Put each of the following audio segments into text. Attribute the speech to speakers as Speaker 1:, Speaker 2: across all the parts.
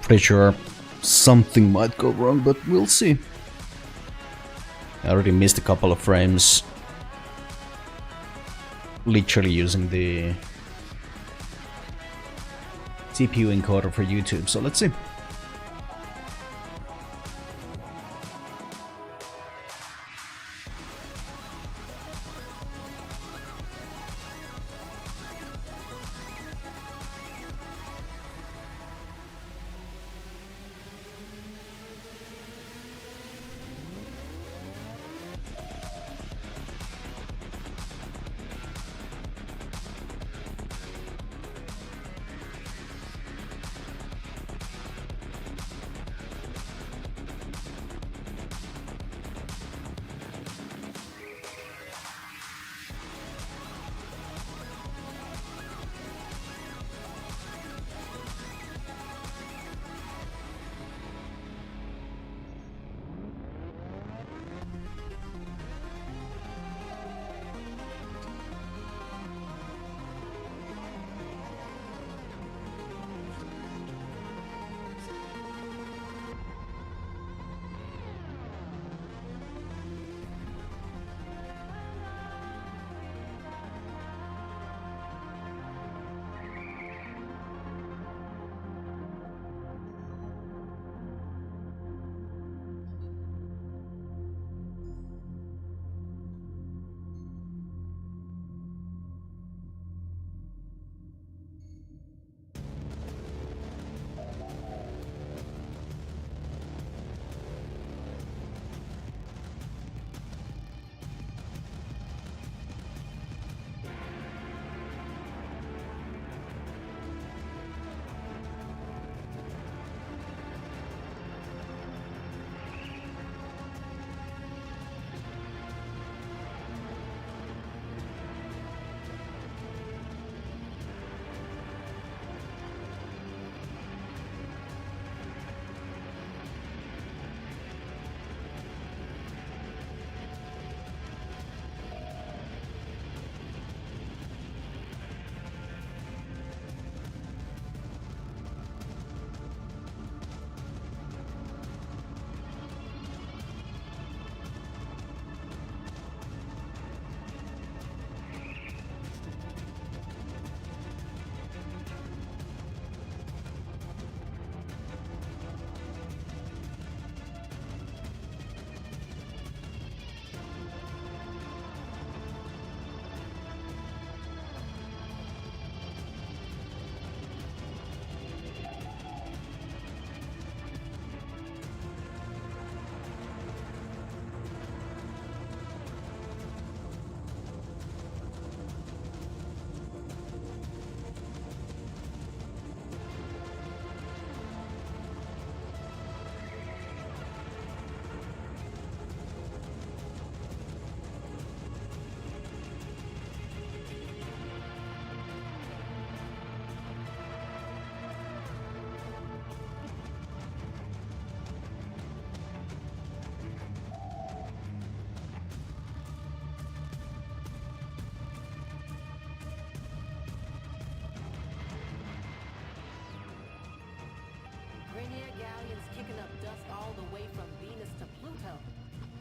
Speaker 1: Pretty sure something might go wrong, but we'll see. I already missed a couple of frames. Literally using the CPU encoder for YouTube, so let's see.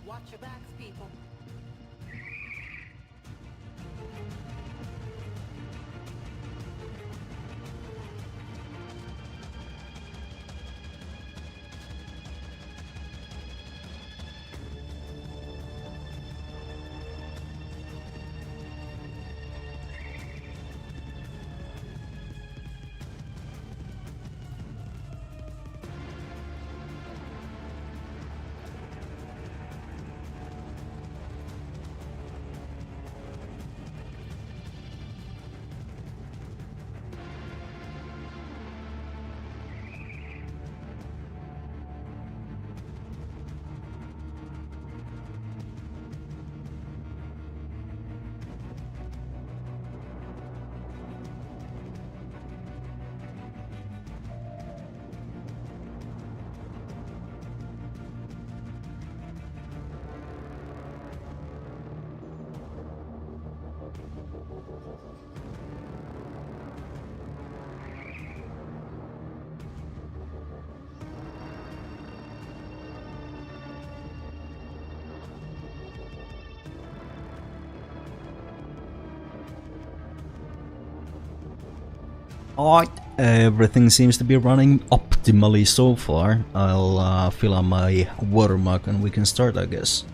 Speaker 2: Watch your backs, people.
Speaker 1: Alright, everything seems to be running optimally so far. I'll fill up my water mug and we can start, I guess.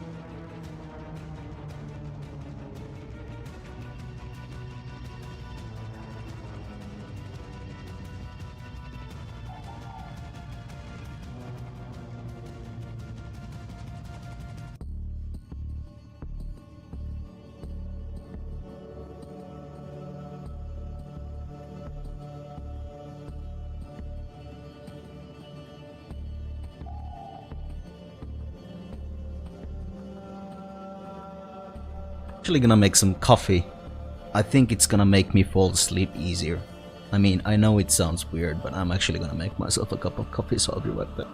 Speaker 1: Actually gonna make some coffee. I think it's gonna make me fall asleep easier. I mean, I know it sounds weird, but I'm actually gonna make myself a cup of coffee, so I'll be right back.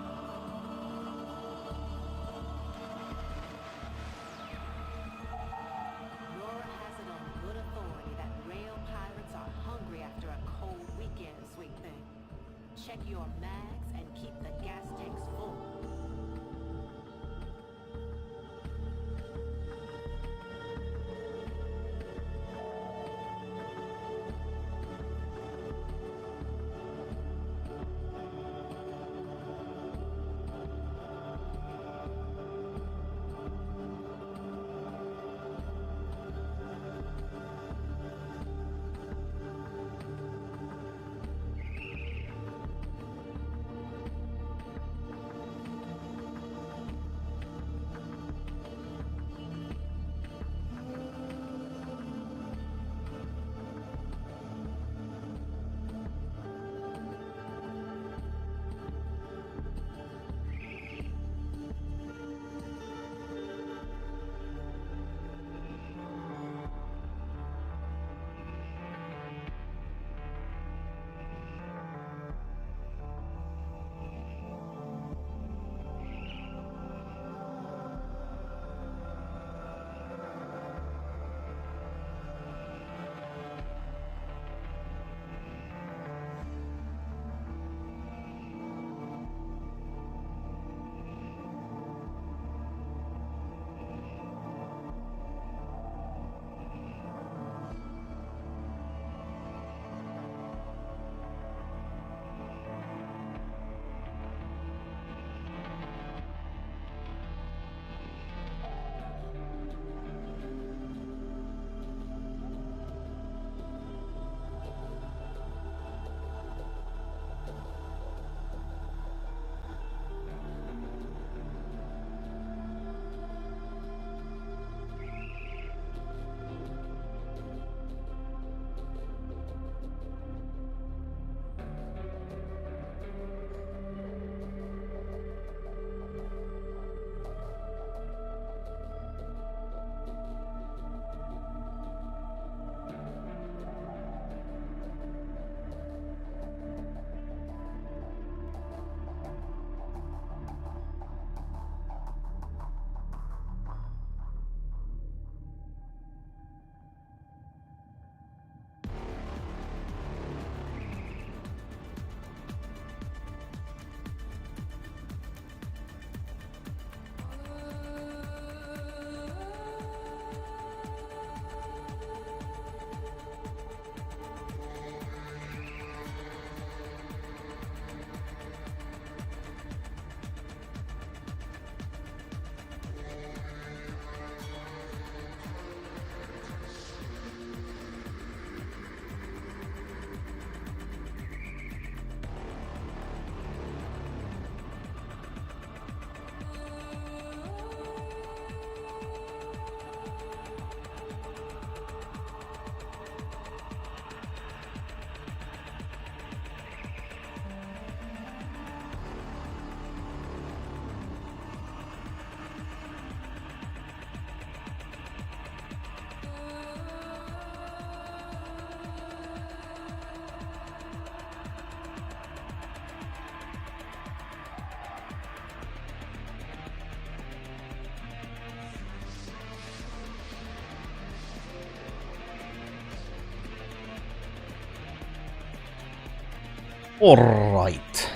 Speaker 1: Alright.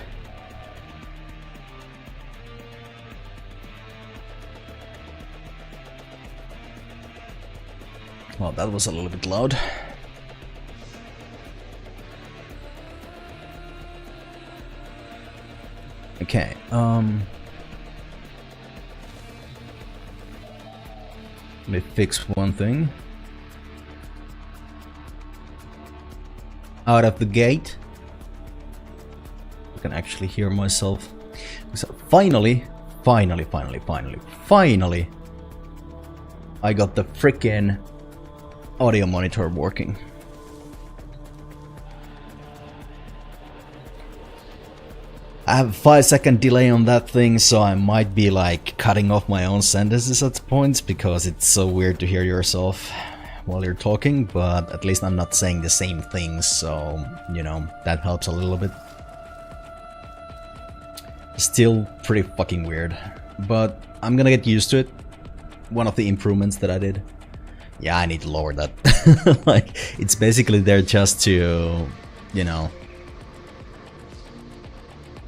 Speaker 1: Well, that was a little bit loud. Okay, let me fix one thing. Out of the gate, I can actually hear myself. So finally, I got the freaking audio monitor working. I have a 5-second delay on that thing, so I might be like cutting off my own sentences at points because it's so weird to hear yourself while you're talking, but at least I'm not saying the same things, so, you know, that helps a little bit. Still pretty fucking weird, but I'm gonna get used to it. One of the improvements that I did. Yeah, I need to lower that. Like, it's basically there just to, you know,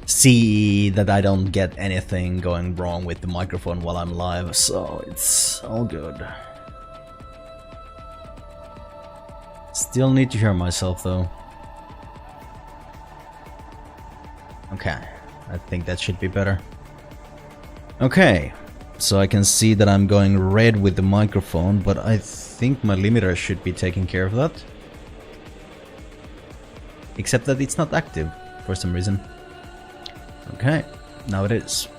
Speaker 1: see that I don't get anything going wrong with the microphone while I'm live, so it's all good. Still need to hear myself though. Okay, I think that should be better. Okay, so I can see that I'm going red with the microphone, but I think my limiter should be taking care of that. Except that it's not active for some reason. Okay, now it is.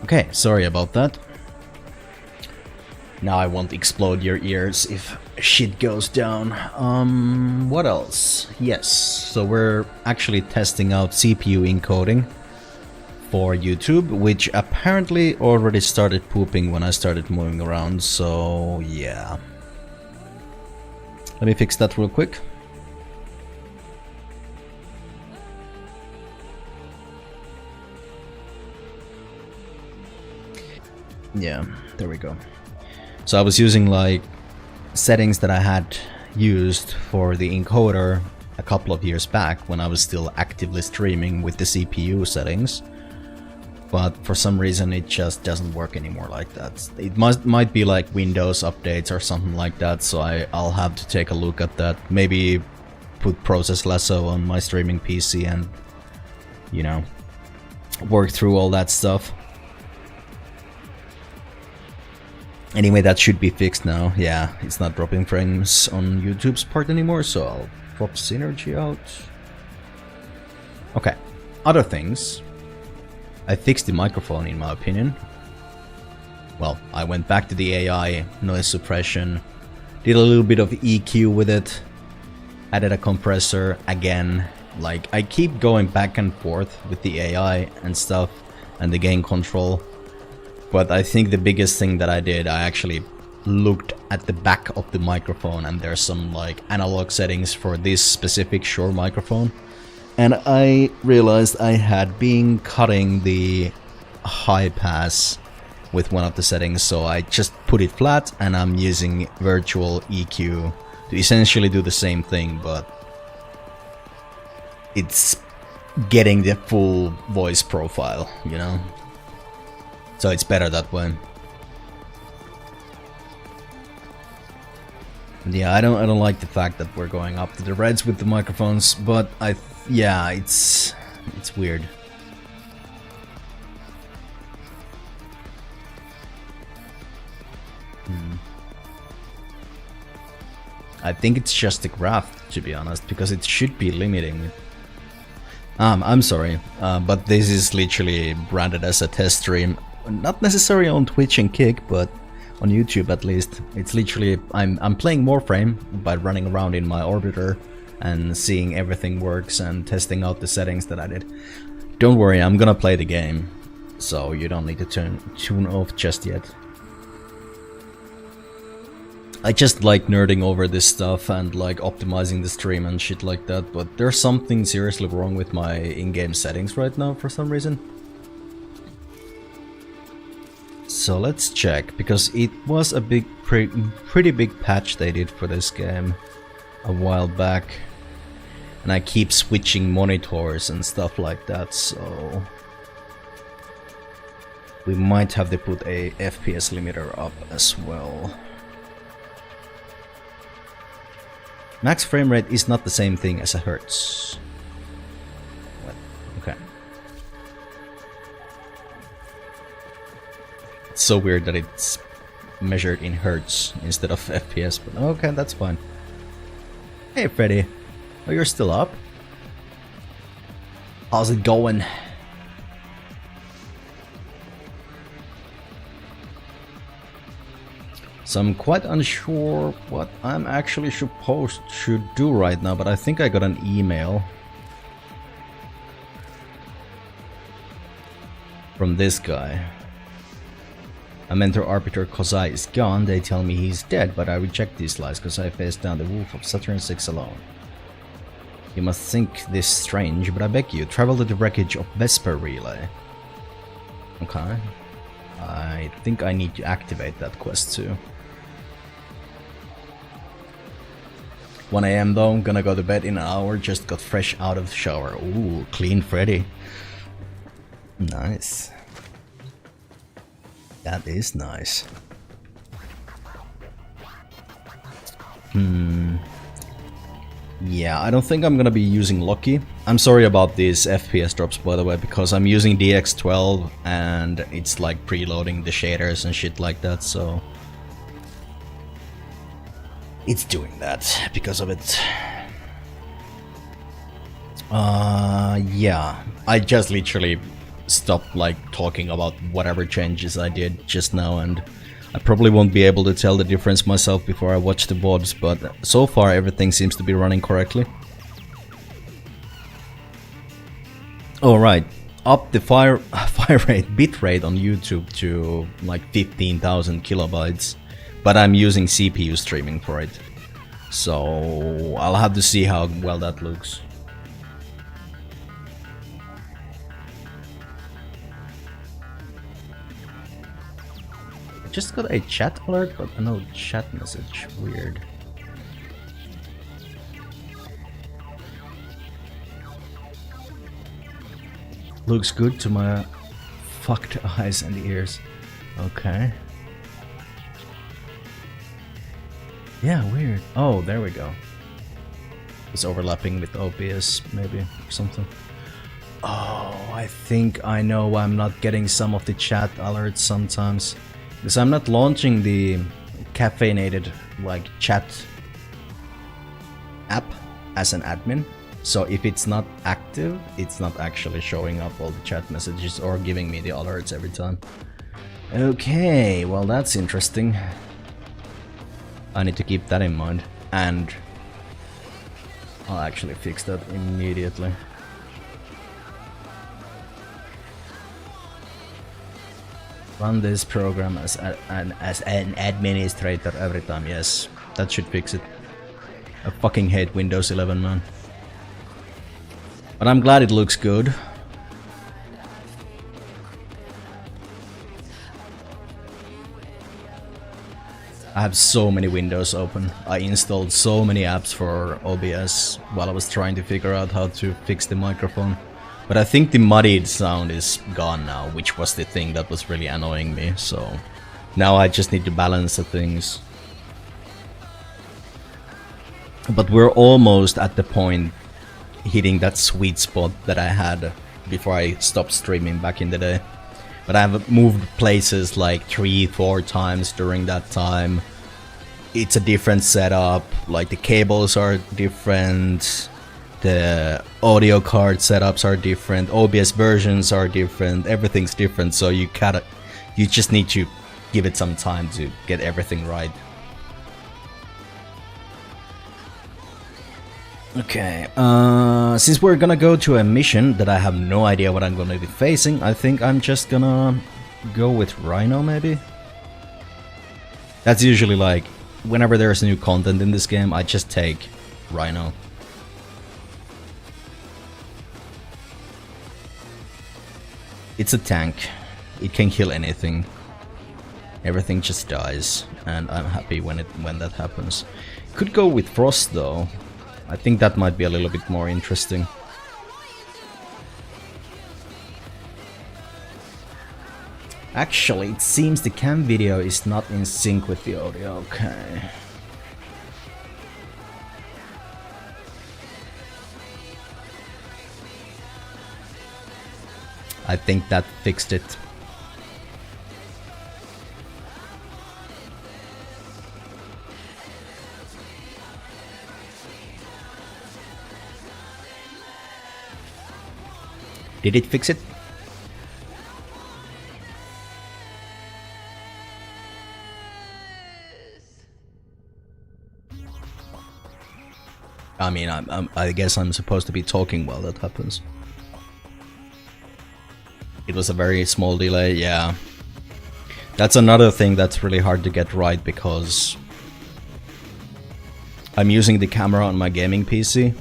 Speaker 1: Okay, sorry about that. Now I won't explode your ears if shit goes down. What else? Yes, so we're actually testing out CPU encoding for YouTube, which apparently already started pooping when I started moving around, so yeah. Let me fix that real quick. Yeah, there we go. So I was using like settings that I had used for the encoder a couple of years back when I was still actively streaming with the CPU settings. But for some reason it just doesn't work anymore like that. It might be like Windows updates or something like that, so I'll have to take a look at that. Maybe put Process Lasso on my streaming PC and, you know, work through all that stuff. Anyway, that should be fixed now. Yeah, it's not dropping frames on YouTube's part anymore, so I'll drop Synergy out. Okay, other things. I fixed the microphone in my opinion. Well, I went back to the AI, noise suppression, did a little bit of EQ with it, added a compressor again. Like, I keep going back and forth with the AI and stuff and the gain control. But I think the biggest thing that I did, I actually looked at the back of the microphone and there's some like analog settings for this specific Shure microphone. And I realized I had been cutting the high pass with one of the settings, so I just put it flat and I'm using virtual EQ to essentially do the same thing, but it's getting the full voice profile, you know? So it's better that way. Yeah, I don't like the fact that we're going up to the reds with the microphones, but yeah, it's weird. I think it's just a graph, to be honest, because it should be limiting. I'm sorry, but this is literally branded as a test stream. Not necessarily on Twitch and Kick, but on YouTube at least. It's literally, I'm playing Warframe by running around in my orbiter and seeing everything works and testing out the settings that I did. Don't worry, I'm gonna play the game, so you don't need to tune off just yet. I just like nerding over this stuff and like optimizing the stream and shit like that, but there's something seriously wrong with my in-game settings right now for some reason. So let's check, because it was a pretty big patch they did for this game a while back. And I keep switching monitors and stuff like that, so we might have to put a FPS limiter up as well. Max frame rate is not the same thing as a hertz. It's so weird that it's measured in hertz instead of FPS, but okay, that's fine. Hey Freddy, oh, you're still up? How's it going? So I'm quite unsure what I'm actually supposed to do right now, but I think I got an email from this guy. A mentor arbiter Kozai is gone. They tell me he's dead, but I reject these lies because I faced down the wolf of Saturn 6 alone. You must think this strange, but I beg you, travel to the wreckage of Vesper Relay. Okay. I think I need to activate that quest too. 1 AM though, I'm gonna go to bed in an hour, just got fresh out of the shower. Ooh, clean Freddy. Nice. That is nice. Yeah, I don't think I'm gonna be using Loki. I'm sorry about these FPS drops, by the way, because I'm using DX12 and it's like preloading the shaders and shit like that, so it's doing that because of it. Yeah, I just literally stopped like talking about whatever changes I did just now, and I probably won't be able to tell the difference myself before I watch the VODs, but so far everything seems to be running correctly. Alright, up the fire rate, bit rate on YouTube to like 15,000 kilobytes, but I'm using CPU streaming for it, so I'll have to see how well that looks. Just got a chat alert, but no chat message. Weird. Looks good to my fucked eyes and ears. Okay. Yeah, weird. Oh, there we go. It's overlapping with OBS, maybe, or something. Oh, I think I know why I'm not getting some of the chat alerts sometimes. Because I'm not launching the caffeinated like chat app as an admin, so if it's not active, it's not actually showing up all the chat messages or giving me the alerts every time. Okay, well that's interesting. I need to keep that in mind, and I'll actually fix that immediately. Run this program as an administrator every time. Yes, that should fix it. I fucking hate Windows 11, man. But I'm glad it looks good. I have so many windows open. I installed so many apps for OBS while I was trying to figure out how to fix the microphone. But I think the muddied sound is gone now, which was the thing that was really annoying me, so now I just need to balance the things. But we're almost at the point hitting that sweet spot that I had before I stopped streaming back in the day. But I have moved places like 3-4 times during that time. It's a different setup, like the cables are different. The audio card setups are different, OBS versions are different, everything's different, so you just need to give it some time to get everything right. Okay, since we're gonna go to a mission that I have no idea what I'm gonna be facing, I think I'm just gonna go with Rhino maybe? That's usually like, whenever there's new content in this game, I just take Rhino. It's a tank. It can kill anything. Everything just dies, and I'm happy when that happens. Could go with Frost though. I think that might be a little bit more interesting. Actually, it seems the cam video is not in sync with the audio. Okay. I think that fixed it. Did it fix it? I mean, I guess I'm supposed to be talking while that happens. It was a very small delay, yeah. That's another thing that's really hard to get right, because I'm using the camera on my gaming PC,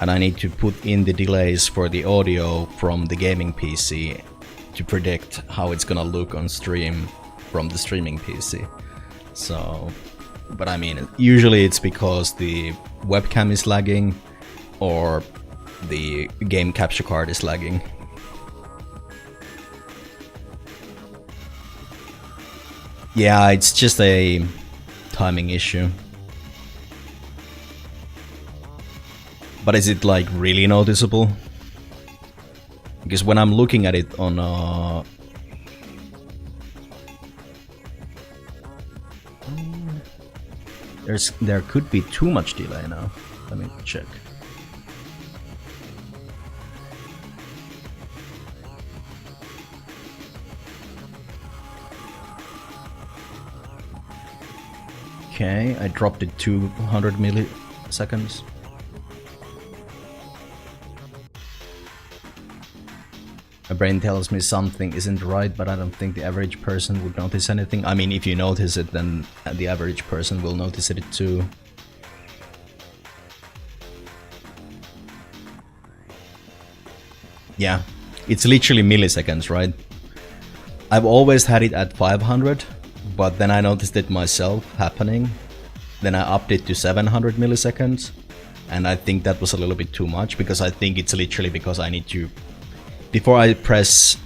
Speaker 1: and I need to put in the delays for the audio from the gaming PC to predict how it's gonna look on stream from the streaming PC. So, but I mean, usually it's because the webcam is lagging or the game capture card is lagging. Yeah, it's just a timing issue. But is it like really noticeable? Because when I'm looking at it on there could be too much delay now. Let me check. Okay, I dropped it 200 milliseconds. My brain tells me something isn't right, but I don't think the average person would notice anything. I mean, if you notice it, then the average person will notice it too. Yeah, it's literally milliseconds, right? I've always had it at 500, but then I noticed it myself happening. Then I upped it to 700 milliseconds, and I think that was a little bit too much, because I think it's literally because I need to... Before I press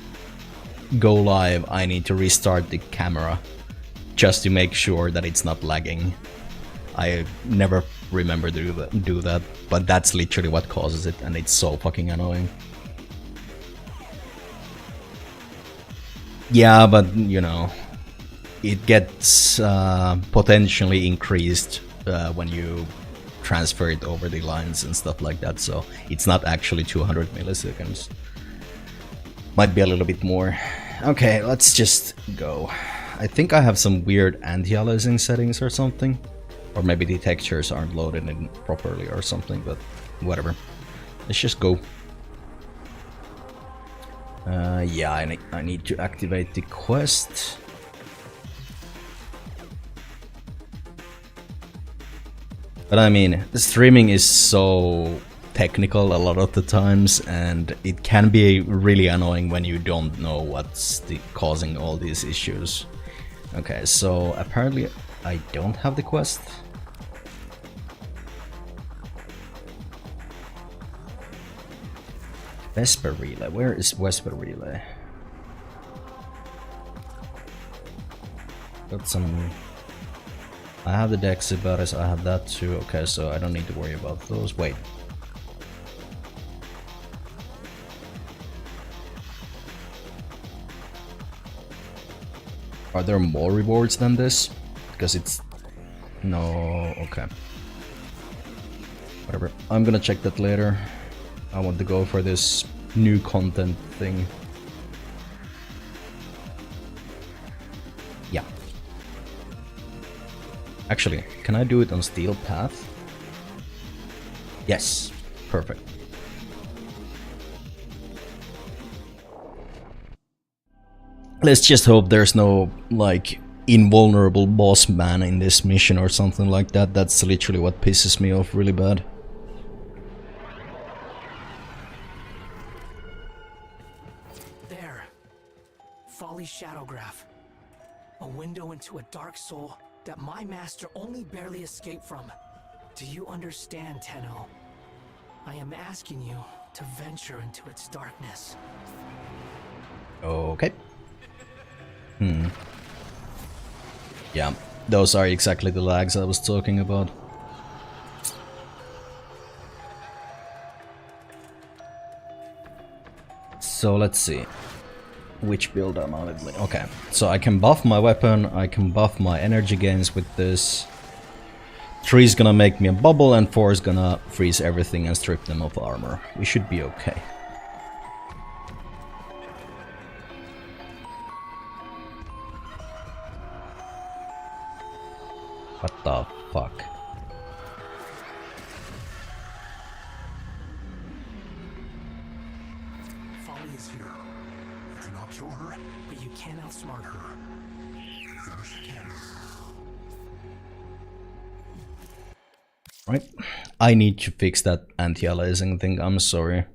Speaker 1: go live, I need to restart the camera just to make sure that it's not lagging. I never remember to do that, but that's literally what causes it, and it's so fucking annoying. Yeah, but you know, it gets potentially increased when you transfer it over the lines and stuff like that, so it's not actually 200 milliseconds. Might be a little bit more. Okay, let's just go. I think I have some weird anti-aliasing settings or something. Or maybe the textures aren't loaded in properly or something, but whatever. Let's just go. Yeah, I need to activate the quest. But I mean, the streaming is so technical a lot of the times, and it can be really annoying when you don't know what's causing all these issues. Okay, so apparently I don't have the quest. Vesper Relay, where is Vesper Relay? Got some... I have the Dexy batteries, I have that too. Okay, so I don't need to worry about those. Wait. Are there more rewards than this? Because it's... No, okay. Whatever, I'm gonna check that later. I want to go for this new content thing. Yeah. Actually, can I do it on Steel Path? Yes, perfect. Let's just hope there's no, like, invulnerable boss man in this mission or something like that. That's literally what pisses me off really bad.
Speaker 2: There. Folly Shadowgrapher. A window into a dark soul that my master only barely escaped from. Do you understand, Tenno? I am asking you to venture into its darkness.
Speaker 1: Okay. Yeah, those are exactly the lags I was talking about. So let's see. Which build am I with? Okay, so I can buff my weapon, I can buff my energy gains with this. 3 is gonna make me a bubble, and 4 is gonna freeze everything and strip them of armor. We should be okay. What the fuck?
Speaker 2: Folly is here. You cannot kill her, but you can outsmart her. Yes, you can.
Speaker 1: Right. I need to fix that anti-aliasing thing, I'm sorry.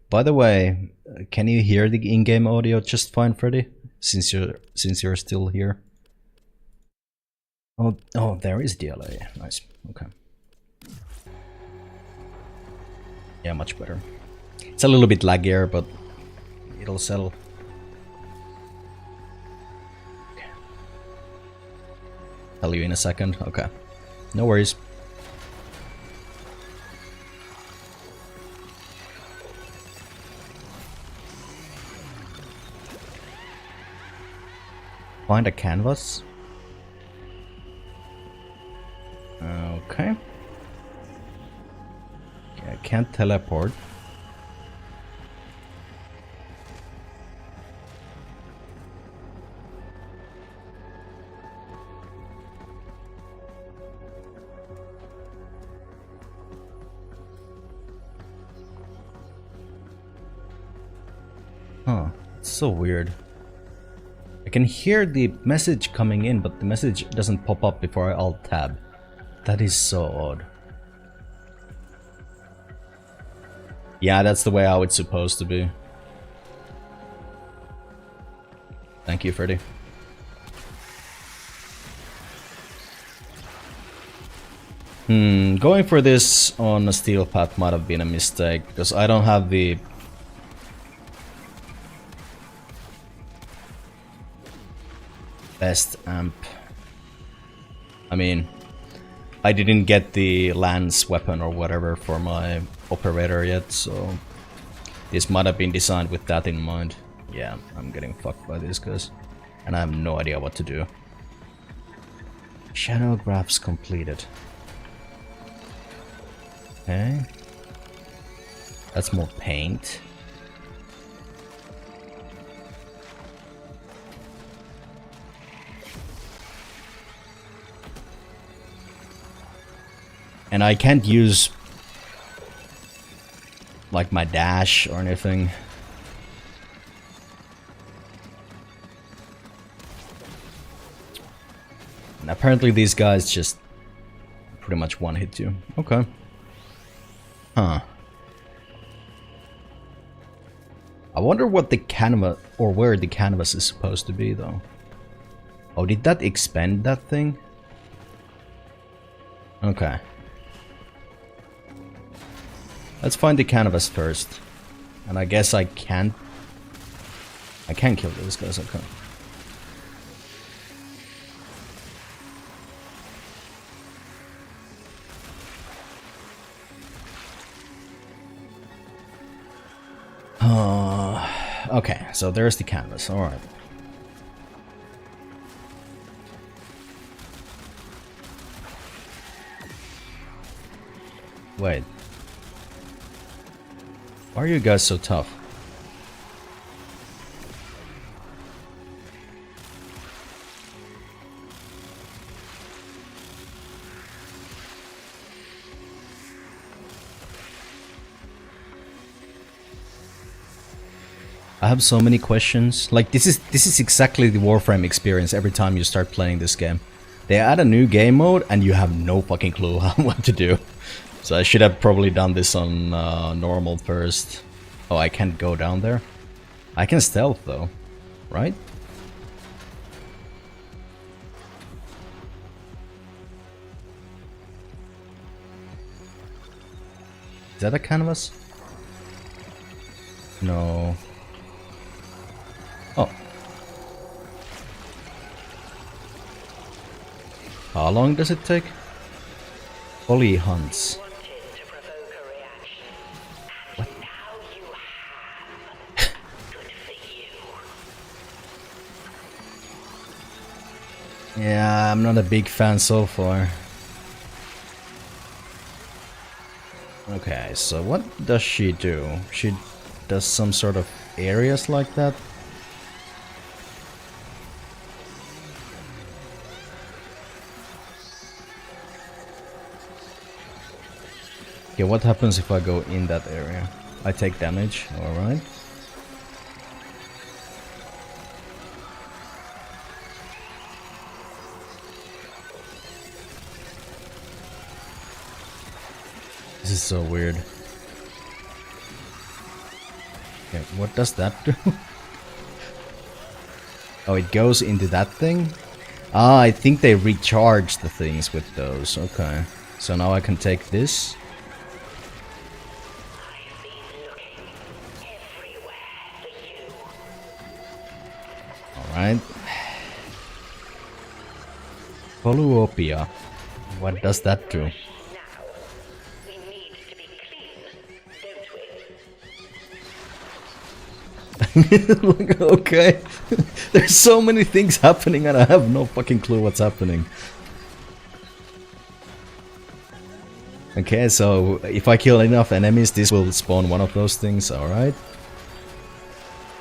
Speaker 1: By the way, can you hear the in-game audio just fine, Freddy? Since you're still here. Oh, there is DLA. Nice. Okay. Yeah, much better. It's a little bit laggier, but it'll settle. Okay. Tell you in a second. Okay. No worries. Find a canvas. Okay. I can't teleport. Huh, it's so weird. I can hear the message coming in, but the message doesn't pop up before I alt tab. That is so odd. Yeah, that's the way how it's supposed to be. Thank you, Freddy. Going for this on a steel path might have been a mistake, because I don't have the... best amp. I mean, I didn't get the lance weapon or whatever for my operator yet, so this might have been designed with that in mind. Yeah, I'm getting fucked by this guys, and I have no idea what to do. Shadowgraphs completed. Okay. That's more paint. And I can't use like my dash or anything. And apparently these guys just pretty much one-hit you. Okay. Huh. I wonder what the canvas, or where the canvas is supposed to be though. Oh, did that expand that thing? Okay. Let's find the canvas first. And I guess I can't kill these guys, okay. Okay, so there's the canvas, alright. Wait. Why are you guys so tough? I have so many questions. Like this is exactly the Warframe experience every time you start playing this game. They add a new game mode and you have no fucking clue what to do. So I should have probably done this on normal first. Oh, I can't go down there? I can stealth though, right? Is that a canvas? No. Oh. How long does it take? Holly hunts. What? Yeah, I'm not a big fan so far. Okay, so what does she do? She does some sort of areas like that? Okay, what happens if I go in that area? I take damage, alright. This is so weird. Okay, what does that do? Oh, it goes into that thing? Ah, I think they recharge the things with those. Okay. So now I can take this. Alright. Poluopia. What does that do? Okay. There's so many things happening and I have no fucking clue what's happening. Okay, so if I kill enough enemies, this will spawn one of those things, alright.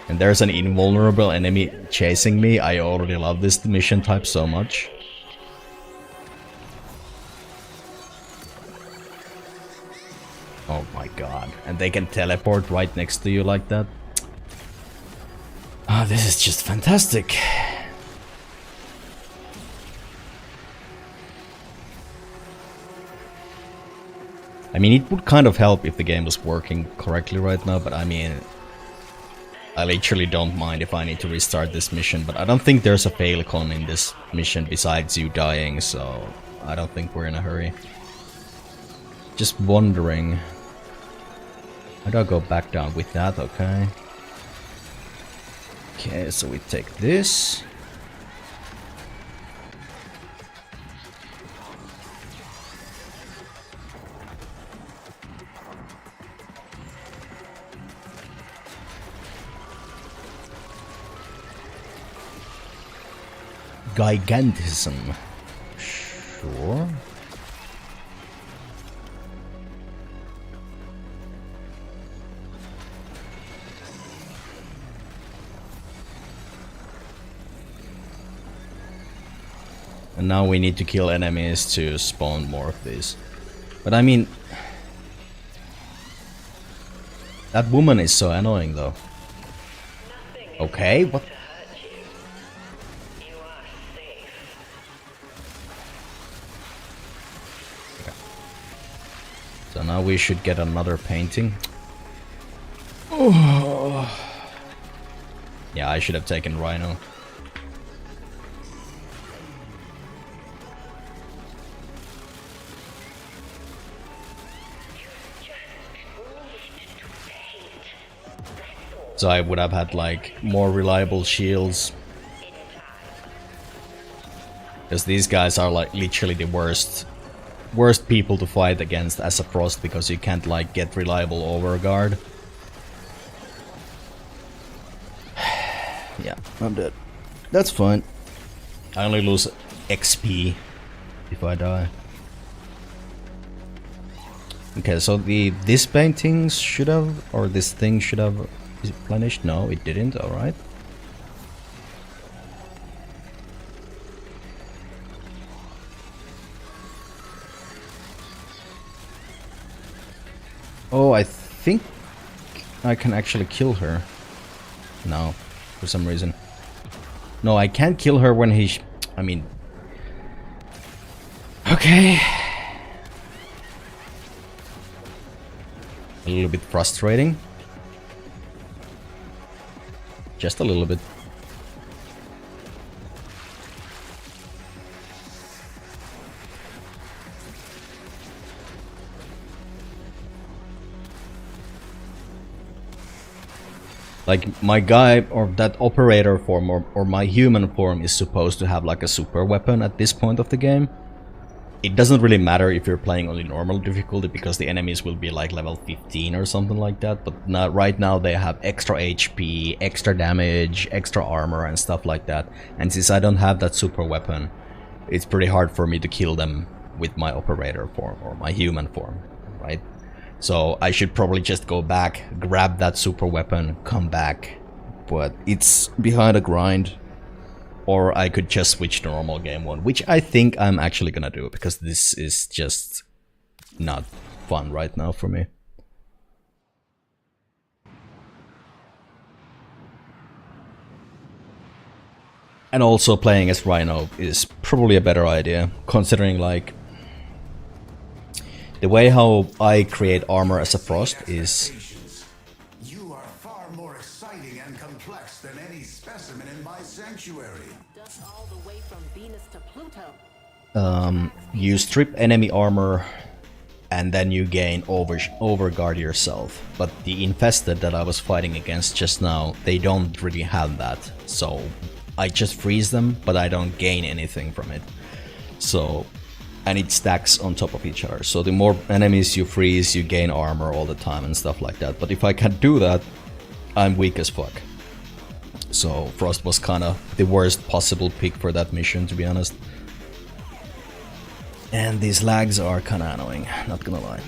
Speaker 1: And there's an invulnerable enemy chasing me. I already love this mission type so much. Oh my god. And they can teleport right next to you like that. Ah, this is just fantastic. I mean, it would kind of help if the game was working correctly right now, but I mean, I literally don't mind if I need to restart this mission, but I don't think there's a failcon in this mission besides you dying, so I don't think we're in a hurry. Just wondering. How do I go back down with that? Okay. Okay, so we take this. Gigantism. Sure. And now we need to kill enemies to spawn more of these. But I mean, that woman is so annoying though. Okay, what? Okay. So now we should get another painting. Oh. Yeah, I should have taken Rhino. So I would have had like more reliable shields. Because these guys are like literally the worst people to fight against as a frost, because you can't like get reliable overguard. Yeah, I'm dead. That's fine. I only lose XP if I die. Okay, so this painting should have, or this thing should have, is it replenished? No, it didn't, alright. Oh, I think I can actually kill her. No, for some reason. No, I can't kill her when I mean... Okay. A little bit frustrating. Just a little bit. Like, my guy, or that operator form, or my human form is supposed to have like a super weapon at this point of the game. It doesn't really matter if you're playing only normal difficulty, because the enemies will be like level 15 or something like that, but right now they have extra HP, extra damage, extra armor and stuff like that, and since I don't have that super weapon, it's pretty hard for me to kill them with my operator form or my human form, right? So I should probably just go back, grab that super weapon, come back. But it's behind a grind. Or I could just switch to normal game one, which I think I'm actually gonna do, because this is just not fun right now for me. And also playing as Rhino is probably a better idea, considering like the way how I create armor as a Frost is...
Speaker 3: You are far more exciting and complex than any specimen in my sanctuary.
Speaker 4: Dust all the way from Venus to Pluto.
Speaker 1: You strip enemy armor and then you gain overguard yourself. But the infested that I was fighting against just now, they don't really have that. So I just freeze them, but I don't gain anything from it. So, and it stacks on top of each other. So the more enemies you freeze, you gain armor all the time and stuff like that. But if I can't do that, I'm weak as fuck. So Frost was kinda the worst possible pick for that mission, to be honest. And these lags are kinda annoying, not gonna lie.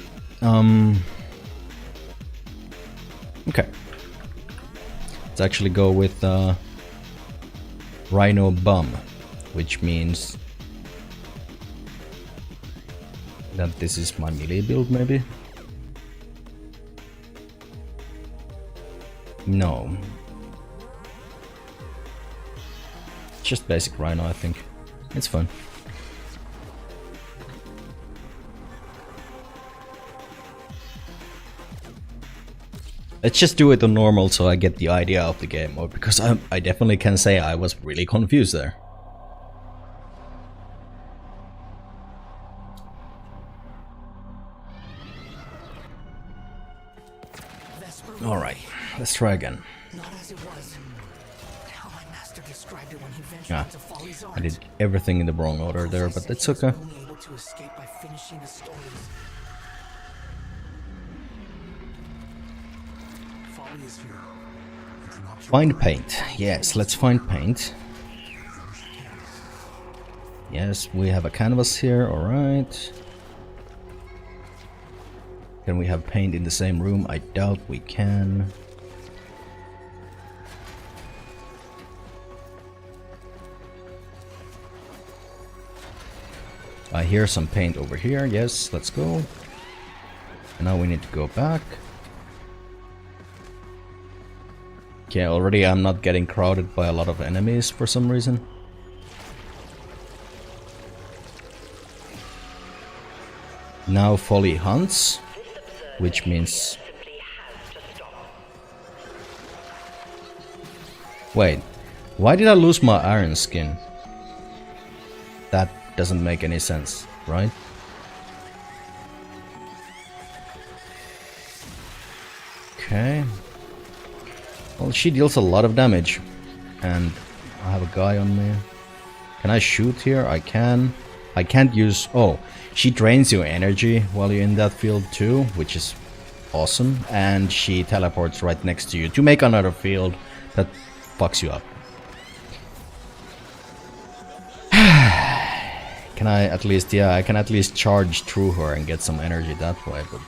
Speaker 1: Okay. Let's actually go with Rhino Bum, which means that this is my melee build, maybe? No. Just basic Rhino, I think. It's fun. Let's just do it on normal so I get the idea of the game mode, because I definitely can say I was really confused there. Alright, let's try again.
Speaker 2: Not as it was. How my master described it when he ventured
Speaker 1: Ah,
Speaker 2: into Folly's
Speaker 1: I
Speaker 2: arms.
Speaker 1: did everything in the wrong order there, but that's okay.
Speaker 2: Only able to escape by finishing the stories.
Speaker 3: Folly is here. It's not your
Speaker 1: Find paint. Yes, let's find paint. Yes, we have a canvas here, alright. Can we have paint in the same room? I doubt we can. I hear some paint over here. Yes, let's go. And now we need to go back. Okay, already I'm not getting crowded by a lot of enemies for some reason. Now Folly hunts, which means... Wait, why did I lose my iron skin? That doesn't make any sense, right? Okay. Well, she deals a lot of damage. And I have a guy on me. Can I shoot here? I can. I can't use... Oh, she drains your energy while you're in that field too, which is awesome. And she teleports right next to you to make another field that fucks you up. Can I at least... Yeah, I can at least charge through her and get some energy that way, but...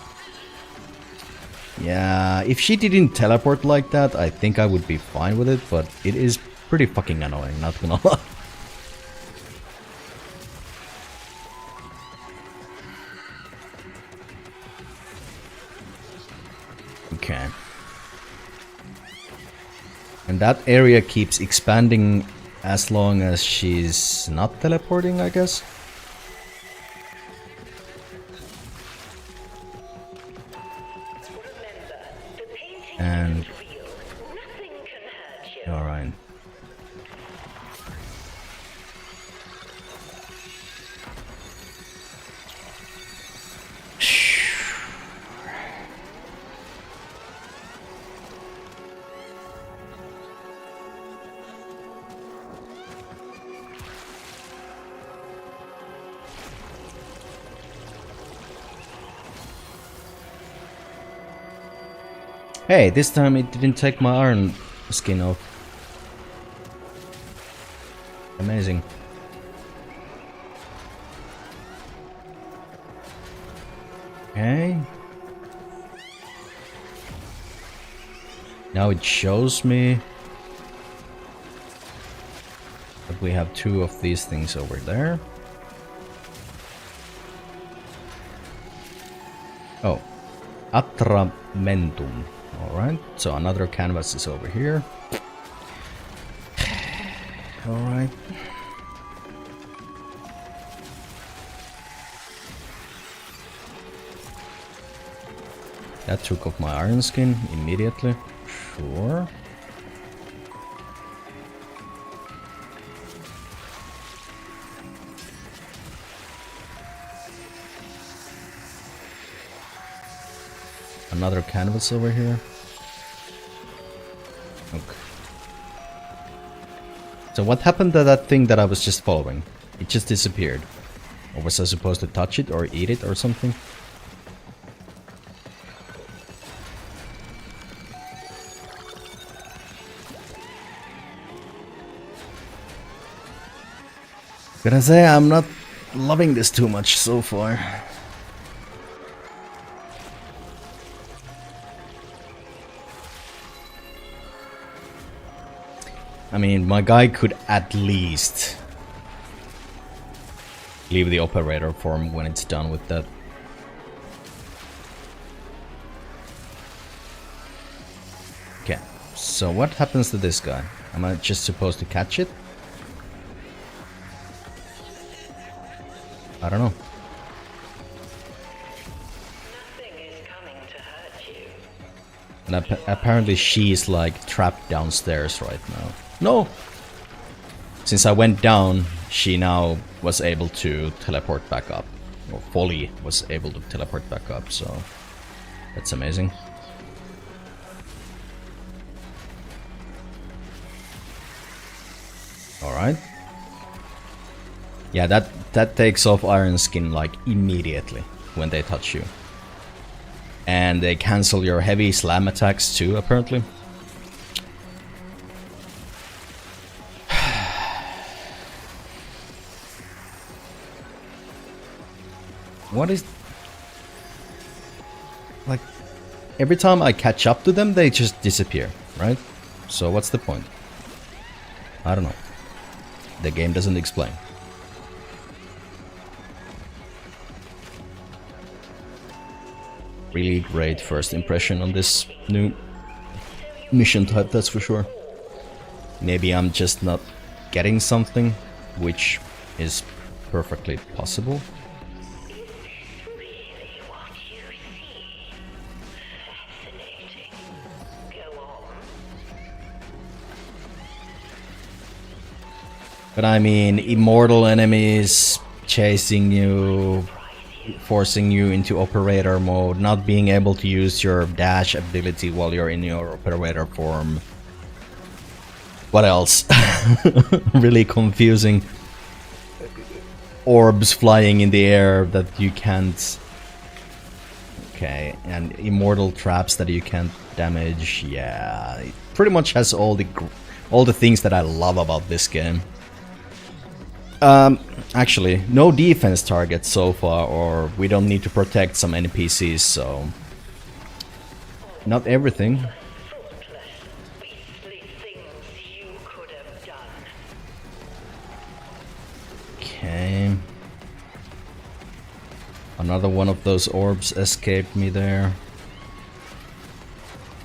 Speaker 1: Yeah, if she didn't teleport like that, I think I would be fine with it, but it is pretty fucking annoying, not gonna lie. Okay. And that area keeps expanding as long as she's not teleporting, I guess. And... Alright. Hey, this time it didn't take my iron skin off. Amazing. Okay. Now it shows me that we have 2 of these things over there. Oh, Atramentum. Alright, so another canvas is over here. Alright. That took off my iron skin immediately. Sure. Another canvas over here. Okay. So what happened to that thing that I was just following? It just disappeared. Or was I supposed to touch it or eat it or something? Gonna say I'm not loving this too much so far. I mean, my guy could at least leave the operator form when it's done with that. Okay, so what happens to this guy? Am I just supposed to catch it? I don't know.
Speaker 4: Nothing is coming to hurt you.
Speaker 1: And apparently she's like trapped downstairs right now. No! Since I went down, she now was able to teleport back up. Or Folly was able to teleport back up, so that's amazing. Alright. Yeah, that takes off iron skin like immediately when they touch you. And they cancel your heavy slam attacks too, apparently. What is... like, every time I catch up to them, they just disappear, right? So what's the point? I don't know. The game doesn't explain. Really great first impression on this new mission type, that's for sure. Maybe I'm just not getting something, which is perfectly possible. But I mean, immortal enemies chasing you, forcing you into operator mode, not being able to use your dash ability while you're in your operator form. What else? Really confusing. Orbs flying in the air that you can't... Okay, and immortal traps that you can't damage. Yeah, it pretty much has all the things that I love about this game. Actually, no defense targets so far, or we don't need to protect some NPCs, so... Not everything. Okay. Another one of those orbs escaped me there.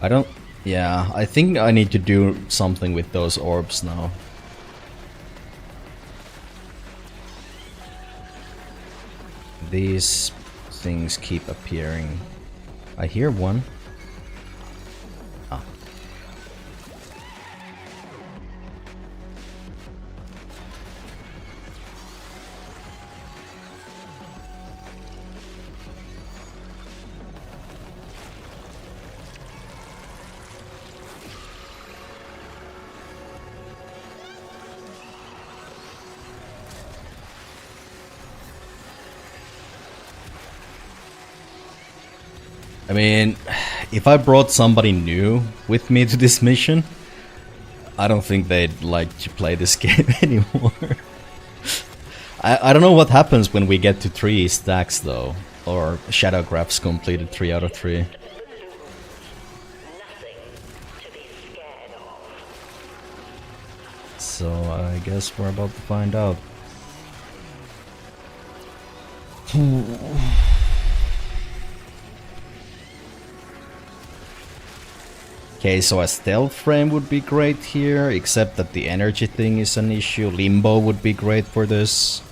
Speaker 1: I don't... Yeah, I think I need to do something with those orbs now. These things keep appearing. I hear one. Ah. I mean, if I brought somebody new with me to this mission, I don't think they'd like to play this game anymore. I don't know what happens when we get to 3 stacks though, or Shadowgraph's completed 3 out of 3.
Speaker 4: Nothing to be
Speaker 1: so I guess we're about to find out. Okay, so a stealth frame would be great here, except that the energy thing is an issue. Limbo would be great for this,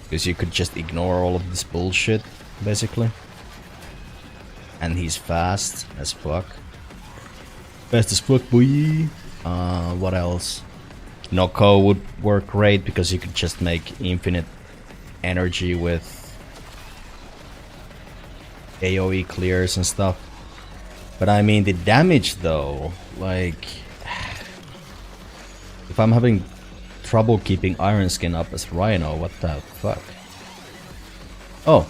Speaker 1: because you could just ignore all of this bullshit, basically. And he's fast as fuck. Fast as fuck, boy! What else? Noko would work great, because you could just make infinite energy with AoE clears and stuff. But I mean, the damage though, like... If I'm having trouble keeping Iron Skin up as Rhino, what the fuck? Oh.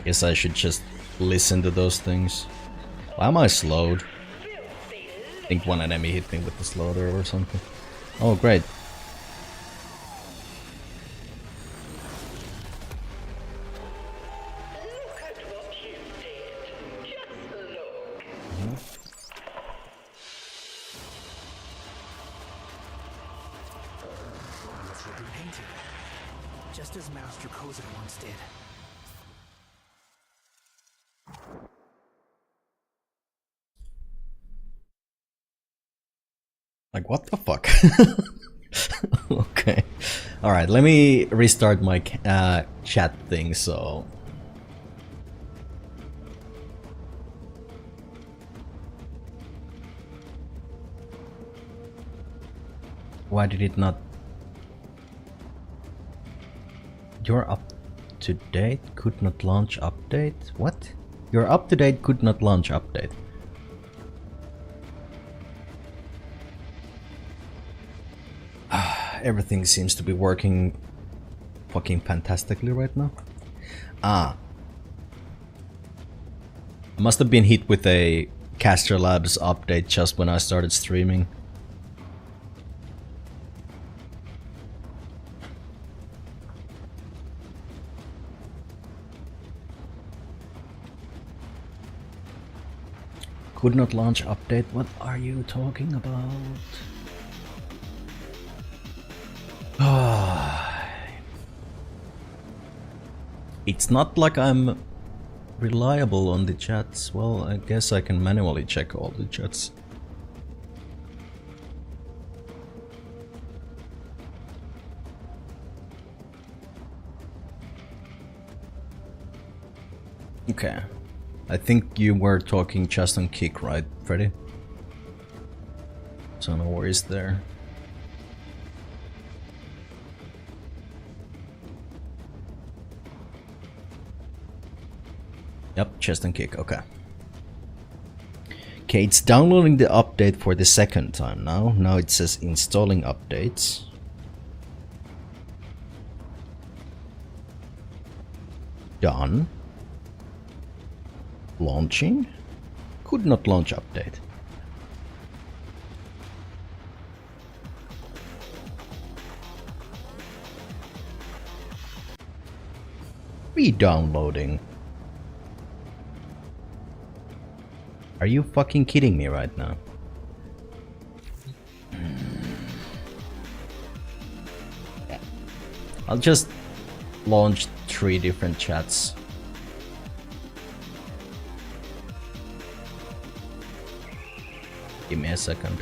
Speaker 1: Guess I should just listen to those things. Why am I slowed? I think one enemy hit me with the slaughter or something. Oh, great.
Speaker 4: Look at what you did. Just look.
Speaker 2: Painted, just as Master Kozak once did.
Speaker 1: Like, what the fuck? Okay. Alright, let me restart my chat thing, so... Why did it not... You're up to date, could not launch update? What? You're up to date, could not launch update. Everything seems to be working fucking fantastically right now. Ah. I must have been hit with a Caster Labs update just when I started streaming. Could not launch update? What are you talking about? It's not like I'm reliable on the chats. Well, I guess I can manually check all the chats. Okay. I think you were talking just on Kick, right, Freddy? So no worries there. Yep, chest and kick, okay. Okay, it's downloading the update for the second time now. Now it says installing updates. Done. Launching. Could not launch update. Re-downloading. Are you fucking kidding me right now? Yeah. I'll just launch 3 different chats. Give me a second.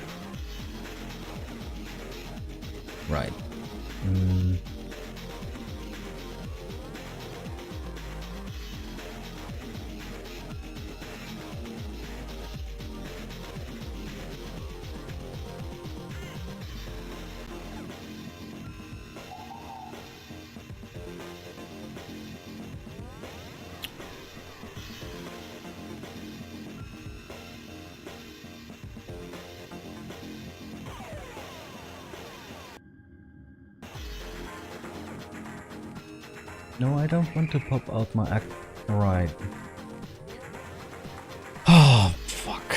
Speaker 1: Right. No, I don't want to pop out my act. Right. Oh, fuck.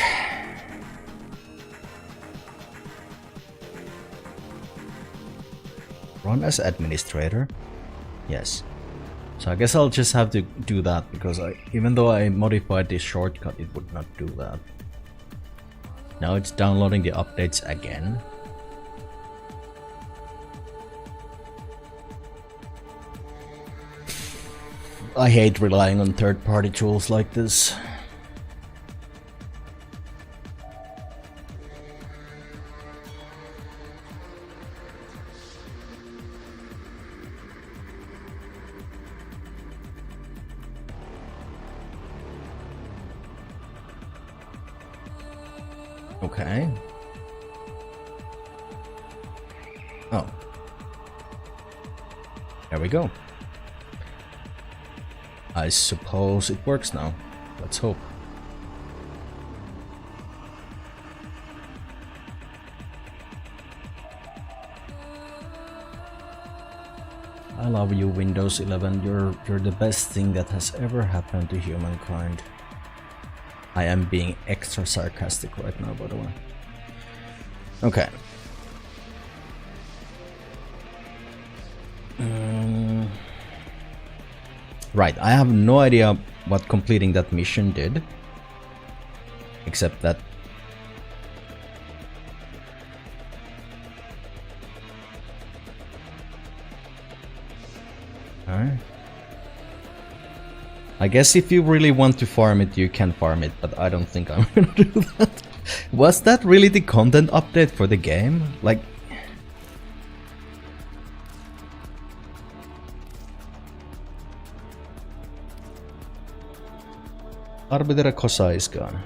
Speaker 1: Run as administrator? Yes. So I guess I'll just have to do that because even though I modified this shortcut, it would not do that. Now it's downloading the updates again. I hate relying on third-party tools like this. Okay. Oh. There we go. I suppose it works now. Let's hope. I love you, Windows 11. You're the best thing that has ever happened to humankind. I am being extra sarcastic right now, by the way. Okay. Right, I have no idea what completing that mission did. Except that... Alright. I guess if you really want to farm it, you can farm it, but I don't think I'm gonna do that. Was that really the content update for the game? Like... Arbiter Kosa is gone.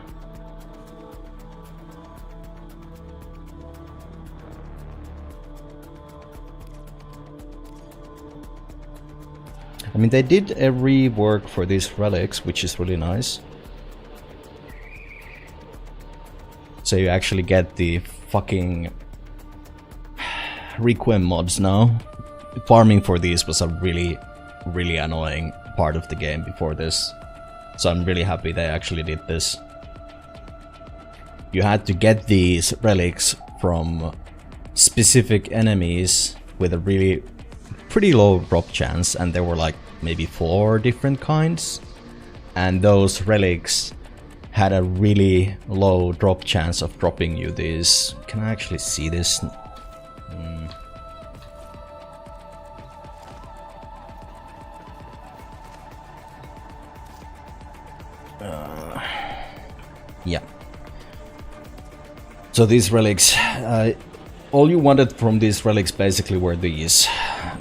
Speaker 1: I mean, they did a rework for these relics, which is really nice. So you actually get the fucking Requiem mods now. Farming for these was a really annoying part of the game before this. So I'm really happy they actually did this. You had to get these relics from specific enemies with a really pretty low drop chance, and there were like maybe 4 different kinds, and those relics had a really low drop chance of dropping you these. Can I actually see this? Yeah. So these relics, all you wanted from these relics basically were these,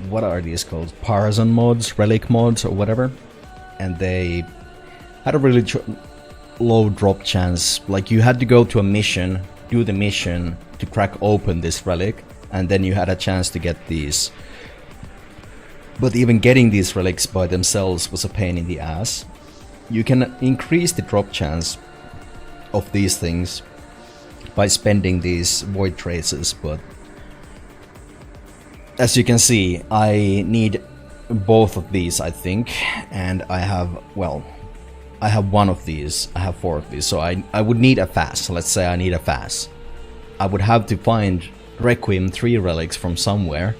Speaker 1: what are these called? Parazon mods, relic mods, or whatever. And they had a really low drop chance. Like, you had to go to a mission, do the mission to crack open this relic, and then you had a chance to get these. But even getting these relics by themselves was a pain in the ass. You can increase the drop chance of these things by spending these void traces, but as you can see, I need both of these, I think, and I have, well, I have one of these, I have 4 of these, so I would need a fast. Let's say I need a fast. I would have to find Requiem 3 relics from somewhere.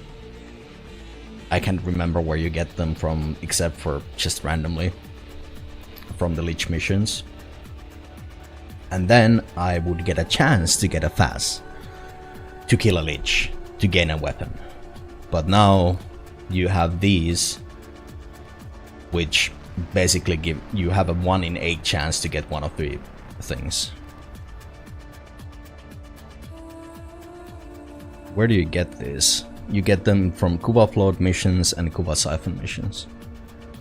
Speaker 1: I can't remember where you get them from, except for just randomly from the Lich missions. And then I would get a chance to get a fast to kill a Lich, to gain a weapon. But now you have these, which basically give you have a 1 in 8 chance to get one of the things. Where do you get this? You get them from Kuva Float missions and Kuva Siphon missions.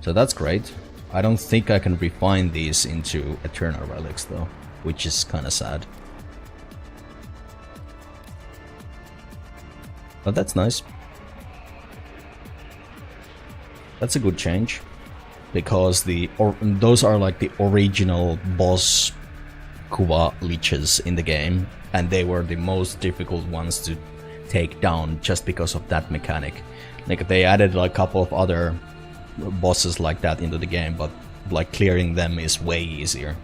Speaker 1: So that's great. I don't think I can refine these into Eternal Relics though, which is kinda sad. But that's nice. That's a good change. Because those are like the original boss Kuva Liches in the game. And they were the most difficult ones to take down just because of that mechanic. Like, they added like a couple of other bosses like that into the game, but like clearing them is way easier.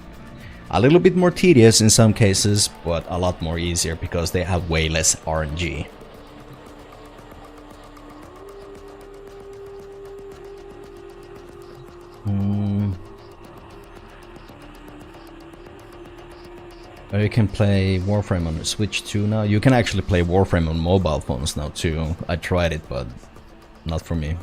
Speaker 1: A little bit more tedious in some cases, but a lot more easier because they have way less RNG. Oh, you can play Warframe on the Switch too now. You can actually play Warframe on mobile phones now too. I tried it, but not for me.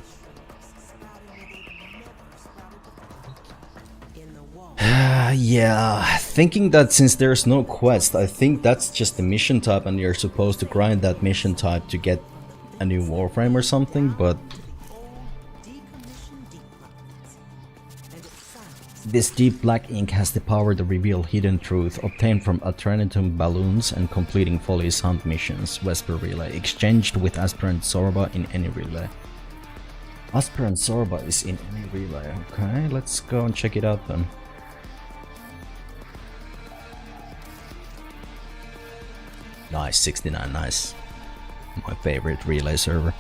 Speaker 1: Yeah, thinking that since there's no quest, I think that's just the mission type and you're supposed to grind that mission type to get a new Warframe or something, but this deep black ink has the power to reveal hidden truth obtained from Adrenatum balloons and completing Folly's hunt missions. Vesper relay exchanged with aspirant Zorba in any relay. Aspirant Zorba is in any relay. Okay, let's go and check it out then. Nice, 69, nice. My favorite relay server.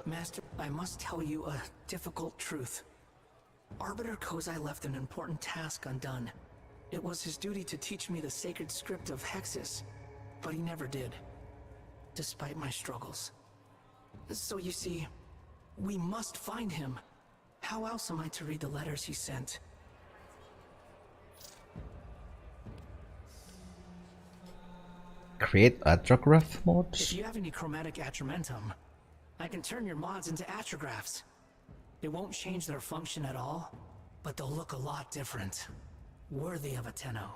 Speaker 2: Master, I must tell you a difficult truth. Arbiter Kozai left an important task undone. It was his duty to teach me the sacred script of Hexus, but he never did, despite my struggles. So you see, we must find him. How else am I to read the letters he sent?
Speaker 1: Create Atrograph mods?
Speaker 2: If you have any chromatic atramentum, I can turn your mods into atrographs. It won't change their function at all, but they'll look a lot different. Worthy of a Tenno.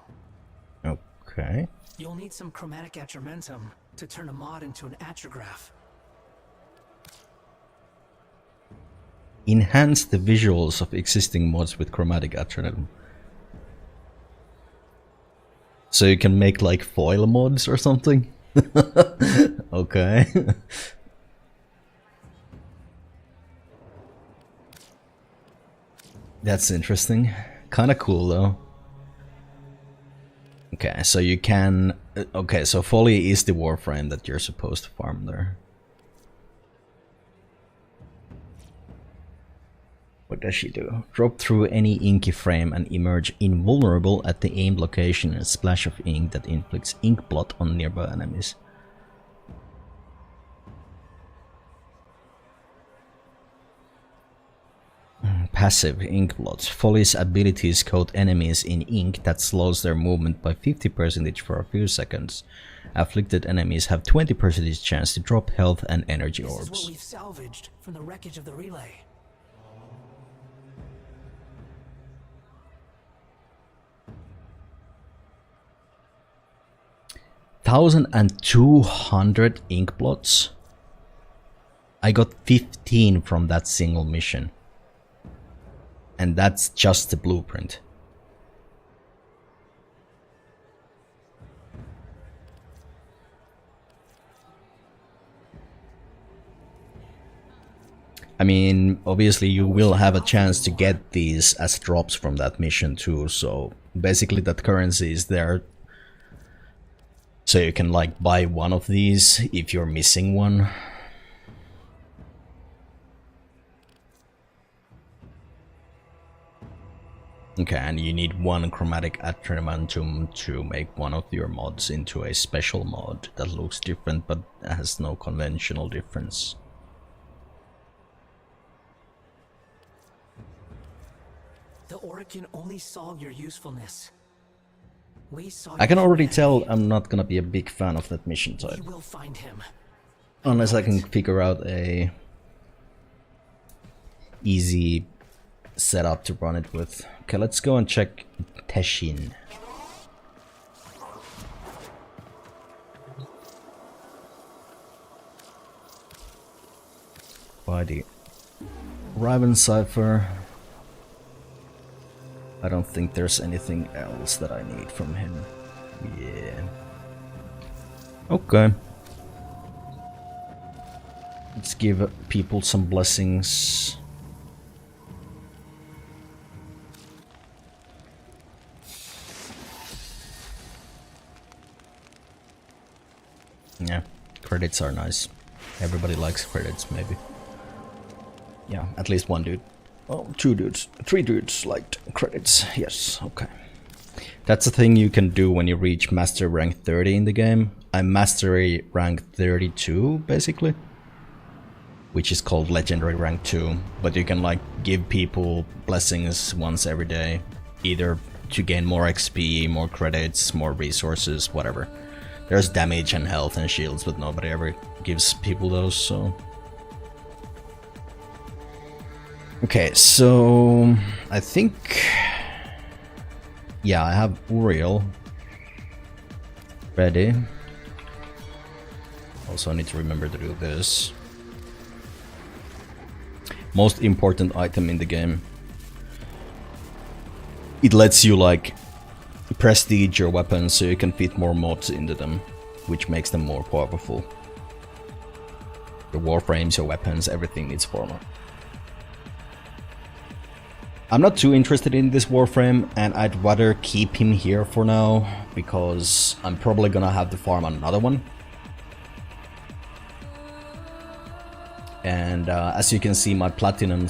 Speaker 1: Okay.
Speaker 2: You'll need some chromatic atramentum to turn a mod into an atrograph.
Speaker 1: Enhance the visuals of existing mods with chromatic atramentum. So you can make like foil mods or something? Okay. That's interesting. Kinda cool though. Okay, so you can... Okay, so Folly is the Warframe that you're supposed to farm there. What does she do? Drop through any inky frame and emerge invulnerable at the aimed location in a splash of ink that inflicts ink blot on nearby enemies. Passive ink blot. Folly's abilities coat enemies in ink that slows their movement by 50% for a few seconds. Afflicted enemies have 20% chance to drop health and energy orbs.
Speaker 2: This is what we've salvaged from the wreckage of the relay. $1,200 ink blots. I got 15 from that single mission. And that's just the blueprint. I mean, obviously you will have a chance to get these as drops from that mission too, so basically that currency is there. So you can like buy one of these if you're missing one. Okay, and you need one chromatic atramentum to make one of your mods into a special mod that looks different but has no conventional difference. The Orokin only saw your usefulness. We saw
Speaker 1: I can
Speaker 2: your
Speaker 1: already
Speaker 2: humanity.
Speaker 1: tell I'm not gonna be a big fan of that mission type.
Speaker 2: We will find him.
Speaker 1: Unless I can figure out a easy setup to run it with. Okay, let's go and check Teshin. By the Raven Cipher. I don't think there's anything else that I need from him. Yeah. Okay. Let's give people some blessings. Yeah, credits are nice. Everybody likes credits, maybe. Yeah, at least one dude. Oh, 3 dudes liked credits. Yes, okay. That's a thing you can do when you reach master rank 30 in the game. I'm mastery rank 32 basically, which is called legendary rank 2, but you can like give people blessings once every day, either to gain more XP, more credits, more resources, whatever. There's damage and health and shields, but nobody ever gives people those, so... Okay, so... I think... Yeah, I have Uriel ready. Also, I need to remember to do this. Most important item in the game. It lets you like prestige your weapons so you can fit more mods into them, which makes them more powerful. Your warframes, your weapons, everything needs armor. I'm not too interested in this warframe, and I'd rather keep him here for now, because I'm probably gonna have to farm another one. And as you can see, my platinum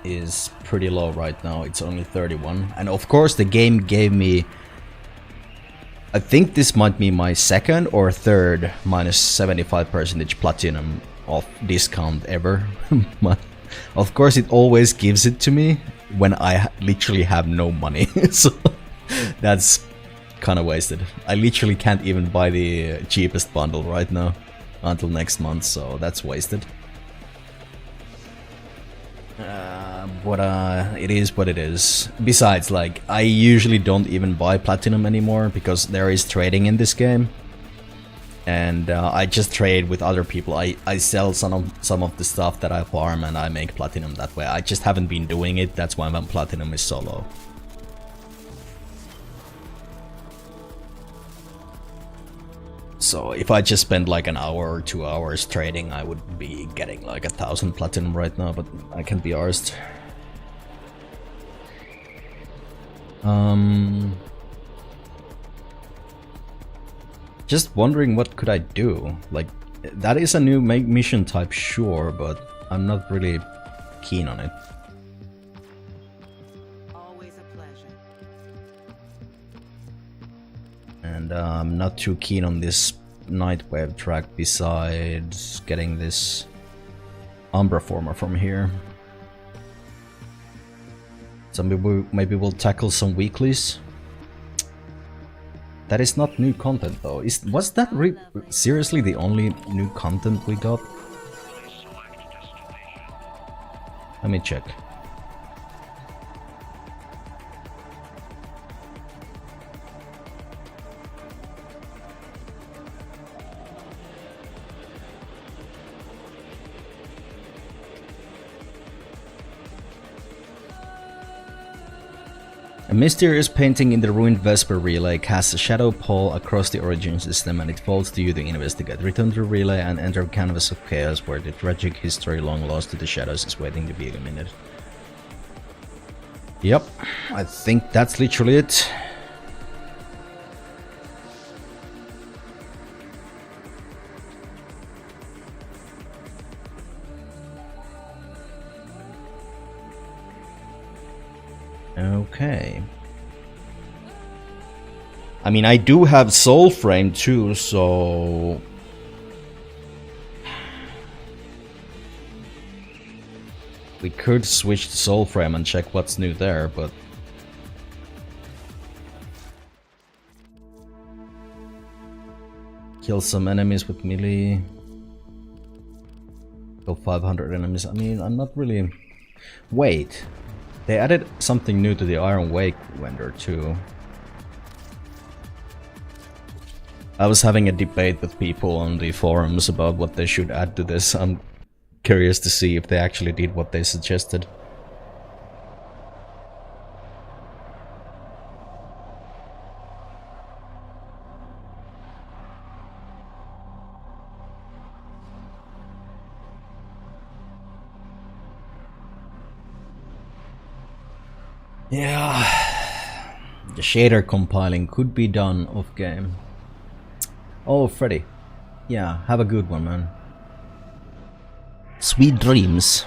Speaker 1: is pretty low right now. It's only 31. And of course the game gave me... I think this might be my second or third minus 75% platinum off discount ever. But of course it always gives it to me when I literally have no money. So that's kind of wasted. I literally can't even buy the cheapest bundle right now until next month, so that's wasted. But it is what it is. Besides, like, I usually don't even buy platinum anymore because there is trading in this game, and I just trade with other people. I sell some of the stuff that I farm and I make platinum that way. I just haven't been doing it. That's why my platinum is so low. So if I just spend like an hour or 2 hours trading, I would be getting like 1,000 platinum right now, but I can't be arsed. Just wondering what could I do? Like, that is a new mission type, sure, but I'm not really keen on it.
Speaker 5: Always a pleasure.
Speaker 1: And I'm not too keen on this Nightwave track besides getting this Umbra Former from here. So maybe we'll tackle some weeklies. That is not new content though. Was that seriously the only new content we got? Let me check. A mysterious painting in the ruined Vesper relay casts a shadow pall across the origin system, and it falls to you to investigate. Return to the relay and enter a canvas of chaos where the tragic history long lost to the shadows is waiting to be illuminated. Yep, I think that's literally it. Okay. I mean, I do have Soulframe too, so... we could switch to Soulframe and check what's new there, but... kill some enemies with melee. Kill 500 enemies. I mean, I'm not really... Wait. They added something new to the Iron Wake vendor too. I was having a debate with people on the forums about what they should add to this. I'm curious to see if they actually did what they suggested. Yeah, the shader compiling could be done off game. Oh, Freddy. Yeah, have a good one, man. Sweet dreams.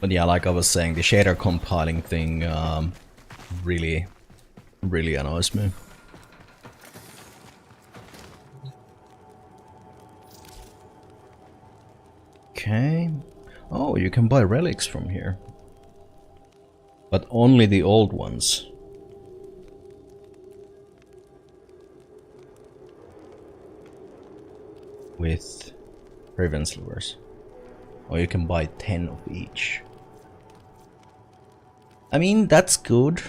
Speaker 1: But yeah, like I was saying, the shader compiling thing really annoys me. Okay. Oh, you can buy relics from here. But only the old ones. With Riven Slivers. Or you can buy 10 of each. I mean, that's good.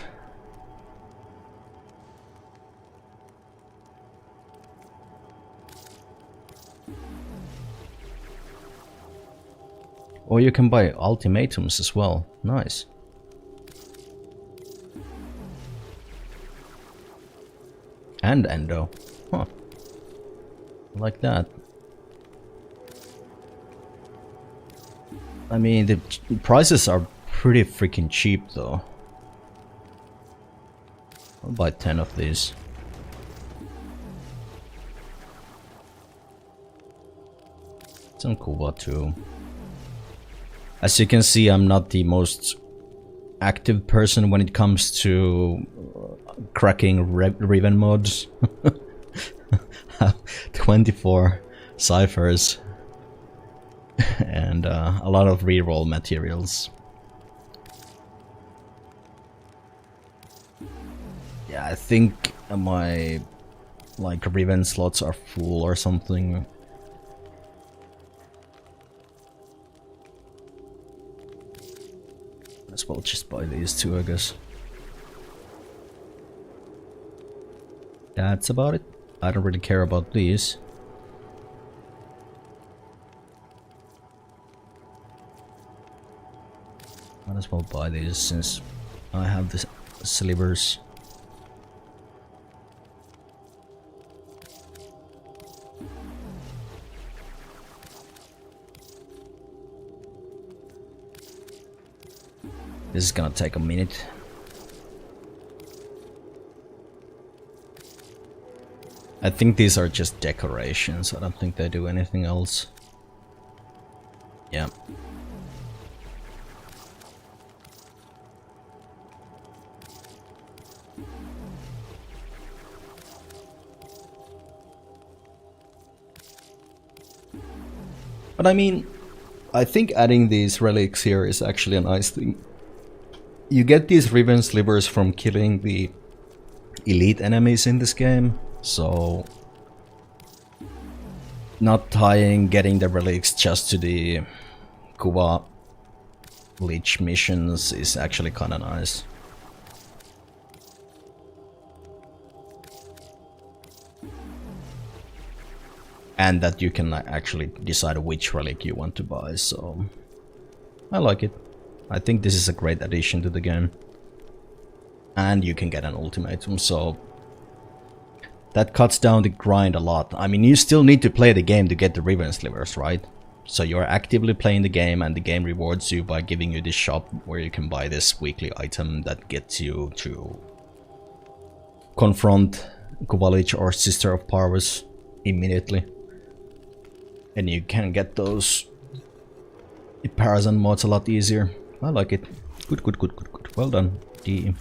Speaker 1: Or you can buy ultimatums as well. Nice. And endo. Huh. Like that. I mean, the prices are pretty freaking cheap though. I'll buy 10 of these. Some Kuba too. As you can see, I'm not the most active person when it comes to cracking Riven mods. 24 ciphers and a lot of reroll materials. Yeah, I think my like Riven slots are full or something. As well just buy these two, I guess. That's about it. I don't really care about these. Might as well buy these since I have the slivers. This is gonna take a minute. I think these are just decorations. I don't think they do anything else. Yeah. But I mean, I think adding these relics here is actually a nice thing. You get these Riven Slivers from killing the elite enemies in this game, so not tying getting the relics just to the Kuva Leech missions is actually kinda nice. And that you can actually decide which relic you want to buy, so I like it. I think this is a great addition to the game. And you can get an ultimatum, so that cuts down the grind a lot. I mean, you still need to play the game to get the Riven Slivers, right? So you're actively playing the game and the game rewards you by giving you this shop where you can buy this weekly item that gets you to confront Kuvalich or Sister of Parvus immediately. And you can get those Parazan mods a lot easier. I like it. Good, good, good, good, good. Well done, D.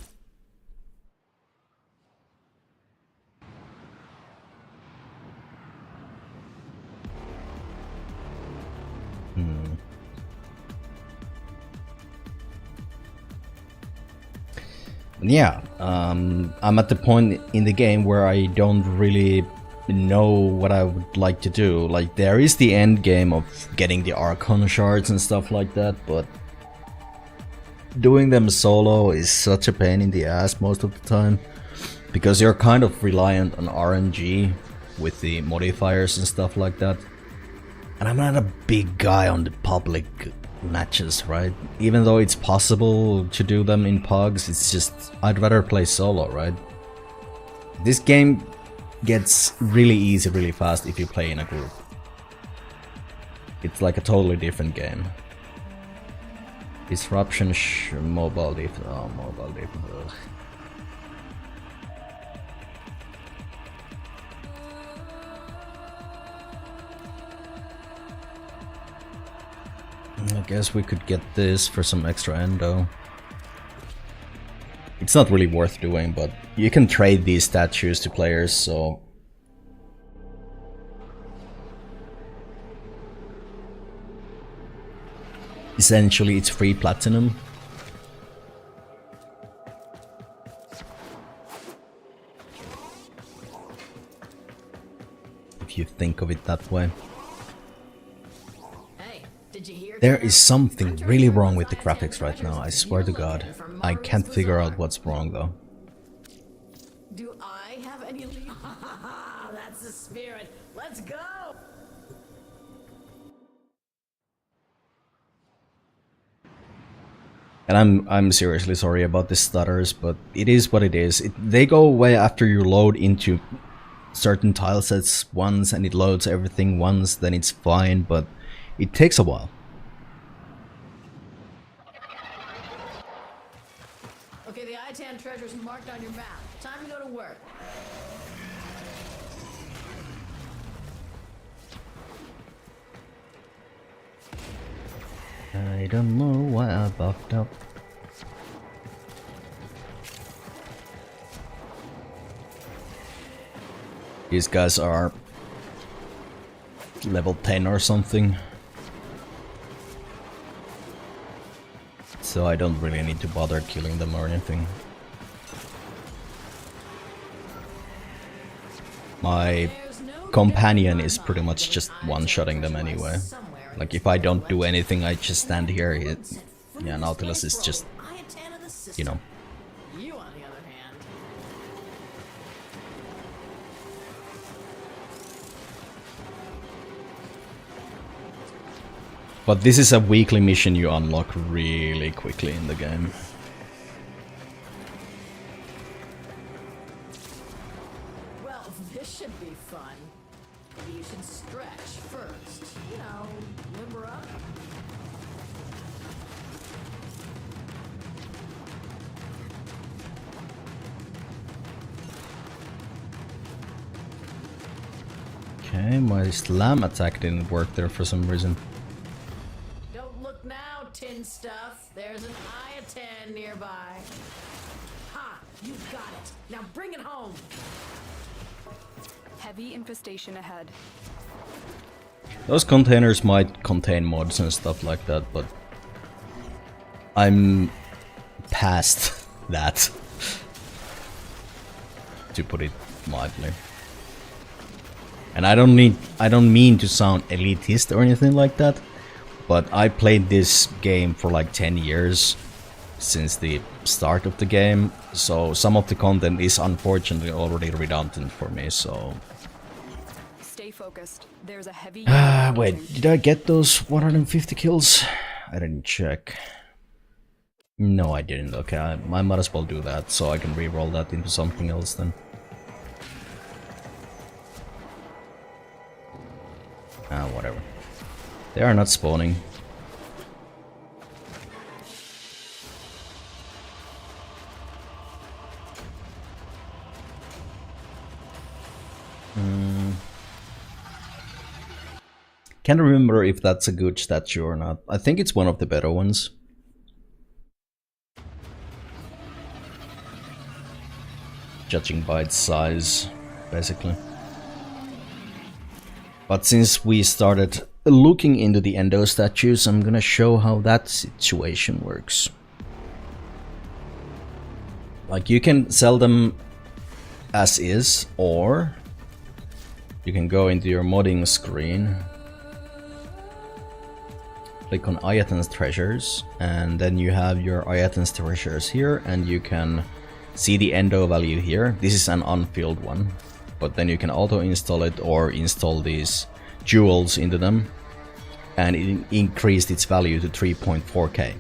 Speaker 1: Yeah, I'm at the point in the game where I don't really know what I would like to do. Like, there is the end game of getting the Archon shards and stuff like that, but doing them solo is such a pain in the ass most of the time, because you're kind of reliant on RNG with the modifiers and stuff like that. And I'm not a big guy on the public matches, right? Even though it's possible to do them in pugs, it's just I'd rather play solo, right? This game gets really easy really fast if you play in a group. It's like a totally different game. Disruption, mobile diff. Oh, mobile diff. Ugh. I guess we could get this for some extra endo. It's not really worth doing, but you can trade these statues to players, so... essentially it's free platinum. If you think of it that way. There is something really wrong with the graphics right now, I swear to God. I can't figure out what's wrong though.
Speaker 5: Do I have any? That's the spirit. Let's go.
Speaker 1: And I'm seriously sorry about the stutters, but it is what it is. They go away after you load into certain tile sets once and it loads everything once, then it's fine, but it takes a while.
Speaker 5: Okay, the I-10 treasure's marked on your map. Time to go to work.
Speaker 1: I don't know why I buffed up. These guys are level 10 or something. So I don't really need to bother killing them or anything. My companion is pretty much just one-shotting them anyway. Like if I don't do anything, I just stand here. Yeah, Nautilus is just, you know.
Speaker 5: You, on the other hand.
Speaker 1: But this is a weekly mission you unlock really quickly in the game.
Speaker 5: Well, this should be fun. Maybe you should stretch first. You know, limber up.
Speaker 1: Okay, my slam attack didn't work there for some reason.
Speaker 5: Don't look now, tin stuff. There's an I-10 nearby. Ha! You got it. Now bring it home.
Speaker 6: Heavy infestation ahead.
Speaker 1: Those containers might contain mods and stuff like that, but I'm past that, to put it mildly. And I don't mean to sound elitist or anything like that, but I played this game for like 10 years since the start of the game, so some of the content is unfortunately already redundant for me, so...
Speaker 6: Stay focused. There's a heavy...
Speaker 1: wait, did I get those 150 kills? I didn't check. No, I didn't. Okay, I might as well do that, so I can re-roll that into something else then. Whatever. They are not spawning. Can't remember if that's a good statue or not. I think it's one of the better ones. Judging by its size, basically. But since we started looking into the endo statues, I'm gonna show how that situation works. Like, you can sell them as is, or you can go into your modding screen, click on Ayatan's treasures, and then you have your Ayatan's treasures here, and you can see the endo value here. This is an unfilled one, but then you can auto install it or install these jewels into them, and it increased its value to 3.4k.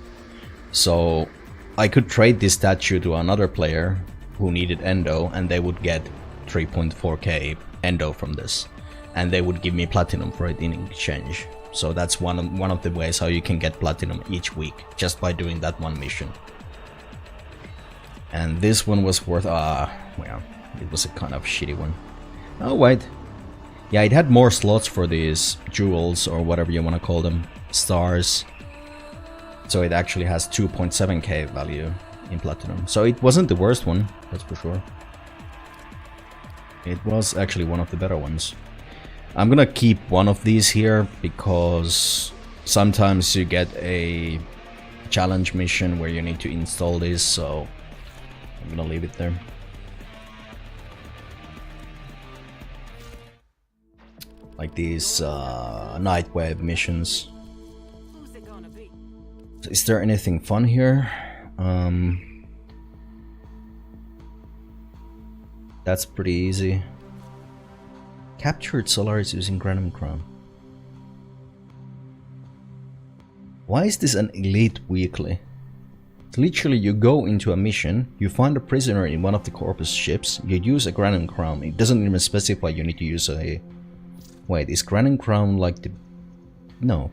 Speaker 1: So I could trade this statue to another player who needed endo, and they would get 3.4k endo from this, and they would give me platinum for it in exchange. So that's one of the ways how you can get platinum each week, just by doing that one mission. And this one was worth, well, it was a kind of shitty one. Oh wait, yeah, it had more slots for these jewels, or whatever you want to call them, stars, So it actually has 2.7k value in platinum. So it wasn't the worst one, that's for sure. It was actually one of the better ones. I'm gonna keep one of these here because sometimes you get a challenge mission where you need to install this, so I'm gonna leave it there. Like these Nightwave missions. Is there anything fun here? That's pretty easy. Captured Solaris using Granum Crown. Why is this an elite weekly? It's literally you go into a mission, you find a prisoner in one of the Corpus ships, you use a Granum Crown. It doesn't even specify you need to use a... Wait, is Granum Crown like the... No.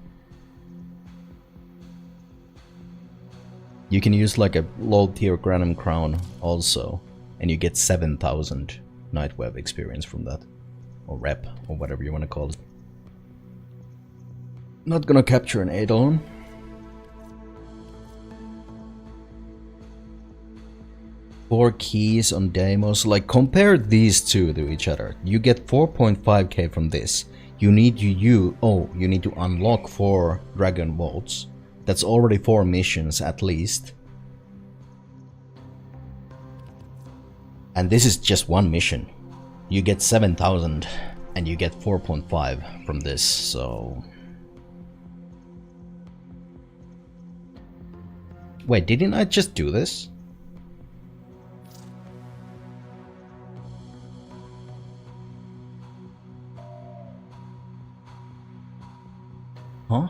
Speaker 1: You can use like a low tier Granum Crown also, and you get 7,000 Nightweb experience from that. Or rep, or whatever you want to call it. Not gonna capture an Eidolon. Four keys on Deimos. Like, compare these two to each other. You get 4.5k from this. You need you need to unlock 4 Dragon Bolts. That's already 4 missions at least. And this is just one mission. You get 7,000 and you get 4.5 from this, so... Wait, didn't I just do this? Huh?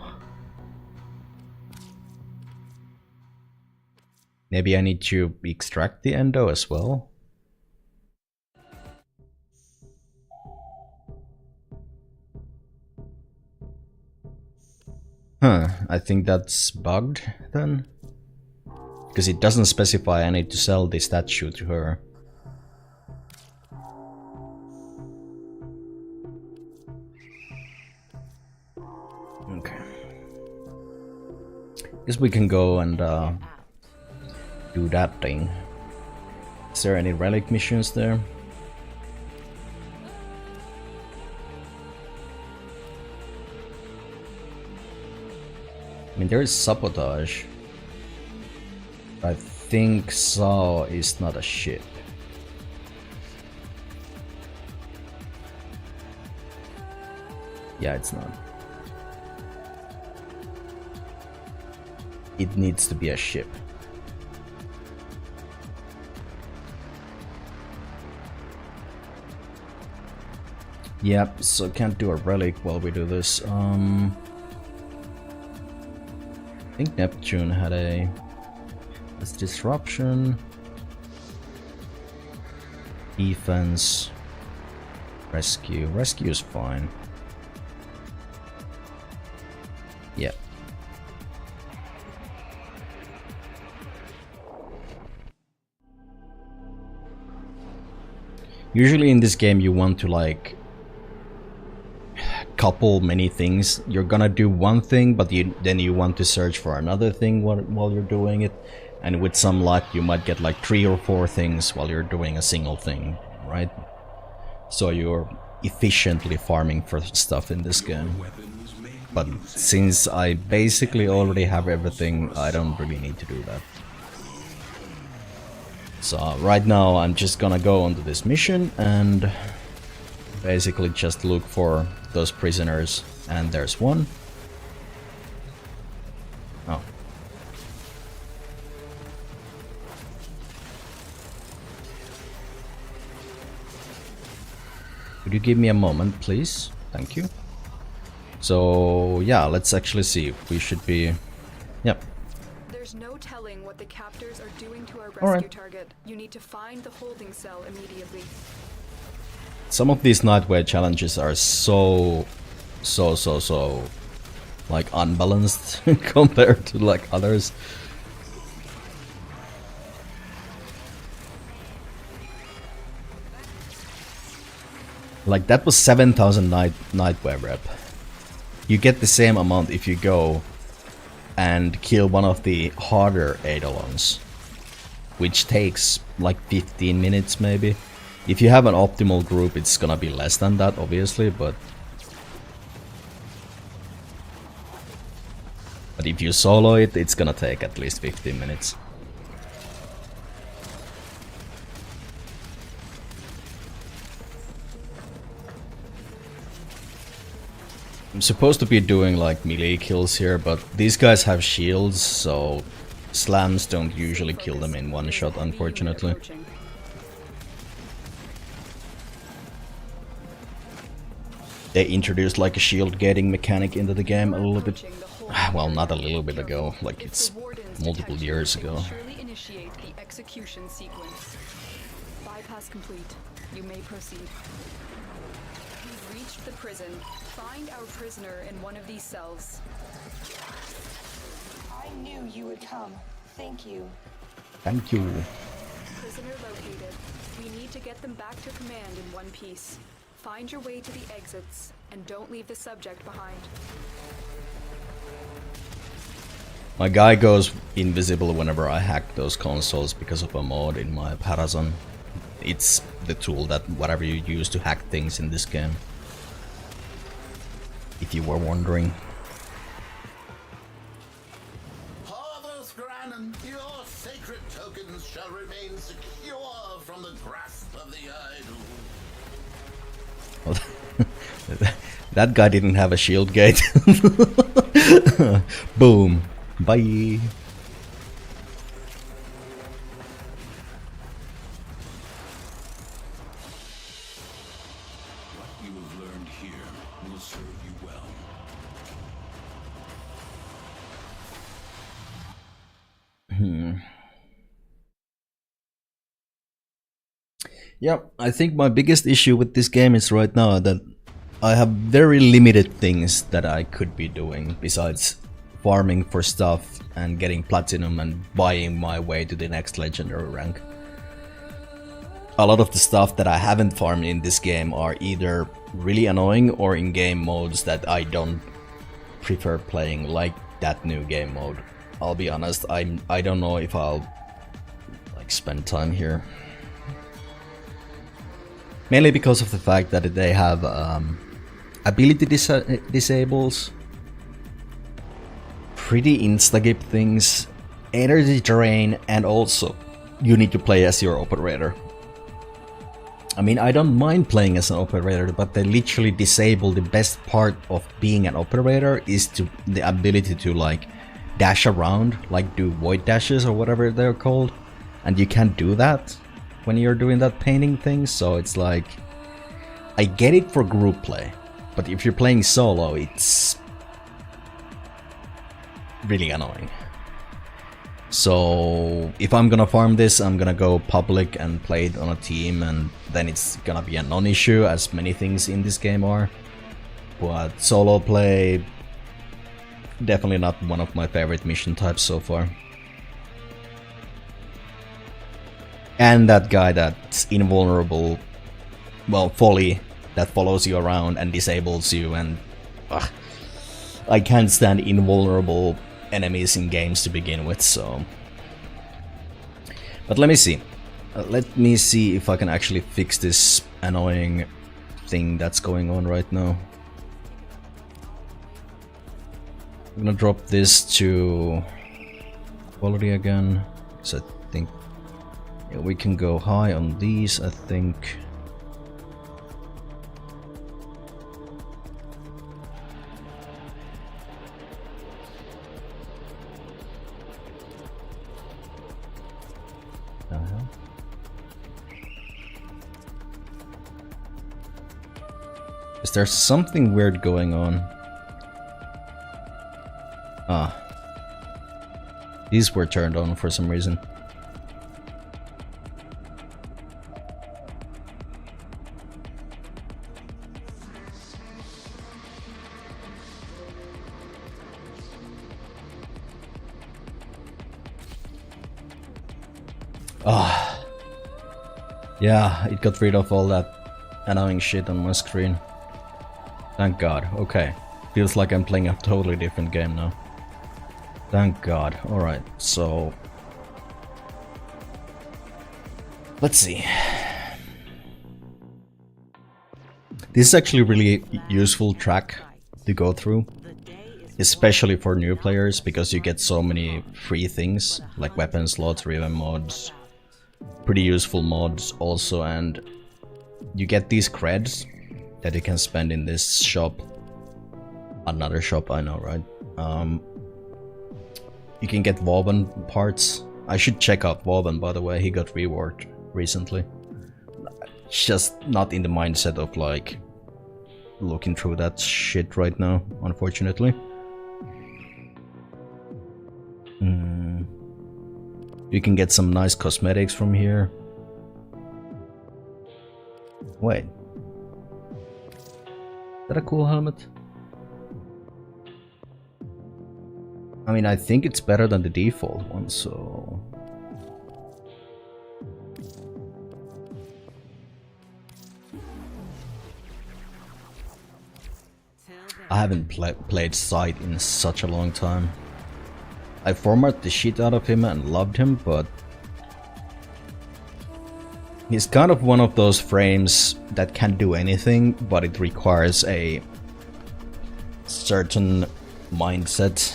Speaker 1: Maybe I need to extract the endo as well? Huh, I think that's bugged then. Because it doesn't specify I need to sell the statue to her. Okay. Guess we can go and do that thing. Is there any relic missions there? I mean, there is sabotage. I think Saw is not a ship. Yeah, it's not. It needs to be a ship. Yep, so can't do a relic while we do this. I think Neptune had a... That's disruption. Defense. Rescue. Rescue is fine. Yep. Usually in this game you want to like couple many things. You're gonna do one thing, but then you want to search for another thing while you're doing it, and with some luck you might get like 3 or 4 things while you're doing a single thing, right? So you're efficiently farming for stuff in this game. But since I basically already have everything, I don't really need to do that. So right now I'm just gonna go onto this mission and basically just look for those prisoners, and there's one. Oh. Could you give me a moment, please? Thank you. So yeah, let's actually see. We should be... Yep.
Speaker 6: There's no telling what the captors are doing to our rescue target. You need to find the holding cell immediately.
Speaker 1: Some of these Nightwave challenges are so like unbalanced compared to like others. Like that was 7,000 Nightwave rep. You get the same amount if you go and kill one of the harder Eidolons, which takes like 15 minutes maybe. If you have an optimal group, it's gonna be less than that, obviously, but if you solo it, it's gonna take at least 15 minutes. I'm supposed to be doing like melee kills here, but these guys have shields, so slams don't usually kill them in one shot, unfortunately. They introduced like a shield gating mechanic into the game a little bit, well, not a little bit ago, like it's multiple years ago.
Speaker 6: Surely initiate the execution sequence. Bypass complete. You may proceed. You've reached the prison. Find our prisoner in one of these cells.
Speaker 7: I knew you would come. Thank you.
Speaker 1: Thank you.
Speaker 6: Prisoner located. We need to get them back to command in one piece. Find your way to the exits, and don't leave the subject behind.
Speaker 1: My guy goes invisible whenever I hack those consoles because of a mod in my Parazon. It's the tool that whatever you use to hack things in this game. If you were wondering.
Speaker 3: Harvest Granon, your sacred tokens shall remain secure from the grasp of the idol.
Speaker 1: That guy didn't have a shield gate. Boom. Bye.
Speaker 3: What you have learned here will serve you well.
Speaker 1: Yeah, I think my biggest issue with this game is right now that I have very limited things that I could be doing besides farming for stuff and getting platinum and buying my way to the next legendary rank. A lot of the stuff that I haven't farmed in this game are either really annoying or in game modes that I don't prefer playing, like that new game mode. I'll be honest, I don't know if I'll like spend time here. Mainly because of the fact that they have ability disables, pretty insta-gip things, energy drain, and also you need to play as your operator. I mean, I don't mind playing as an operator, but they literally disable the best part of being an operator is the ability to like dash around, like do void dashes or whatever they're called, and you can't do that when you're doing that painting thing. So it's like, I get it for group play, but if you're playing solo, it's really annoying. So if I'm gonna farm this, I'm gonna go public and play it on a team, and then it's gonna be a non-issue, as many things in this game are. But solo play, definitely not one of my favorite mission types so far. And that guy that's invulnerable, well, Folly, that follows you around and disables you, and I can't stand invulnerable enemies in games to begin with, so... But let me see. Let me see if I can actually fix this annoying thing that's going on right now. I'm gonna drop this to quality again, so I think yeah, we can go high on these, I think. Is there something weird going on? Ah. These were turned on for some reason. Ah. Yeah, it got rid of all that annoying shit on my screen. Thank God. Okay. Feels like I'm playing a totally different game now. Thank God. Alright, so... let's see. This is actually a really useful track to go through. Especially for new players, because you get so many free things, like weapon slots, riven mods, pretty useful mods also, and you get these creds that you can spend in this shop. Another shop, I know, right? You can get Vauban parts. I should check out Vauban, by the way, he got reworked recently. Just not in the mindset of like looking through that shit right now, unfortunately. You can get some nice cosmetics from here. Wait. Is that a cool helmet? I mean, I think it's better than the default one, so... I haven't played Sight in such a long time. I formatted the shit out of him and loved him, but he's kind of one of those frames that can do anything, but it requires a certain mindset.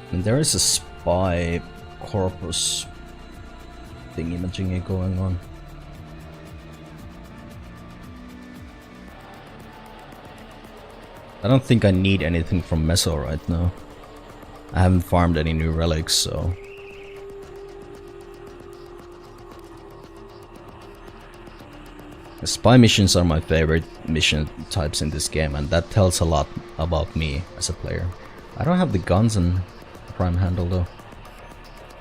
Speaker 1: And there is a spy corpus thing imaging going on. I don't think I need anything from Meso right now. I haven't farmed any new relics, so... The spy missions are my favorite mission types in this game, and that tells a lot about me as a player. I don't have the guns and prime handle though.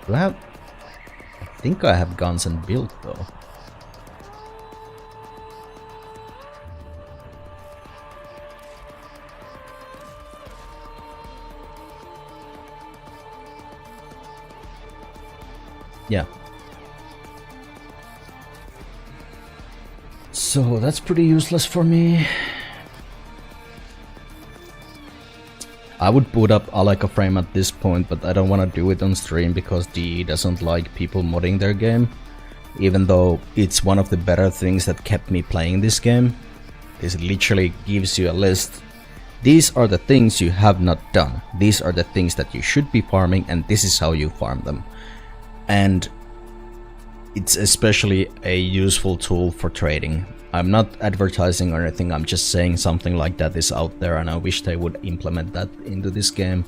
Speaker 1: Do I have... I think I have guns and build though. Yeah. So that's pretty useless for me. I would boot up Warframe at this point, but I don't want to do it on stream because DE doesn't like people modding their game. Even though it's one of the better things that kept me playing this game. This literally gives you a list. These are the things you have not done. These are the things that you should be farming, and this is how you farm them. And it's especially a useful tool for trading. I'm not advertising or anything, I'm just saying something like that is out there, and I wish they would implement that into this game.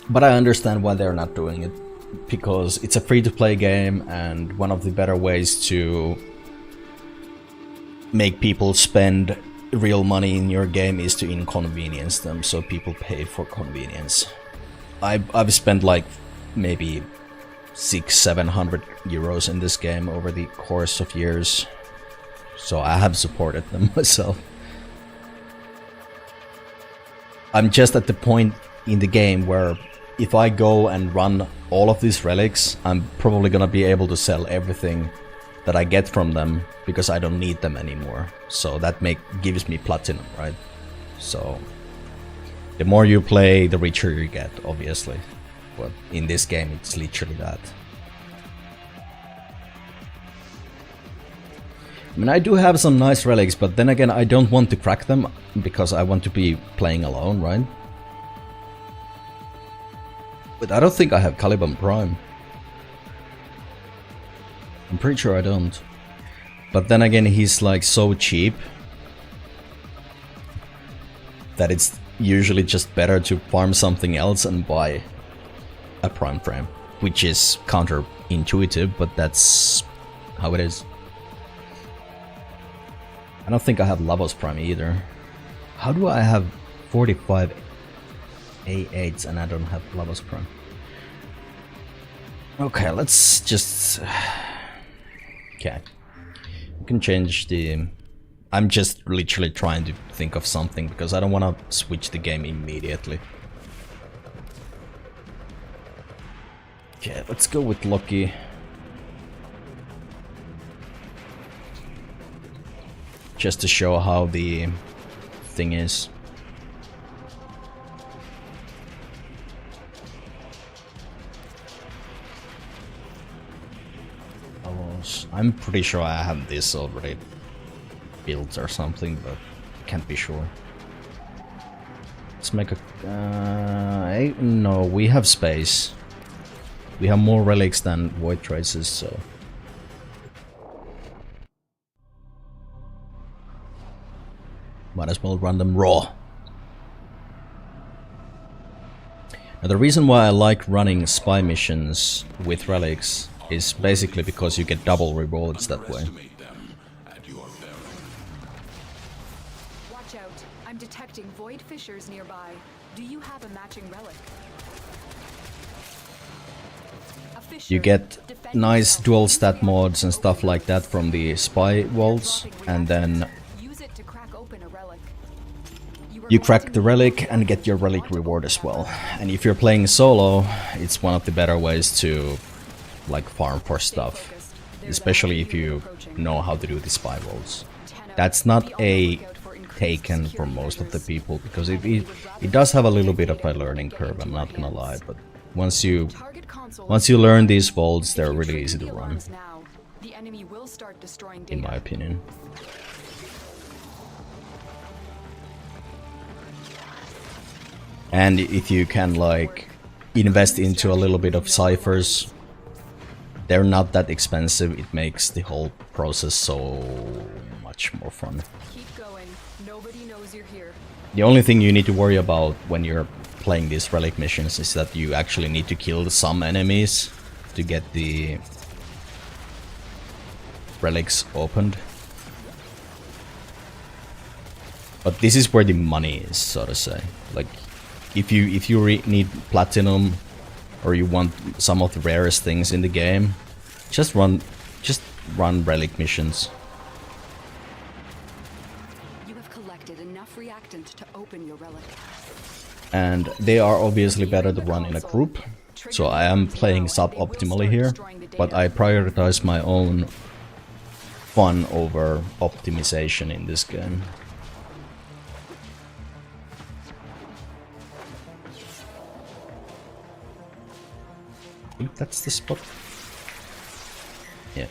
Speaker 1: But I understand why they're not doing it, because it's a free-to-play game, and one of the better ways to make people spend real money in your game is to inconvenience them, so people pay for convenience. I've spent like maybe 600-700 euros in this game over the course of years, so I have supported them myself. I'm just at the point in the game where if I go and run all of these relics, I'm probably gonna be able to sell everything that I get from them because I don't need them anymore. So that gives me platinum, right? So the more you play, the richer you get, obviously. But in this game, it's literally that. I mean, I do have some nice relics, but then again, I don't want to crack them because I want to be playing alone, right? But I don't think I have Caliban Prime. I'm pretty sure I don't. But then again, he's like so cheap that it's usually just better to farm something else and buy a prime frame, which is counterintuitive, but that's how it is. I don't think I have Lavos Prime either. How do I have 45 A8s and I don't have Lava's Prime. Okay, let's just... Okay. We can change the... I'm just literally trying to think of something because I don't want to switch the game immediately. Okay, let's go with Loki. Just to show how the thing is. I'm pretty sure I have this already built or something, but can't be sure. Let's make a... no, we have space. We have more relics than void traces, so... Might as well run them raw. Now, the reason why I like running spy missions with relics is basically because you get double rewards that way.
Speaker 6: Watch out. I'm detecting void fissures nearby. Do you have a matching relic? A fissure.
Speaker 1: You get
Speaker 6: Defend
Speaker 1: nice
Speaker 6: yourself.
Speaker 1: dual stat mods and stuff like that from the spy walls, and then
Speaker 6: Use it to crack open a relic.
Speaker 1: you crack the relic and get your relic reward as well. And if you're playing solo, it's one of the better ways to like farm for stuff, especially if you know how to do the spy rolls. That's not a taken for most of the people because it does have a little bit of a learning curve, I'm not gonna lie, but once you learn these vaults, they're really easy to run, in my opinion. And if you can like invest into a little bit of ciphers, they're not that expensive, it makes the whole process so much more fun.
Speaker 6: Keep going. Nobody knows you're here.
Speaker 1: The only thing you need to worry about when you're playing these relic missions is that you actually need to kill some enemies to get the relics opened. But this is where the money is, so to say. Like, if you need platinum or you want some of the rarest things in the game, just run relic missions.
Speaker 6: You have collected enough reactant to open your relic.
Speaker 1: And they are obviously better to run in a group, so I am playing suboptimally here, but I prioritize my own fun over optimization in this game. I think that's the spot. Yeah.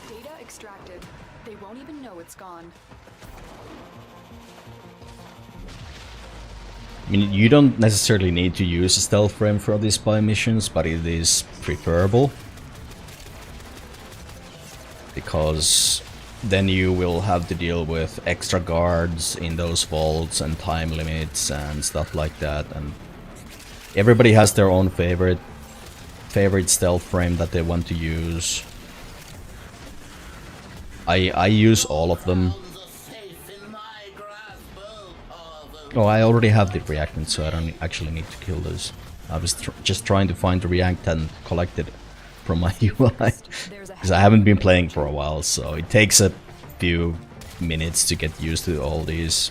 Speaker 6: Data extracted. They won't even know it's gone.
Speaker 1: I mean, you don't necessarily need to use a stealth frame for these spy missions, but it is preferable. Because then you will have to deal with extra guards in those vaults and time limits and stuff like that, and everybody has their own favorite stealth frame that they want to use. I use all of them. Oh, I already have the reactant, so I don't actually need to kill those. I was just trying to find the reactant and collect it from my UI. Because I haven't been playing for a while, so it takes a few minutes to get used to all these.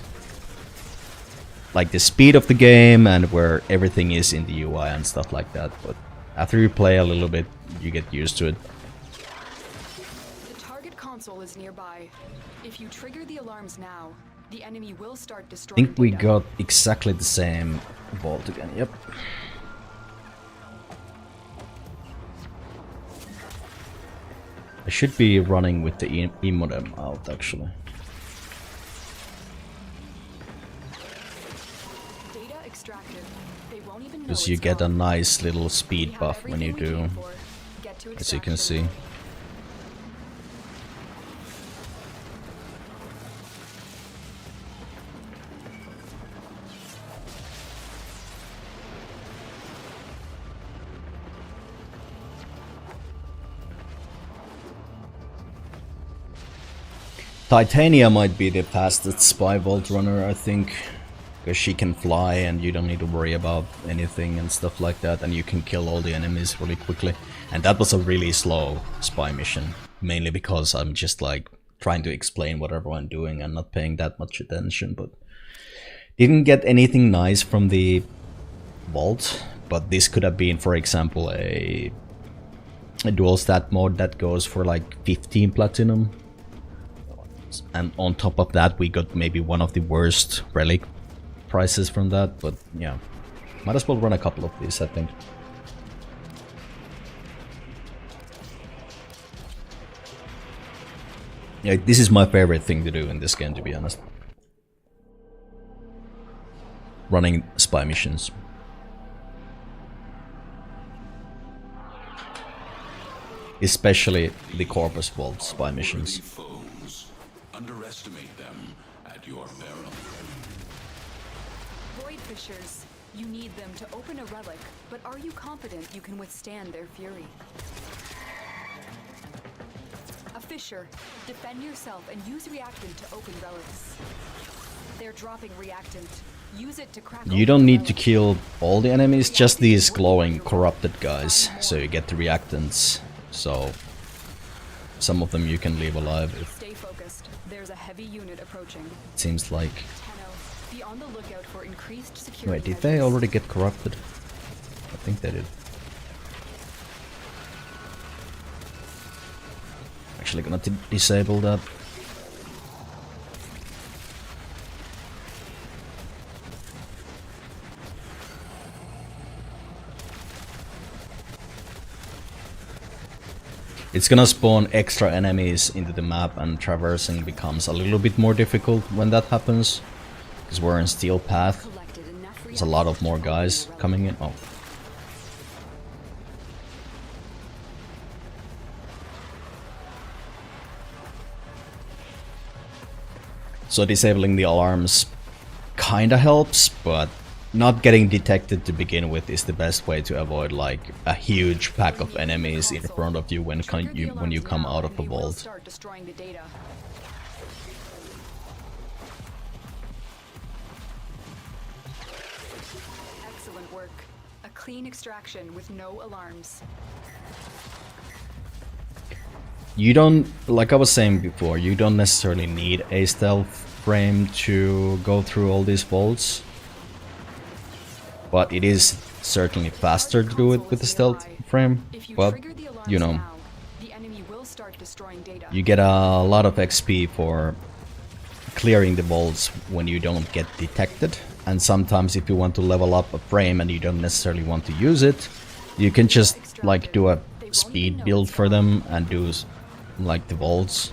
Speaker 1: Like the speed of the game and where everything is in the UI and stuff like that. But after you play a little bit, you get used to it.
Speaker 6: The target console is nearby. If you trigger the alarms now, the enemy will start
Speaker 1: I
Speaker 6: destroying
Speaker 1: think we
Speaker 6: data.
Speaker 1: got exactly the same vault again, yep. I should be running with the E-modem out, actually.
Speaker 6: Data extracted. They won't even know
Speaker 1: Because you
Speaker 6: it's
Speaker 1: get a
Speaker 6: gone.
Speaker 1: nice little
Speaker 6: We
Speaker 1: speed
Speaker 6: have
Speaker 1: buff when you
Speaker 6: everything we
Speaker 1: do,
Speaker 6: came for. Get to
Speaker 1: as you can
Speaker 6: extraction.
Speaker 1: see. Titania might be the fastest spy vault runner, I think. Because she can fly and you don't need to worry about anything and stuff like that, and you can kill all the enemies really quickly. And that was a really slow spy mission, mainly because I'm just like trying to explain whatever I'm doing and not paying that much attention, but didn't get anything nice from the vault. But this could have been, for example, a dual stat mod that goes for like 15 platinum. And on top of that we got maybe one of the worst relic prices from that, but yeah, might as well run a couple of these, I think. Yeah, this is my favorite thing to do in this game, to be honest. Running spy missions. Especially the Corpus Vault spy missions.
Speaker 8: Foes. Underestimate them at your peril.
Speaker 6: Void Fishers. You need them to open a relic, but are you confident you can withstand their fury? A Fisher. Defend yourself and use reactant to open relics. They're dropping reactant. Use it to crack.
Speaker 1: You don't need to kill all the enemies, just these glowing corrupted guys, so you get the reactants. So some of them you can leave alive.
Speaker 6: Stay focused. There's a heavy unit approaching.
Speaker 1: It seems like.
Speaker 6: Be on the lookout for increased security.
Speaker 1: Wait, did they already get corrupted? I think they did. Actually gonna disable that. It's gonna spawn extra enemies into the map, and traversing becomes a little bit more difficult when that happens. Because we're in Steel Path. There's a lot of more guys coming in. Oh. So disabling the alarms kinda helps, but not getting detected to begin with is the best way to avoid like a huge pack of enemies in front of you when you come out of the vault.
Speaker 6: Excellent work. A clean extraction with no alarms.
Speaker 1: You don't, like I was saying before, you don't necessarily need a stealth frame to go through all these vaults. But it is certainly faster to do it with the stealth frame. But, you know, you get a lot of XP for clearing the vaults when you don't get detected. And sometimes if you want to level up a frame and you don't necessarily want to use it, you can just like do a speed build for them and do like the vaults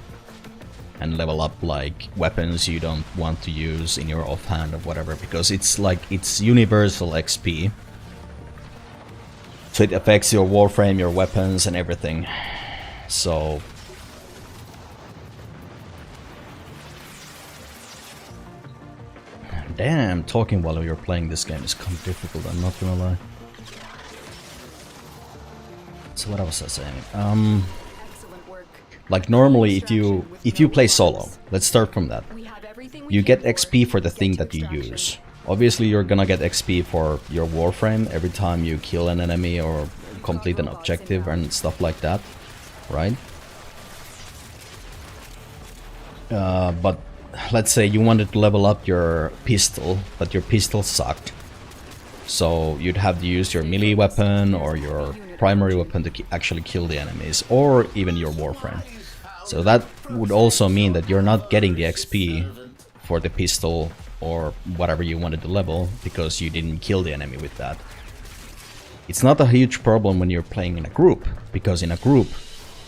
Speaker 1: and level up like weapons you don't want to use in your offhand or whatever, because it's like it's universal XP, so it affects your Warframe, your weapons and everything. So damn, talking while you're playing this game is kind of difficult, I'm not gonna lie. So what else was I saying? Like normally if you play solo, let's start from that. You get XP for the thing that you use. Obviously you're gonna get XP for your Warframe every time you kill an enemy or complete an objective and stuff like that, right? But let's say you wanted to level up your pistol, but your pistol sucked. So you'd have to use your melee weapon or your primary weapon to actually kill the enemies, or even your Warframe. So that would also mean that you're not getting the XP for the pistol or whatever you wanted to level because you didn't kill the enemy with that. It's not a huge problem when you're playing in a group, because in a group,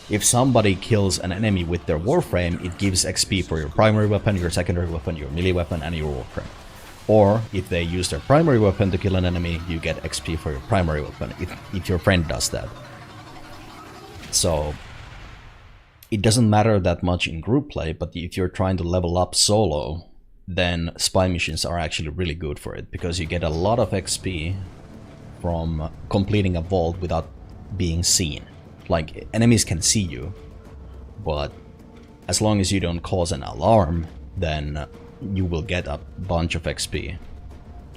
Speaker 1: if somebody kills an enemy with their Warframe, it gives XP for your primary weapon, your secondary weapon, your melee weapon, and your Warframe. Or if they use their primary weapon to kill an enemy, you get XP for your primary weapon, if your friend does that. So it doesn't matter that much in group play, but if you're trying to level up solo, then spy missions are actually really good for it, because you get a lot of XP from completing a vault without being seen. Like, enemies can see you, but as long as you don't cause an alarm, then you will get a bunch of XP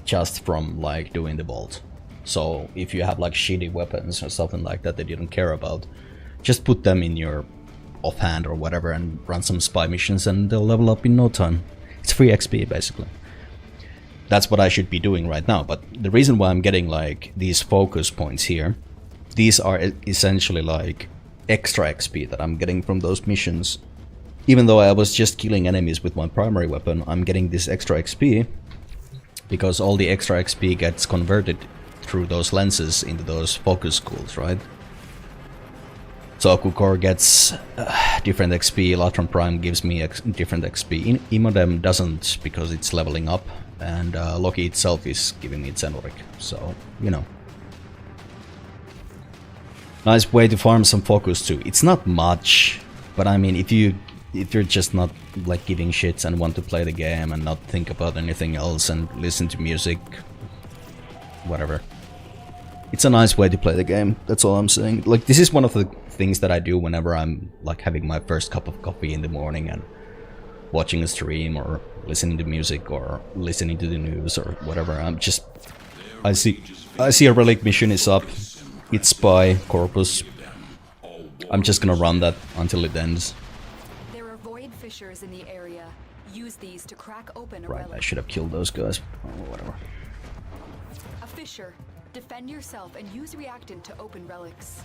Speaker 1: just from like doing the vault. So if you have like shitty weapons or something like that that you don't care about, just put them in your offhand or whatever and run some spy missions and they'll level up in no time. It's free XP basically. That's what I should be doing right now, but the reason why I'm getting like these focus points here, these are essentially like extra XP that I'm getting from those missions. Even though I was just killing enemies with my primary weapon, I'm getting this extra XP because all the extra XP gets converted through those lenses into those focus schools, right? So Kukor gets different XP, Latron Prime gives me different XP, Imodem doesn't because it's leveling up, and Loki itself is giving me Zenoric, so, you know. Nice way to farm some focus too. It's not much, but I mean, if you're just not like giving shits and want to play the game and not think about anything else and listen to music, whatever. It's a nice way to play the game, that's all I'm saying. Like, this is one of the things that I do whenever I'm like having my first cup of coffee in the morning and watching a stream or listening to music or listening to the news or whatever. I see a relic mission is up. It's by Corpus. I'm just gonna run that until it ends.
Speaker 6: There are void fissures in the area. Use these to crack open a
Speaker 1: Right,
Speaker 6: relic.
Speaker 1: I should have killed those guys. Oh, whatever.
Speaker 6: A fissure. Defend yourself and use reactant to open relics.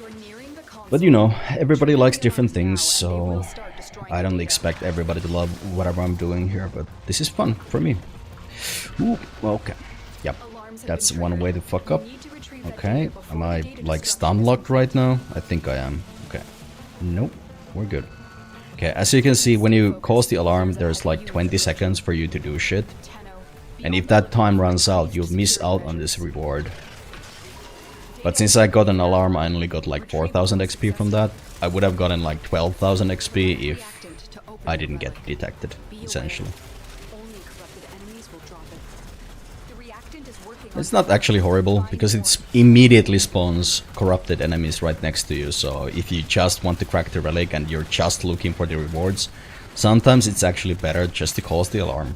Speaker 6: You're nearing the console.
Speaker 1: But you know, everybody likes different things, so I don't expect everybody to love whatever I'm doing here, but this is fun for me. Ooh, okay. Yep, that's one way to fuck up. Okay, am I like stun locked right now? I think I am. Okay. Nope, we're good. Okay, as you can see, when you cause the alarm, there's like 20 seconds for you to do shit. And if that time runs out, you'll miss out on this reward. But since I got an alarm, I only got like 4,000 XP from that. I would have gotten like 12,000 XP if I didn't get detected, essentially. It's not actually horrible, because it immediately spawns corrupted enemies right next to you, so if you just want to crack the relic and you're just looking for the rewards, sometimes it's actually better just to cause the alarm.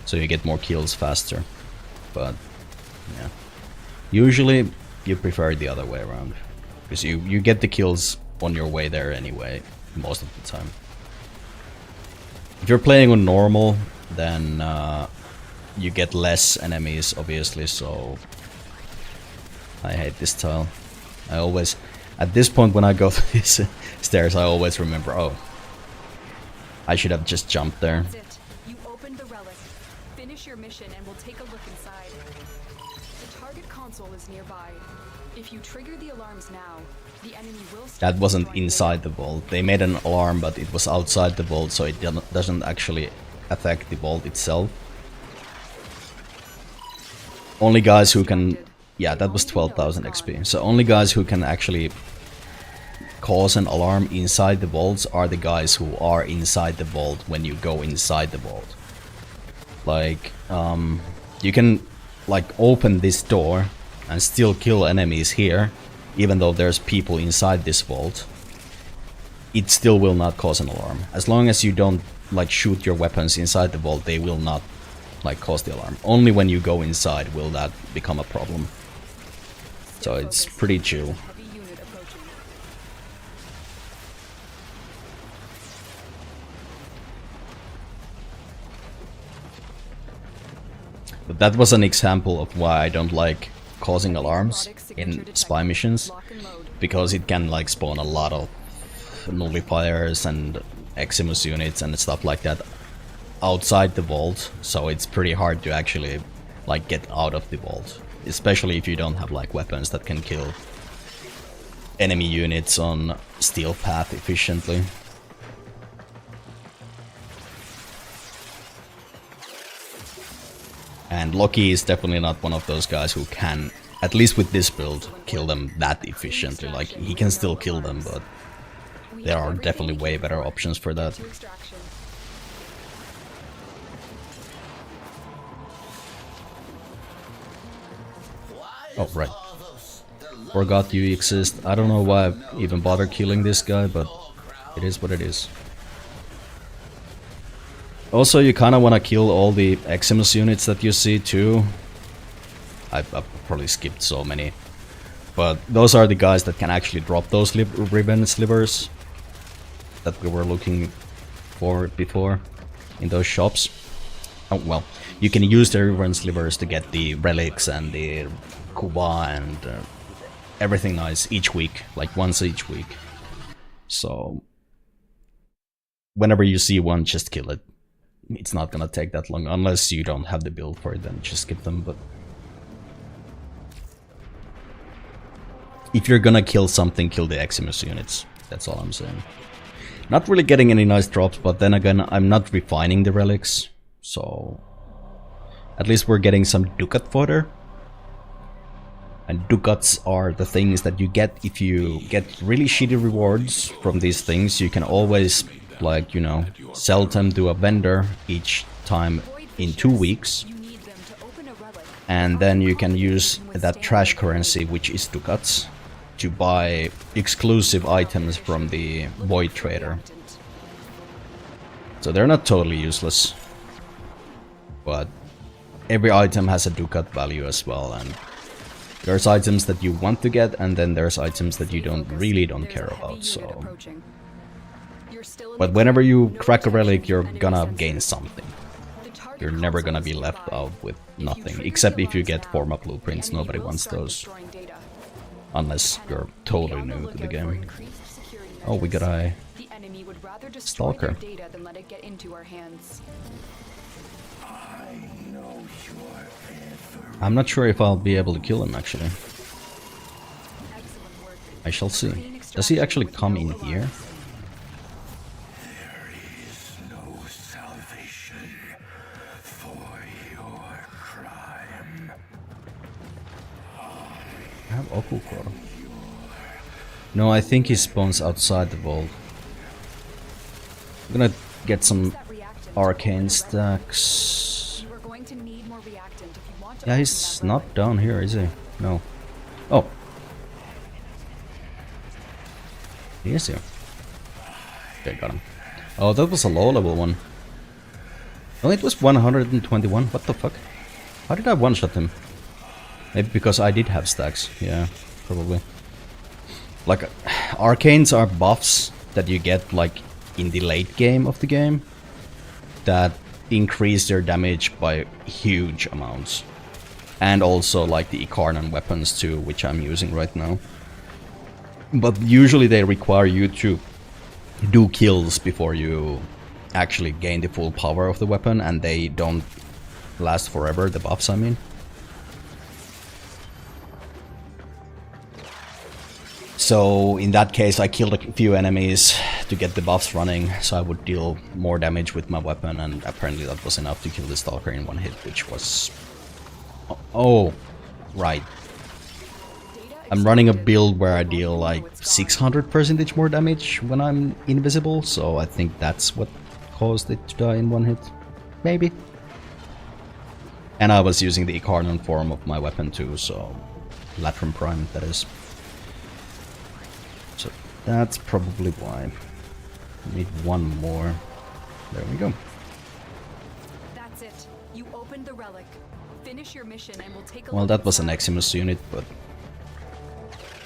Speaker 1: So you get more kills faster, but yeah. Usually you prefer the other way around, because you get the kills on your way there anyway, most of the time. If you're playing on normal, then you get less enemies, obviously, so I hate this tile. I always, at this point when I go through these stairs, I always remember, oh, I should have just jumped there.
Speaker 6: You opened the relic. Finish your mission and we'll take a look inside. The target console is nearby. If you trigger the alarms now, the enemy will start.
Speaker 1: That wasn't inside the vault. They made an alarm, but it was outside the vault, so it doesn't actually affect the vault itself. Only guys who can... Yeah, that was 12,000 XP. So only guys who can actually cause an alarm inside the vaults are the guys who are inside the vault when you go inside the vault. Like, you can like open this door and still kill enemies here, even though there's people inside this vault. It still will not cause an alarm. As long as you don't like shoot your weapons inside the vault, they will not like cause the alarm. Only when you go inside will that become a problem. So it's pretty chill. But that was an example of why I don't like causing alarms in spy missions, because it can like spawn a lot of nullifiers and Eximus units and stuff like that outside the vault, so it's pretty hard to actually like get out of the vault, especially if you don't have like weapons that can kill enemy units on stealth path efficiently. And Loki is definitely not one of those guys who can, at least with this build, kill them that efficiently. Like, he can still kill them, but there are definitely way better options for that. Oh, right. Forgot you exist. I don't know why I even bother killing this guy, but it is what it is. Also, you kinda wanna kill all the Eximus units that you see too. I've probably skipped so many. But those are the guys that can actually drop those ribbon slivers that we were looking for before in those shops. Oh, well, you can use the ribbon slivers to get the relics and the kuba and everything nice each week, like once each week. So whenever you see one, just kill it. It's not gonna take that long, unless you don't have the build for it, then just skip them, but... if you're gonna kill something, kill the Eximus units. That's all I'm saying. Not really getting any nice drops, but then again, I'm not refining the relics, so... at least we're getting some ducat fodder. And ducats are the things that you get if you get really shitty rewards from these things. You can always, like, you know, sell them to a vendor each time in 2 weeks. And then you can use that trash currency, which is ducats, to buy exclusive items from the Void Trader. So they're not totally useless. But every item has a ducat value as well, and there's items that you want to get, and then there's items that you really don't care about, so... but whenever you crack a relic, you're gonna gain something. You're never gonna be left out with nothing, except if you get Forma blueprints. Nobody wants those. Unless you're totally new to the game. Oh, we got a Stalker. I'm not sure if I'll be able to kill him, actually. I shall see. Does he actually come in here?
Speaker 3: There is no salvation for your crime.
Speaker 1: I have Okukoro. No, I think he spawns outside the vault. I'm gonna get some arcane stacks. Yeah, he's not down here, is he? No. Oh. He is here. Okay, got him. Oh, that was a low level one. Oh, it was 121. What the fuck? How did I one-shot him? Maybe because I did have stacks. Yeah, probably. Like, arcanes are buffs that you get, like, in the late game of the game that increase their damage by huge amounts. And also, like, the Icarnan weapons too, which I'm using right now. But usually they require you to do kills before you actually gain the full power of the weapon, and they don't last forever, the buffs I mean. So in that case I killed a few enemies to get the buffs running, so I would deal more damage with my weapon, and apparently that was enough to kill the Stalker in one hit, which was... oh, right. I'm running a build where I deal like 600% more damage when I'm invisible, so I think that's what caused it to die in one hit. Maybe. And I was using the Icarnan form of my weapon too, so... Latrum Prime, that is. So that's probably why. I need one more. There we go.
Speaker 6: That's it. You opened the relic. Finish your mission and we'll take a
Speaker 1: well, that was an Eximus unit, but...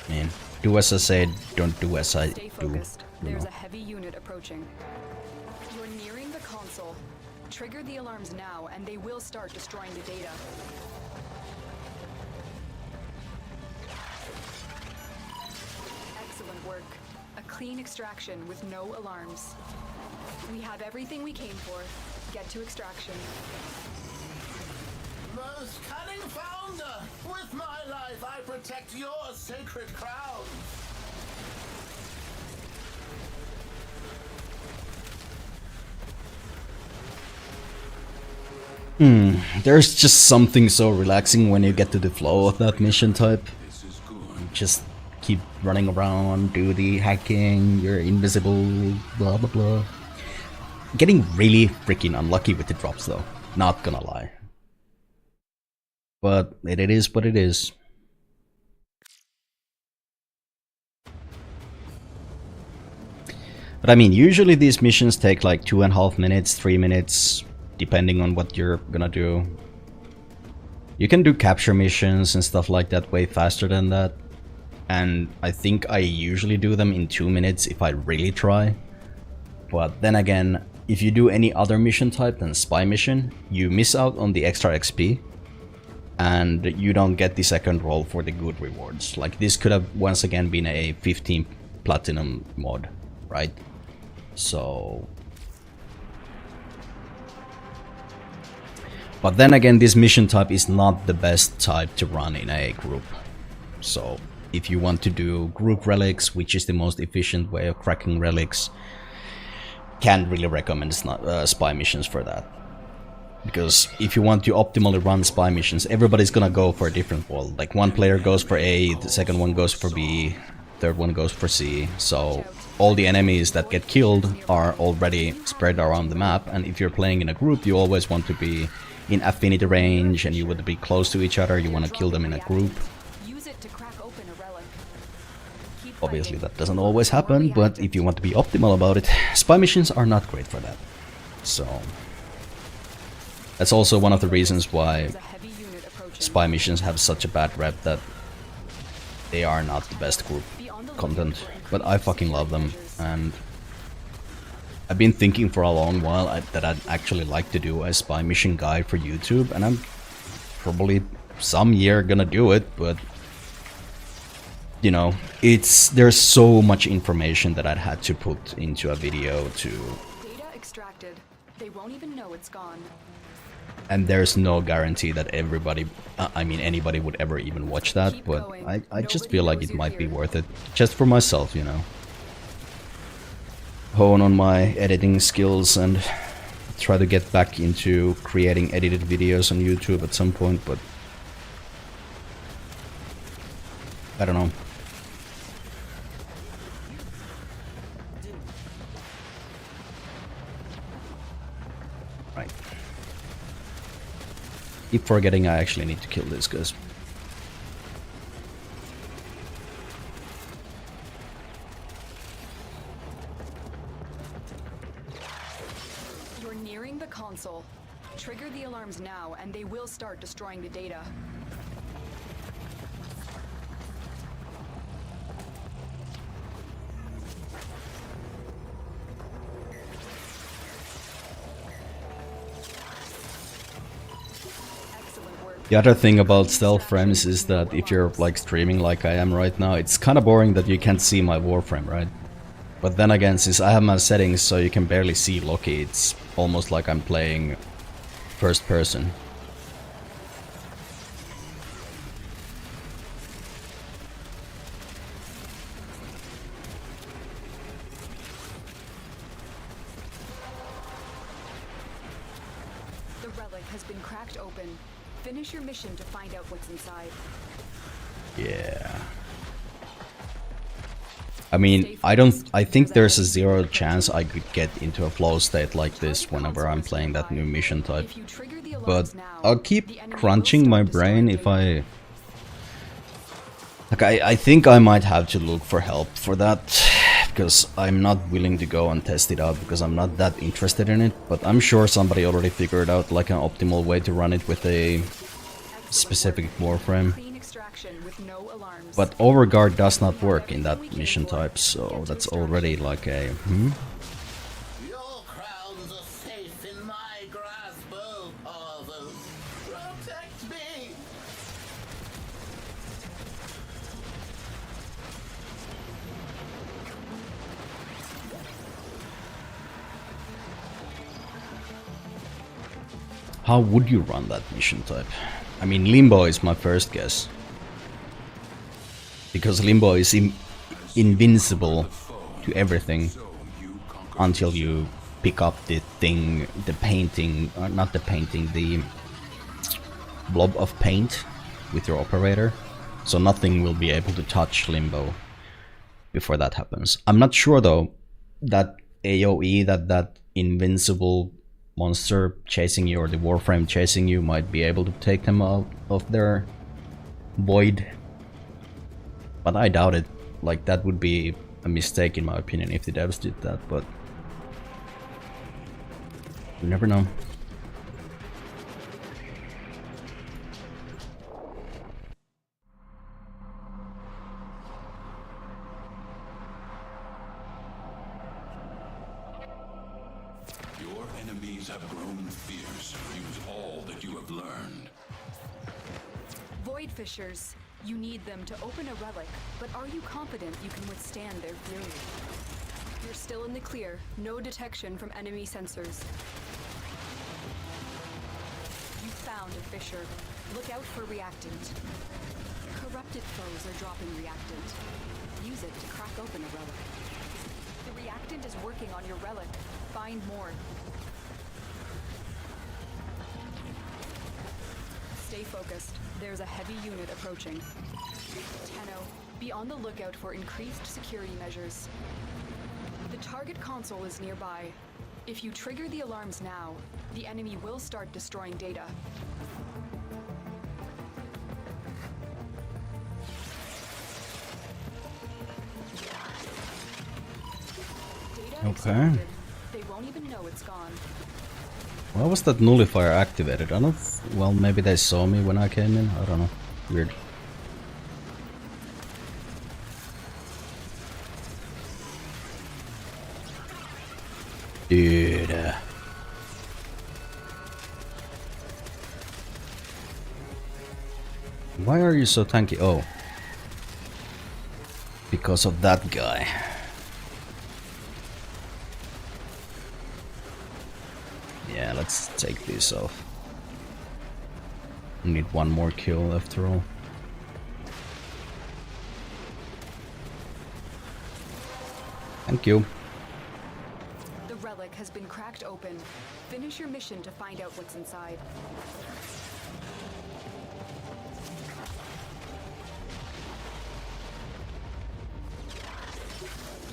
Speaker 1: man, do as I said, don't do as I do.
Speaker 6: There's a heavy unit approaching. You're nearing the console. Trigger the alarms now, and they will start destroying the data. Excellent work. A clean extraction with no alarms. We have everything we came for. Get to extraction.
Speaker 3: Most cunning founder, with my life I protect your sacred crown.
Speaker 1: There's just something so relaxing when you get to the flow of that mission type. You just keep running around, do the hacking, you're invisible, blah blah blah. Getting really freaking unlucky with the drops though, not gonna lie. But it is what it is. But I mean, usually these missions take like 2.5 minutes, 3 minutes, depending on what you're gonna do. You can do capture missions and stuff like that way faster than that. And I think I usually do them in 2 minutes if I really try. But then again, if you do any other mission type than spy mission, you miss out on the extra XP. And you don't get the second roll for the good rewards. Like this could have once again been a 15 platinum mod, right? So... But then again, this mission type is not the best type to run in a group. So if you want to do group relics, which is the most efficient way of cracking relics, can't really recommend spy missions for that. Because if you want to optimally run spy missions, everybody's gonna go for a different wall. Like one player goes for A, the second one goes for B, third one goes for C. So all the enemies that get killed are already spread around the map, and if you're playing in a group, you always want to be in affinity range and you want to be close to each other, you want to kill them in a group. Obviously that doesn't always happen, but if you want to be optimal about it, spy missions are not great for that. So that's also one of the reasons why spy missions have such a bad rep, that they are not the best group content. But I fucking love them, and I've been thinking for a long while that I'd actually like to do a spy mission guide for YouTube, and I'm probably some year gonna do it, but you know, there's so much information that I'd had to put into a video to...
Speaker 6: Data extracted. They won't even know it's gone.
Speaker 1: And there's no guarantee that everybody, I mean anybody would ever even watch that, but I just feel like it might be worth it, just for myself, you know. Hone on my editing skills and try to get back into creating edited videos on YouTube at some point, but I don't know. Right. Keep forgetting I actually need to kill this guys.
Speaker 6: You're nearing the console. Trigger the alarms now and they will start destroying the data.
Speaker 1: The other thing about stealth frames is that if you're like streaming like I am right now, it's kind of boring that you can't see my Warframe, right? But then again, since I have my settings so you can barely see Loki, it's almost like I'm playing first person.
Speaker 6: The relic has been cracked open. Finish your mission to find out what's inside.
Speaker 1: Yeah. I mean, I think there's a 0 chance I could get into a flow state like this whenever I'm playing that new mission type. But I'll keep crunching my brain if I... Like, I think I might have to look for help for that, because I'm not willing to go and test it out, because I'm not that interested in it, but I'm sure somebody already figured out like an optimal way to run it with a specific Warframe. But overguard does not work in that mission type, so that's already like a...
Speaker 3: Your crowns are safe in my grasp, oh fathers. Protect me!
Speaker 1: How would you run that mission type? I mean, Limbo is my first guess. Because Limbo is invincible to everything until you pick up the thing, the painting, not the painting, the blob of paint with your operator. So nothing will be able to touch Limbo before that happens. I'm not sure though, that AoE, that invincible monster chasing you or the Warframe chasing you might be able to take them out of their void. But I doubt it. Like, that would be a mistake in my opinion if the devs did that, but you never know.
Speaker 8: Your enemies have grown fierce. Use all that you have learned.
Speaker 6: Void Fishers. You need them to open a relic, but are you confident you can withstand their fury? You're still in the clear. No detection from enemy sensors. You found a fissure. Look out for reactant. Corrupted foes are dropping reactant. Use it to crack open a relic. The reactant is working on your relic. Find more. Stay focused. There's a heavy unit approaching. Tenno, be on the lookout for increased security measures. The target console is nearby. If you trigger the alarms now, the enemy will start destroying data. Data extracted. They won't even know it's gone.
Speaker 1: Why was that nullifier activated? I don't... Well, maybe they saw me when I came in? I don't know. Weird. Dude. Why are you so tanky? Oh. Because of that guy. Yeah, let's take this off. We need one more kill after all. Thank you.
Speaker 6: The relic has been cracked open. Finish your mission to find out what's inside.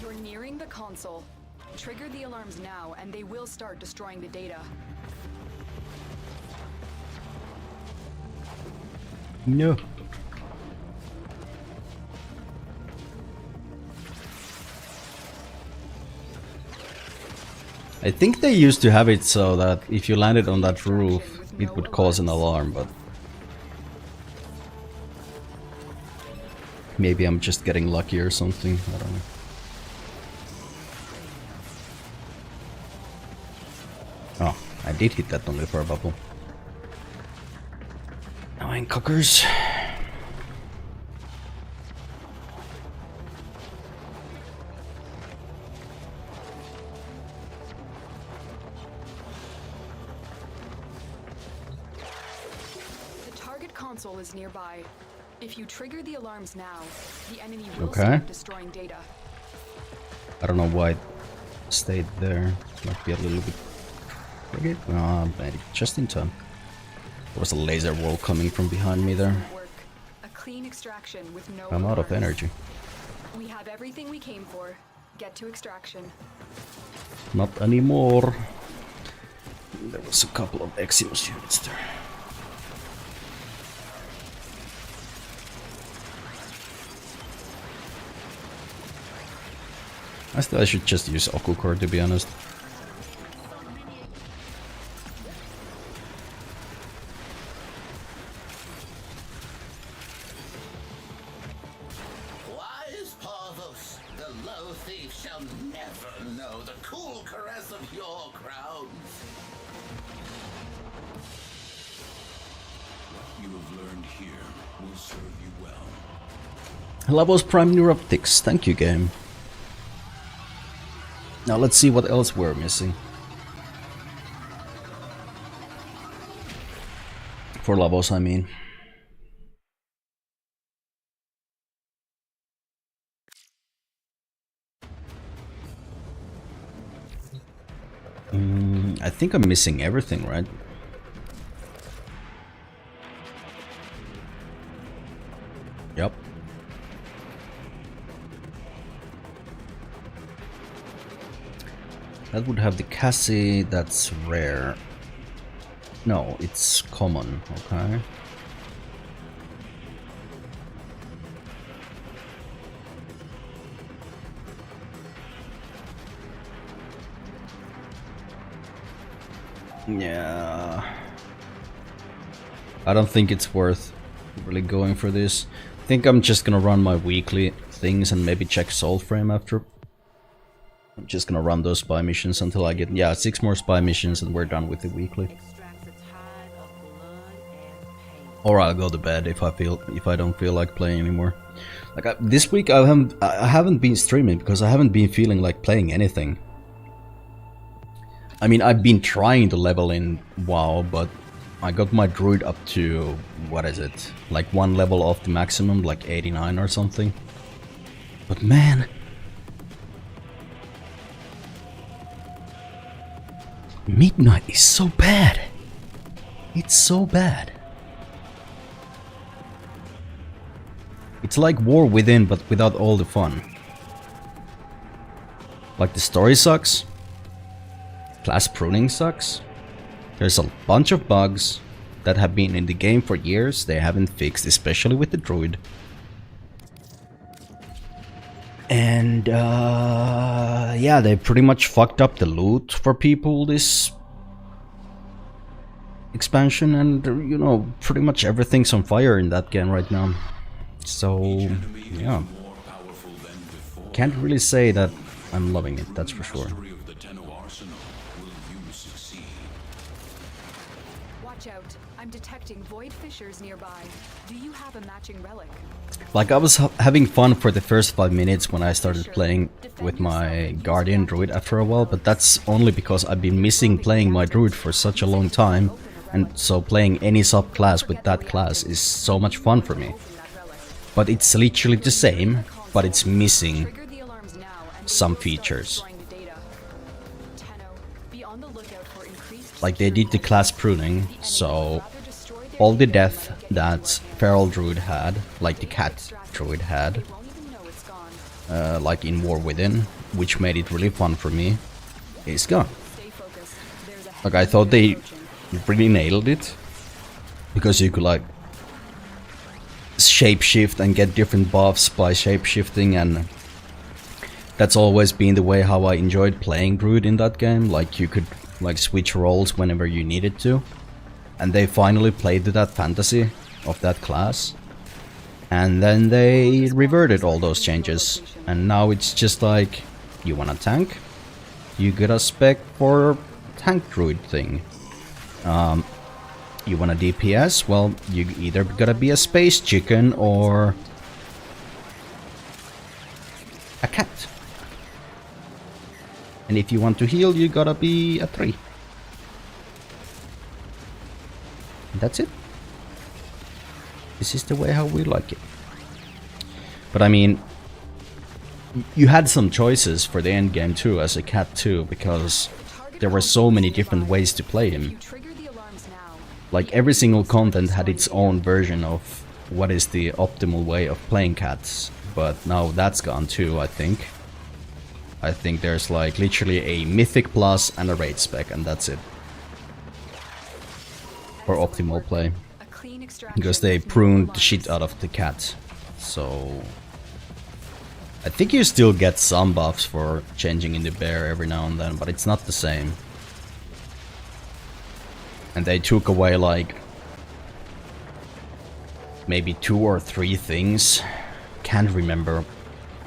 Speaker 6: You're nearing the console. Trigger the alarms now, and they will start destroying the data.
Speaker 1: No. I think they used to have it so that if you landed on that roof, it would cause an alarm, but maybe I'm just getting lucky or something, I don't know. Oh, I did hit that only for a bubble. Nine cockers.
Speaker 6: The target console is nearby. If you trigger the alarms now, the enemy will
Speaker 1: Okay.
Speaker 6: start destroying data.
Speaker 1: I don't know why it stayed there. Might be a little bit tricky. Made it just in time. There was a laser wall coming from behind me there.
Speaker 6: Work. A clean extraction with no
Speaker 1: I'm out of
Speaker 6: alarms.
Speaker 1: energy.
Speaker 6: We have everything we came for. Get to extraction.
Speaker 1: Not anymore. There was a couple of Eximus units there. I should just use Okucore, to be honest.
Speaker 3: Wise Parvos, the low thief shall never know the cool caress of your crown.
Speaker 8: What you have learned here will serve you well.
Speaker 1: Lavos Prime Neuroptics, thank you game. Now let's see what else we're missing. For Lavos, I mean. I think I'm missing everything, right? Yep. That would have the Cassie, that's rare. No, it's common, okay. Yeah. I don't think it's worth really going for this. I think I'm just gonna run my weekly things and maybe check Warframe after. I'm just gonna run those spy missions until I get, yeah, 6 more spy missions and we're done with the weekly. Or I'll go to bed if I don't feel like playing anymore. Like this week I haven't been streaming because I haven't been feeling like playing anything. I mean, I've been trying to level in WoW, but I got my druid up to, what is it, like 1 level off the maximum, like 89 or something. But man, Midnight is so bad. It's so bad. It's like War Within, but without all the fun. Like, the story sucks. Class pruning sucks. There's a bunch of bugs that have been in the game for years they haven't fixed, especially with the druid. And yeah, they pretty much fucked up the loot for people this expansion, and you know, pretty much everything's on fire in that game right now. So yeah, can't really say that I'm loving it, that's for sure.
Speaker 6: Watch out. I'm detecting void fissures nearby. Do you have a matching relic?
Speaker 1: Like, I was having fun for the first 5 minutes when I started playing with my Guardian Druid after a while, but that's only because I've been missing playing my Druid for such a long time, and so playing any subclass with that class is so much fun for me. But it's literally the same, but it's missing some features. Like, they did the class pruning, so all the death that Feral Druid had, like the Cat Druid had, like in War Within, which made it really fun for me, is gone. Like, I thought they really nailed it, because you could like shapeshift and get different buffs by shapeshifting, and that's always been the way how I enjoyed playing Druid in that game. Like, you could like switch roles whenever you needed to, and they finally played to that fantasy of that class, and then they reverted all those changes, and now it's just like, you want a tank, you get a spec for tank druid thing. You want a DPS, well, you either gotta be a space chicken or a cat. And if you want to heal, you gotta be a 3. That's it. This is the way how we like it. But I mean, you had some choices for the end game too, as a cat too, because there were so many different ways to play him. Like, every single content had its own version of what is the optimal way of playing cats, but now that's gone too, I think. I think there's like literally a mythic plus and a raid spec, and that's it. For optimal play. Because they pruned the shit out of the cat. So I think you still get some buffs for changing in the bear every now and then, but it's not the same. And they took away like maybe 2 or 3 things. Can't remember.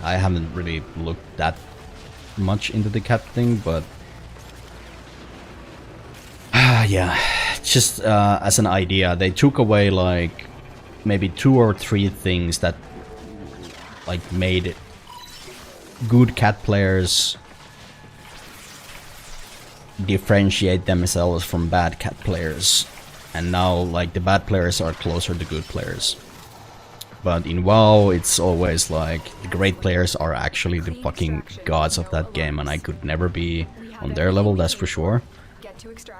Speaker 1: I haven't really looked that much into the cat thing, but yeah, just as an idea, they took away like maybe 2 or 3 things that like made good cat players differentiate themselves from bad cat players, and now like the bad players are closer to good players. But in WoW, it's always like the great players are actually the fucking gods of that game, and I could never be on their level, that's for sure.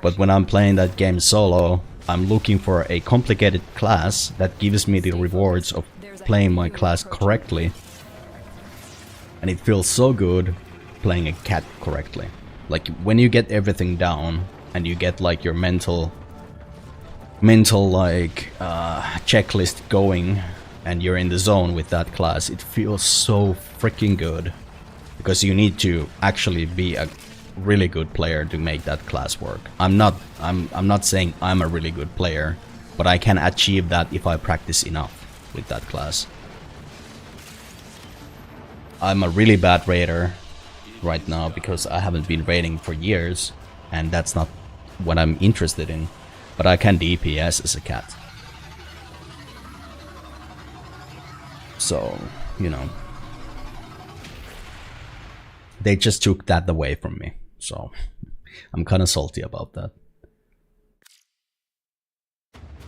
Speaker 1: But when I'm playing that game solo, I'm looking for a complicated class that gives me the rewards of playing my class correctly. And it feels so good playing a cat correctly. Like, when you get everything down and you get like your mental like checklist going, and you're in the zone with that class, it feels so freaking good. Because you need to actually be a really good player to make that class work. I'm not saying I'm a really good player, but I can achieve that if I practice enough with that class. I'm a really bad raider right now because I haven't been raiding for years, and that's not what I'm interested in. But I can DPS as a cat. So, you know, they just took that away from me. So, I'm kind of salty about that.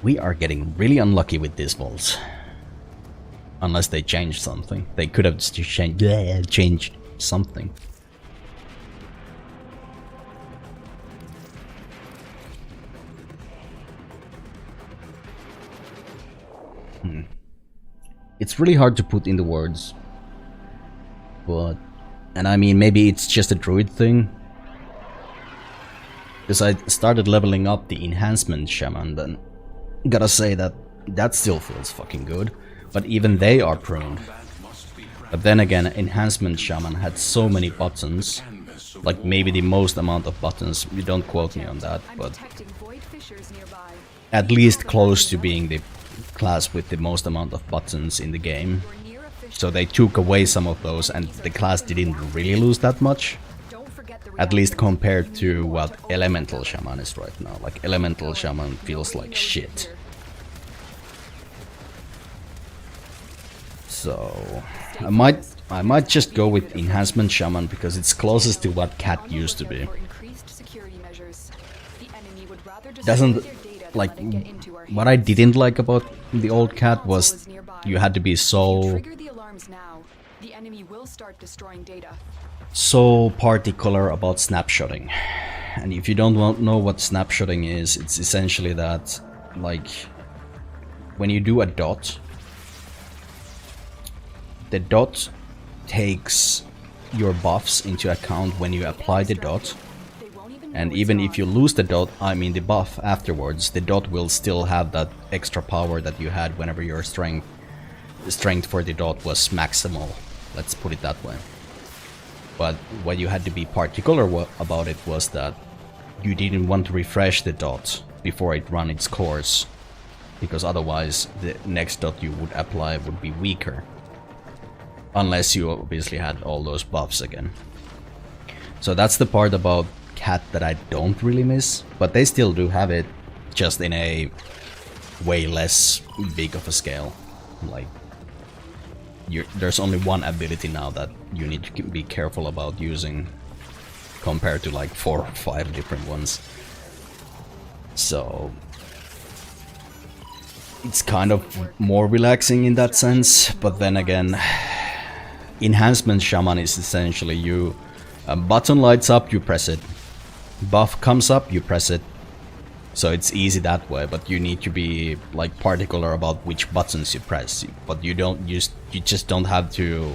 Speaker 1: We are getting really unlucky with these vaults. Unless they changed something. They could have just changed something. It's really hard to put into words. But... and I mean, maybe it's just a druid thing. Because I started leveling up the enhancement shaman, then gotta say that that still feels fucking good. But even they are pruned. But then again, enhancement shaman had so many buttons. Like maybe the most amount of buttons. You don't quote me on that, but at least close to being the class with the most amount of buttons in the game. So they took away some of those and the class didn't really lose that much. At least compared to what Elemental Shaman is right now. Like Elemental Shaman feels like shit. So I might just go with Enhancement Shaman because it's closest to what Cat used to be. Doesn't like what I didn't like about the old Cat was you had to be so particular about snapshotting. And if you don't know what snapshotting is, it's essentially that, like, when you do a dot, the dot takes your buffs into account when you apply the dot. And even if you lose the dot, I mean the buff afterwards, the dot will still have that extra power that you had whenever your strength for the dot was maximal. Let's put it that way. But what you had to be particular about it was that you didn't want to refresh the dot before it ran its course, because otherwise the next dot you would apply would be weaker. Unless you obviously had all those buffs again. So that's the part about Cat that I don't really miss, but they still do have it, just in a way less big of a scale. Like, there's only one ability now that you need to be careful about using, compared to like 4 or 5 different ones. So it's kind of more relaxing in that sense, but then again, Enhancement Shaman is essentially a button lights up, you press it. Buff comes up, you press it. So it's easy that way, but you need to be like particular about which buttons you press. But you just don't have to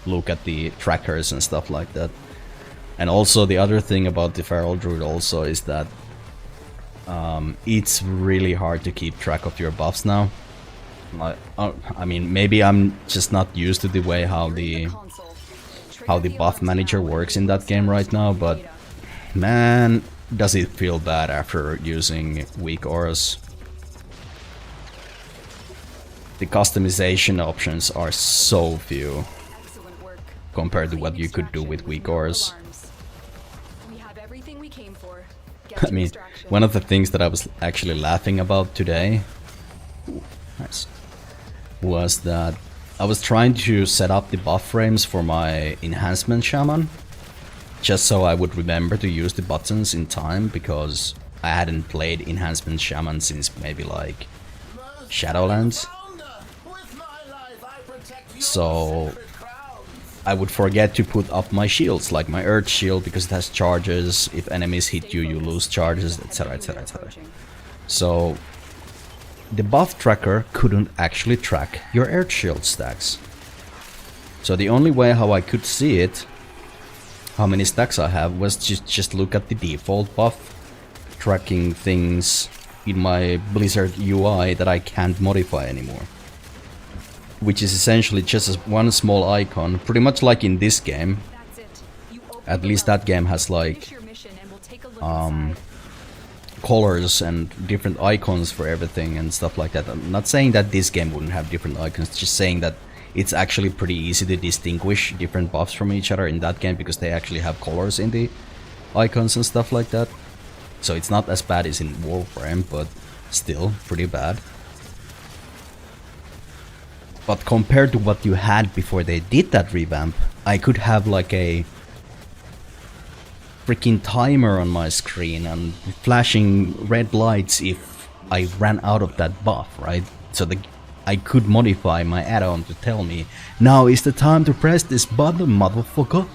Speaker 1: look at the trackers and stuff like that. And also the other thing about the Feral Druid also is that it's really hard to keep track of your buffs now. I mean, maybe I'm just not used to the way how the buff manager works in that game right now, but man, does it feel bad after using weak auras. The customization options are so few compared to what you could do with weak auras. I mean, one of the things that I was actually laughing about today was that I was trying to set up the buff frames for my enhancement shaman, just so I would remember to use the buttons in time, because I hadn't played enhancement shaman since maybe like Shadowlands. So I would forget to put up my shields, like my earth shield, because it has charges. If enemies hit you, you lose charges, etc, etc, etc. So the buff tracker couldn't actually track your earth shield stacks. So the only way how I could see it, how many stacks I have, was just look at the default buff tracking things in my Blizzard UI that I can't modify anymore. Which is essentially just one small icon, pretty much like in this game. At least that game has like
Speaker 6: Finish your mission and we'll take a look inside.
Speaker 1: colors and different icons for everything and stuff like that. I'm not saying that this game wouldn't have different icons, just saying that it's actually pretty easy to distinguish different buffs from each other in that game because they actually have colors in the icons and stuff like that. So it's not as bad as in Warframe, but still pretty bad. But compared to what you had before they did that revamp, I could have like a freaking timer on my screen and flashing red lights if I ran out of that buff, right? So I could modify my add-on to tell me, now is the time to press this button, motherfucker.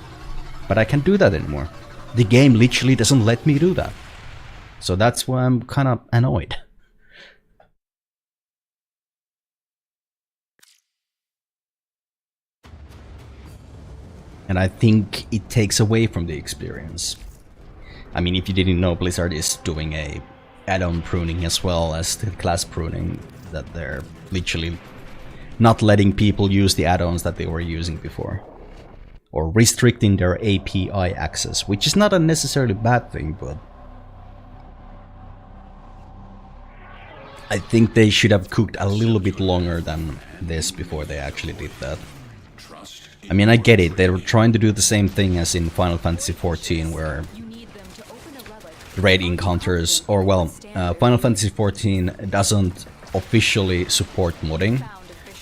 Speaker 1: But I can't do that anymore. The game literally doesn't let me do that. So that's why I'm kind of annoyed. And I think it takes away from the experience. I mean, if you didn't know, Blizzard is doing a add-on pruning as well as the class pruning, that they're literally not letting people use the add-ons that they were using before. Or restricting their API access, which is not a necessarily bad thing, but I think they should have cooked a little bit longer than this before they actually did that. I mean, I get it, they were trying to do the same thing as in Final Fantasy XIV, where the raid encounters, or well, Final Fantasy XIV doesn't officially support modding,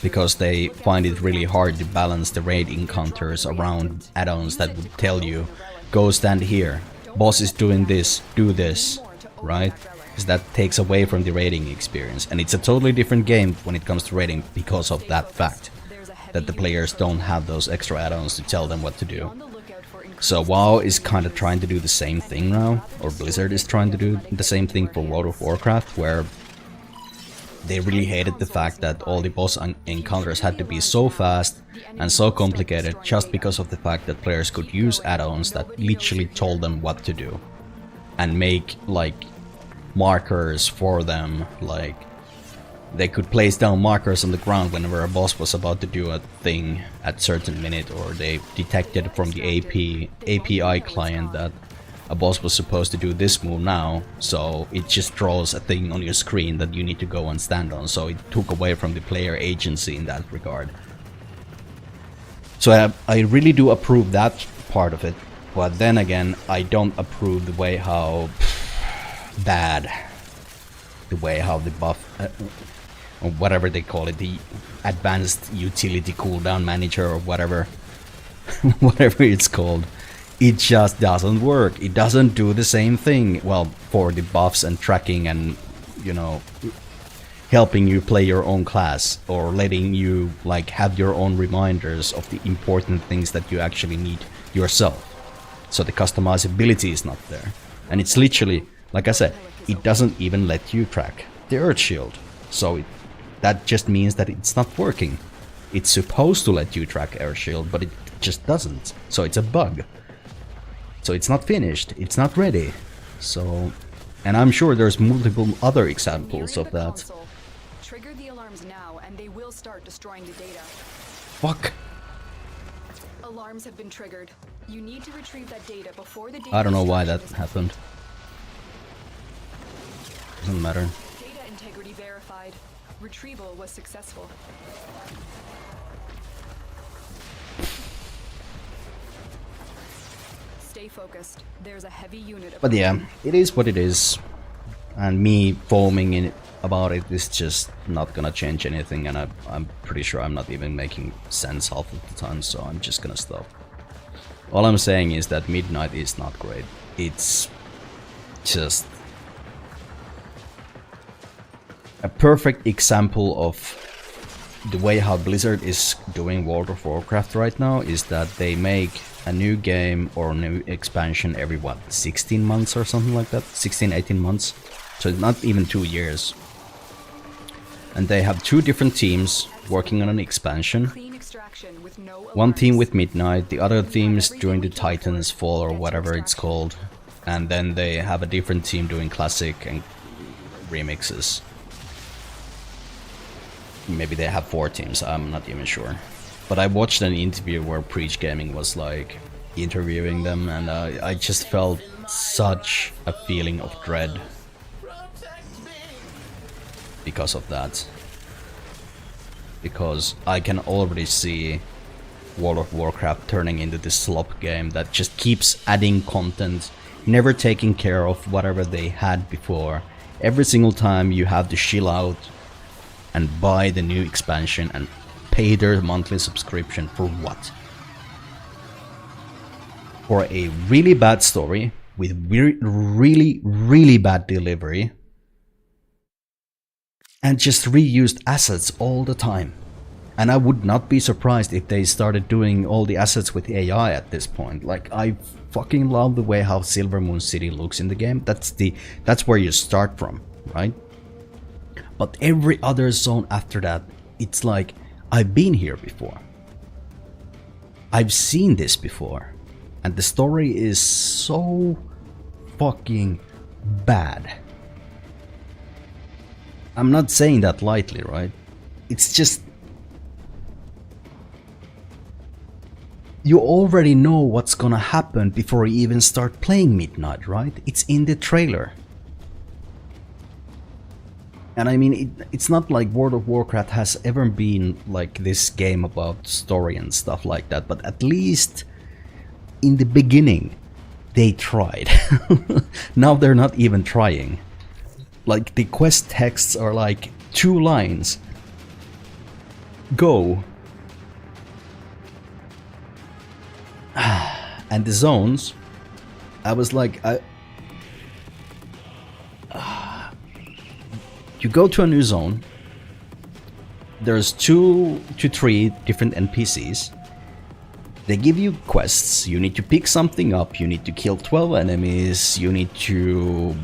Speaker 1: because they find it really hard to balance the raid encounters around add-ons that would tell you, go stand here, boss is doing this, do this, right? Because that takes away from the raiding experience, and it's a totally different game when it comes to raiding because of that fact. That the players don't have those extra add-ons to tell them what to do. So WoW is kind of trying to do the same thing now, or Blizzard is trying to do the same thing for World of Warcraft, where they really hated the fact that all the boss encounters had to be so fast and so complicated just because of the fact that players could use add-ons that literally told them what to do. And make, like, markers for them, like they could place down markers on the ground whenever a boss was about to do a thing at certain minute, or they detected from the API client that a boss was supposed to do this move now, so it just draws a thing on your screen that you need to go and stand on, so it took away from the player agency in that regard. So I really do approve that part of it, but then again, I don't approve the way how the buff, or whatever they call it, the advanced utility cooldown manager or whatever, whatever it's called, it just doesn't work. It doesn't do the same thing, well, for the buffs and tracking and, you know, helping you play your own class, or letting you, like, have your own reminders of the important things that you actually need yourself. So the customizability is not there. And it's literally, like I said, it doesn't even let you track the Earth Shield. So that just means that it's not working. It's supposed to let you track Earth Shield, but it just doesn't. So it's a bug. So it's not finished, it's not ready. So, and I'm sure there's multiple other examples of that.
Speaker 6: Trigger the alarms now and they will start destroying the data.
Speaker 1: Fuck.
Speaker 6: Alarms have been triggered. You need to retrieve that data before the data.
Speaker 1: I don't know why that happened. Doesn't matter.
Speaker 6: Data integrity verified. Retrieval was successful. Stay focused. There's a heavy unit.
Speaker 1: But yeah, it is what it is. And me foaming in about it is just not gonna change anything, and I'm pretty sure I'm not even making sense half of the time, so I'm just gonna stop. All I'm saying is that Midnight is not great. It's just a perfect example of the way how Blizzard is doing World of Warcraft right now, is that they make a new game or a new expansion every, what, 16 months or something like that? 16-18 months. So it's not even 2 years. And they have two different teams working on an expansion. One team with Midnight, the other team is doing the Titans Fall or whatever it's called. And then they have a different team doing classic and remixes. Maybe they have 4 teams, I'm not even sure. But I watched an interview where Preach Gaming was like, interviewing them, and I just felt such a feeling of dread because of that. Because I can already see World of Warcraft turning into this slop game that just keeps adding content, never taking care of whatever they had before. Every single time you have to chill out and buy the new expansion and pay their monthly subscription for what? For a really bad story with really bad delivery and just reused assets all the time. And I would not be surprised if they started doing all the assets with AI at this point. Like, I fucking love the way how Silvermoon City looks in the game. That's where you start from, right? But every other zone after that, it's like, I've been here before. I've seen this before. And the story is so fucking bad. I'm not saying that lightly, right? It's just... you already know what's gonna happen before you even start playing Midnight, right? It's in the trailer. And I mean, it's not like World of Warcraft has ever been like this game about story and stuff like that, but at least in the beginning, they tried. Now they're not even trying. Like, the quest texts are like 2 lines. Go. And the zones, I was like, you go to a new zone, there's 2 to 3 different NPCs, they give you quests, you need to pick something up, you need to kill 12 enemies, you need to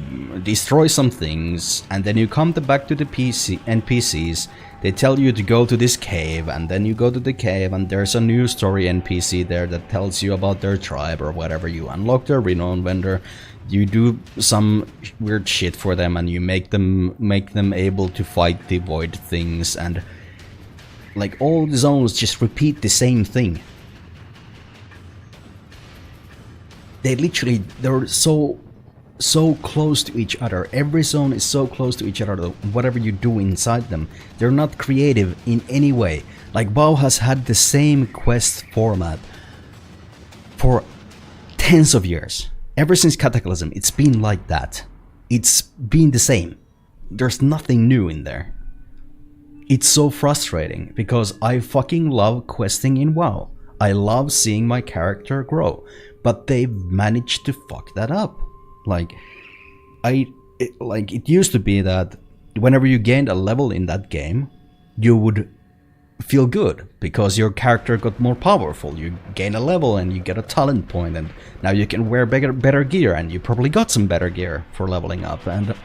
Speaker 1: destroy some things, and then you come back to the NPCs, they tell you to go to this cave, and then you go to the cave and there's a new story NPC there that tells you about their tribe or whatever. You unlock their renown vendor, you do some weird shit for them, and you make them able to fight the void things, and like all the zones just repeat the same thing. They're so close to each other. Every zone is so close to each other. Whatever you do inside them, they're not creative in any way. Like, WoW has had the same quest format for tens of years. Ever since Cataclysm, it's been like that. It's been the same. There's nothing new in there. It's so frustrating because I fucking love questing in WoW. I love seeing my character grow, but they've managed to fuck that up. Like, it used to be that whenever you gained a level in that game, you would feel good because your character got more powerful. You gain a level and you get a talent point, and now you can wear better gear, and you probably got some better gear for leveling up, and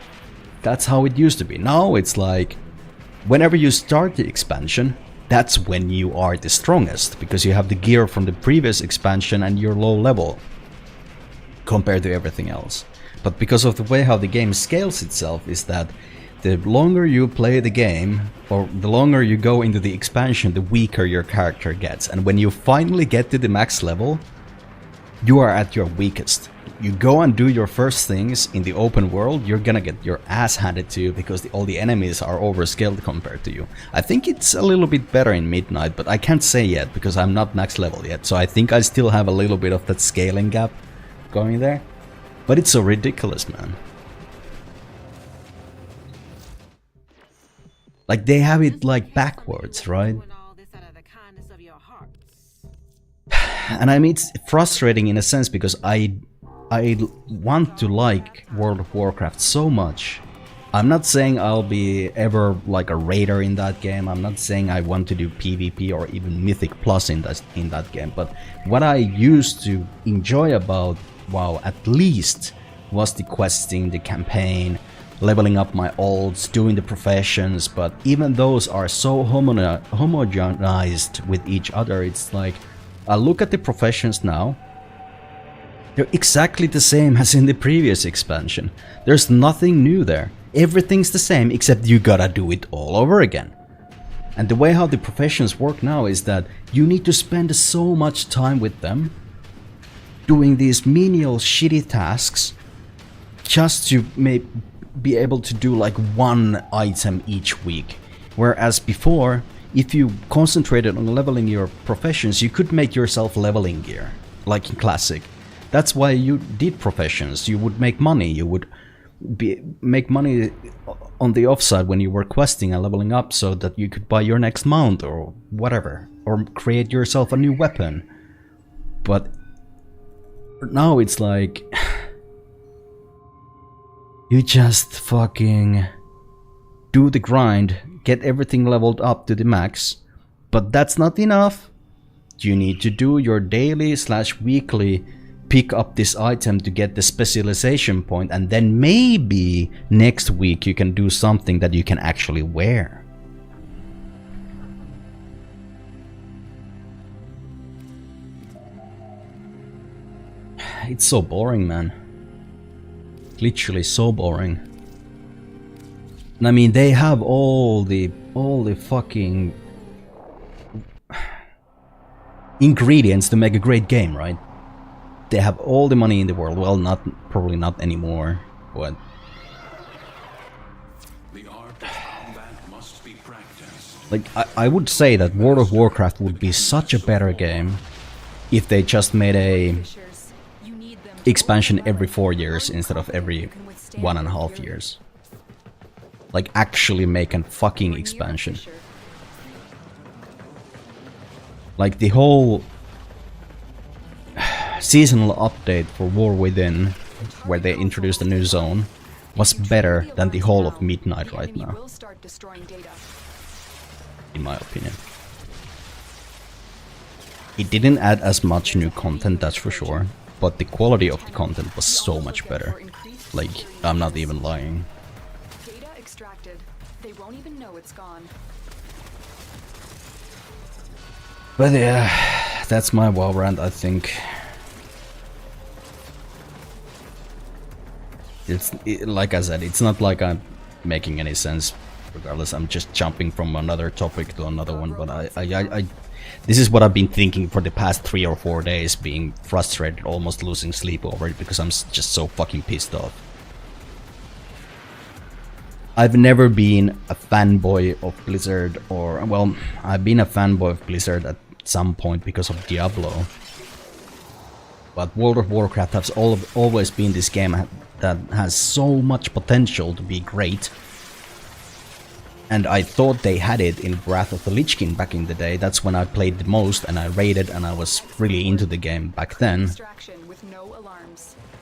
Speaker 1: that's how it used to be. Now it's like, whenever you start the expansion, that's when you are the strongest, because you have the gear from the previous expansion and you're low level compared to everything else. But because of the way how the game scales itself, is that the longer you play the game, or the longer you go into the expansion, the weaker your character gets. And when you finally get to the max level, you are at your weakest. You go and do your first things in the open world, you're gonna get your ass handed to you because all the enemies are overscaled compared to you. I think it's a little bit better in Midnight, but I can't say yet because I'm not max level yet. So I think I still have a little bit of that scaling gap going there. But it's so ridiculous, man. Like, they have it like backwards, right? And I mean, it's frustrating in a sense because I want to like World of Warcraft so much. I'm not saying I'll be ever like a raider in that game. I'm not saying I want to do PvP or even Mythic Plus in that game. But what I used to enjoy about WoW at least was the questing, the campaign, leveling up my alts, doing the professions. But even those are so homogenized with each other. It's like, I look at the professions now, they're exactly the same as in the previous expansion. There's nothing new there. Everything's the same, except you gotta do it all over again. And the way how the professions work now is that you need to spend so much time with them doing these menial shitty tasks just to be able to do like one item each week. Whereas before, if you concentrated on leveling your professions, you could make yourself leveling gear, like in Classic. That's why you did professions. You would make money. You would make money on the offside when you were questing and leveling up, so that you could buy your next mount or whatever, or create yourself a new weapon. But now it's like you just fucking do the grind, get everything leveled up to the max, but that's not enough. You need to do your daily / weekly pick up this item to get the specialization point, and then maybe next week you can do something that you can actually wear. It's so boring, man. Literally so boring. And I mean, they have all the fucking ingredients to make a great game, right? They have all the money in the world. Well, probably not anymore, but
Speaker 8: The art of combat must be practiced.
Speaker 1: like I would say that World of Warcraft would be such a better game if they just made a expansion every 4 years instead of every 1.5 years. Like actually make a fucking expansion. Like the whole seasonal update for War Within, where they introduced a new zone, was better than the whole of Midnight right now, in my opinion. It didn't add as much new content, that's for sure, but the quality of the content was so much better. Like, I'm not even lying.
Speaker 6: Data extracted. They won't even know it's gone.
Speaker 1: But yeah, that's my WoW rant, I think. Like I said, it's not like I'm making any sense. Regardless, I'm just jumping from another topic to another one. But this is what I've been thinking for the past 3 or 4 days, being frustrated, almost losing sleep over it, because I'm just so fucking pissed off. I've never been a fanboy of Blizzard, or, well, I've been a fanboy of Blizzard at some point because of Diablo. But World of Warcraft has always been this game that has so much potential to be great. And I thought they had it in Wrath of the Lich King back in the day. That's when I played the most, and I raided, and I was really into the game back then.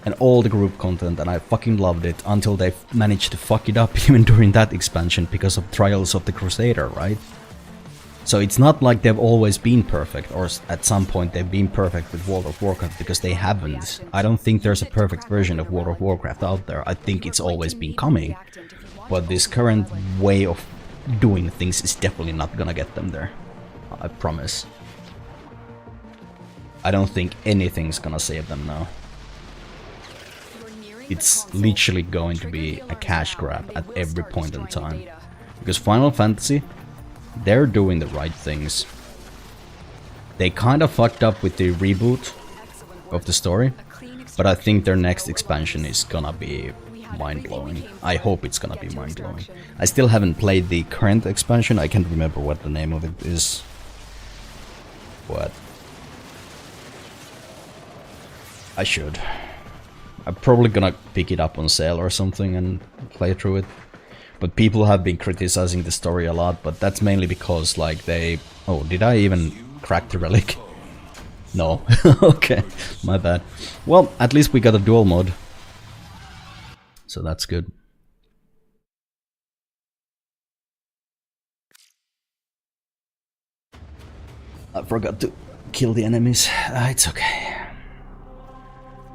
Speaker 1: And all the group content, and I fucking loved it, until they managed to fuck it up even during that expansion because of Trials of the Crusader, right? So it's not like they've always been perfect, or at some point they've been perfect with World of Warcraft, because they haven't. I don't think there's a perfect version of World of Warcraft out there. I think it's always been coming. But this current way of doing things is definitely not gonna get them there. I promise. I don't think anything's gonna save them now. It's literally going to be a cash grab at every point in time. Because Final Fantasy, they're doing the right things. They kind of fucked up with the reboot of the story, but I think their next expansion is gonna be mind-blowing. I hope it's gonna be mind-blowing. I still haven't played the current expansion. I can't remember what the name of it is. What? I should. I'm probably gonna pick it up on sale or something and play through it. But people have been criticizing the story a lot, but that's mainly because, like, they... Oh, did I even crack the relic? No. Okay, my bad. Well, at least we got a dual mode. So that's good. I forgot to kill the enemies. It's okay.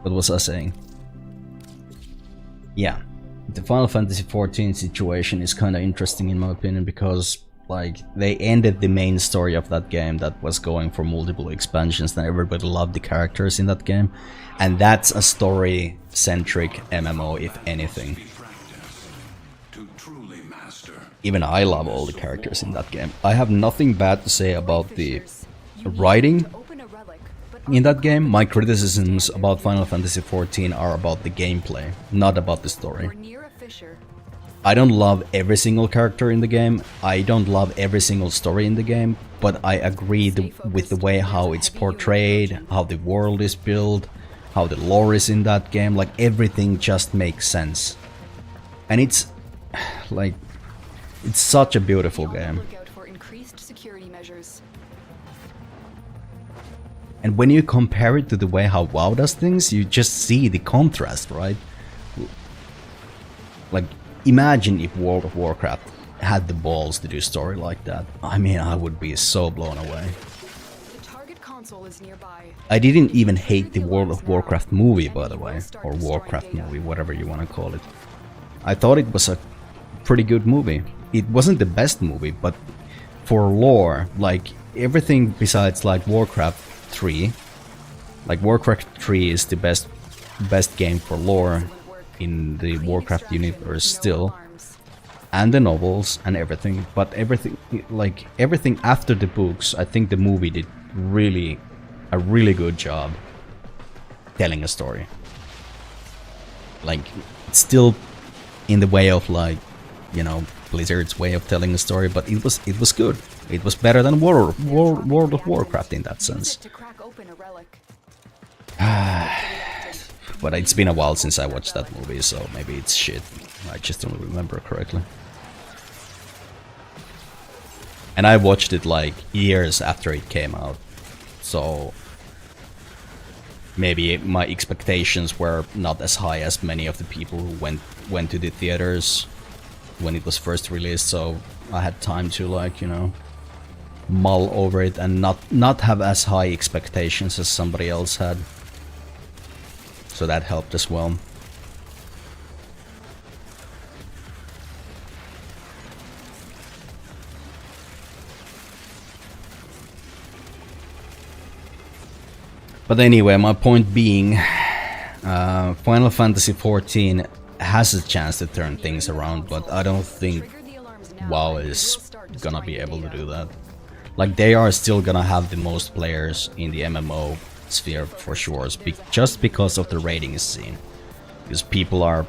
Speaker 1: What was I saying? Yeah. The Final Fantasy XIV situation is kind of interesting in my opinion, because like they ended the main story of that game that was going for multiple expansions, and everybody loved the characters in that game, and that's a story-centric MMO if anything. Even I love all the characters in that game. I have nothing bad to say about the writing in that game, my criticisms about Final Fantasy XIV are about the gameplay, not about the story.
Speaker 6: We're near a fissure.
Speaker 1: I don't love every single character in the game, I don't love every single story in the game, but I agree with the way how it's portrayed, how the world is built, how the lore is in that game, like everything just makes sense. And it's like, it's such a beautiful game.
Speaker 6: Look out for increased security measures.
Speaker 1: And when you compare it to the way how WoW does things, you just see the contrast, right? Like, imagine if World of Warcraft had the balls to do story like that. I mean, I would be so blown away.
Speaker 6: The target console is nearby.
Speaker 1: I didn't even hate the World of Warcraft movie, by the way, or Warcraft movie, whatever you want to call it. I thought it was a pretty good movie. It wasn't the best movie, but for lore, like everything besides like Warcraft 3, like Warcraft 3 is the best game for lore in the Warcraft universe still, and the novels and everything, but everything after the books, I think the movie did a really good job telling a story. Like, it's still in the way of, like, you know, Blizzard's way of telling a story, but it was good. It was better than World of Warcraft in that sense. But it's been a while since I watched that movie, so maybe it's shit. I just don't remember correctly. And I watched it like years after it came out, so maybe my expectations were not as high as many of the people who went to the theaters when it was first released, so I had time to, like, you know, mull over it and not have as high expectations as somebody else had. So that helped as well. But anyway, my point being, Final Fantasy XIV has a chance to turn things around, but I don't think WoW is gonna be able to do that. Like, they are still gonna have the most players in the MMO sphere for sure, just because of the raiding scene. Because people are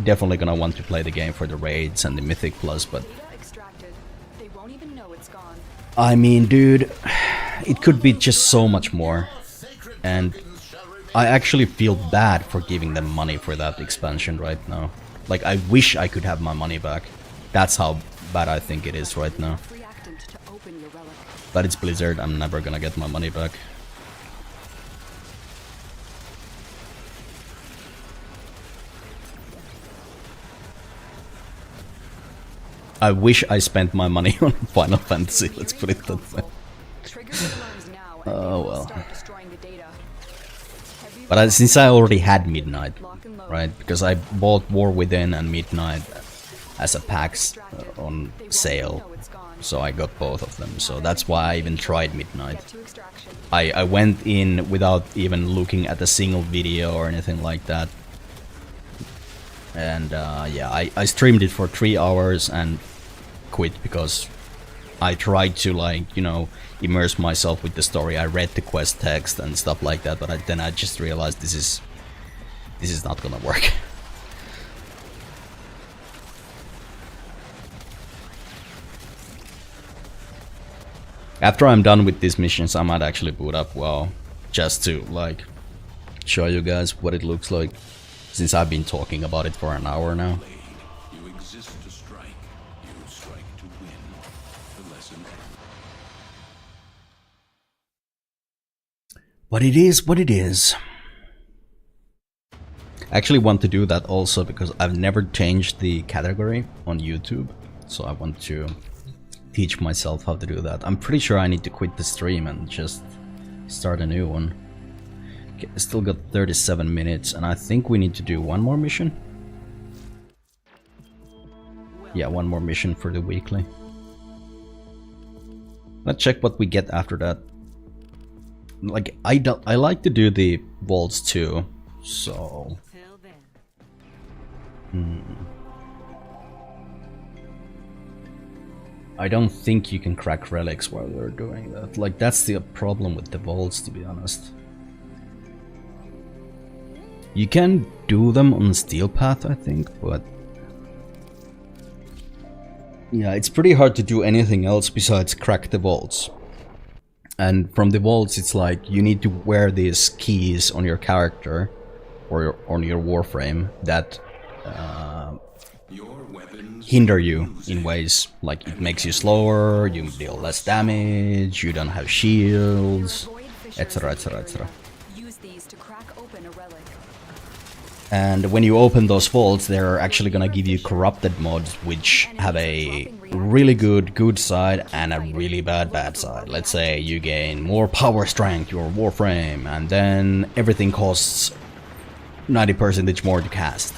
Speaker 1: definitely gonna want to play the game for the raids and the Mythic Plus, but I mean, dude, it could be just so much more. And I actually feel bad for giving them money for that expansion right now. Like, I wish I could have my money back. That's how bad I think it is right now. But it's Blizzard, I'm never gonna get my money back. I wish I spent my money on Final Fantasy, let's put it that way. Oh well. But since I already had Midnight, right? Because I bought War Within and Midnight as a packs on sale, so I got both of them. So that's why I even tried Midnight. I went in without even looking at a single video or anything like that. And yeah, I streamed it for 3 hours and quit because I tried to, like, you know, immerse myself with the story. I read the quest text and stuff like that, but then I just realized this is not gonna work. After I'm done with these missions, I might actually boot up WoW just to, like, show you guys what it looks like, since I've been talking about it for an hour now.
Speaker 8: You exist to strike. You strike to win. The lesson.
Speaker 1: But it is what it is. I actually want to do that also because I've never changed the category on YouTube, so I want to teach myself how to do that. I'm pretty sure I need to quit the stream and just start a new one. Okay, still got 37 minutes, and I think we need to do one more mission. Yeah, one more mission for the weekly. Let's check what we get after that. Like, I like to do the vaults too, so... I don't think you can crack relics while you're doing that. Like, that's the problem with the vaults, to be honest. You can do them on Steel Path, I think, but yeah, it's pretty hard to do anything else besides crack the vaults. And from the vaults, it's like you need to wear these keys on your character or on your Warframe that hinder you in ways like it makes you slower, you deal less damage, you don't have shields, etc, etc, etc.
Speaker 6: Use these to crack open a relic.
Speaker 1: And when you open those vaults, they're actually gonna give you corrupted mods which have a really good side and a really bad side. Let's say you gain more power strength, your Warframe, and then everything costs 90% more to cast,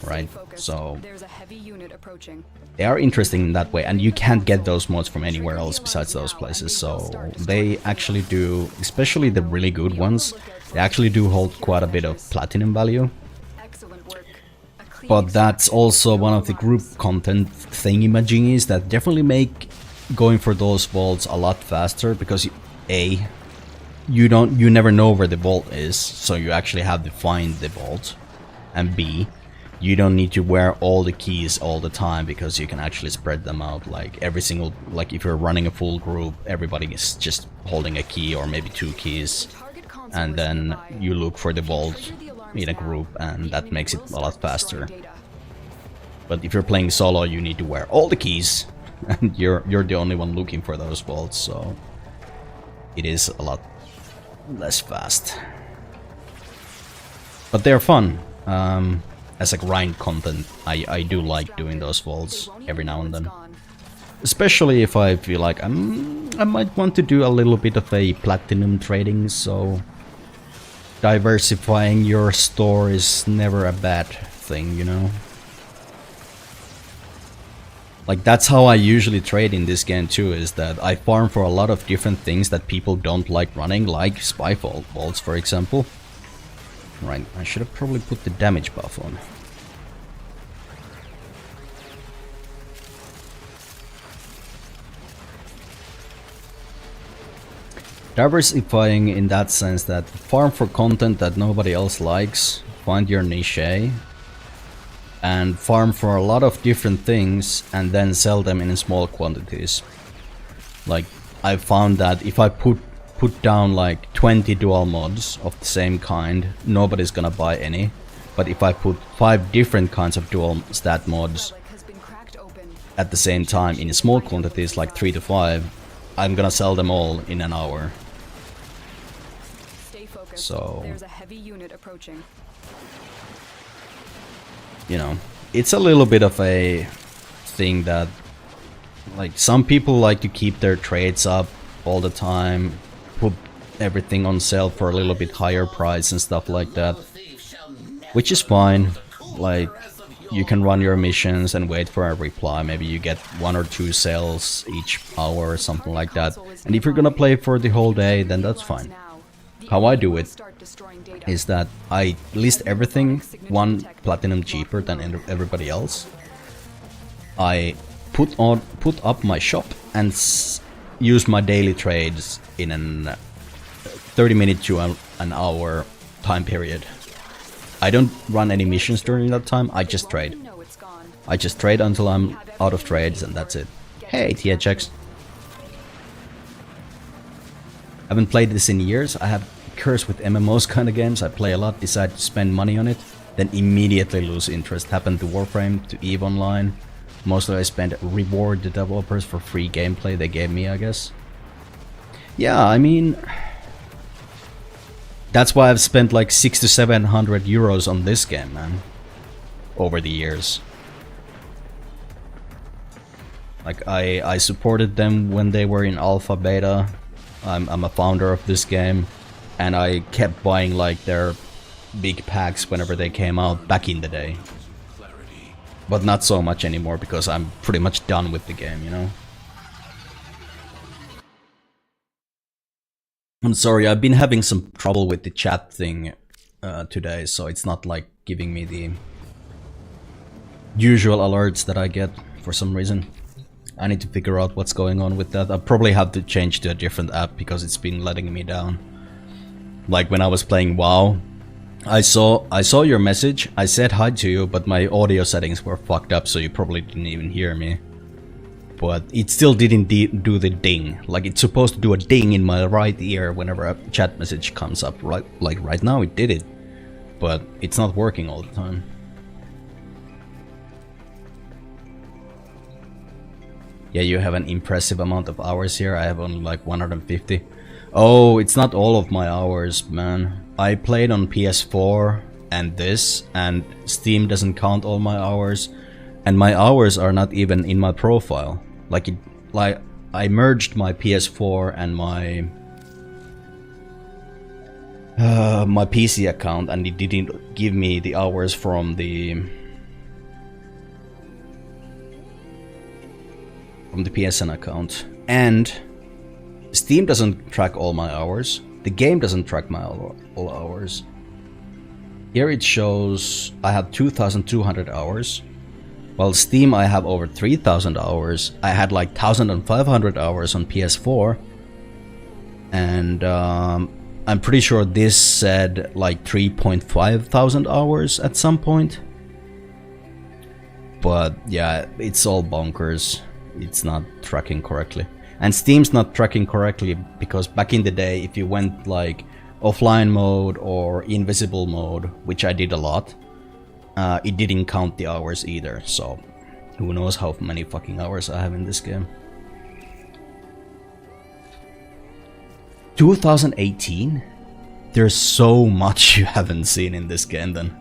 Speaker 1: right? So
Speaker 6: There's a heavy unit approaching.
Speaker 1: they are interesting in that way, and you can't get those mods from anywhere else besides those places. So they actually do, especially the really good ones, they actually do hold quite a bit of platinum value.
Speaker 6: Excellent work. A clean
Speaker 1: But that's also one of the group content thingy-majiggies that definitely make going for those vaults a lot faster, because A, you never know where the vault is, so you actually have to find the vault, and B, you don't need to wear all the keys all the time, because you can actually spread them out. Like every single, like if you're running a full group, everybody is just holding a key or maybe 2 keys, and then you look for the vault in a group, and that makes it a lot faster. But if you're playing solo, you need to wear all the keys, and you're the only one looking for those vaults, so it is a lot less fast. But they're fun. As a grind content, I do like doing those vaults every now and then. Especially if I feel like I might want to do a little bit of a platinum trading, so diversifying your store is never a bad thing, you know? Like, that's how I usually trade in this game too, is that I farm for a lot of different things that people don't like running, like spy vaults, for example. Right, I should have probably put the damage buff on. Diversifying in that sense that farm for content that nobody else likes, find your niche, and farm for a lot of different things and then sell them in small quantities. Like, I found that if I put down like 20 dual mods of the same kind, nobody's gonna buy any. But if I put 5 different kinds of dual stat mods at the same time in small quantities, like 3 to 5, I'm gonna sell them all in an hour. So,
Speaker 6: There's a heavy unit approaching.
Speaker 1: you know, it's a little bit of a thing that, like, some people like to keep their trades up all the time, put everything on sale for a little bit higher price and stuff like that, which is fine. Like, you can run your missions and wait for a reply. Maybe you get 1 or 2 sales each hour or something like that, and if you're gonna play for the whole day, then that's fine. How I do it is that I list everything 1 platinum cheaper than everybody else. I put up my shop and use my daily trades in an 30-minute to an hour time period. I don't run any missions during that time, I just trade. I just trade until I'm out of trades, and that's it. Hey, THX. I haven't played this in years. I have a curse with MMOs kind of games. I play a lot, decide to spend money on it, then immediately lose interest. Happened to Warframe, to EVE Online. Mostly I spend reward the developers for free gameplay they gave me, I guess. Yeah, I mean, that's why I've spent like 600 to 700 euros on this game, man, over the years. Like, I supported them when they were in alpha beta. I'm a founder of this game, and I kept buying like their big packs whenever they came out back in the day. But not so much anymore, because I'm pretty much done with the game, you know? I'm sorry, I've been having some trouble with the chat thing today, so it's not like giving me the usual alerts that I get for some reason. I need to figure out what's going on with that. I'll probably have to change to a different app because it's been letting me down. Like when I was playing WoW, I saw your message. I said hi to you, but my audio settings were fucked up, so you probably didn't even hear me. But it still didn't do the ding. Like, it's supposed to do a ding in my right ear whenever a chat message comes up. Right, like right now it did it, but it's not working all the time. Yeah, you have an impressive amount of hours here. I have only like 150. Oh, it's not all of my hours, man. I played on PS4 and this, and Steam doesn't count all my hours, and my hours are not even in my profile. Like I merged my PS4 and my my PC account, and it didn't give me the hours from the PSN account. And Steam doesn't track all my hours. The game doesn't track my all hours. Here it shows I have 2,200 hours. While Steam I have over 3,000 hours. I had like 1,500 hours on PS4. And I'm pretty sure this said like 3,500 hours at some point. But yeah, it's all bonkers. It's not tracking correctly. And Steam's not tracking correctly because back in the day, if you went like offline mode or invisible mode, which I did a lot, it didn't count the hours either. So who knows how many fucking hours I have in this game. 2018? There's so much you haven't seen in this game then.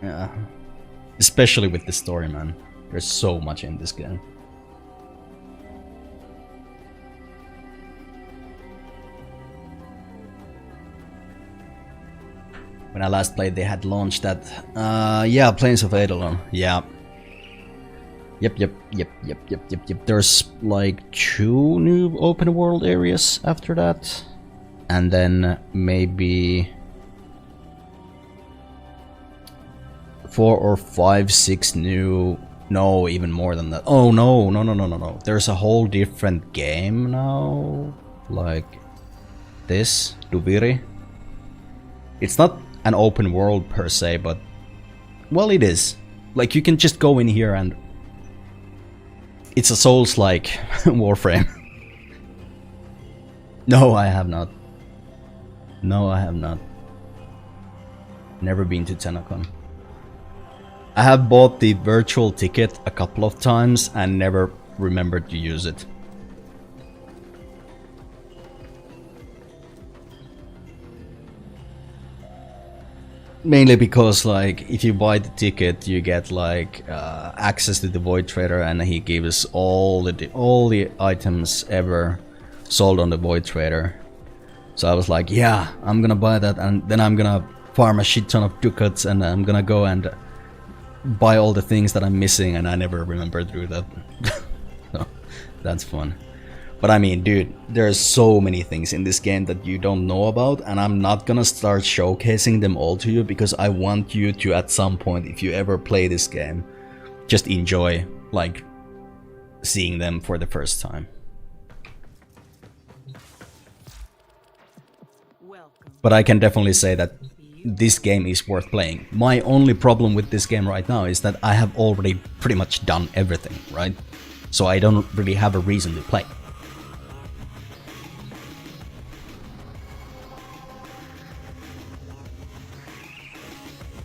Speaker 1: Yeah. Especially with the story, man. There's so much in this game. When I last played, they had launched that. Yeah, Plains of Eidolon. Yeah. Yep. There's like 2 new open world areas after that. And then maybe 4 or 5, 6 new... No, even more than that. Oh no. There's a whole different game now. Like this, Dubiri. It's not an open world per se, but... Well, it is. Like, you can just go in here and... It's a Souls-like Warframe. No, I have not. No, I have not. Never been to Tenacon. I have bought the virtual ticket a couple of times and never remembered to use it. Mainly because, like, if you buy the ticket, you get like access to the Void Trader, and he gives all the items ever sold on the Void Trader. So I was like, yeah, I'm gonna buy that, and then I'm gonna farm a shit ton of ducats, and I'm gonna go and buy all the things that I'm missing, and I never remember to do that. So that's fun. But I mean, dude, there's so many things in this game that you don't know about, and I'm not gonna start showcasing them all to you because I want you to, at some point, if you ever play this game, just enjoy, like, seeing them for the first time. But I can definitely say that this game is worth playing. My only problem with this game right now is that I have already pretty much done everything, right? So I don't really have a reason to play.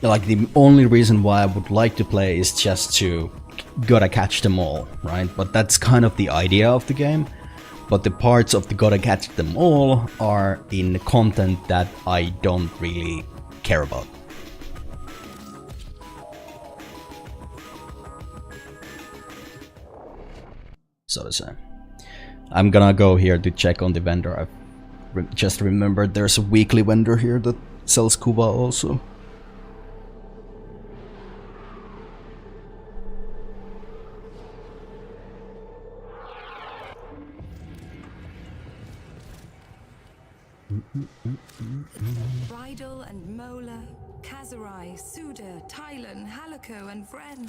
Speaker 1: Like, the only reason why I would like to play is just to gotta catch them all, right? But that's kind of the idea of the game. But the parts of the gotta catch them all are in content that I don't really care about. So to say. I'm gonna go here to check on the vendor. I've just remembered there's a weekly vendor here that sells Kuba also.
Speaker 9: Bridal and Mola, Kazurai, Suda, Thailand, Halico, and Vren.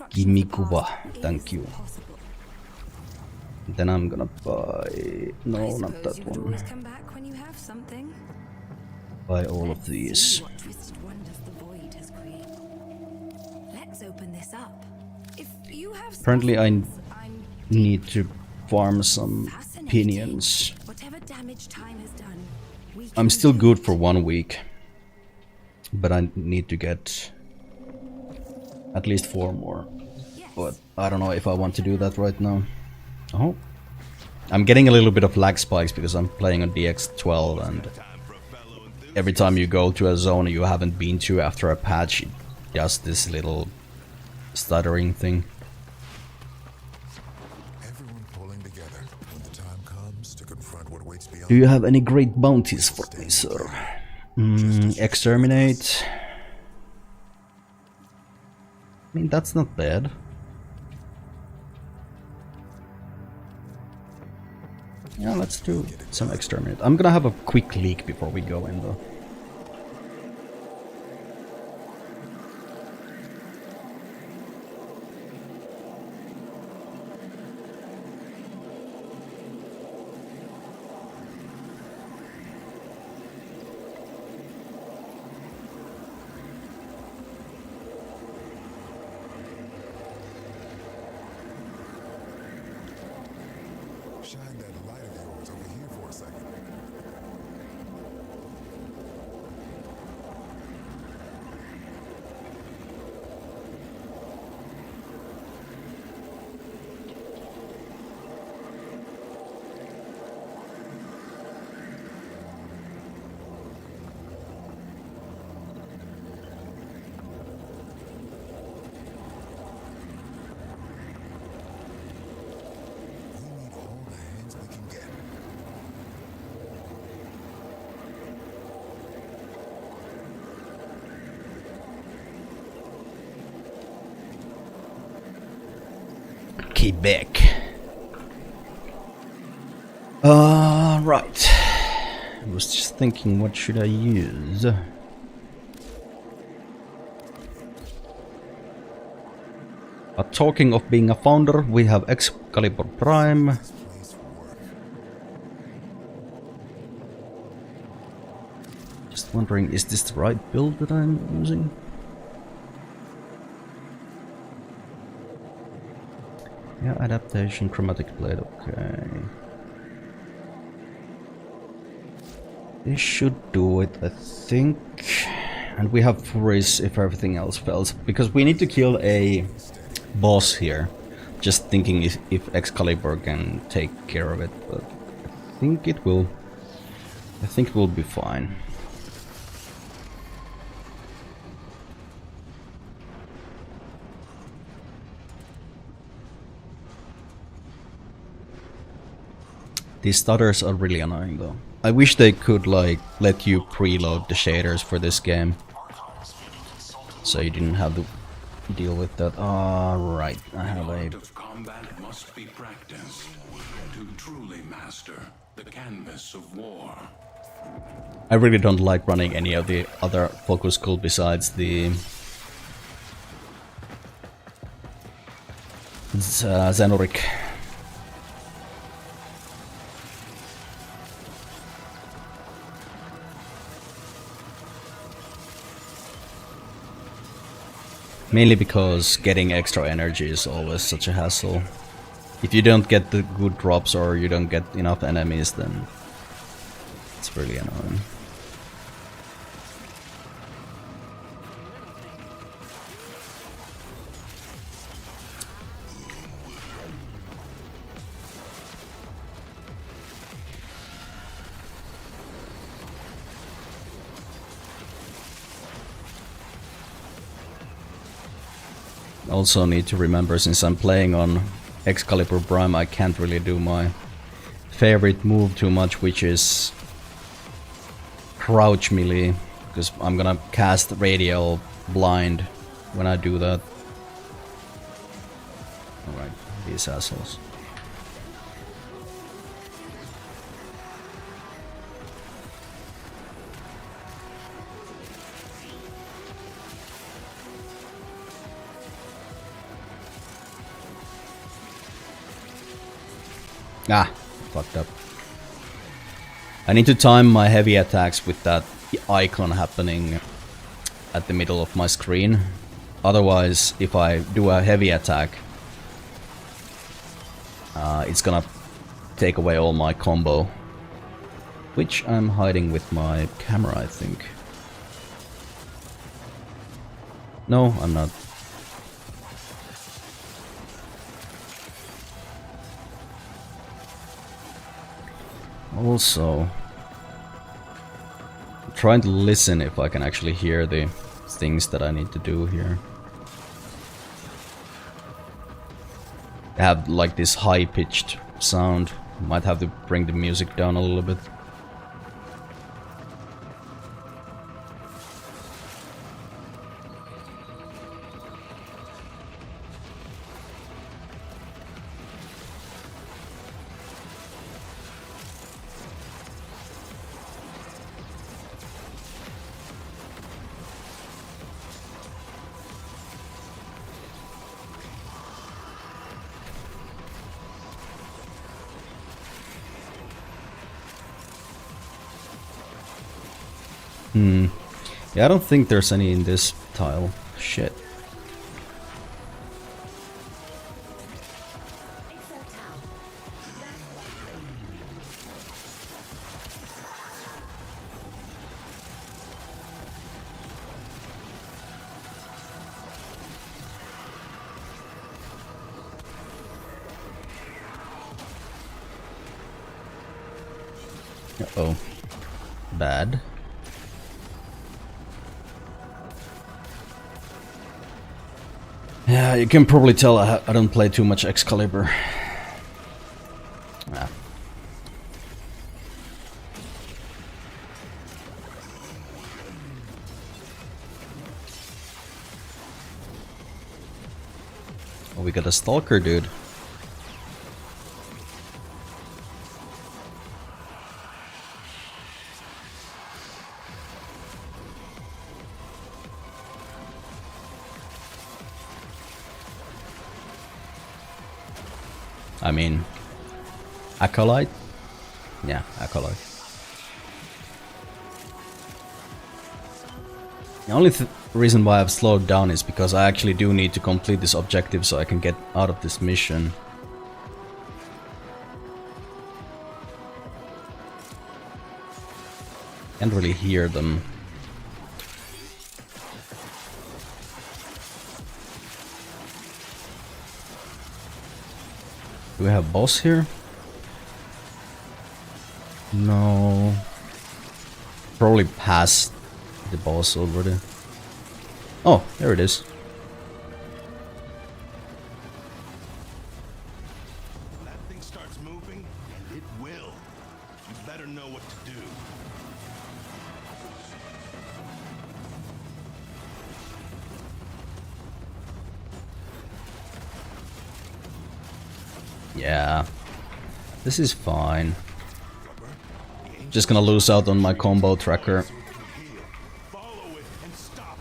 Speaker 1: Give me Kuba, thank you. Then I'm gonna buy... No, not
Speaker 9: suppose
Speaker 1: that
Speaker 9: you could
Speaker 1: one.
Speaker 9: always come back when you have something.
Speaker 1: Buy all of
Speaker 9: Let's
Speaker 1: these.
Speaker 9: see what twisted wonders the void has created. Let's open this up. If you have
Speaker 1: Apparently I
Speaker 9: specimens, I'm
Speaker 1: need to farm some
Speaker 9: fascinated.
Speaker 1: opinions.
Speaker 9: Whatever damage time has done, we
Speaker 1: I'm
Speaker 9: can
Speaker 1: still
Speaker 9: do
Speaker 1: good
Speaker 9: it.
Speaker 1: for 1 week. But I need to get at least 4 more.
Speaker 9: Yes.
Speaker 1: But I don't know if I want to do that right now. Oh. I'm getting a little bit of lag spikes because I'm playing on DX12 and every time you go to a zone you haven't been to after a patch, it does this little stuttering thing.
Speaker 10: Everyone pulling together when the time comes to confront what waits beyond.
Speaker 1: Do you have any great bounties for me, sir? Exterminate. I mean, that's not bad. Yeah, let's do some exterminate. I'm gonna have a quick leak before we go in though.
Speaker 10: Shine that light of yours over here for a second. We need all the hands we can get.
Speaker 1: Quebec. Right. I was just thinking, what should I use? But talking of being a founder, we have Excalibur Prime.
Speaker 10: This place work.
Speaker 1: Just wondering, is this the right build that I'm using? Yeah, adaptation, chromatic blade, okay. This should do it, I think. And we have Furies if everything else fails. Because we need to kill a boss here. Just thinking if Excalibur can take care of it, but I think it will. I think it will be fine. These stutters are really annoying though. I wish they could like let you preload the shaders for this game. So you didn't have to deal with that. Alright, I have
Speaker 8: The
Speaker 1: a...
Speaker 8: art of combat must be practiced to truly master the canvas of war.
Speaker 1: I really don't like running any of the other focus school besides the... Xenoric. Mainly because getting extra energy is always such a hassle. If you don't get the good drops or you don't get enough enemies, then it's really annoying. Also need to remember, since I'm playing on Excalibur Prime, I can't really do my favorite move too much, which is crouch melee, because I'm gonna cast radial blind when I do that. Alright, these assholes. Ah, fucked up. I need to time my heavy attacks with that icon happening at the middle of my screen. Otherwise, if I do a heavy attack, it's gonna take away all my combo. Which I'm hiding with my camera, I think. No, I'm not. Also, I'm trying to listen if I can actually hear the things that I need to do here. I have like this high-pitched sound. Might have to bring the music down a little bit. Yeah, I don't think there's any in this tile. Shit. Uh-oh. Bad. Yeah, you can probably tell I don't play too much Excalibur. Ah. Oh, we got a Stalker, dude. I mean, Acolyte? Yeah, Acolyte. The only reason why I've slowed down is because I actually do need to complete this objective so I can get out of this mission. Can't really hear them. Do we have boss here? No. Probably past the boss already. Oh, there it is.
Speaker 8: That thing starts moving, and it will. You better know what to do.
Speaker 1: Yeah, this is fine. Just gonna lose out on my combo tracker.
Speaker 8: Follow it and stop.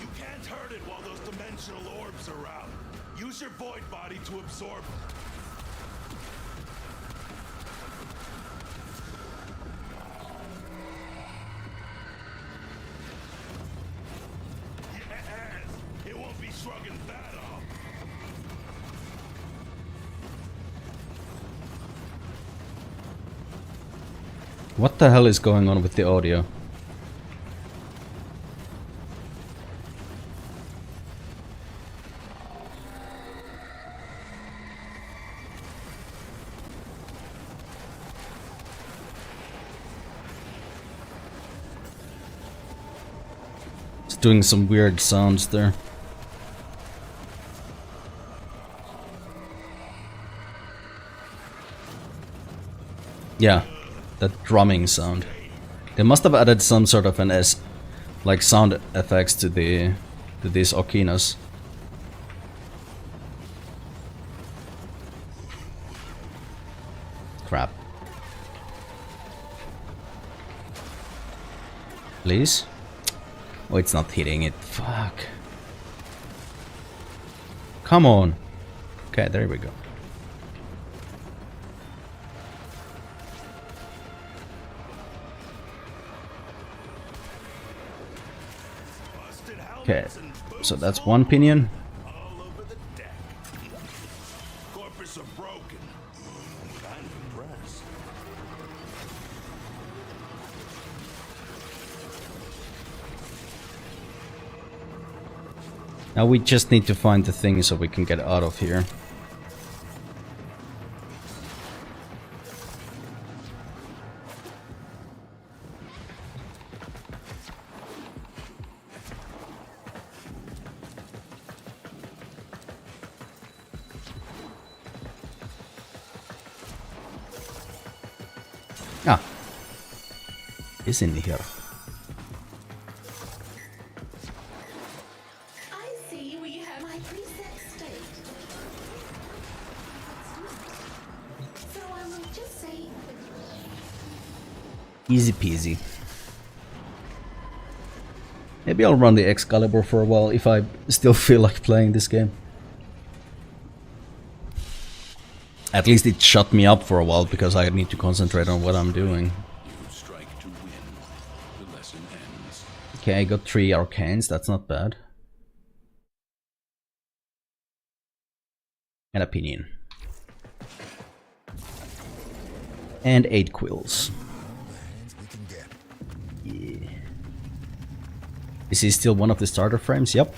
Speaker 8: You can't hurt it while those dimensional orbs are out. Use your void body to absorb. It won't be shrugging that off.
Speaker 1: What the hell is going on with the audio? It's doing some weird sounds there. Yeah, that drumming sound. They must have added some sort of an like sound effects to these Okinos. Crap. Please? Oh, it's not hitting it. Fuck. Come on. Okay, there we go. Okay, so that's one pinion.
Speaker 8: All over the deck. Corpus are broken. Kind of impressed.
Speaker 1: Now we just need to find the thing so we can get out of here. Ah, it's in here.
Speaker 4: I see we have my preset state. So I will just say
Speaker 1: Easy peasy. Maybe I'll run the Excalibur for a while if I still feel like playing this game. At least it shut me up for a while because I need to concentrate on what I'm doing.
Speaker 8: You strike to win. The lesson ends.
Speaker 1: Okay, I got 3 arcanes, that's not bad. And a pinion. And 8 quills. Yeah. Is he still one of the starter frames? Yep.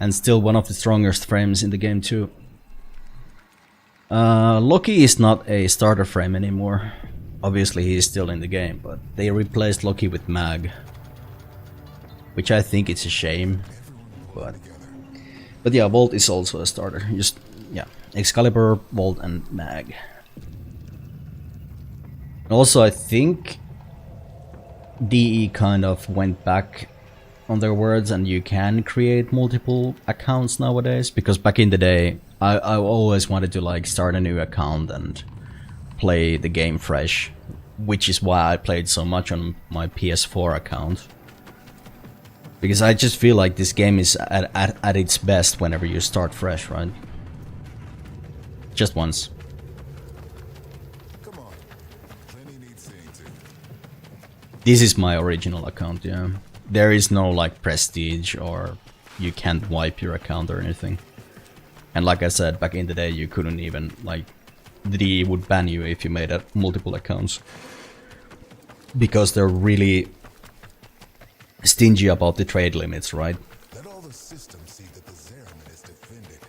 Speaker 1: And still one of the strongest frames in the game too. Loki is not a starter frame anymore. Obviously he is still in the game, but they replaced Loki with Mag. Which I think it's a shame. But yeah, Volt is also a starter. Just, yeah, Excalibur, Volt and Mag. Also I think DE kind of went back on their words and you can create multiple accounts nowadays, because back in the day I always wanted to like start a new account and play the game fresh, which is why I played so much on my PS4 account, because I just feel like this game is at its best whenever you start fresh, right? Just once.
Speaker 10: Come on. Plenty needs seeing to.
Speaker 1: This is my original account, yeah. There is no like prestige or you can't wipe your account or anything. And like I said, back in the day you couldn't even, like, the would ban you if you made multiple accounts. Because they're really stingy about the trade limits, right?
Speaker 10: Let all the systems see that the Zeraman is defended.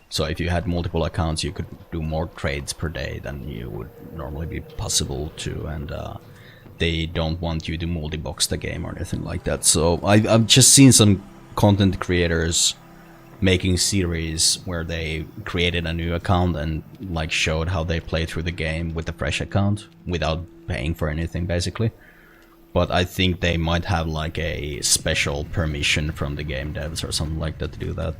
Speaker 1: So if you had multiple accounts you could do more trades per day than you would normally be possible to, and they don't want you to multi-box the game or anything like that. So I've just seen some content creators making series where they created a new account and like showed how they play through the game with a fresh account without paying for anything basically. But I think they might have like a special permission from the game devs or something like that to do that.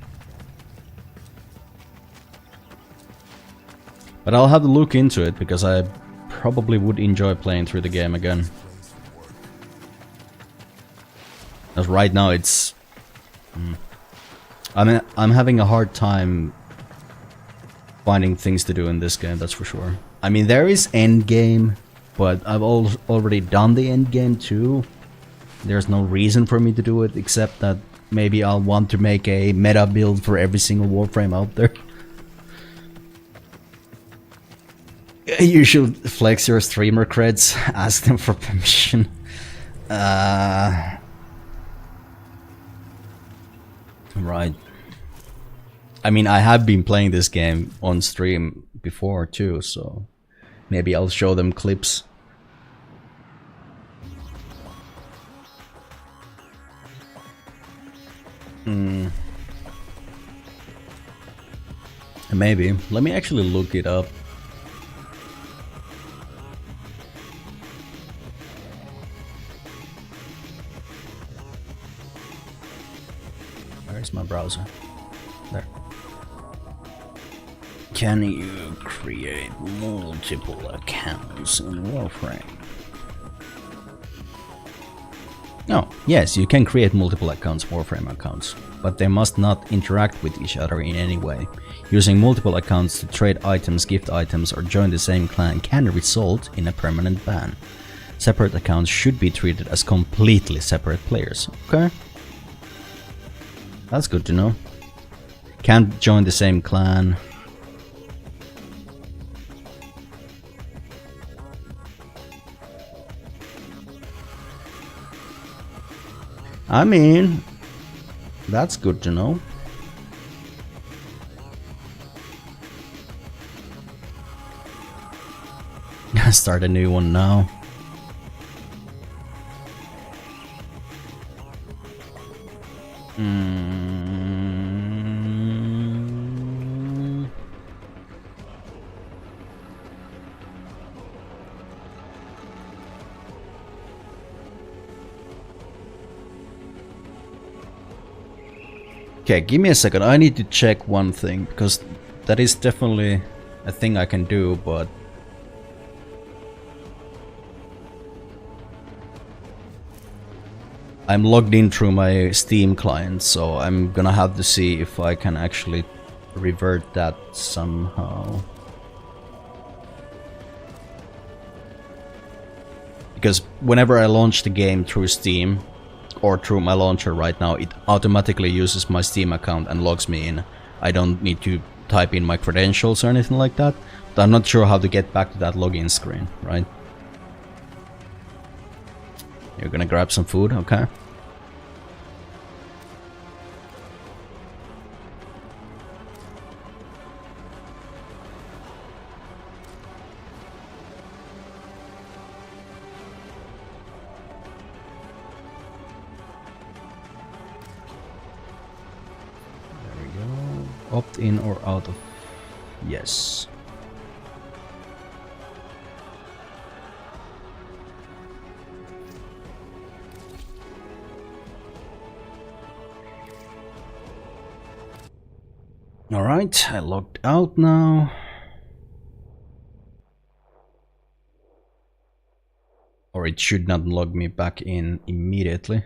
Speaker 1: But I'll have to look into it because I probably would enjoy playing through the game again. As right now it's I'm having a hard time finding things to do in this game, that's for sure. I mean, there is endgame, but I've already done the endgame too. There's no reason for me to do it, except that maybe I'll want to make a meta build for every single Warframe out there. You should flex your streamer creds, ask them for permission. Right. I mean, I have been playing this game on stream before too, so maybe I'll show them clips. Maybe. Let me actually look it up. Where's my browser? There. Can you create multiple accounts in Warframe? Oh, yes, you can create multiple accounts, Warframe accounts, but they must not interact with each other in any way. Using multiple accounts to trade items, gift items, or join the same clan can result in a permanent ban. Separate accounts should be treated as completely separate players. Okay. That's good to know. Can't join the same clan. I mean, that's good to know. Start a new one now. Okay, give me a second. I need to check one thing, because that is definitely a thing I can do, but I'm logged in through my Steam client, so I'm gonna have to see if I can actually revert that somehow. Because whenever I launch the game through Steam, or through my launcher right now, it automatically uses my Steam account and logs me in. I don't need to type in my credentials or anything like that, but I'm not sure how to get back to that login screen, right? You're gonna grab some food, okay? Opt in or out of... Yes. Alright, I logged out now. Or it should not log me back in immediately.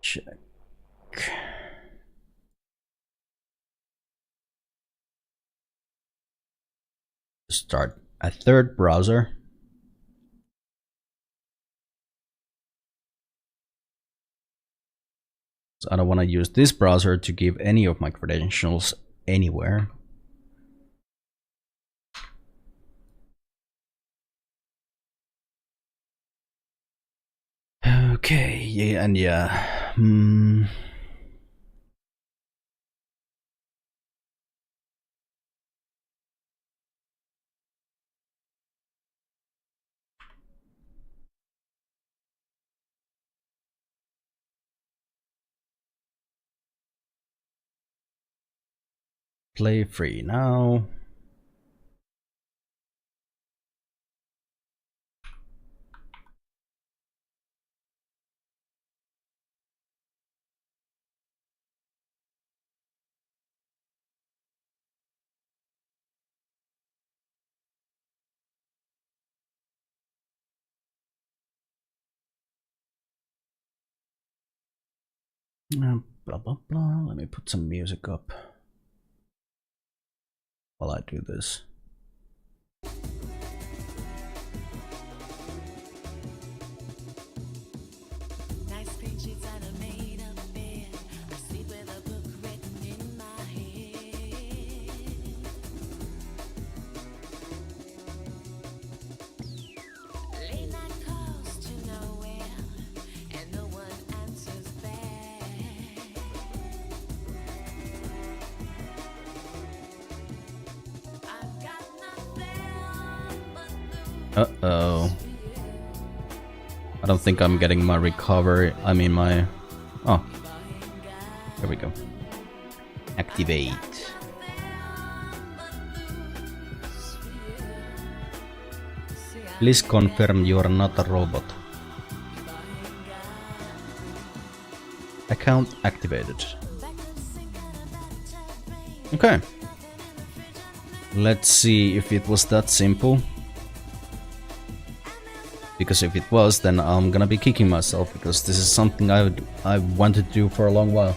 Speaker 1: Check. Start a third browser. So I don't want to use this browser to give any of my credentials anywhere. Okay, yeah, and yeah. Play free now. Blah blah blah. Let me put some music up while I do this. Uh-oh. I don't think I'm getting my recovery. I mean my... Oh. Here we go. Activate. Please confirm you are not a robot. Account activated. Okay. Let's see if it was that simple. Because if it was, then I'm gonna be kicking myself, because this is something I wanted to do for a long while.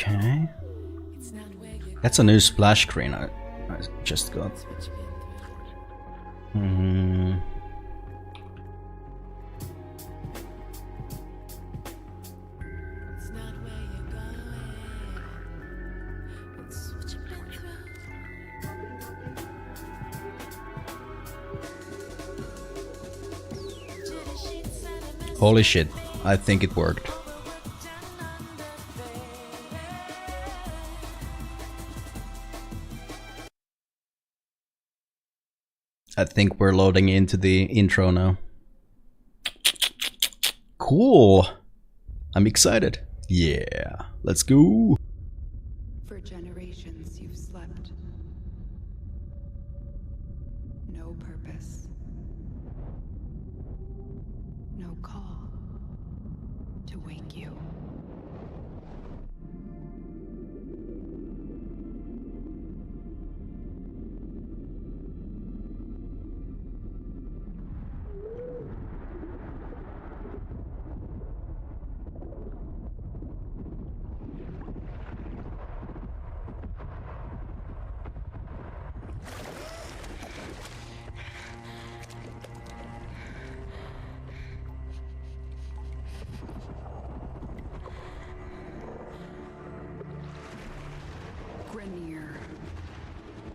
Speaker 1: Okay. That's a new splash screen I just got. Holy shit, I think it worked. I think we're loading into the intro now. Cool! I'm excited. Yeah, let's go!
Speaker 6: For generations you've slept. No purpose. No call to wake you.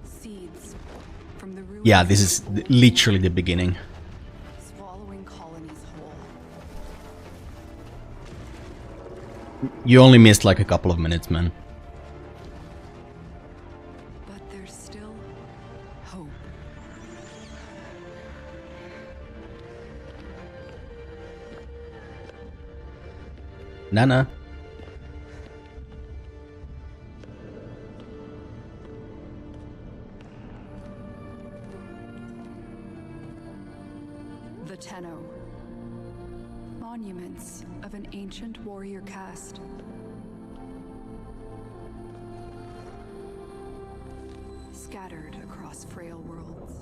Speaker 6: Seeds from the ruins.
Speaker 1: Yeah, this is literally the beginning.
Speaker 6: Swallowing colonies whole.
Speaker 1: You only missed like a couple of minutes, man.
Speaker 6: But there's still hope.
Speaker 1: Nana.
Speaker 6: The Tenno. Monuments of an ancient warrior caste. Scattered across frail worlds.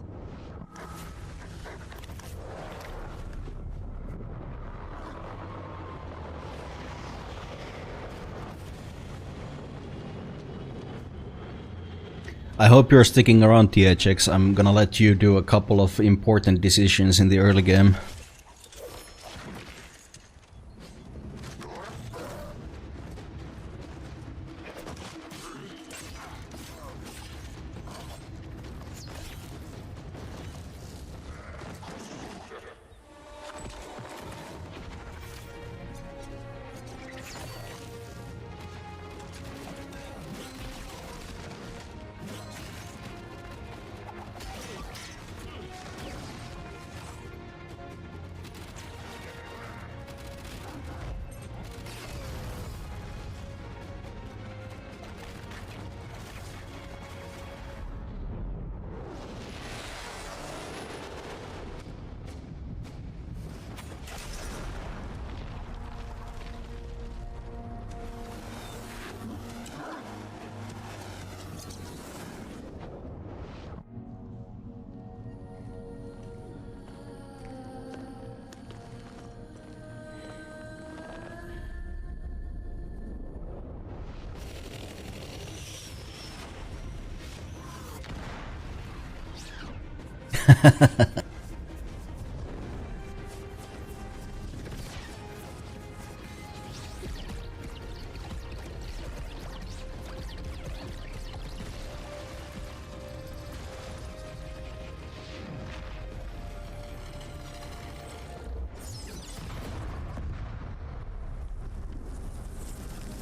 Speaker 1: I hope you're sticking around, THX. I'm gonna let you do a couple of important decisions in the early game.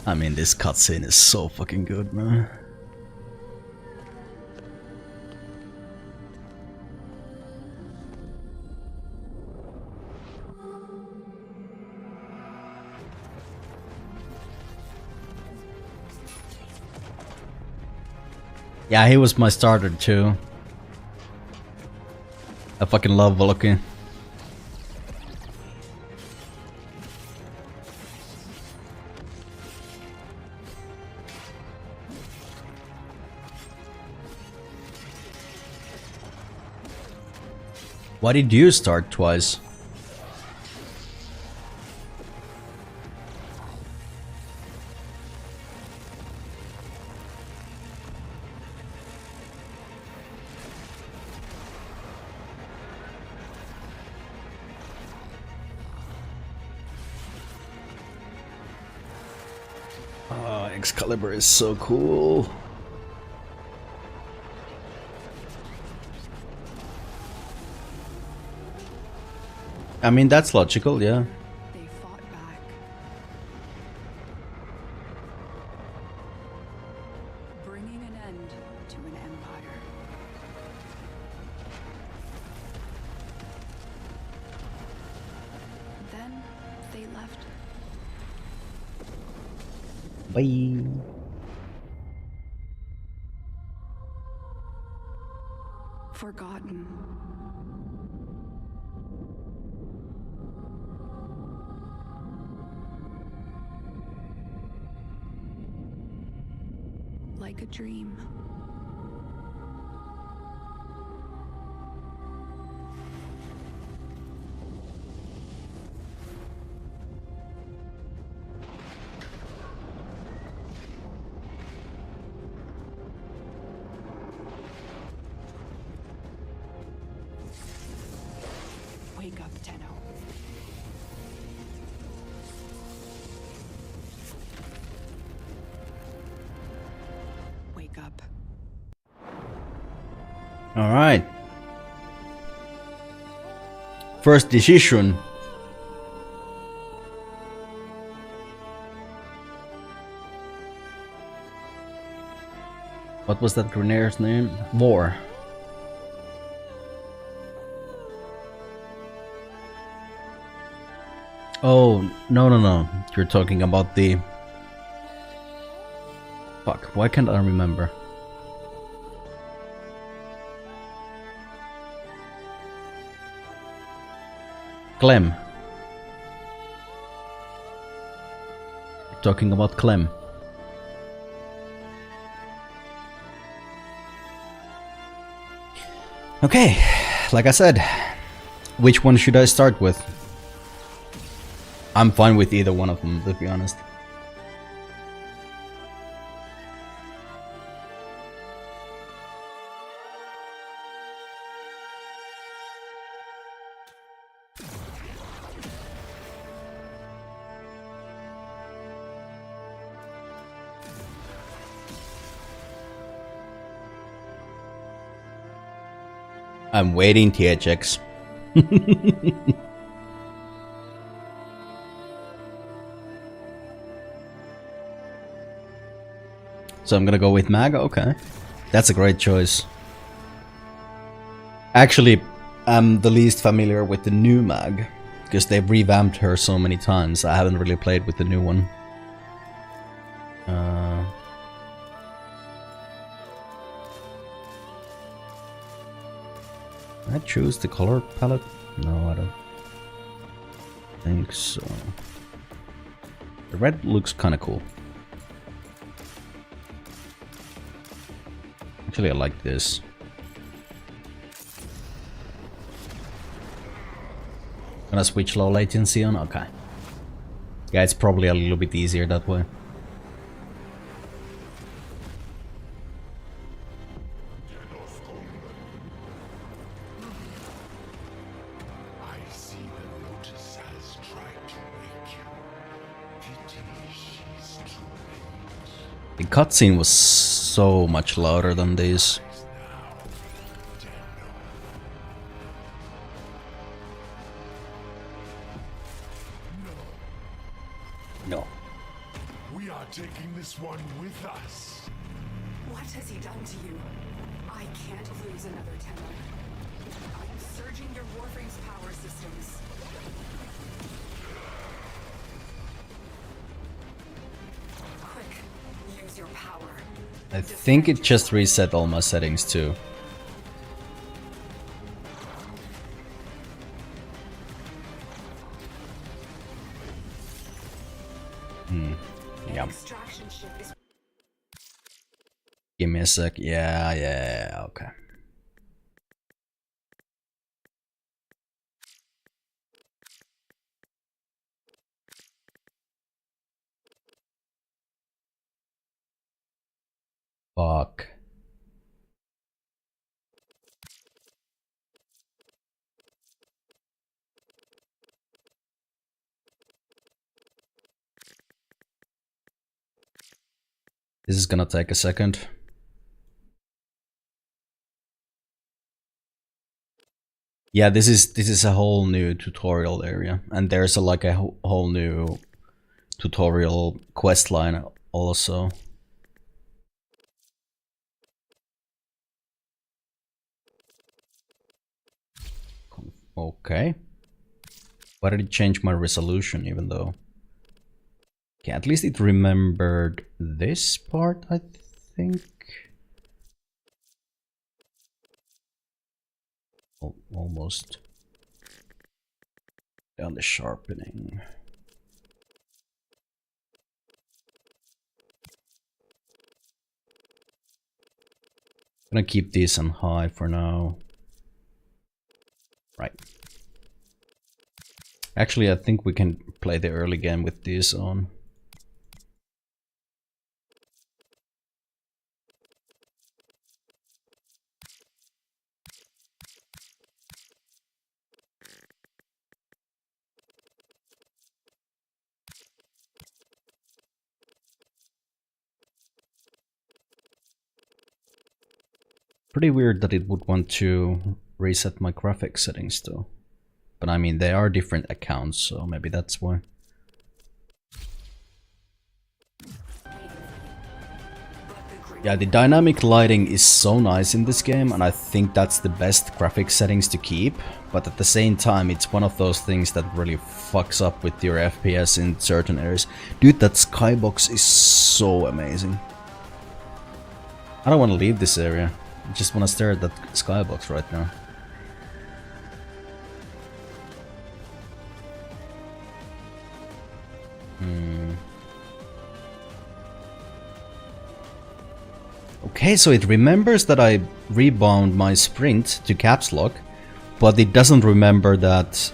Speaker 1: I mean, this cutscene is so fucking good, man. Yeah, he was my starter too. I fucking love Volky. Why did you start twice? Oh, Excalibur is so cool. I mean, that's logical, yeah.
Speaker 6: They fought back. Bringing an end to an empire. Then they left.
Speaker 1: Bye.
Speaker 6: Forgotten. Like a dream. Wake up, Tenno. Wake up.
Speaker 1: All right. First decision. What was that Grenadier's name? War. Oh, no. You're talking about the... Fuck, why can't I remember? Clem. You're talking about Clem. Okay, like I said, which one should I start with? I'm fine with either one of them, to be honest. I'm waiting, THX. So I'm gonna go with Mag, okay. That's a great choice. Actually, I'm the least familiar with the new Mag, because they've revamped her so many times. I haven't really played with the new one. Can I choose the color palette? No, I don't think so. The red looks kind of cool. Actually, I like this. Gonna switch low latency on? Okay. Yeah, it's probably a little bit easier that way. The cutscene was so much louder than this. No.
Speaker 8: We are taking this one with us.
Speaker 6: What has he done to you? I can't lose another Tenno. I'm surging your Warframe's power systems. Quick, use your power.
Speaker 1: I think it just reset all my settings too. Yeah. Give me a sec. Yeah, okay. Fuck. This is gonna take a second. Yeah, this is a whole new tutorial area, and there's like a whole new tutorial quest line also. Okay. Why did it change my resolution even though? Okay, at least it remembered this part, I think. Almost. Down the sharpening. I'm gonna keep these on high for now. Right. Actually, I think we can play the early game with these on. Pretty weird that it would want to reset my graphics settings though. But I mean, they are different accounts, so maybe that's why. Yeah, the dynamic lighting is so nice in this game, and I think that's the best graphics settings to keep. But at the same time, it's one of those things that really fucks up with your FPS in certain areas. Dude, that skybox is so amazing. I don't want to leave this area. I just want to stare at that skybox right now. Okay, so it remembers that I rebound my sprint to caps lock, but it doesn't remember that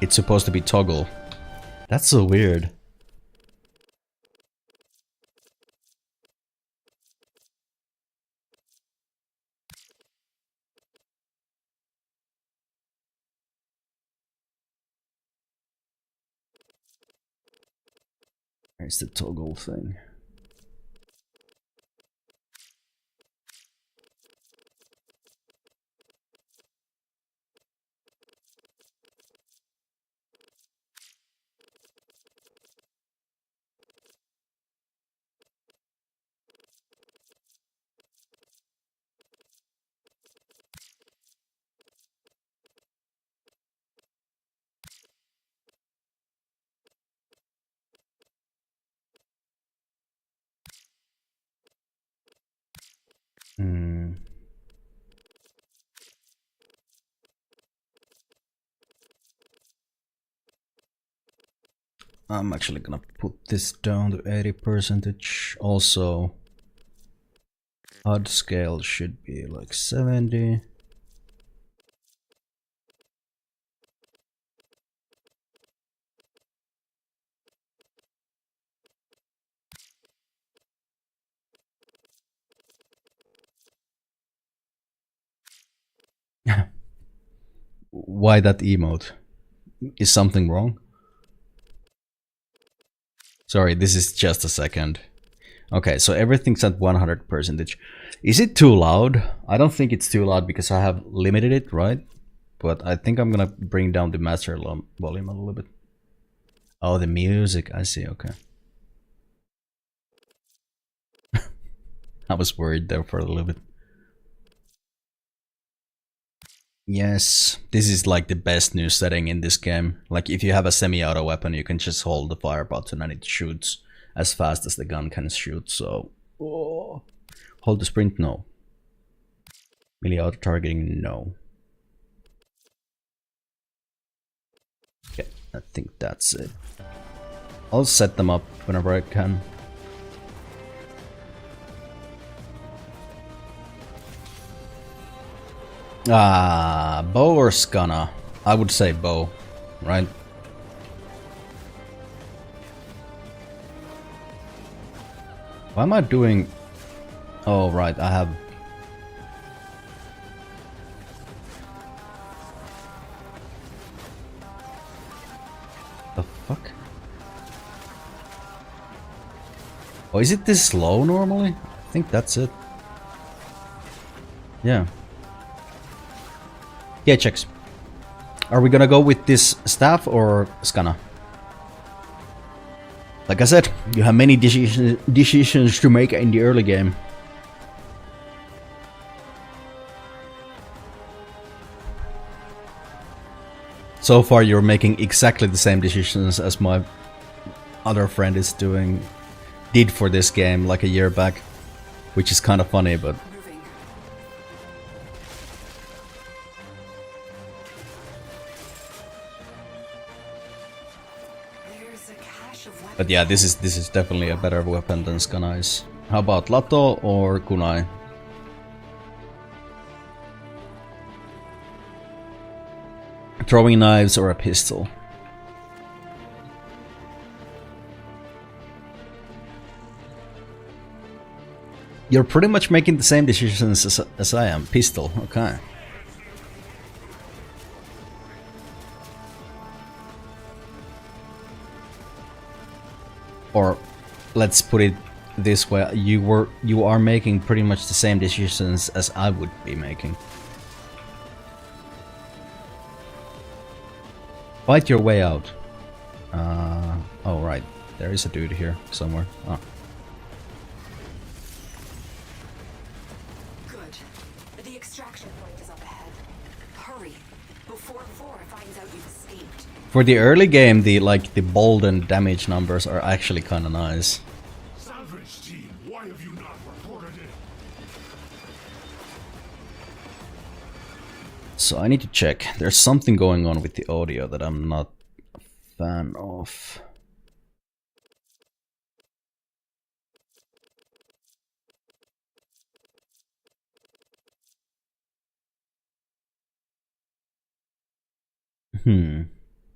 Speaker 1: it's supposed to be toggle. That's so weird. There's the toggle thing. I'm actually gonna put this down to 80%. Also, HUD scale should be like 70. Why that emote? Is something wrong? Sorry, this is just a second. Okay, so everything's at 100%. Is it too loud? I don't think it's too loud because I have limited it, right? But I think I'm gonna bring down the master volume a little bit. Oh, the music, I see, okay. I was worried there for a little bit. Yes, this is like the best new setting in this game. Like if you have a semi-auto weapon, you can just hold the fire button and it shoots as fast as the gun can shoot, so... Oh. Hold the sprint, no. Melee auto targeting, no. Okay, I think that's it. I'll set them up whenever I can. Bow or Skana? I would say bow, right? Why am I doing... Oh, right, I have... The fuck? Oh, is it this slow normally? I think that's it. Yeah. Yeah, checks. Are we gonna go with this staff or Skana? Like I said, you have many decisions to make in the early game. So far you're making exactly the same decisions as my other friend did for this game like a year back. Which is kind of funny, but... But yeah, this is definitely a better weapon than Skanai's. How about Lato or Kunai? Throwing knives or a pistol? You're pretty much making the same decisions as I am. Pistol, okay. Or let's put it this way, you are making pretty much the same decisions as I would be making. Fight your way out. Oh right, there is a dude here somewhere. Oh.
Speaker 6: Good. The extraction point is up ahead. Hurry, before Thor finds out you've escaped.
Speaker 1: For the early game, the bold and damage numbers are actually kind of nice.
Speaker 8: Salvage team, why have you not reported it?
Speaker 1: So I need to check. There's something going on with the audio that I'm not a fan of.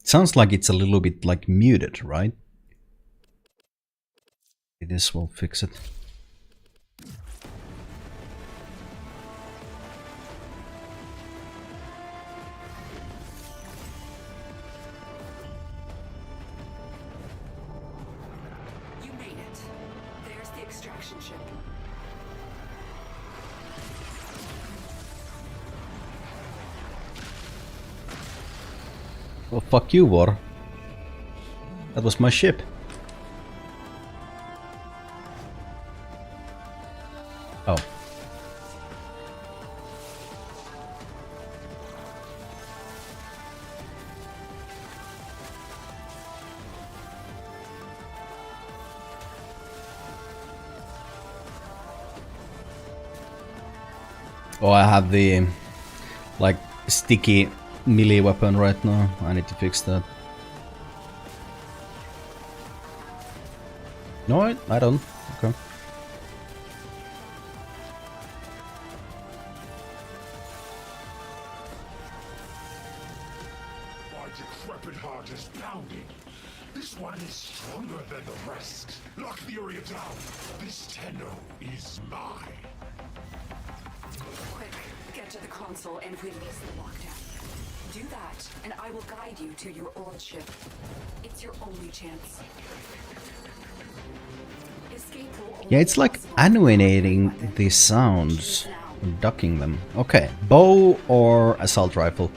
Speaker 1: Sounds like it's a little bit like muted, right? This will fix it.
Speaker 6: You made it. There's the extraction ship.
Speaker 1: Well, fuck you, War. That was my ship. Oh. Oh, I have the like sticky melee weapon right now. I need to fix that. No, I don't. Okay.
Speaker 8: My decrepit heart is pounding. This one is stronger than the rest. Lock the area down. This Tenno is mine.
Speaker 6: Quick, get to the console and release the lockdown. Do that, and I will guide you to your old ship. It's your only chance.
Speaker 1: Yeah, it's like annihilating the sounds, ducking them. Okay, bow or assault rifle?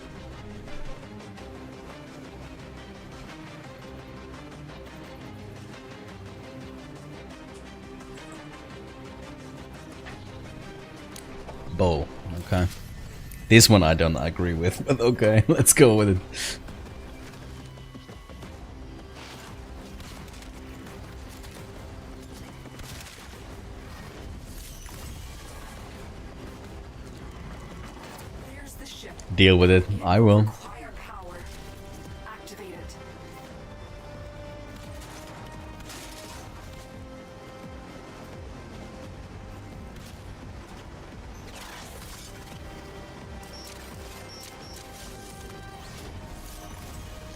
Speaker 1: Bow, okay. This one I don't agree with, but okay, let's go with it. Deal with it. I will.
Speaker 6: Require power. Activate it.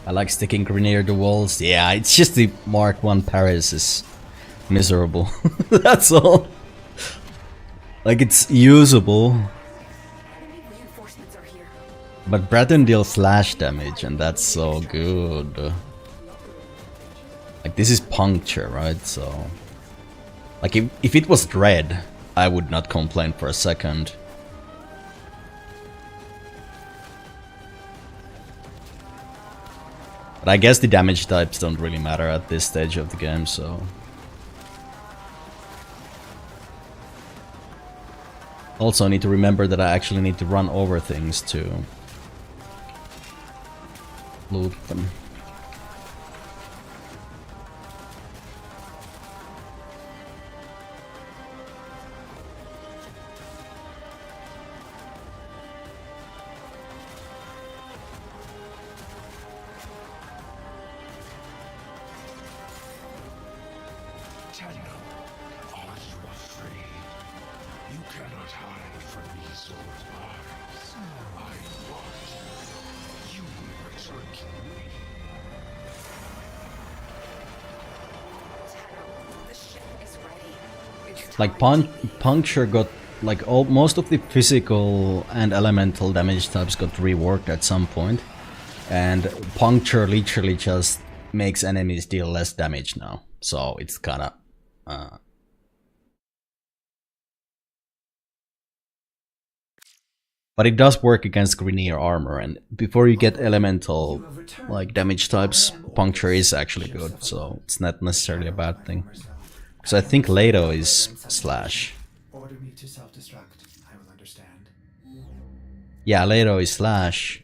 Speaker 1: I like sticking Grineer to walls. Yeah, it's just the Mark 1 Paris is miserable. That's all. Like, it's usable.
Speaker 6: Enemy reinforcements are here.
Speaker 1: But Breton deals slash damage, and that's so good. Like, this is puncture, right? So... Like, if it was Dread, I would not complain for a second. But I guess the damage types don't really matter at this stage of the game, so... Also, I need to remember that I actually need to run over things to loot them.
Speaker 8: Tenno, are you afraid? You cannot hide from these old eyes. I watch. You will return to me.
Speaker 6: Tenno, the ship is ready. It's
Speaker 1: Like
Speaker 6: time to leave.
Speaker 1: puncture got like most of the physical and elemental damage types got reworked at some point, and puncture literally just makes enemies deal less damage now. So it's kind of but it does work against Grineer armor, and before you get elemental like damage types, puncture is actually good, so it's not necessarily a bad thing. Because I think Leto is slash.
Speaker 2: Order me to self-destruct. I will understand.
Speaker 1: Yeah, Leto is slash.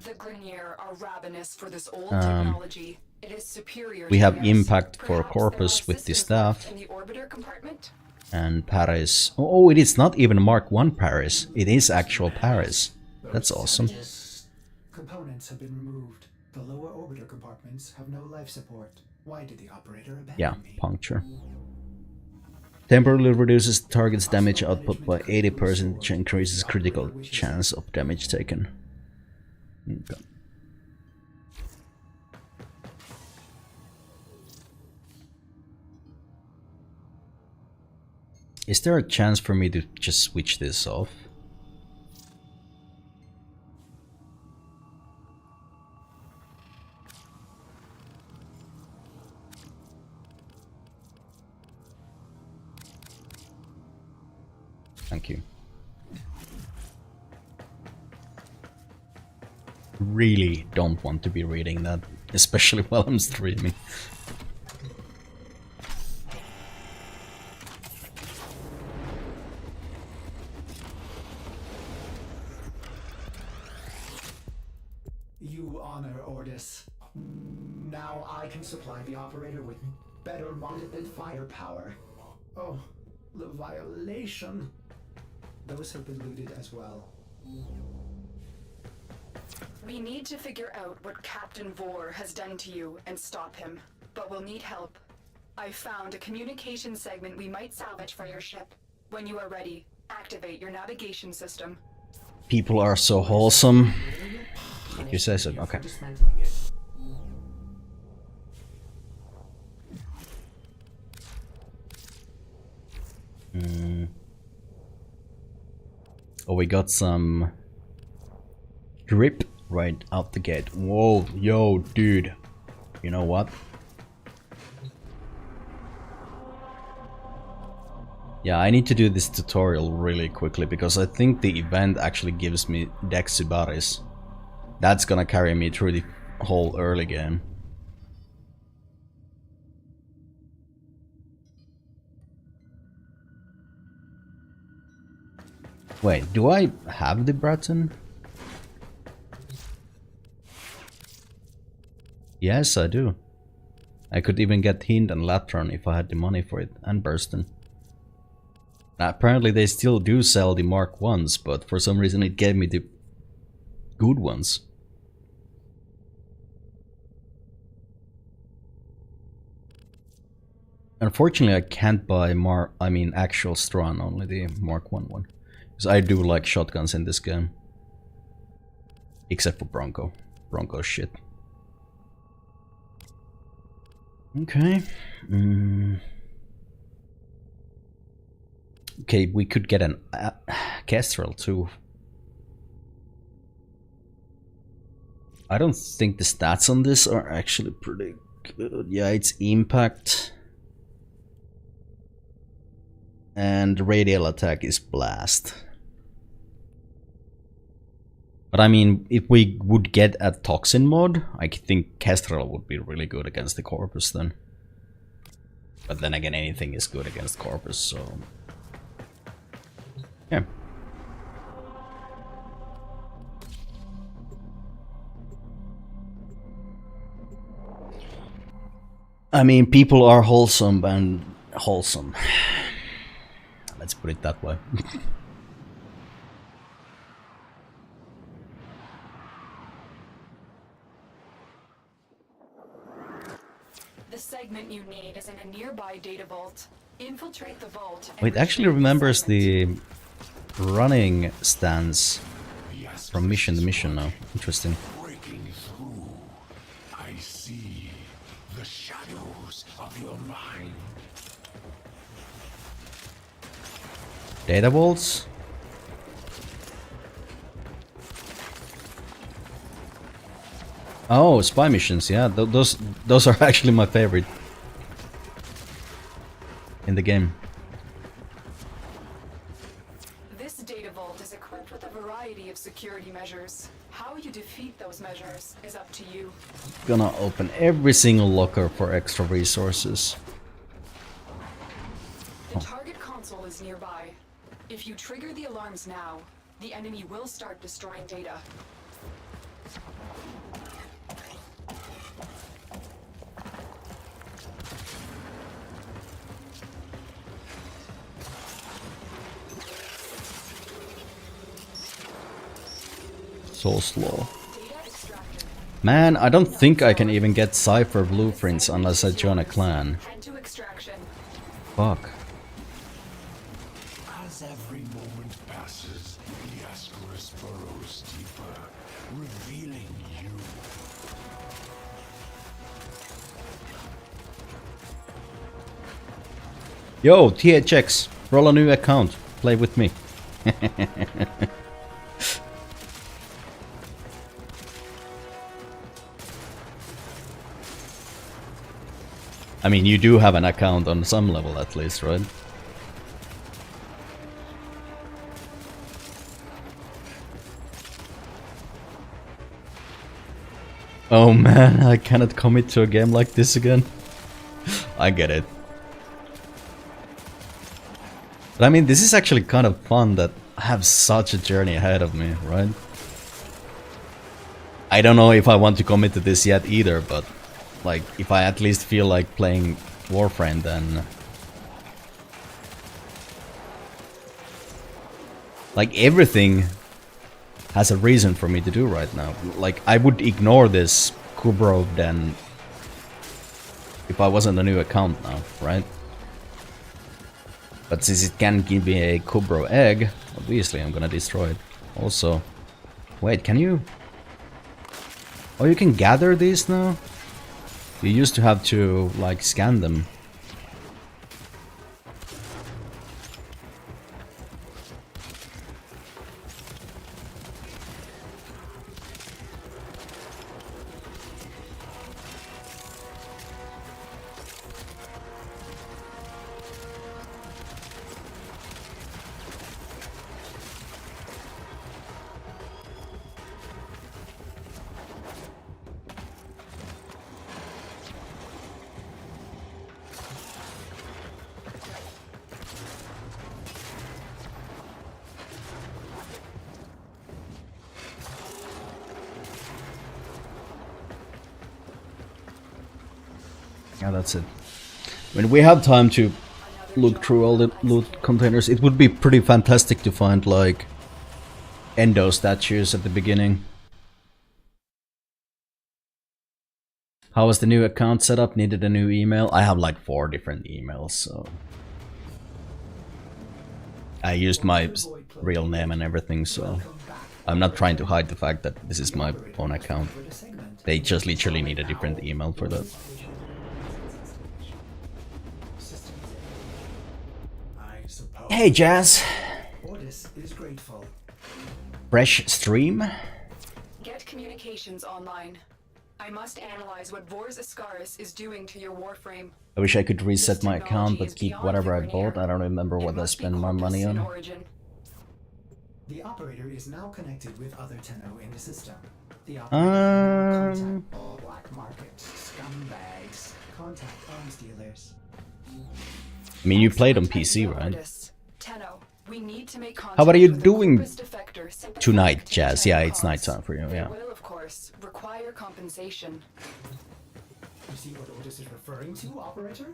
Speaker 6: The Grineer are ravenous for this old technology. It is superior.
Speaker 1: We
Speaker 6: to
Speaker 1: have
Speaker 6: theirs.
Speaker 1: impact for
Speaker 6: Perhaps
Speaker 1: Corpus
Speaker 6: there are
Speaker 1: with the
Speaker 6: systems
Speaker 1: staff.
Speaker 6: left in the orbiter compartment.
Speaker 1: And Paris. Oh, it is not even Mark 1 Paris. It is actual Paris. That's awesome.
Speaker 2: Components have been removed. The lower orbiter compartments have no life support. Why did the operator abandon
Speaker 1: Yeah,
Speaker 2: me?
Speaker 1: puncture. Temporarily reduces the target's damage output by 80%, which increases critical chance of damage taken. Okay. Is there a chance for me to just switch this off? Thank you. Really don't want to be reading that, especially while I'm streaming.
Speaker 2: You honor Ordis. Now I can supply the operator with better mounted firepower. Oh, the violation. Those have been looted as well.
Speaker 6: We need to figure out what Captain Vor has done to you and stop him, but we'll need help. I found a communication segment we might salvage for your ship. When you are ready, activate your navigation system.
Speaker 1: People are so wholesome. You say so, okay.
Speaker 2: Dismantling it.
Speaker 1: Oh, we got some drip right out the gate. Whoa, yo, dude. You know what? Yeah, I need to do this tutorial really quickly because I think the event actually gives me Dex Subaris. That's gonna carry me through the whole early game. Wait, do I have the Breton? Yes, I do. I could even get Hind and Latron if I had the money for it, and Burston. Apparently they still do sell the Mark 1s, but for some reason it gave me the good ones. Unfortunately, I can't buy actual Strawn, only the Mark 1 one. Because I do like shotguns in this game. Except for Bronco. Bronco shit. Okay. Okay, we could get an Kestrel too. I don't think the stats on this are actually pretty good. Yeah, it's impact. And radial attack is blast. But I mean, if we would get a toxin mod, I think Kestrel would be really good against the Corpus then. But then again, anything is good against Corpus, so... yeah. I mean, people are wholesome and wholesome. Let's put it that way.
Speaker 6: The segment you need is in a nearby data vault. Infiltrate the vault.
Speaker 1: It actually remembers the running stance from mission to mission now. Interesting.
Speaker 8: Breaking through, I see the shadows of your mind.
Speaker 1: Data vaults? Oh, spy missions, yeah, those are actually my favorite in the game.
Speaker 6: This data vault is equipped with a variety of security measures. How you defeat those measures is up to you.
Speaker 1: Gonna open every single locker for extra resources.
Speaker 6: The target console is nearby. If you trigger the alarms now, the enemy will start destroying data.
Speaker 1: So slow. Man, I don't think I can even get Cypher blueprints unless I join a clan.
Speaker 6: Head to extraction.
Speaker 1: Fuck.
Speaker 8: As every moment passes, the Ascaris burrows deeper, revealing you.
Speaker 1: Yo, THX, roll a new account. Play with me. I mean, you do have an account on some level at least, right? Oh man, I cannot commit to a game like this again. I get it. But I mean, this is actually kind of fun that I have such a journey ahead of me, right? I don't know if I want to commit to this yet either, but like, if I at least feel like playing Warframe, then... like, everything has a reason for me to do right now. Like, I would ignore this Kubro then if I wasn't a new account now, right? But since it can give me a Kubro egg, obviously I'm gonna destroy it. Also, wait, can you... oh, you can gather these now? You used to have to, like, scan them. Yeah, that's it. When we have time to look through all the loot containers, it would be pretty fantastic to find, like, Endo statues at the beginning. How was the new account set up? Needed a new email? I have like 4 different emails, so... I used my real name and everything, so... I'm not trying to hide the fact that this is my own account. They just literally need a different email for that. Hey Jazz! Fresh stream?
Speaker 6: Get communications online. I must analyze what Vors Ascaris is doing to your Warframe.
Speaker 1: I wish I could reset my account but keep whatever I bought. I don't remember what I spent my money on.
Speaker 2: The operator is now connected with other Tenno in the system. The operator contact all black market scumbags. Contact arms dealers.
Speaker 1: I mean, you played on PC, right?
Speaker 6: Tenno, we need to make
Speaker 1: How are you doing
Speaker 6: tonight,
Speaker 1: tonight, Jazz? Yeah, it's nighttime for you, yeah.
Speaker 6: Will, of course, require compensation.
Speaker 2: You see what Otis is referring to, operator?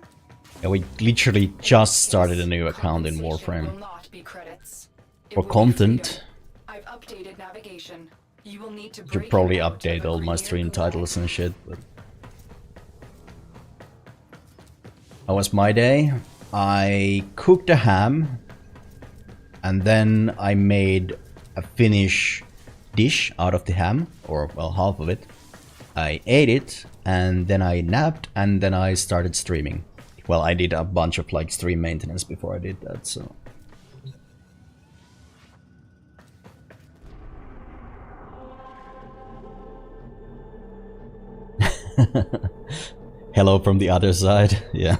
Speaker 1: Yeah, we literally just started a new account in Warframe. For content.
Speaker 6: I've updated navigation. You will need to
Speaker 1: Should probably update all my stream titles and shit, but... How was my day? I cooked a ham, and then I made a Finnish dish out of the ham, or well, half of it. I ate it, and then I napped, and then I started streaming. Well, I did a bunch of like stream maintenance before I did that, so... Hello from the other side, yeah.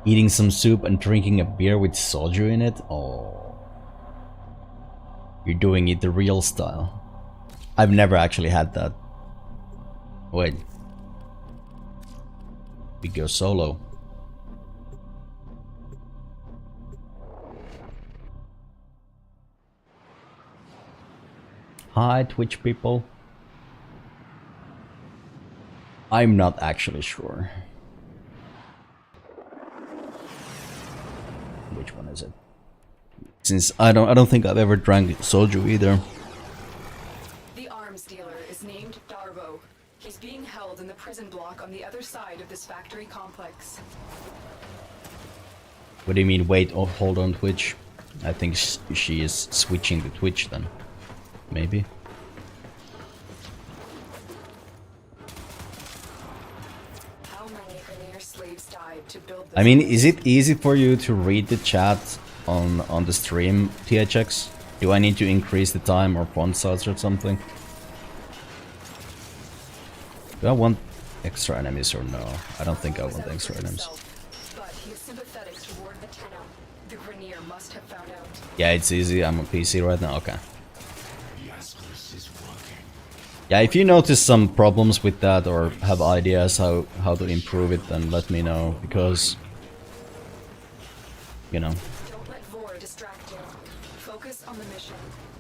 Speaker 1: Eating some soup and drinking a beer with soju in it? Oh. You're doing it the real style. I've never actually had that. Wait. We go solo. Hi, Twitch people. I'm not actually sure. Which one is it? Since I don't think I've ever drank soju either.
Speaker 6: The arms dealer is named Darvo. He's being held in the prison block on the other side of this factory complex.
Speaker 1: What do you mean wait or hold on Twitch? I think she is switching to Twitch then. Maybe.
Speaker 6: How many Veneer slaves died to build this?
Speaker 1: I mean, is it easy for you to read the chat on the stream, THX? Do I need to increase the time or font size or something? Do I want extra enemies or no? I don't think I want extra enemies.
Speaker 6: But he is sympathetic toward the Tenno. The Veneer must have found out.
Speaker 1: Yeah, it's easy. I'm on PC right now. Okay. Yeah, if you notice some problems with that or have ideas how to improve it, then let me know, because you know,
Speaker 6: Don't let Vor distract you. Focus on the mission.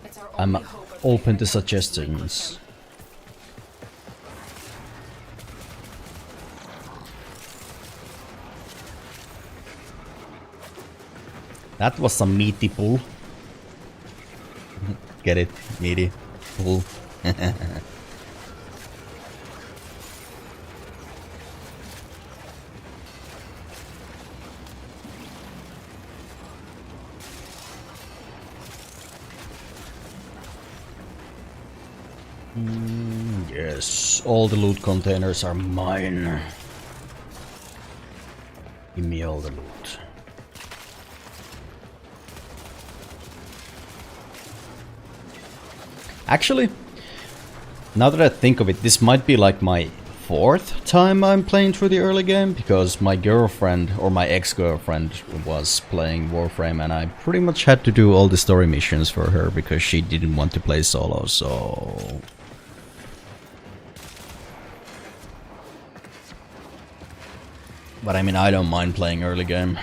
Speaker 6: It's our
Speaker 1: I'm
Speaker 6: only hope of
Speaker 1: open to suggestions. That was some meaty pull. Get it? Meaty pull. Yes, all the loot containers are mine. Give me all the loot. Actually, now that I think of it, this might be like my 4th time I'm playing through the early game, because my girlfriend, or my ex-girlfriend, was playing Warframe, and I pretty much had to do all the story missions for her because she didn't want to play solo, so... But I mean, I don't mind playing early game.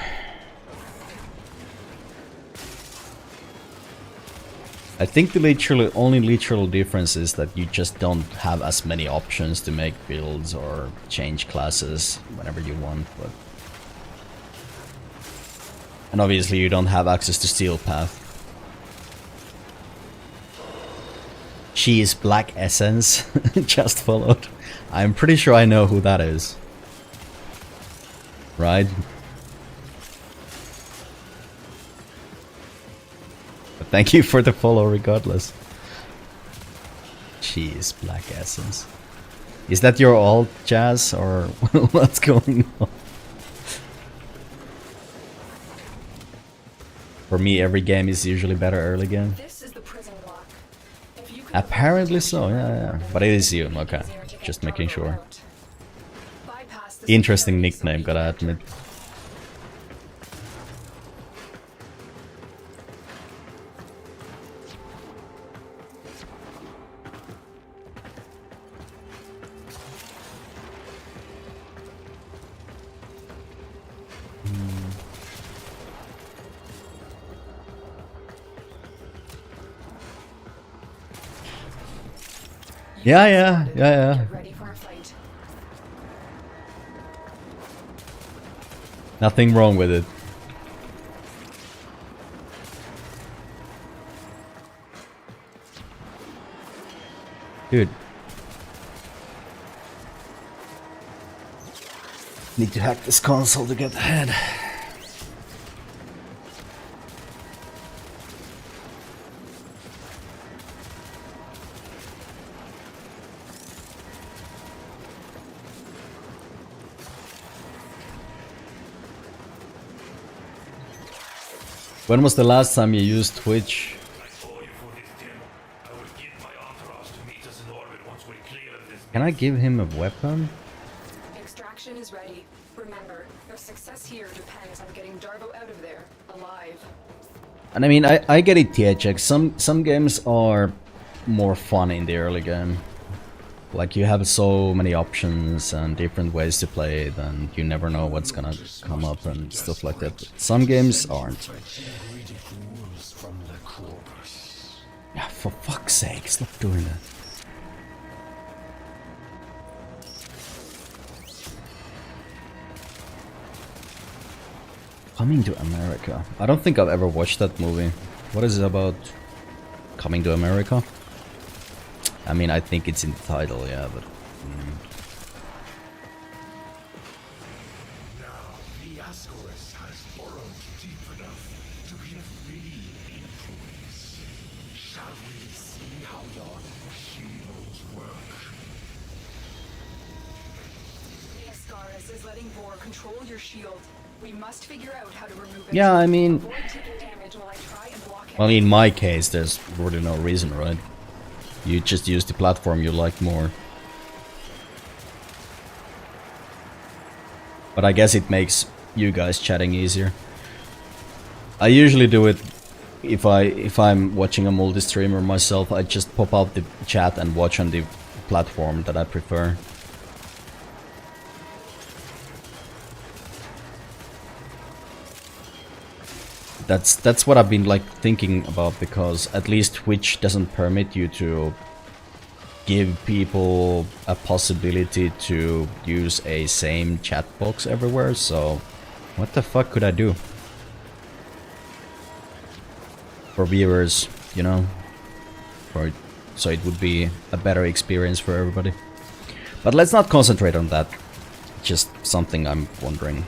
Speaker 1: I think the only literal difference is that you just don't have as many options to make builds or change classes whenever you want, but... And obviously you don't have access to Steel Path. Cheese Black Essence just followed. I'm pretty sure I know who that is. Right? But thank you for the follow regardless. Cheese Black Essence. Is that your alt, Jazz, or what's going on? For me, every game is usually better early game. Apparently so, yeah. But it is you, okay. Just making sure. Interesting nickname, gotta admit. Yeah. Nothing wrong with it. Dude. Need to hack this console to get ahead. When was the last time you used Twitch? Can I give him a weapon?
Speaker 6: Extraction is ready. Remember, your success here depends on getting Darvo out of there, alive.
Speaker 1: And I mean, I get it, THX. Some games are more fun in the early game. Like, you have so many options and different ways to play it, and you never know what's gonna come up and stuff like that. But some games aren't. Yeah, for fuck's sake, stop doing that. Coming to America. I don't think I've ever watched that movie. What is it about? Coming to America? I mean, I think it's in the title, yeah, but...
Speaker 8: Now, the Ascaris has burrowed deep enough to be a free influence. Shall we see how your shields work?
Speaker 6: The Ascaris is letting Vor control your shield. We must figure out how to remove it.
Speaker 1: Yeah, I mean...
Speaker 6: Avoid taking damage while I try and block him.
Speaker 1: Well, in my case, there's really no reason, right? You just use the platform you like more. But I guess it makes you guys chatting easier. I usually do it if I'm watching a multi-streamer myself. I just pop out the chat and watch on the platform that I prefer. That's what I've been like thinking about, because at least Twitch doesn't permit you to give people a possibility to use a same chat box everywhere, so what the fuck could I do? For viewers, you know? So it would be a better experience for everybody. But let's not concentrate on that. Just something I'm wondering.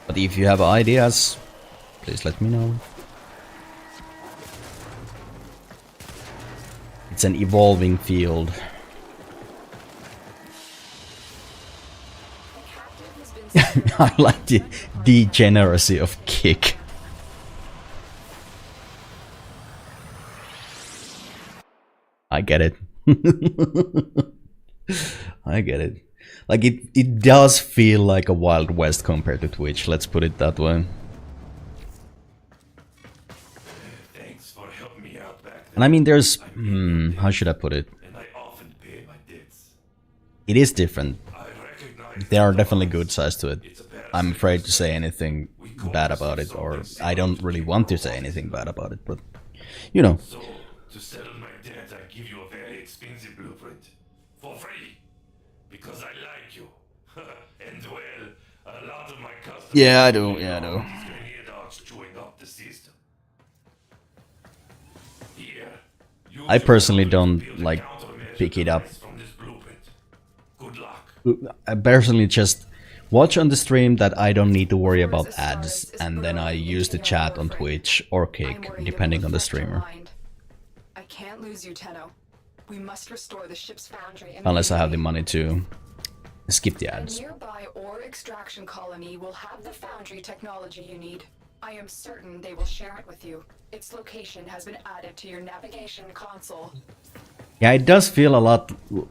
Speaker 1: But if you have ideas, please let me know. It's an evolving field. I like the degeneracy of kick. I get it. I get it. Like, it does feel like a Wild West compared to Twitch, let's put it that way.
Speaker 8: Thanks for helping me out back then.
Speaker 1: And I mean, there's... how should I put it?
Speaker 8: And I often pay my debts.
Speaker 1: It is different.
Speaker 8: I recognize
Speaker 1: There are definitely good sides to it. I'm afraid to say anything bad about it, or I don't really want to say anything bad about it, but... You know.
Speaker 8: So, to settle my debt, I give you a very expensive blueprint. For free. Because I like you. And well, a lot of my customers...
Speaker 1: Yeah, I do. Yeah, I do.
Speaker 8: Chewing up the system. Here, you
Speaker 1: I personally don't like pick it up. I personally just watch on the stream that I don't need to worry about ads, and then I use the chat on Twitch or Kick, depending on the streamer.
Speaker 6: I can't lose you, Tenno. We must restore the ship's foundry.
Speaker 1: Unless I have the money to skip the ads.
Speaker 6: A nearby ore extraction colony will have the foundry technology you need. I am certain they will share it with you. Its location has been added to your navigation console.
Speaker 1: Yeah, it does feel a lot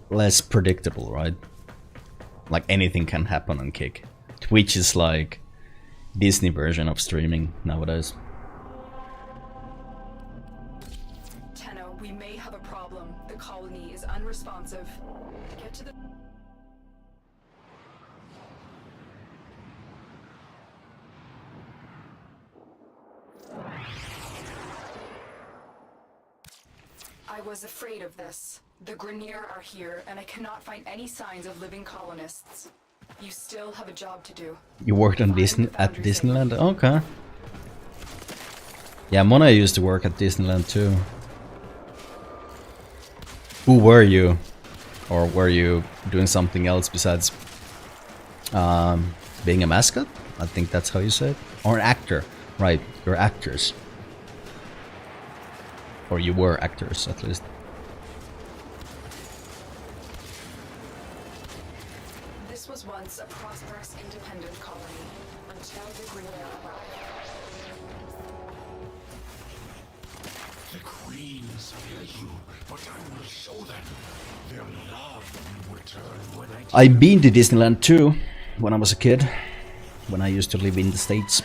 Speaker 1: less predictable, right? Like anything can happen on Kick. Twitch is like Disney version of streaming nowadays.
Speaker 6: Tenno, we may have a problem. The colony is unresponsive. Get to the... I was afraid of this. The Grineer are here, and I cannot find any signs of living colonists. You still have a job to do.
Speaker 1: You worked on Disneyland? Okay. Yeah, Mona used to work at Disneyland too. Who were you? Or were you doing something else besides being a mascot? I think that's how you say it. Or an actor. Right, you're actors. Or you were actors, at least.
Speaker 6: This was once a prosperous, independent colony, until the Grineer arrived.
Speaker 8: The queens fear you, but I will show them their love will return when
Speaker 1: I've been to Disneyland too, when I was a kid. When I used to live in the States.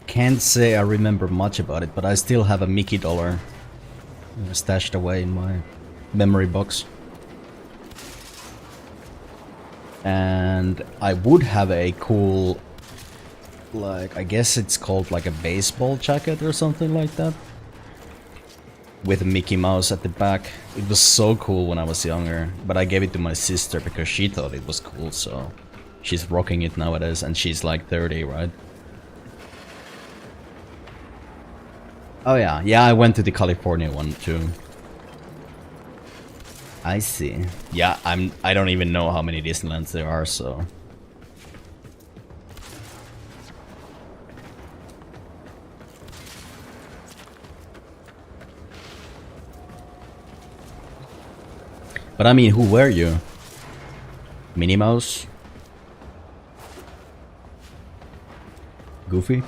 Speaker 1: Can't say I remember much about it, but I still have a Mickey dollar stashed away in my memory box. And I would have a cool, like, I guess it's called like a baseball jacket or something like that. With a Mickey Mouse at the back. It was so cool when I was younger, but I gave it to my sister because she thought it was cool, so she's rocking it nowadays, and she's like 30, right? Oh yeah, yeah, I went to the California one too. I see. Yeah, I don't even know how many Disneylands there are, so. But I mean, who were you? Minnie Mouse? Goofy?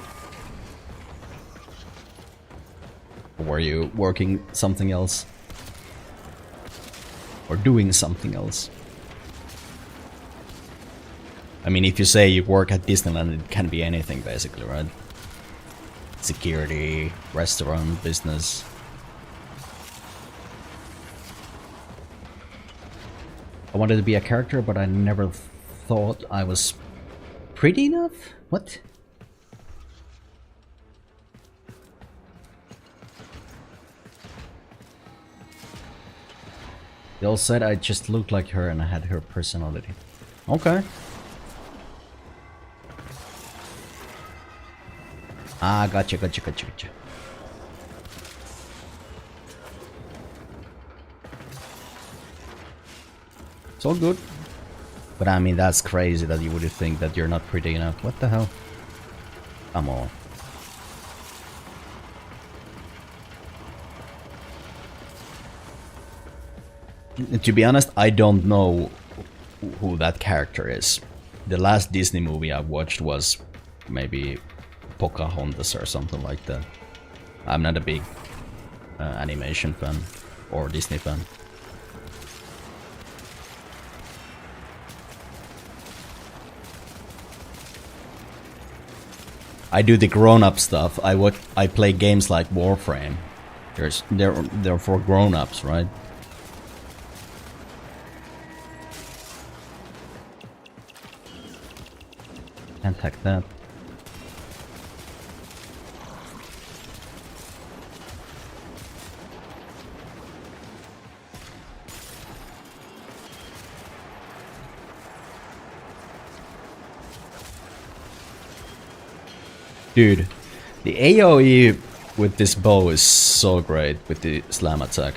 Speaker 1: Or were you working something else? Or doing something else? I mean, if you say you work at Disneyland, it can be anything basically, right? Security, restaurant, business. I wanted to be a character, but I never thought I was pretty enough? What? They all said I just looked like her and I had her personality. Okay. Ah, gotcha. It's all good. But I mean, that's crazy that you would think that you're not pretty enough. What the hell? Come on. To be honest, I don't know who that character is. The last Disney movie I watched was maybe Pocahontas or something like that. I'm not a big animation fan or Disney fan. I do the grown-up stuff. I play games like Warframe. They're for grown-ups, right? Can't hack that. Dude, the AoE with this bow is so great with the slam attack.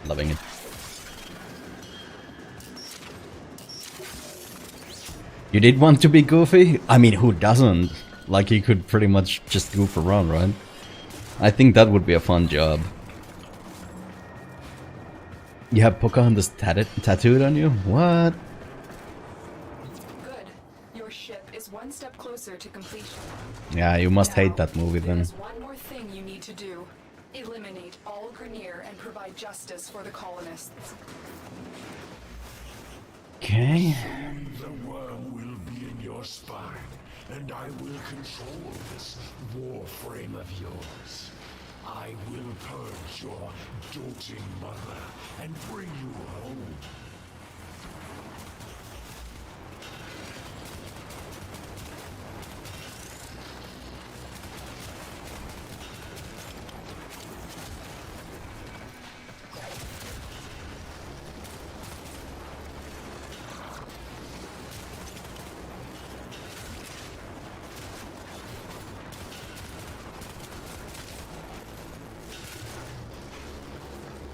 Speaker 1: Loving it. You did want to be goofy? I mean, who doesn't? Like, you could pretty much just goof around, right? I think that would be a fun job. You have Pocahontas tattooed on you? What?
Speaker 6: Good. Your ship is one step closer to completion.
Speaker 1: Yeah, you must
Speaker 6: Now,
Speaker 1: hate that movie then.
Speaker 6: There's one more thing you need to do. Eliminate all Grineer and provide justice for the colonists.
Speaker 1: Okay.
Speaker 8: The worm will be in your spine, and I will control this Warframe of yours. I will purge your doting mother and bring you home.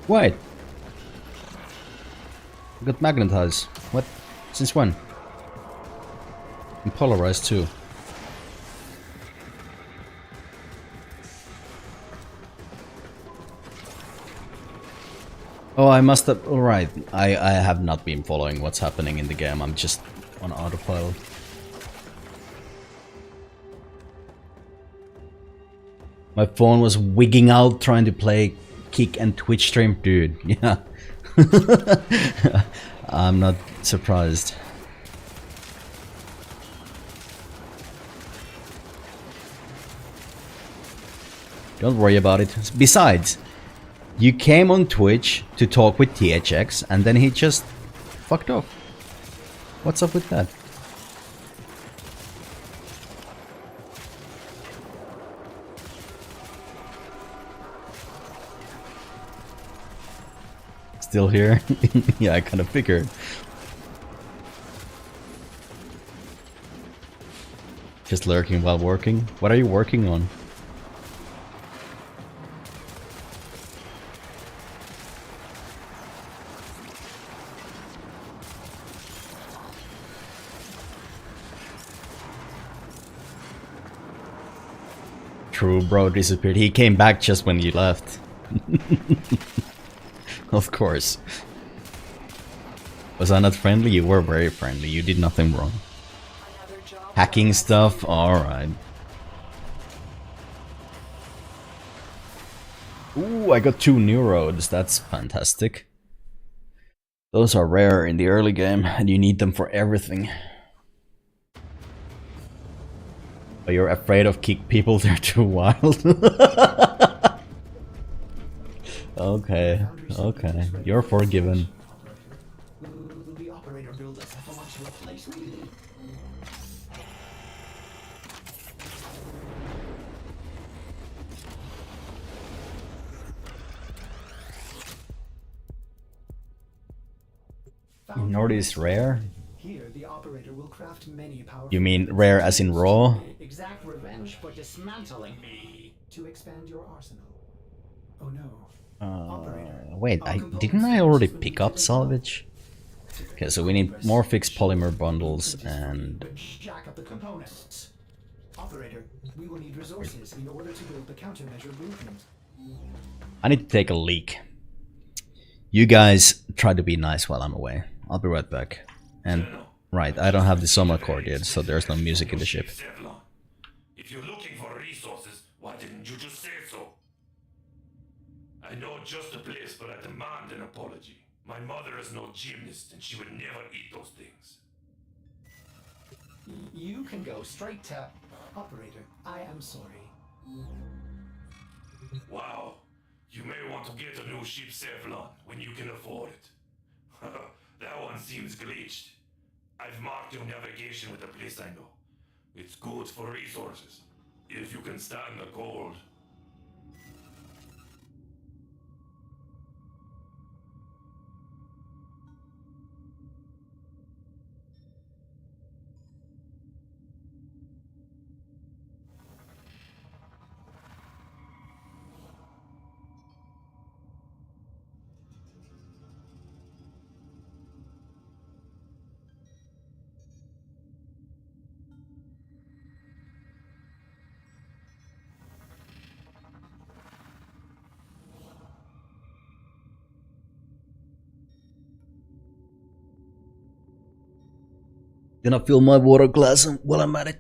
Speaker 1: Wait. I got magnetized. What? Since when? And polarized too. Oh, I must have... Alright, I have not been following what's happening in the game. I'm just on autopilot. My phone was wigging out trying to play Kick and Twitch stream. Dude, yeah. I'm not surprised. Don't worry about it. Besides, you came on Twitch to talk with THX and then he just fucked off. What's up with that? Still here? Yeah, I kind of figured. Just lurking while working? What are you working on? True, bro disappeared. He came back just when you left. Of course. Was I not friendly? You were very friendly. You did nothing wrong. Hacking stuff? Alright. Ooh, I got 2 new roads. That's fantastic. Those are rare in the early game, and you need them for everything. But you're afraid of kick people? They're too wild. Okay, okay. You're forgiven.
Speaker 2: Will the operator build us how much of a place we need?
Speaker 1: Nordi is rare?
Speaker 2: Here, the operator will craft many powerful...
Speaker 1: You mean rare as in raw?
Speaker 2: Exact revenge for dismantling me. To expand your arsenal. Oh no.
Speaker 1: Wait, didn't I already pick up salvage? Okay, so we need more fixed polymer bundles and...
Speaker 2: Jack up the components. Operator, we will need resources in order to build the countermeasure blueprint.
Speaker 1: I need to take a leak. You guys try to be nice while I'm away. I'll be right back. And, right, I don't have the summer chord yet, so there's no music in the ship.
Speaker 8: If you're looking for resources, why didn't you just say so? I know just the place, but I demand an apology. My mother is no gymnast, and she would never eat those things.
Speaker 2: You can go straight to... Operator, I am sorry.
Speaker 8: Wow. You may want to get a new ship, Sevlon, when you can afford it. That one seems glitched. I've marked your navigation with a place I know. It's good for resources, if you can stand the cold.
Speaker 1: Gonna fill my water glass while I'm at it.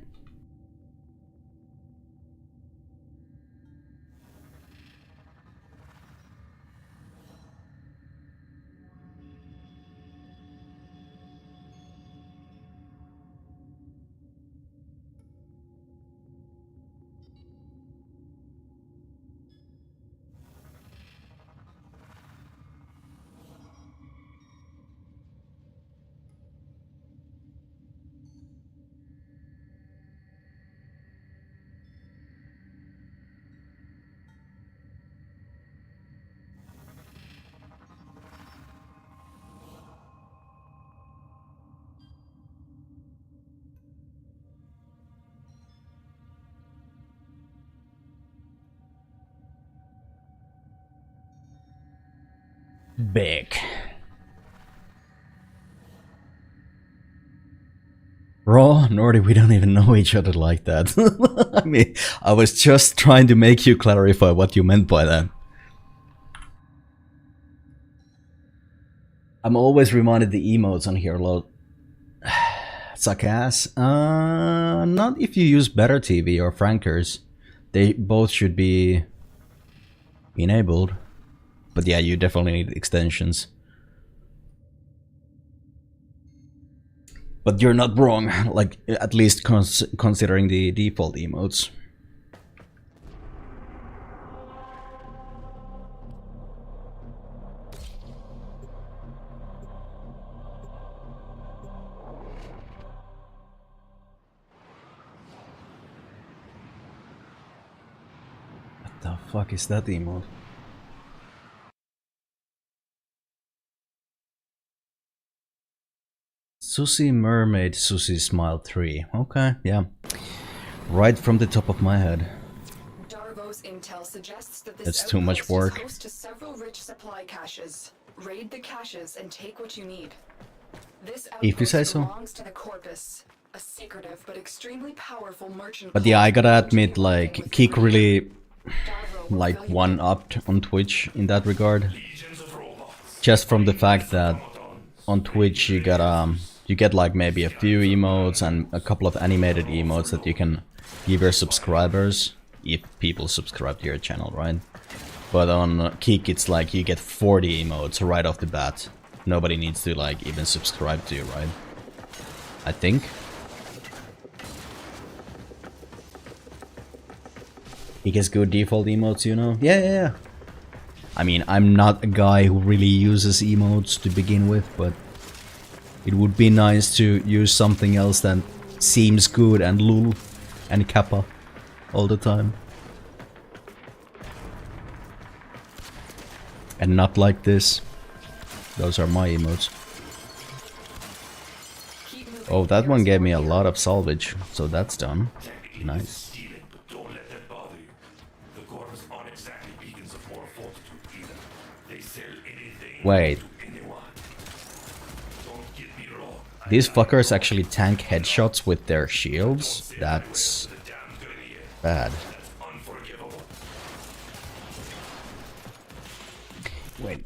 Speaker 1: Big. Raw, Nordy, we don't even know each other like that. I mean, I was just trying to make you clarify what you meant by that. I'm always reminded the emotes on here a lot. Suck ass. Not if you use Better TV or Frankers. They both should be enabled. But yeah, you definitely need extensions. But you're not wrong, like, at least considering the default emotes. What the fuck is that emote? Susie Mermaid, Susie Smile 3. Okay, yeah. Right from the top of my head.
Speaker 6: Darvo's intel suggests that this
Speaker 1: That's too much work.
Speaker 6: is host to several rich supply caches. Raid the caches and take what you need. This
Speaker 1: If you say so.
Speaker 6: belongs to the Corpus, a secretive but extremely powerful merchant.
Speaker 1: But yeah, I gotta admit, like, Keek really, like, one-upped on Twitch in that regard. Just from the fact that on Twitch you gotta... You get like maybe a few emotes and a couple of animated emotes that you can give your subscribers, if people subscribe to your channel, right? But on Keek it's like you get 40 emotes right off the bat. Nobody needs to like even subscribe to you, right? I think. He gets good default emotes, you know? Yeah. I mean, I'm not a guy who really uses emotes to begin with, but it would be nice to use something else that seems good and lul and kappa all the time. And not like this. Those are my emotes. Oh, that one gave me a lot of salvage, so that's done. Nice. Wait. These fuckers actually tank headshots with their shields? That's bad. Wait.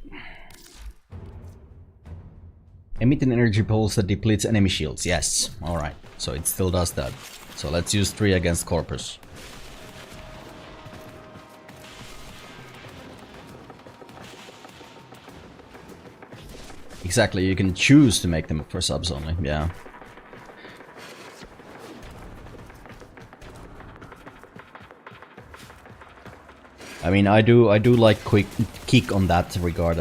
Speaker 1: Emit an energy pulse that depletes enemy shields. Yes. Alright. So it still does that. So let's use 3 against Corpus. Exactly, you can choose to make them for subs only, yeah. I mean, I do like Keek on that regard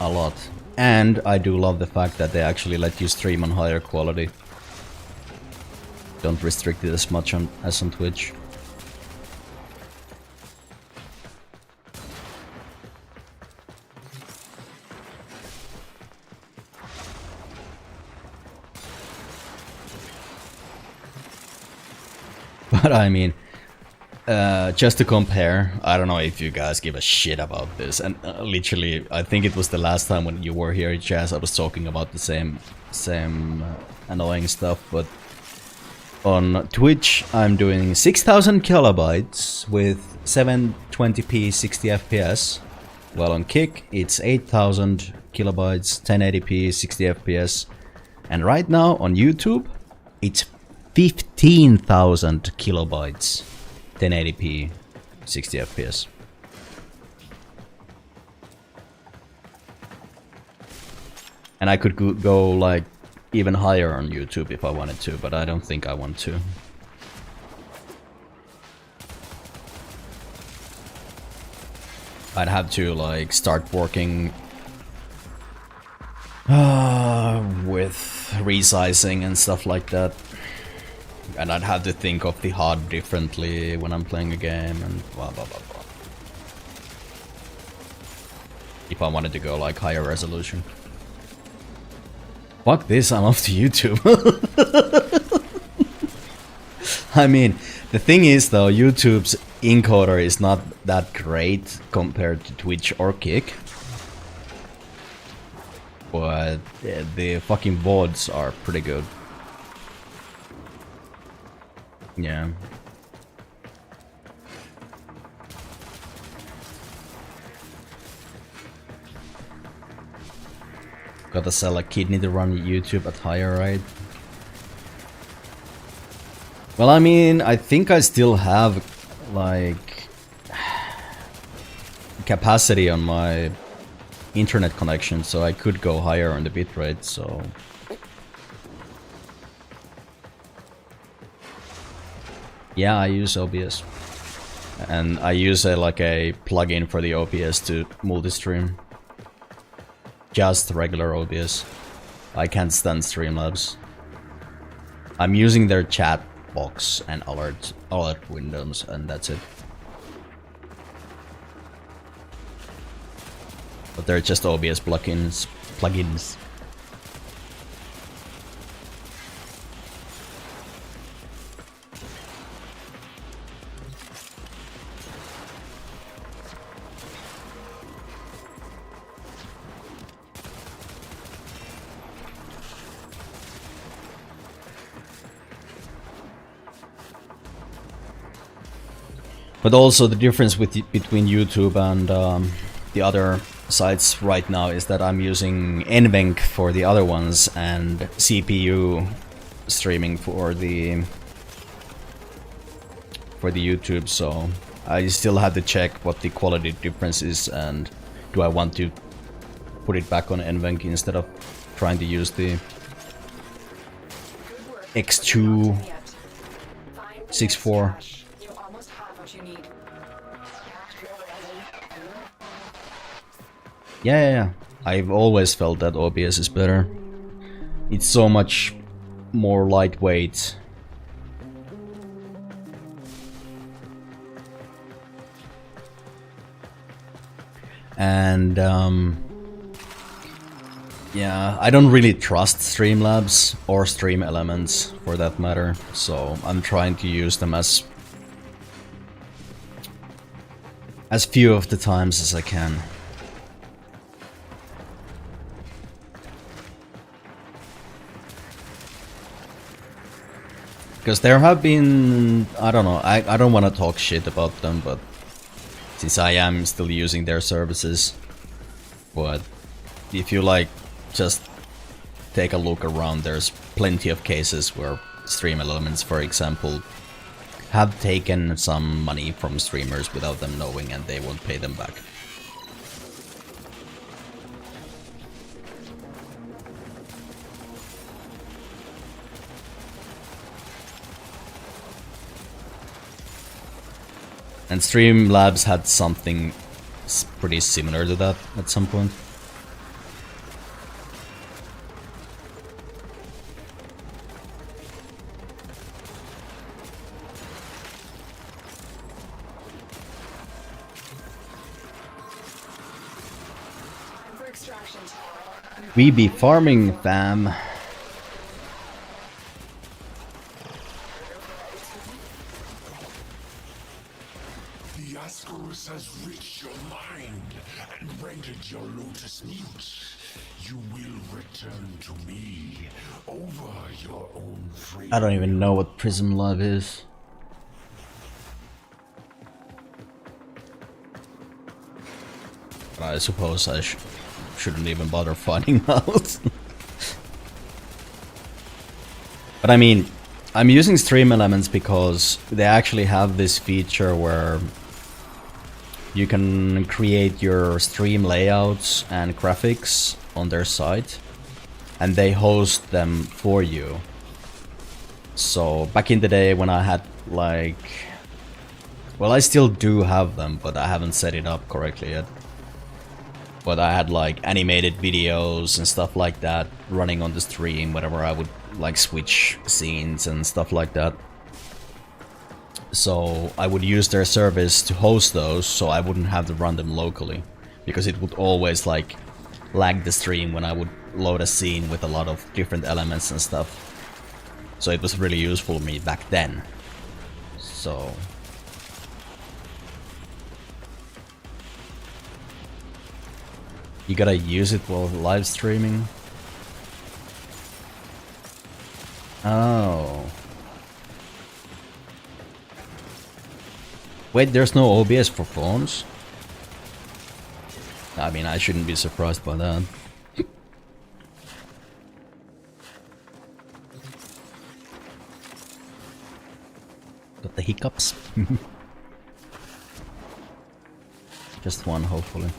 Speaker 1: a lot. And I do love the fact that they actually let you stream on higher quality. Don't restrict it as much as on Twitch. But I mean, just to compare, I don't know if you guys give a shit about this, and literally, I think it was the last time when you were here, Jazz, I was talking about the same annoying stuff, but on Twitch, I'm doing 6,000 kilobytes with 720p 60 FPS, while on Kick, it's 8,000 kilobytes 1080p 60 FPS, and right now on YouTube, It's 15,000 kilobytes, 1080p, 60 FPS. And I could go like even higher on YouTube if I wanted to, but I don't think I want to. I'd have to like start working with resizing and stuff like that. And I'd have to think of the HUD differently when I'm playing a game and blah blah blah blah. If I wanted to go like higher resolution. Fuck this, I'm off to YouTube. I mean, the thing is though, YouTube's encoder is not that great compared to Twitch or Kick. But the fucking VODs are pretty good. Yeah. Gotta sell a kidney to run YouTube at higher rate. Well, I mean, I think I still have like capacity on my internet connection, so I could go higher on the bitrate, so yeah, I use OBS. And I use like a plugin for the OBS to multi-stream. Just regular OBS. I can't stand Streamlabs. I'm using their chat box and alert windows, and that's it. But they're just OBS plugins. But also the difference between YouTube and the other sites right now is that I'm using NVENC for the other ones and CPU streaming for the YouTube, so I still have to check what the quality difference is and do I want to put it back on NVENC instead of trying to use the X2 64. Yeah. I've always felt that OBS is better. It's so much more lightweight. And yeah, I don't really trust Streamlabs or Stream Elements for that matter, so I'm trying to use them as few of the times as I can. Because there have been, I don't know, I don't want to talk shit about them, but since I am still using their services, but if you like just take a look around, there's plenty of cases where Stream Elements, for example, have taken some money from streamers without them knowing and they won't pay them back. And Streamlabs had something pretty similar to that at some point. We be farming, fam.
Speaker 8: The Ascos has reached your mind and rendered your lotus mute. You will return to me over your own free.
Speaker 1: I don't even know what Prism Love is. I suppose I shouldn't even bother finding out. But I mean, I'm using Stream Elements because they actually have this feature where you can create your stream layouts and graphics on their site, and they host them for you. So back in the day when I had like, well, I still do have them, but I haven't set it up correctly yet. But I had like animated videos and stuff like that running on the stream whenever I would like switch scenes and stuff like that. So I would use their service to host those, so I wouldn't have to run them locally, because it would always like lag the stream when I would load a scene with a lot of different elements and stuff. So it was really useful for me back then. So you gotta use it while live streaming. Oh. Wait, there's no OBS for phones? I mean, I shouldn't be surprised by that. Got the hiccups. Just one, hopefully.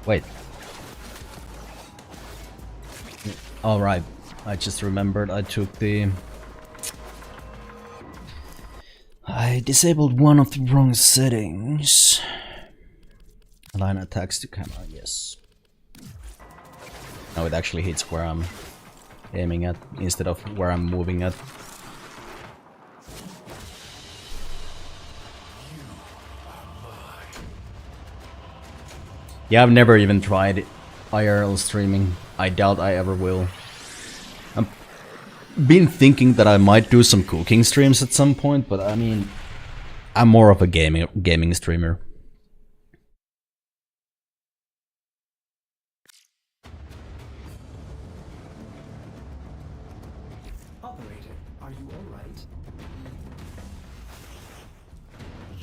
Speaker 1: Wait. Alright, I just remembered I took the... I disabled one of the wrong settings. Align attacks to camera, yes. Now it actually hits where I'm aiming at instead of where I'm moving at. Yeah, I've never even tried IRL streaming. I doubt I ever will. I've been thinking that I might do some cooking streams at some point, but I mean, I'm more of a gaming streamer.
Speaker 8: Operator, are you alright?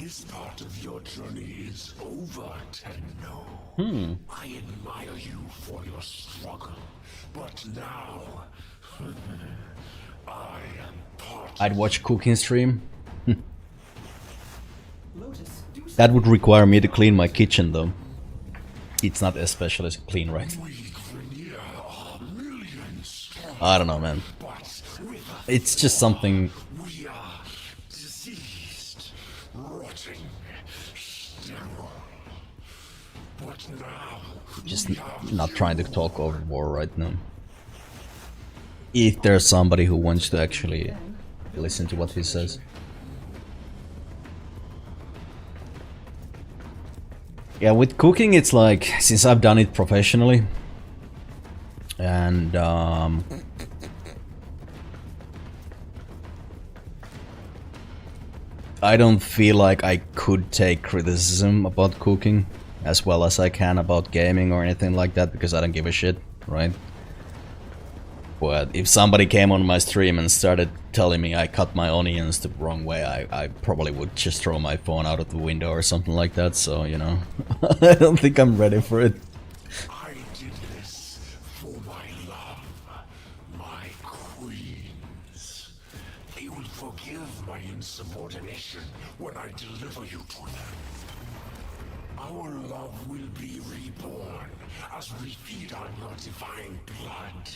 Speaker 8: This part of your journey is over, Tenno. I admire you for your struggle, but now I am part.
Speaker 1: I'd watch cooking stream. That would require me to clean my kitchen, though. It's not especially clean, right? I don't know, man. It's just something.
Speaker 8: We are diseased, rotting, sterile. But now,
Speaker 1: Just not trying to talk over war right now. If there's somebody who wants to actually listen to what he says. Yeah, with cooking it's like, since I've done it professionally, and I don't feel like I could take criticism about cooking as well as I can about gaming or anything like that, because I don't give a shit, right? But if somebody came on my stream and started telling me I cut my onions the wrong way, I probably would just throw my phone out of the window or something like that, so, you know. I don't think I'm ready for it.
Speaker 8: I did this for my love, my queens. They will forgive my insubordination when I deliver you to them. Our love will be reborn as we feed on your divine blood.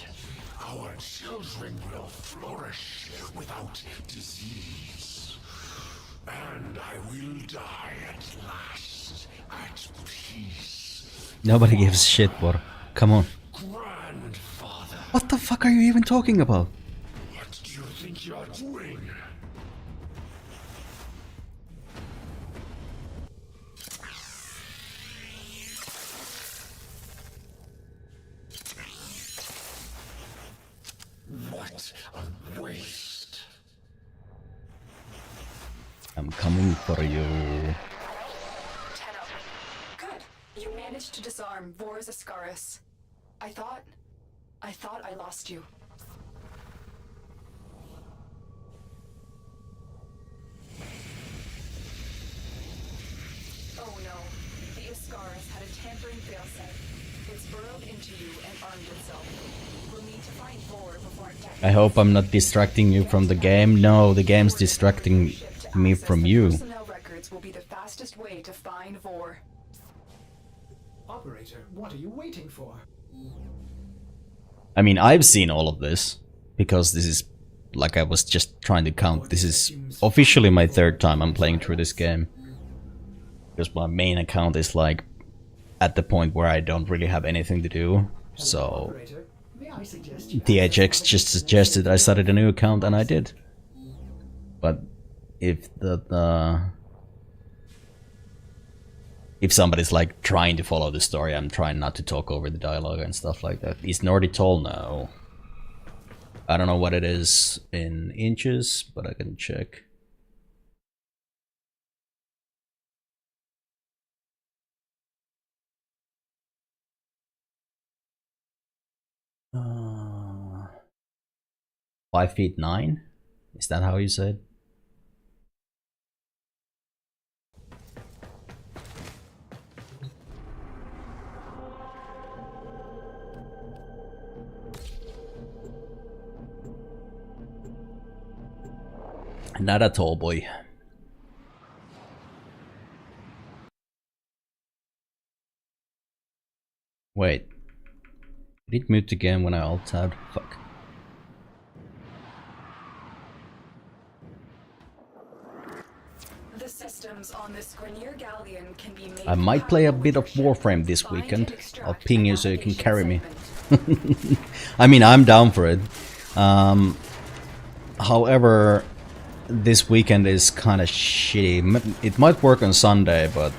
Speaker 8: Our children will flourish without disease. And I will die at last, at peace.
Speaker 1: Nobody gives a shit, but come on.
Speaker 8: Grandfather.
Speaker 1: What the fuck are you even talking about?
Speaker 8: What do you think you're doing? What a waste.
Speaker 1: I'm coming for you.
Speaker 6: Tenno. Good. You managed to disarm Vor's Ascaris. I thought I lost you. Oh no, the Ascaris had a tampering failsafe. It's burrowed into you and armed itself. We'll need to find Vor before it
Speaker 1: I hope I'm not distracting you from the game. No, the game's distracting me from you.
Speaker 6: Personnel records will be the fastest way to find Vor.
Speaker 2: Operator, what are you waiting for?
Speaker 1: I mean, I've seen all of this, because this is, like I was just trying to count, this is officially my 3rd time I'm playing through this game. Because my main account is like at the point where I don't really have anything to do, so THX just suggested I started a new account and I did. But if if somebody's like trying to follow the story, I'm trying not to talk over the dialogue and stuff like that. Is Nordi tall now? I don't know what it is in inches, but I can check. Uh, 5'9"? Is that how you said? Not a tall boy. Wait. Did it mute again when I alt-tabbed? Fuck.
Speaker 6: The systems on this Grenier Galleon can be made
Speaker 1: I might play a bit of Warframe this weekend. I'll ping you so you can carry me. I mean, I'm down for it. However, this weekend is kind of shitty. It might work on Sunday, but...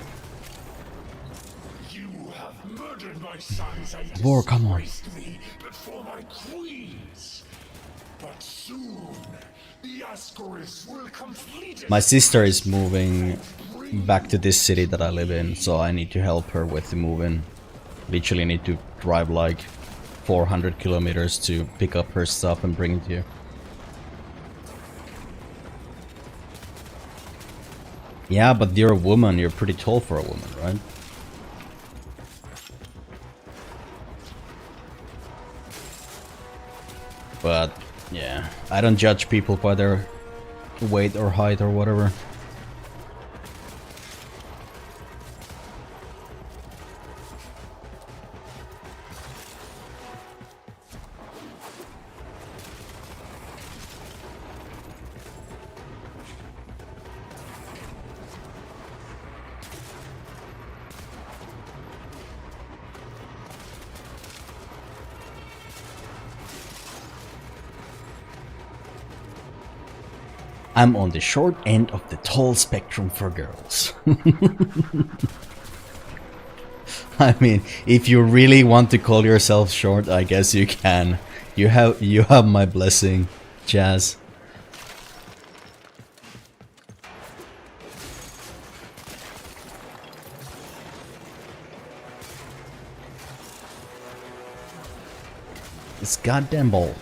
Speaker 8: You have murdered my sons and
Speaker 1: War, come on.
Speaker 8: me before my queens. But soon, the Ascaris will complete it.
Speaker 1: My sister is moving back to this city that I live in, so I need to help her with the move-in. Literally need to drive like 400 kilometers to pick up her stuff and bring it here. Yeah, but you're a woman, you're pretty tall for a woman, right? But, yeah, I don't judge people by their weight or height or whatever. I'm on the short end of the tall spectrum for girls. I mean, if you really want to call yourself short, I guess you can. You have my blessing, Jazz. This goddamn ball.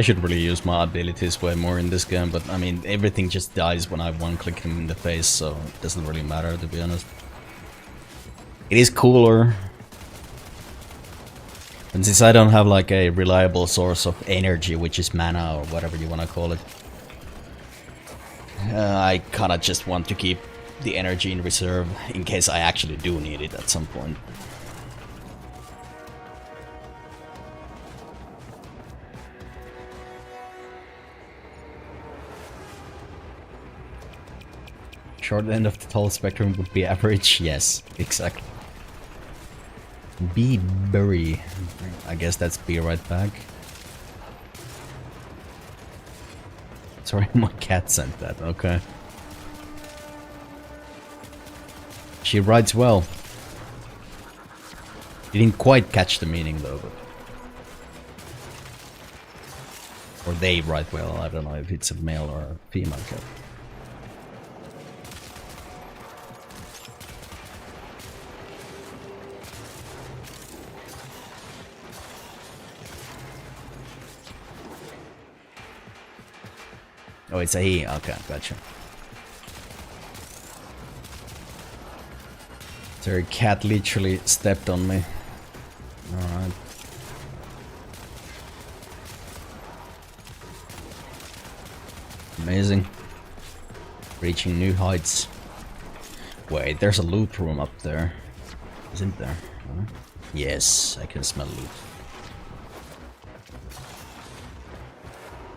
Speaker 1: I should really use my abilities way more in this game, but I mean, everything just dies when I one-click him in the face, so it doesn't really matter, to be honest. It is cooler. And since I don't have like a reliable source of energy, which is mana or whatever you want to call it, I kinda just want to keep the energy in reserve in case I actually do need it at some point. Short end of the tall spectrum would be average. Yes, exactly. Be berry. I guess that's be right back. Sorry, my cat sent that. Okay. She rides well. Didn't quite catch the meaning though, but... Or they write well, I don't know if it's a male or a female cat. Oh, it's a he. Okay, gotcha. Their cat literally stepped on me. Alright. Amazing. Reaching new heights. Wait, there's a loot room up there. Isn't there? Huh? Yes, I can smell loot.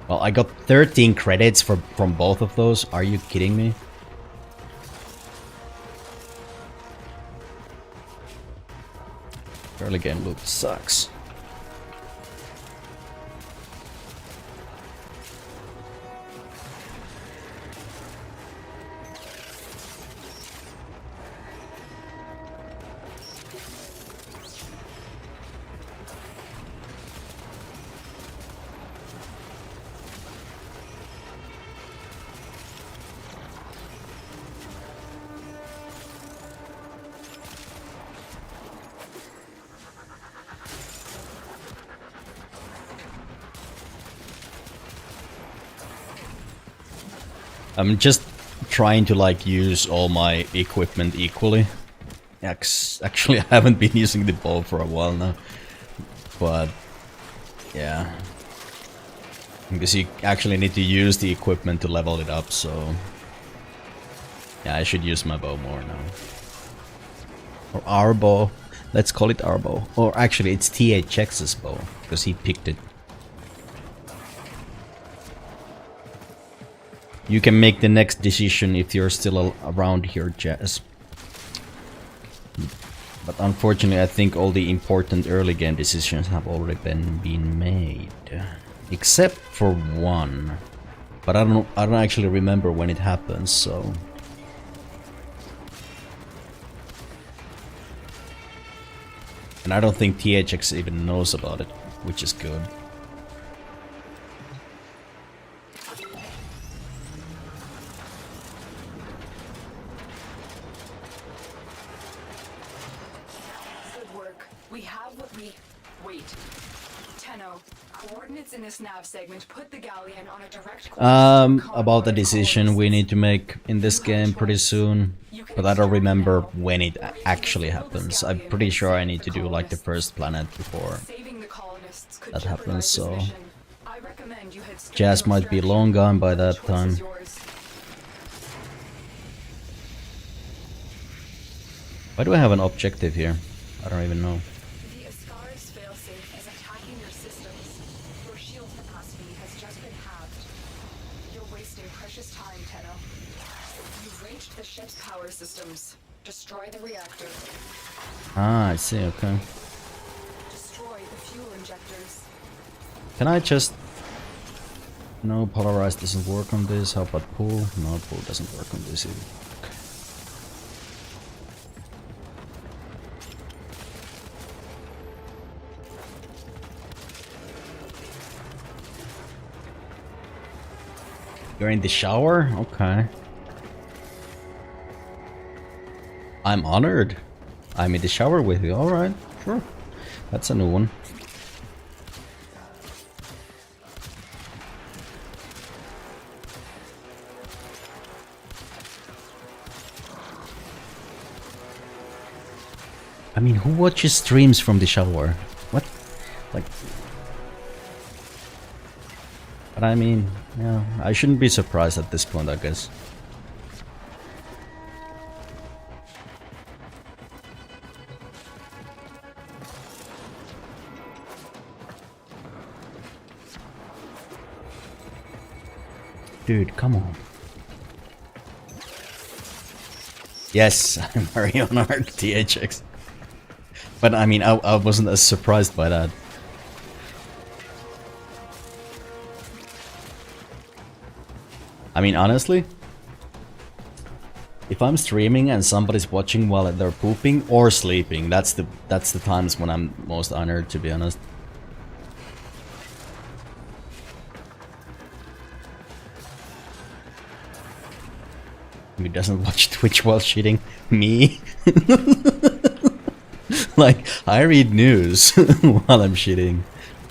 Speaker 1: Well, I got 13 credits from both of those. Are you kidding me? Early game loot sucks. I'm just trying to like use all my equipment equally. Actually, I haven't been using the bow for a while now, but yeah, because you actually need to use the equipment to level it up. So yeah, I should use my bow more now, or our bow. Let's call it our bow, or actually, it's THX's bow because he picked it. You can make the next decision if you're still around here, Jazz. But unfortunately, I think all the important early game decisions have already been made, except for one. But I don't actually remember when it happens, so. And I don't think THX even knows about it, which is good.
Speaker 6: In this nav segment, put the galleon on a direct
Speaker 1: about the decision we need to make in this game pretty soon, but I don't remember when it actually happens. I'm pretty sure I need to do like the first planet before that happens, so Jazz might be long gone by that time. Why do I have an objective here? I don't even know.
Speaker 6: Systems. Destroy the reactor.
Speaker 1: Ah, I see, okay.
Speaker 6: Destroy the fuel injectors.
Speaker 1: Can I just... No, polarize doesn't work on this. How about pull? No, pull doesn't work on this either. Okay. You're in the shower? Okay. I'm honored. I'm in the shower with you. Alright, sure. That's a new one. I mean, who watches streams from the shower? What? Like... But I mean, yeah, I shouldn't be surprised at this point, I guess. Dude, come on. Yes, I'm very on Arc THX. But I mean, I wasn't as surprised by that. I mean, honestly, If I'm streaming and somebody's watching while they're pooping or sleeping, that's the times when I'm most honored, to be honest. Who doesn't watch Twitch while shitting? Me? Like, I read news while I'm shitting.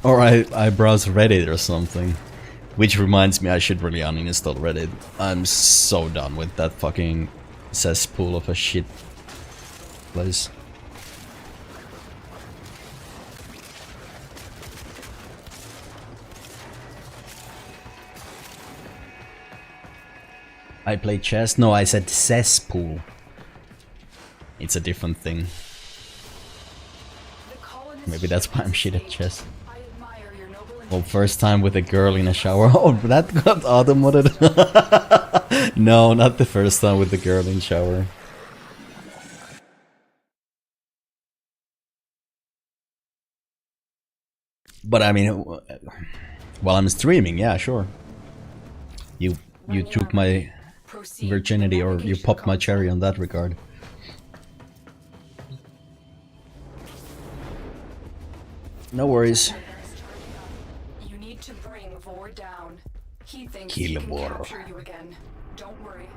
Speaker 1: Or I browse Reddit or something. Which reminds me, I should really uninstall Reddit. I'm so done with that fucking cesspool of a shit place. I play chess? No, I said cesspool. It's a different thing. Maybe that's why I'm shit at chess. Well, first time with a girl in a shower. Oh, that got auto-modded. No, not the first time with the girl in shower. But I mean, while I'm streaming, yeah, sure. You took my virginity, or you popped my cherry on that regard. No worries.
Speaker 6: You need to bring Vor down. He thinks
Speaker 1: Kill
Speaker 6: he can
Speaker 1: Vor.
Speaker 6: capture you again. Don't worry.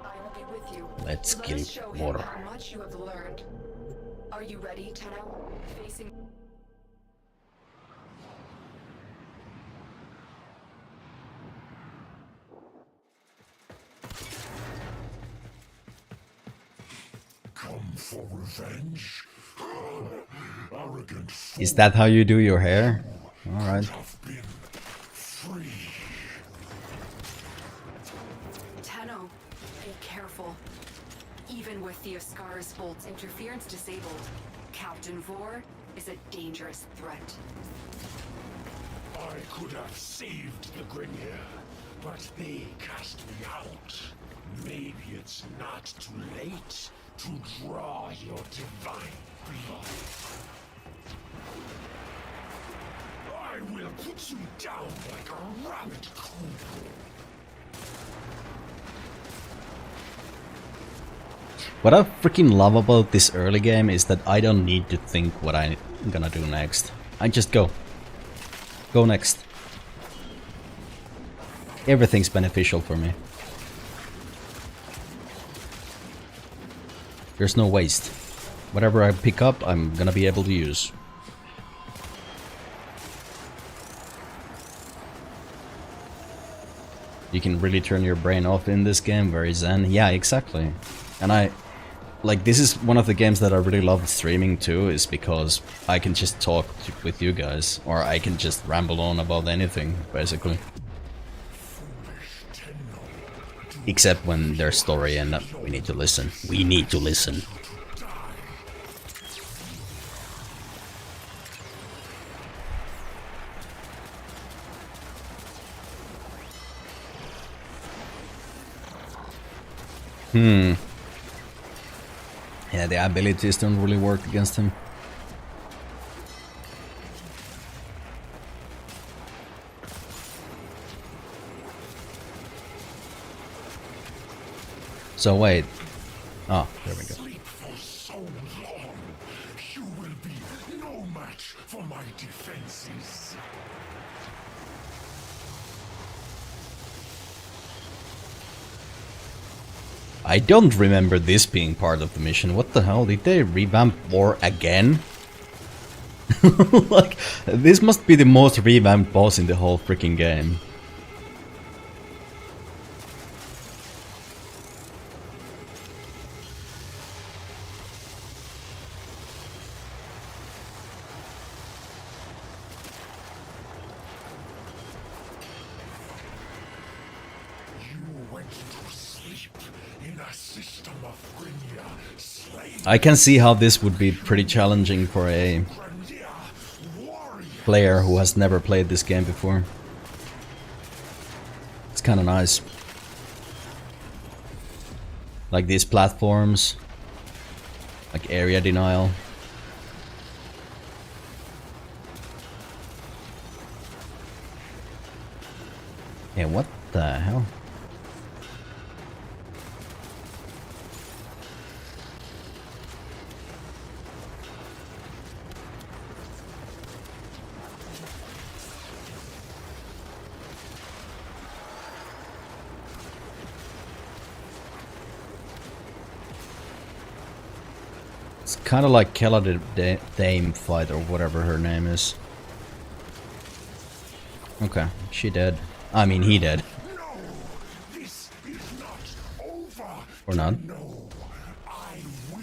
Speaker 6: I will be with you.
Speaker 1: Let's
Speaker 6: Let
Speaker 1: kill
Speaker 6: us show him
Speaker 1: Vor.
Speaker 6: how much you have learned. Are you ready, Tenno? Facing
Speaker 8: Come for revenge? Arrogant fool.
Speaker 1: Is that how you do your hair? Alright.
Speaker 8: Have been free.
Speaker 6: Tenno, be careful. Even with the Ascaris Bolt's interference disabled, Captain Vor is a dangerous threat.
Speaker 8: I could have saved the Grineer, but they cast me out. Maybe it's not too late to draw your divine blood. I will put you down like a rabbit cool.
Speaker 1: What I freaking love about this early game is that I don't need to think what I'm gonna do next. I just go. Go next. Everything's beneficial for me. There's no waste. Whatever I pick up, I'm gonna be able to use. You can really turn your brain off in this game, very zen. Yeah, exactly. And like, this is one of the games that I really love streaming too, is because I can just talk with you guys, or I can just ramble on about anything, basically. Except when there's story and we need to listen. We need to listen. Yeah, the abilities don't really work against him. So wait. Oh, there we go.
Speaker 8: Sleep for so long. You will be no match for my defenses.
Speaker 1: I don't remember this being part of the mission. What the hell? Did they revamp War again? Like, this must be the most revamped boss in the whole freaking game. I can see how this would be pretty challenging for a player who has never played this game before. It's kinda nice. Like these platforms, like area denial. Yeah, what the hell? It's kind of like Kella the Dame fight or whatever her name is. Okay, she dead. I mean, he dead.
Speaker 8: No, this is not over.
Speaker 1: Or not.
Speaker 8: No, I will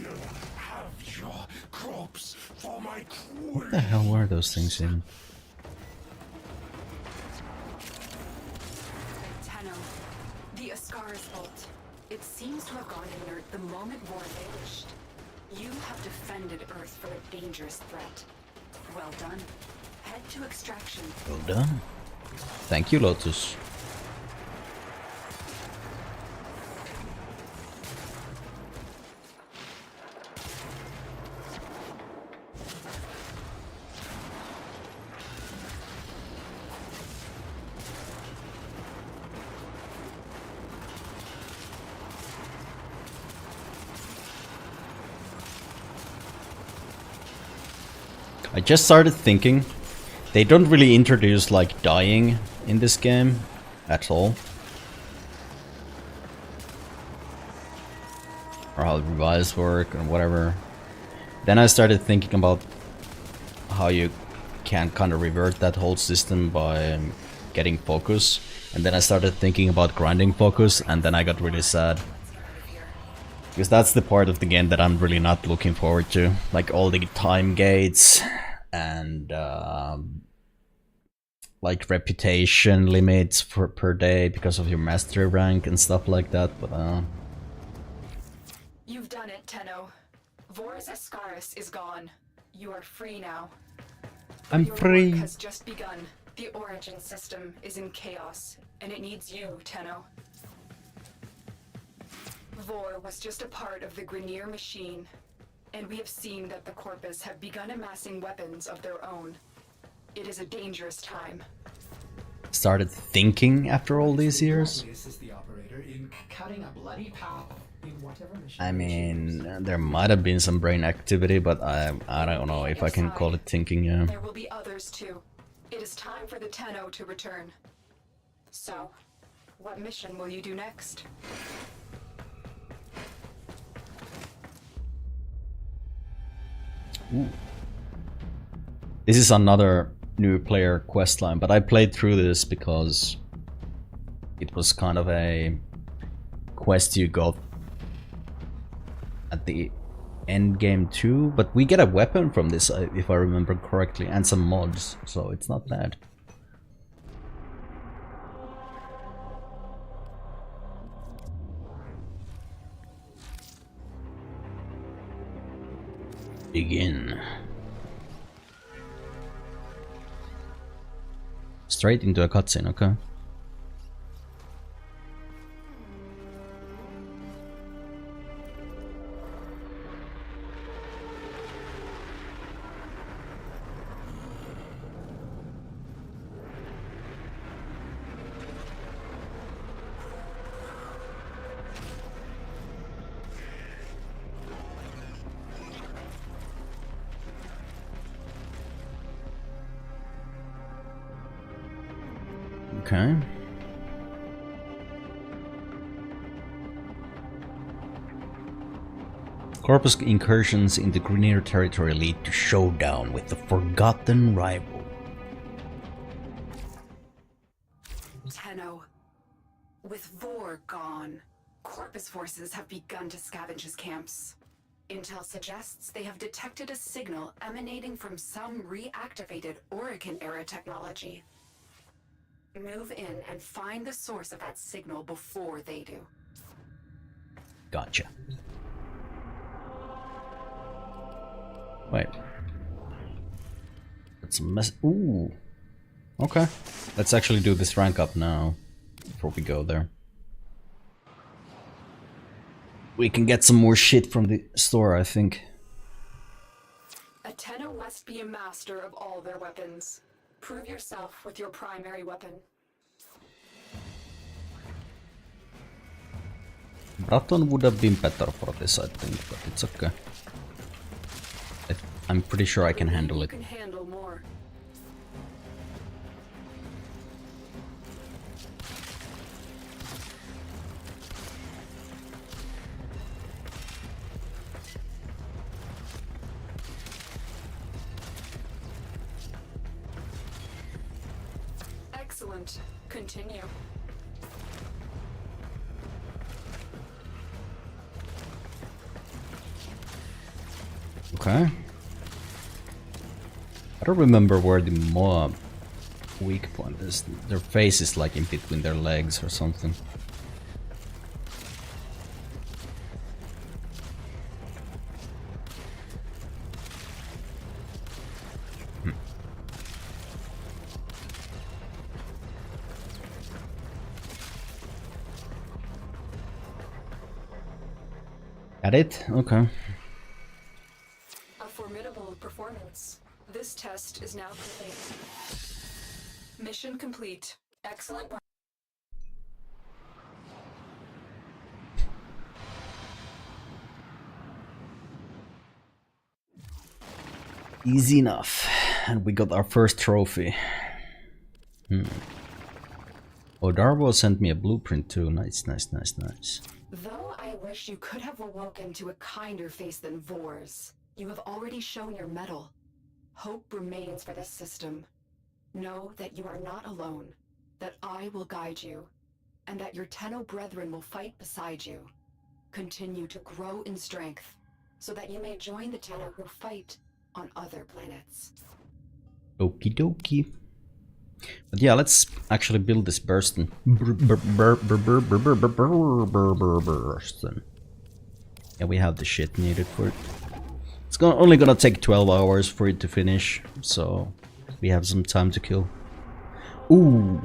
Speaker 8: have your corpse for my
Speaker 1: What the hell were those things in?
Speaker 6: Tenno, the Ascaris vault. It seems to have gone inert the moment War vanished. You have defended Earth from a dangerous threat. Well done. Head to extraction.
Speaker 1: Well done. Thank you, Lotus. I just started thinking, they don't really introduce like dying in this game at all. Or how revives work and whatever. Then I started thinking about how you can kind of revert that whole system by getting focus. And then I started thinking about grinding focus, and then I got really sad. Because that's the part of the game that I'm really not looking forward to. Like all the time gates and like reputation limits per day because of your mastery rank and stuff like that. But
Speaker 6: You've done it, Tenno. Vor's Ascaris is gone. You are free now.
Speaker 1: I'm
Speaker 6: Your
Speaker 1: free.
Speaker 6: work has just begun. The origin system is in chaos, and it needs you, Tenno. Vor was just a part of the Grineer machine, and we have seen that the Corpus have begun amassing weapons of their own. It is a dangerous time.
Speaker 1: Started thinking after all these years.
Speaker 2: Assist the operator in cutting a bloody path in whatever machine.
Speaker 1: I mean, there might have been some brain activity, but I don't know if I can call it thinking, yeah.
Speaker 6: There will be others too. It is time for the Tenno to return. So, what mission will you do next?
Speaker 1: Ooh. This is another new player questline, but I played through this because it was kind of a quest you got at the end game too, but we get a weapon from this if I remember correctly, and some mods, so it's not bad. Begin. Straight into a cutscene, okay. Okay. Corpus incursions into Grineer territory lead to showdown with the forgotten rival.
Speaker 6: Tenno. With Vor gone, Corpus forces have begun to scavenge his camps. Intel suggests they have detected a signal emanating from some reactivated Orokin-era technology. Move in and find the source of that signal before they do.
Speaker 1: Gotcha. Wait. That's a mess. Ooh. Okay. Let's actually do this rank up now before we go there. We can get some more shit from the store, I think.
Speaker 6: A Tenno must be a master of all their weapons. Prove yourself with your primary weapon.
Speaker 1: Braton would have been better for this, I think, but it's okay. I'm pretty sure I can handle it.
Speaker 6: You can handle more. Excellent. Continue.
Speaker 1: Okay. I don't remember where the mob weak point is. Their face is like in between their legs or something. At it? Okay.
Speaker 6: A formidable performance. This test is now complete. Mission complete. Excellent work.
Speaker 1: Easy enough. And we got our first trophy. Oh, Darbo sent me a blueprint too. Nice, nice, nice, nice.
Speaker 6: Though I wish you could have awoken to a kinder face than Vor's, you have already shown your mettle. Hope remains for this system. Know that you are not alone, that I will guide you, and that your Tenno brethren will fight beside you. Continue to grow in strength, so that you may join the Tenno who fight on other planets.
Speaker 1: Okie dokie. But yeah, let's actually build this Burston. Yeah, we have the shit needed for it. It's only gonna take 12 hours for it to finish, so we have some time to kill. Ooh!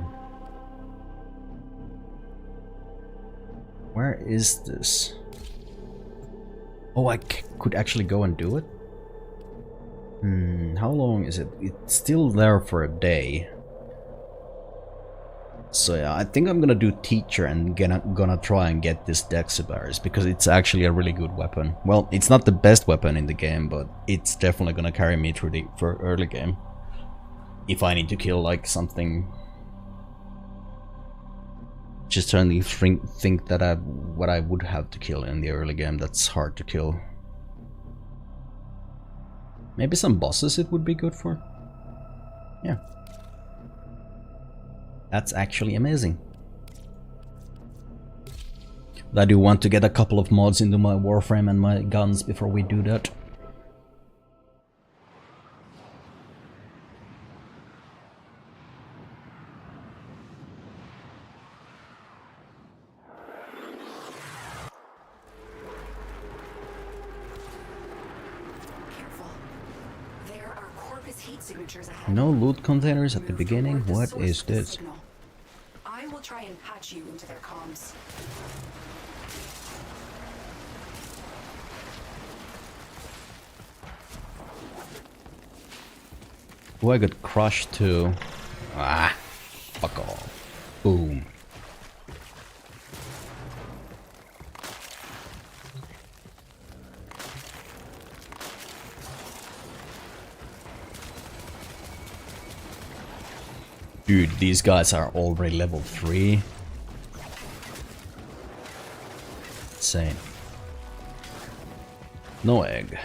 Speaker 1: Where is this? Oh, I could actually go and do it? How long is it? It's still there for a day. So yeah, I think I'm gonna do Teacher and gonna try and get this Dexibaris, because it's actually a really good weapon. Well, it's not the best weapon in the game, but it's definitely gonna carry me through the early game. If I need to kill like something... Just trying to think that what I would have to kill in the early game that's hard to kill. Maybe some bosses it would be good for. Yeah. That's actually amazing. But I do want to get a couple of mods into my Warframe and my guns before we do that. No loot containers at the beginning? What is this?
Speaker 6: I will try and patch you into their comms.
Speaker 1: Oh, I got crushed too. Ah, fuck off. Boom. Dude, these guys are already level 3. Insane. No egg.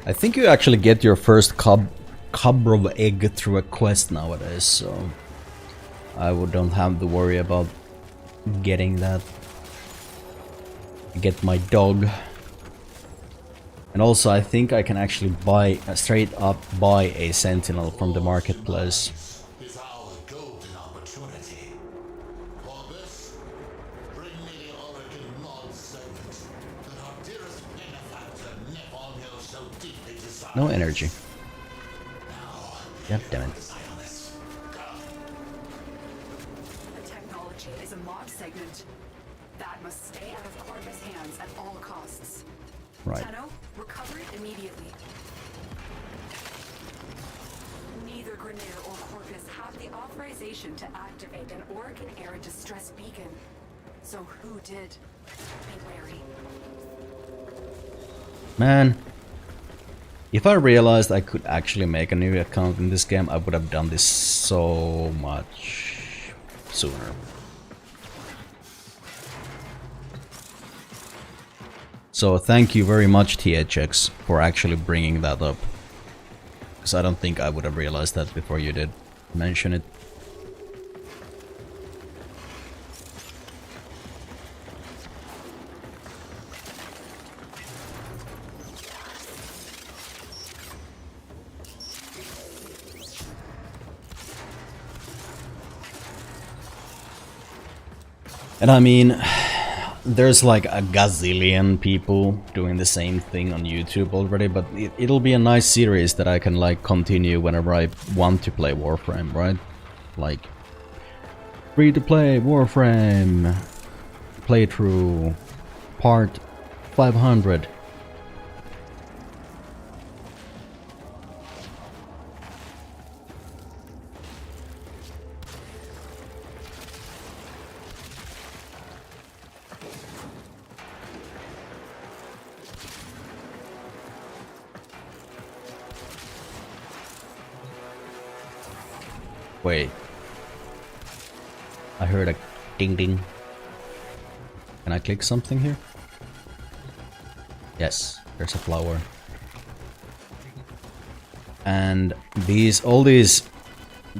Speaker 1: I think you actually get your first cub of egg through a quest nowadays, so I don't have to worry about getting that. Get my dog. And also I think I can actually buy straight up buy a sentinel from the marketplace.
Speaker 3: Is our golden opportunity. For this, bring me the Oregon mod segment that our dearest benefactor Nepal Hill so deeply desires.
Speaker 1: No energy. God damn it.
Speaker 6: The technology is a mod segment that must stay out of Corvus' hands at all costs.
Speaker 1: Right.
Speaker 6: Tenno, recover it immediately. Neither Grenier or Corvus have the authorization to activate an Oregon-era distress beacon. So who did? Be wary.
Speaker 1: Man. If I realized I could actually make a new account in this game, I would have done this so much sooner. So thank you very much, THX, for actually bringing that up. Because I don't think I would have realized that before you did. mention it. And I mean, there's like a gazillion people doing the same thing on YouTube already, but it'll be a nice series that I can like continue whenever I want to play Warframe, right? Like, free to play Warframe playthrough part 500. Wait. I heard a ding ding. Can I click something here? Yes, there's a flower. And all these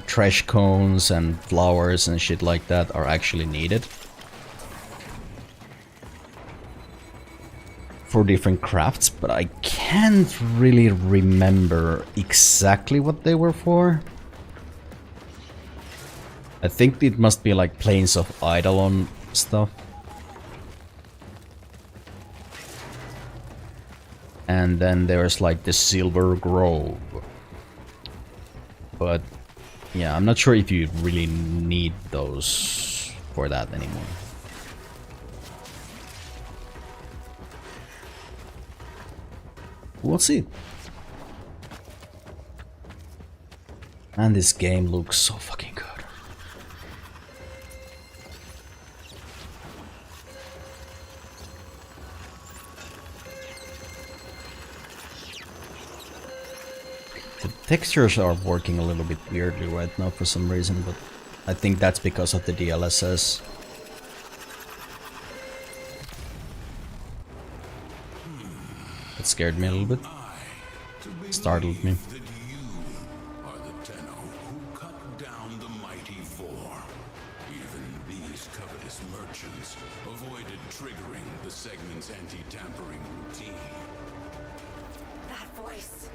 Speaker 1: trash cones and flowers and shit like that are actually needed for different crafts, but I can't really remember exactly what they were for. I think it must be like Plains of Eidolon stuff. And then there's like the Silver Grove. But yeah, I'm not sure if you really need those for that anymore. We'll see. And this game looks so fucking good. The textures are working a little bit weirdly right now for some reason, but I think that's because of the DLSS. It scared me a little bit. Startled me.
Speaker 8: Avoided triggering the segment's anti-tampering routine.
Speaker 9: That voice.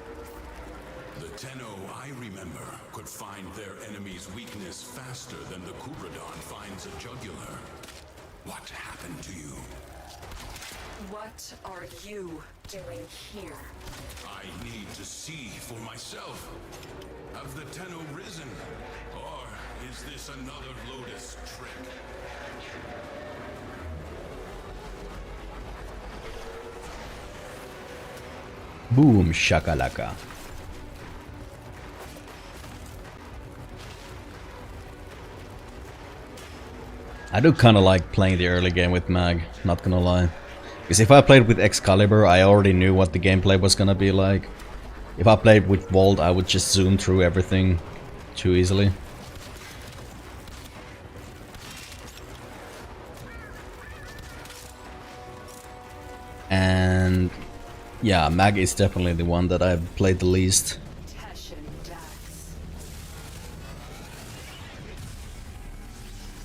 Speaker 8: The Tenno I remember could find their enemy's weakness faster than the Kubradon finds a jugular. What happened to you?
Speaker 7: What are you doing here?
Speaker 8: I need to see for myself. Have the Tenno risen? Or is this another Lotus trick?
Speaker 1: Boom shakalaka. I do kinda like playing the early game with Mag, not gonna lie. Because if I played with Excalibur, I already knew what the gameplay was gonna be like. If I played with Volt, I would just zoom through everything too easily. And yeah, Mag is definitely the one that I've played the least.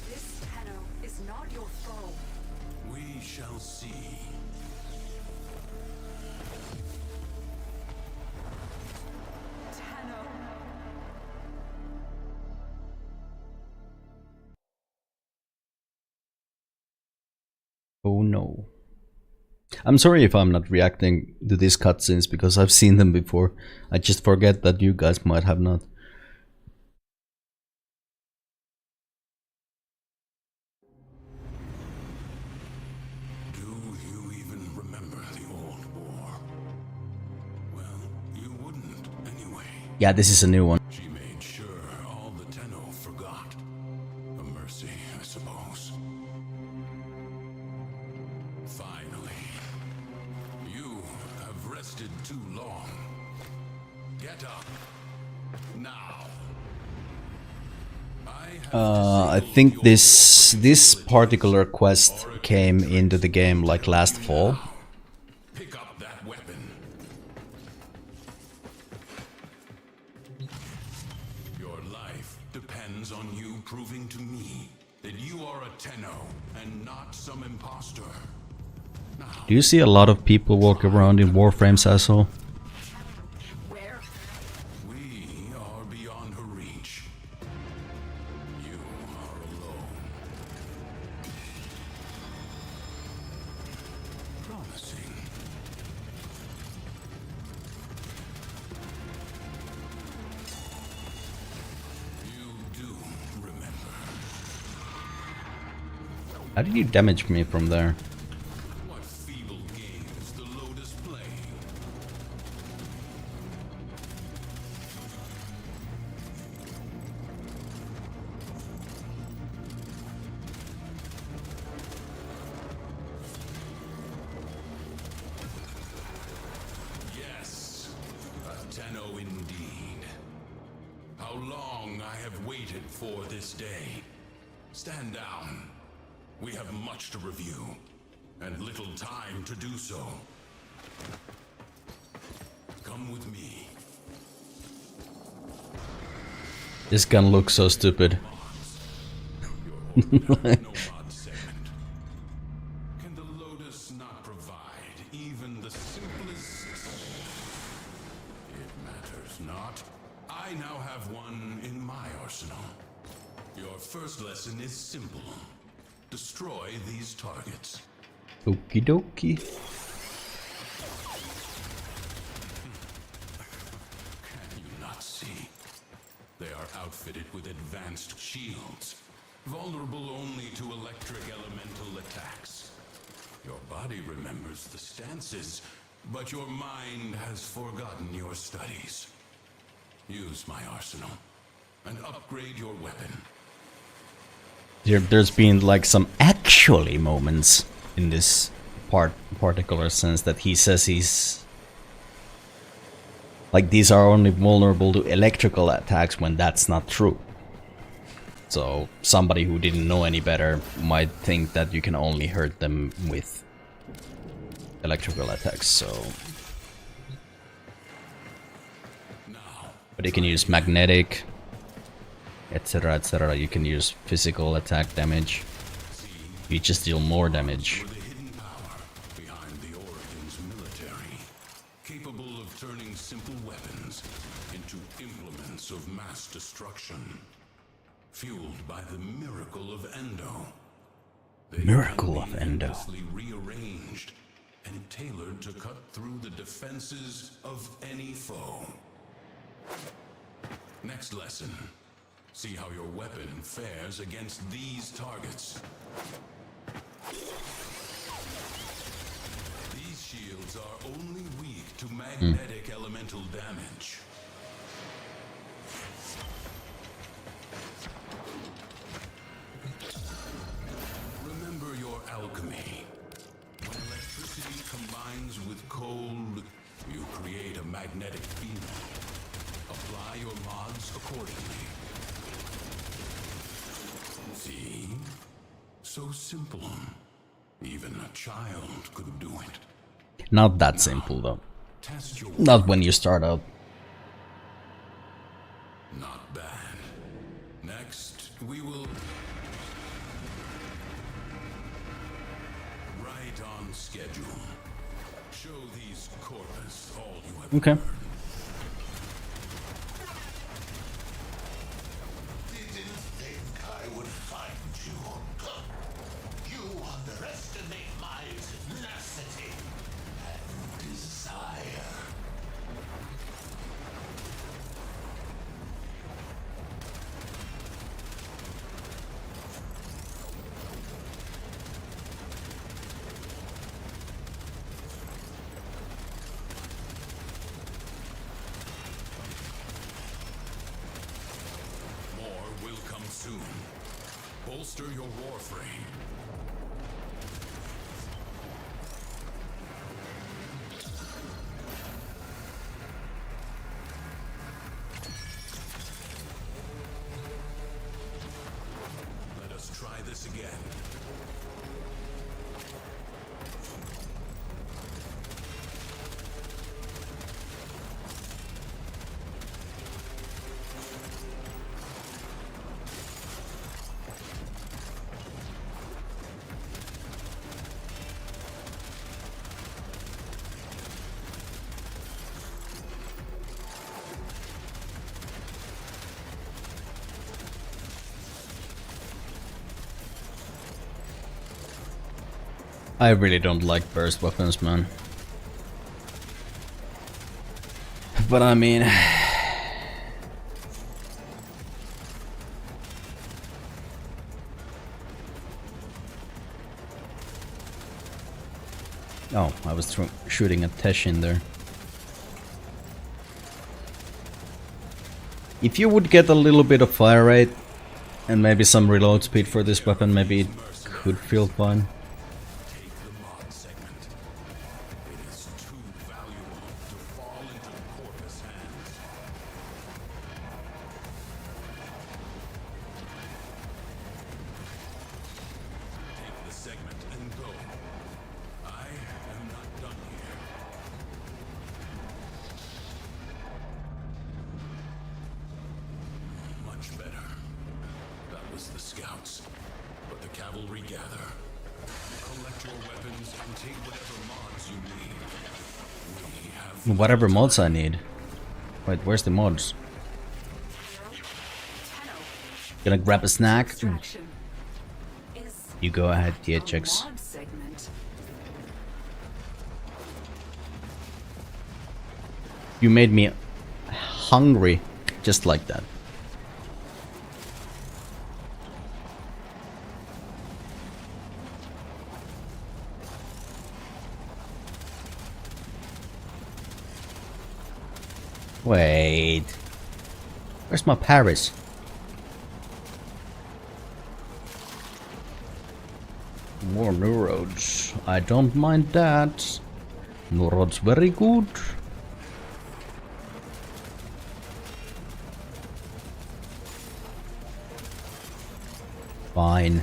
Speaker 7: This Tenno is not your foe.
Speaker 8: We shall see.
Speaker 7: Tenno.
Speaker 1: Oh no. I'm sorry if I'm not reacting to these cutscenes because I've seen them before. I just forget that you guys might have not.
Speaker 8: Do you even remember the old war? Well, you wouldn't anyway.
Speaker 1: Yeah, this is a new one.
Speaker 8: She made sure all the Tenno forgot. A mercy, I suppose. Finally. You have rested too long. Get up. Now.
Speaker 1: I think this particular quest came into the game like last fall.
Speaker 8: Pick up that weapon. Your life you proving to me that you are a Tenno and not some imposter. Now,
Speaker 1: Do you see a lot of people walk around in Warframes, asshole?
Speaker 5: Where?
Speaker 8: we are beyond her reach. You are alone. Promising. You do remember.
Speaker 1: How did you damage me from there?
Speaker 8: What feeble games the Lotus play. Yes, a Tenno indeed. How long I have waited for this day. Stand down. We have much to review, and little time to do so. Come with me.
Speaker 1: This gun looks so stupid.
Speaker 8: No mod segment. Can the Lotus not provide even the simplest? It matters not. I now have one in my arsenal. Your first lesson is simple. Destroy these targets.
Speaker 1: Okie dokie.
Speaker 8: Can you not see? They are outfitted with advanced shields, vulnerable only to electric elemental attacks. Your body remembers the stances, but your mind has forgotten your studies. Use my arsenal and upgrade your weapon.
Speaker 1: There's been like some actually moments in this particular sense that he says he's like these are only vulnerable to electrical attacks when that's not true. So somebody who didn't know any better might think that you can only hurt them with electrical attacks. So, but you can use magnetic, etc., etc. You can use physical attack damage. You just deal more damage.
Speaker 8: The hidden power behind the Origins military, capable of turning simple weapons into implements of mass destruction, fueled by the miracle of Endo. They
Speaker 1: Miracle
Speaker 8: can
Speaker 1: of
Speaker 8: be
Speaker 1: Endo.
Speaker 8: endlessly rearranged and tailored to cut through the defenses of any foe. Next lesson. See how your weapon fares against these targets. These shields are only weak to magnetic elemental damage. Remember your alchemy. When electricity combines with cold, you create a magnetic field. Apply your mods accordingly. See? So simple. Even a child could do it.
Speaker 1: Not that simple though.
Speaker 8: Test your
Speaker 1: Not when you start out.
Speaker 8: Not bad. Next, we will... Right on schedule. Show these corpus all you have
Speaker 1: Okay.
Speaker 8: learned.
Speaker 3: Didn't think I would find you. You underestimate my tenacity and desire.
Speaker 8: More will come soon. Bolster your Warframe. Let us try this again.
Speaker 1: I really don't like burst weapons, man. But I mean... Oh, I was shooting at Tesh in there. If you would get a little bit of fire rate and maybe some reload speed for this weapon, maybe it could feel fine.
Speaker 8: Take the mod segment. It is too valuable to fall into the Corvus hands. Take the segment and go. I am not done here. Much better. That was the scouts. But the cavalry gather. Collect your weapons and take whatever mods you need. We have
Speaker 1: Whatever mods I need. Wait, where's the mods? Gonna grab a snack?
Speaker 7: Distraction. Is
Speaker 1: You go ahead,
Speaker 7: the
Speaker 1: THX.
Speaker 7: mod segment.
Speaker 1: You made me hungry just like that. Wait. Where's my Paris? More new roads. I don't mind that. New roads very good. Fine.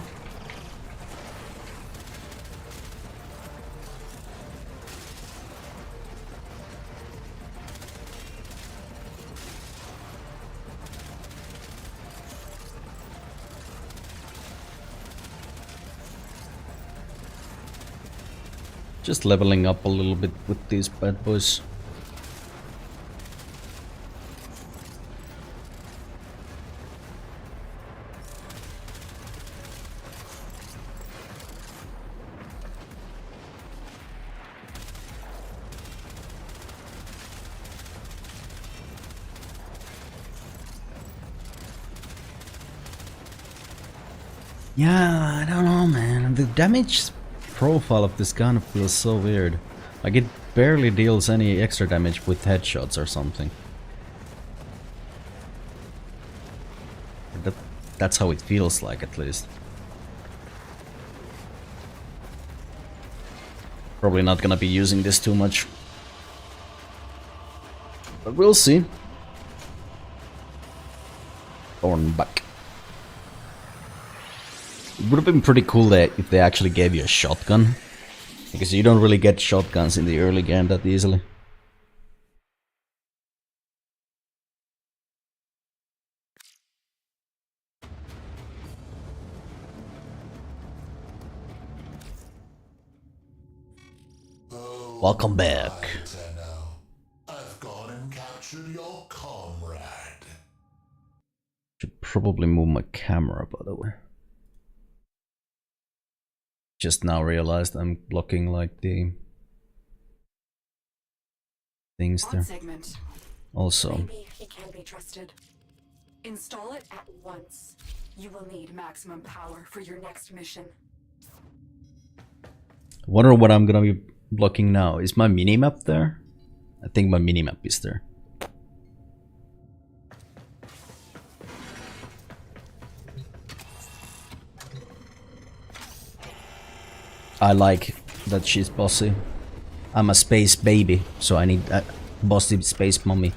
Speaker 1: Just leveling up a little bit with these bad boys. Yeah, I don't know, man. The damage profile of this gun feels so weird. Like it barely deals any extra damage with headshots or something. That's how it feels like, at least. Probably not gonna be using this too much. But we'll see. Thornback. It would have been pretty cool if they actually gave you a shotgun. Because you don't really get shotguns in the early game that easily.
Speaker 3: Oh,
Speaker 1: Welcome back.
Speaker 3: Tenno. I've gone and captured your comrade.
Speaker 1: Should probably move my camera, by the way. Just now realized I'm blocking like the things
Speaker 7: Mod
Speaker 1: there.
Speaker 7: segment.
Speaker 1: Also,
Speaker 7: Maybe it can be trusted. Install it at once. You will need maximum power for your next mission.
Speaker 1: wonder what I'm gonna be blocking now. Is my minimap there? I think my minimap is there. I like that she's bossy. I'm a space baby, so I need a bossy space mommy.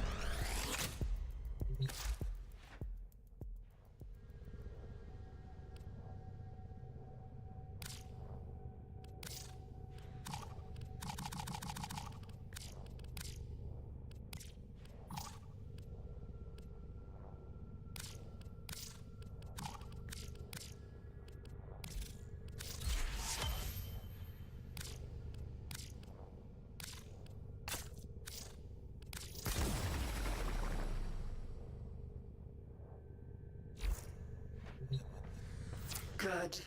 Speaker 7: Good.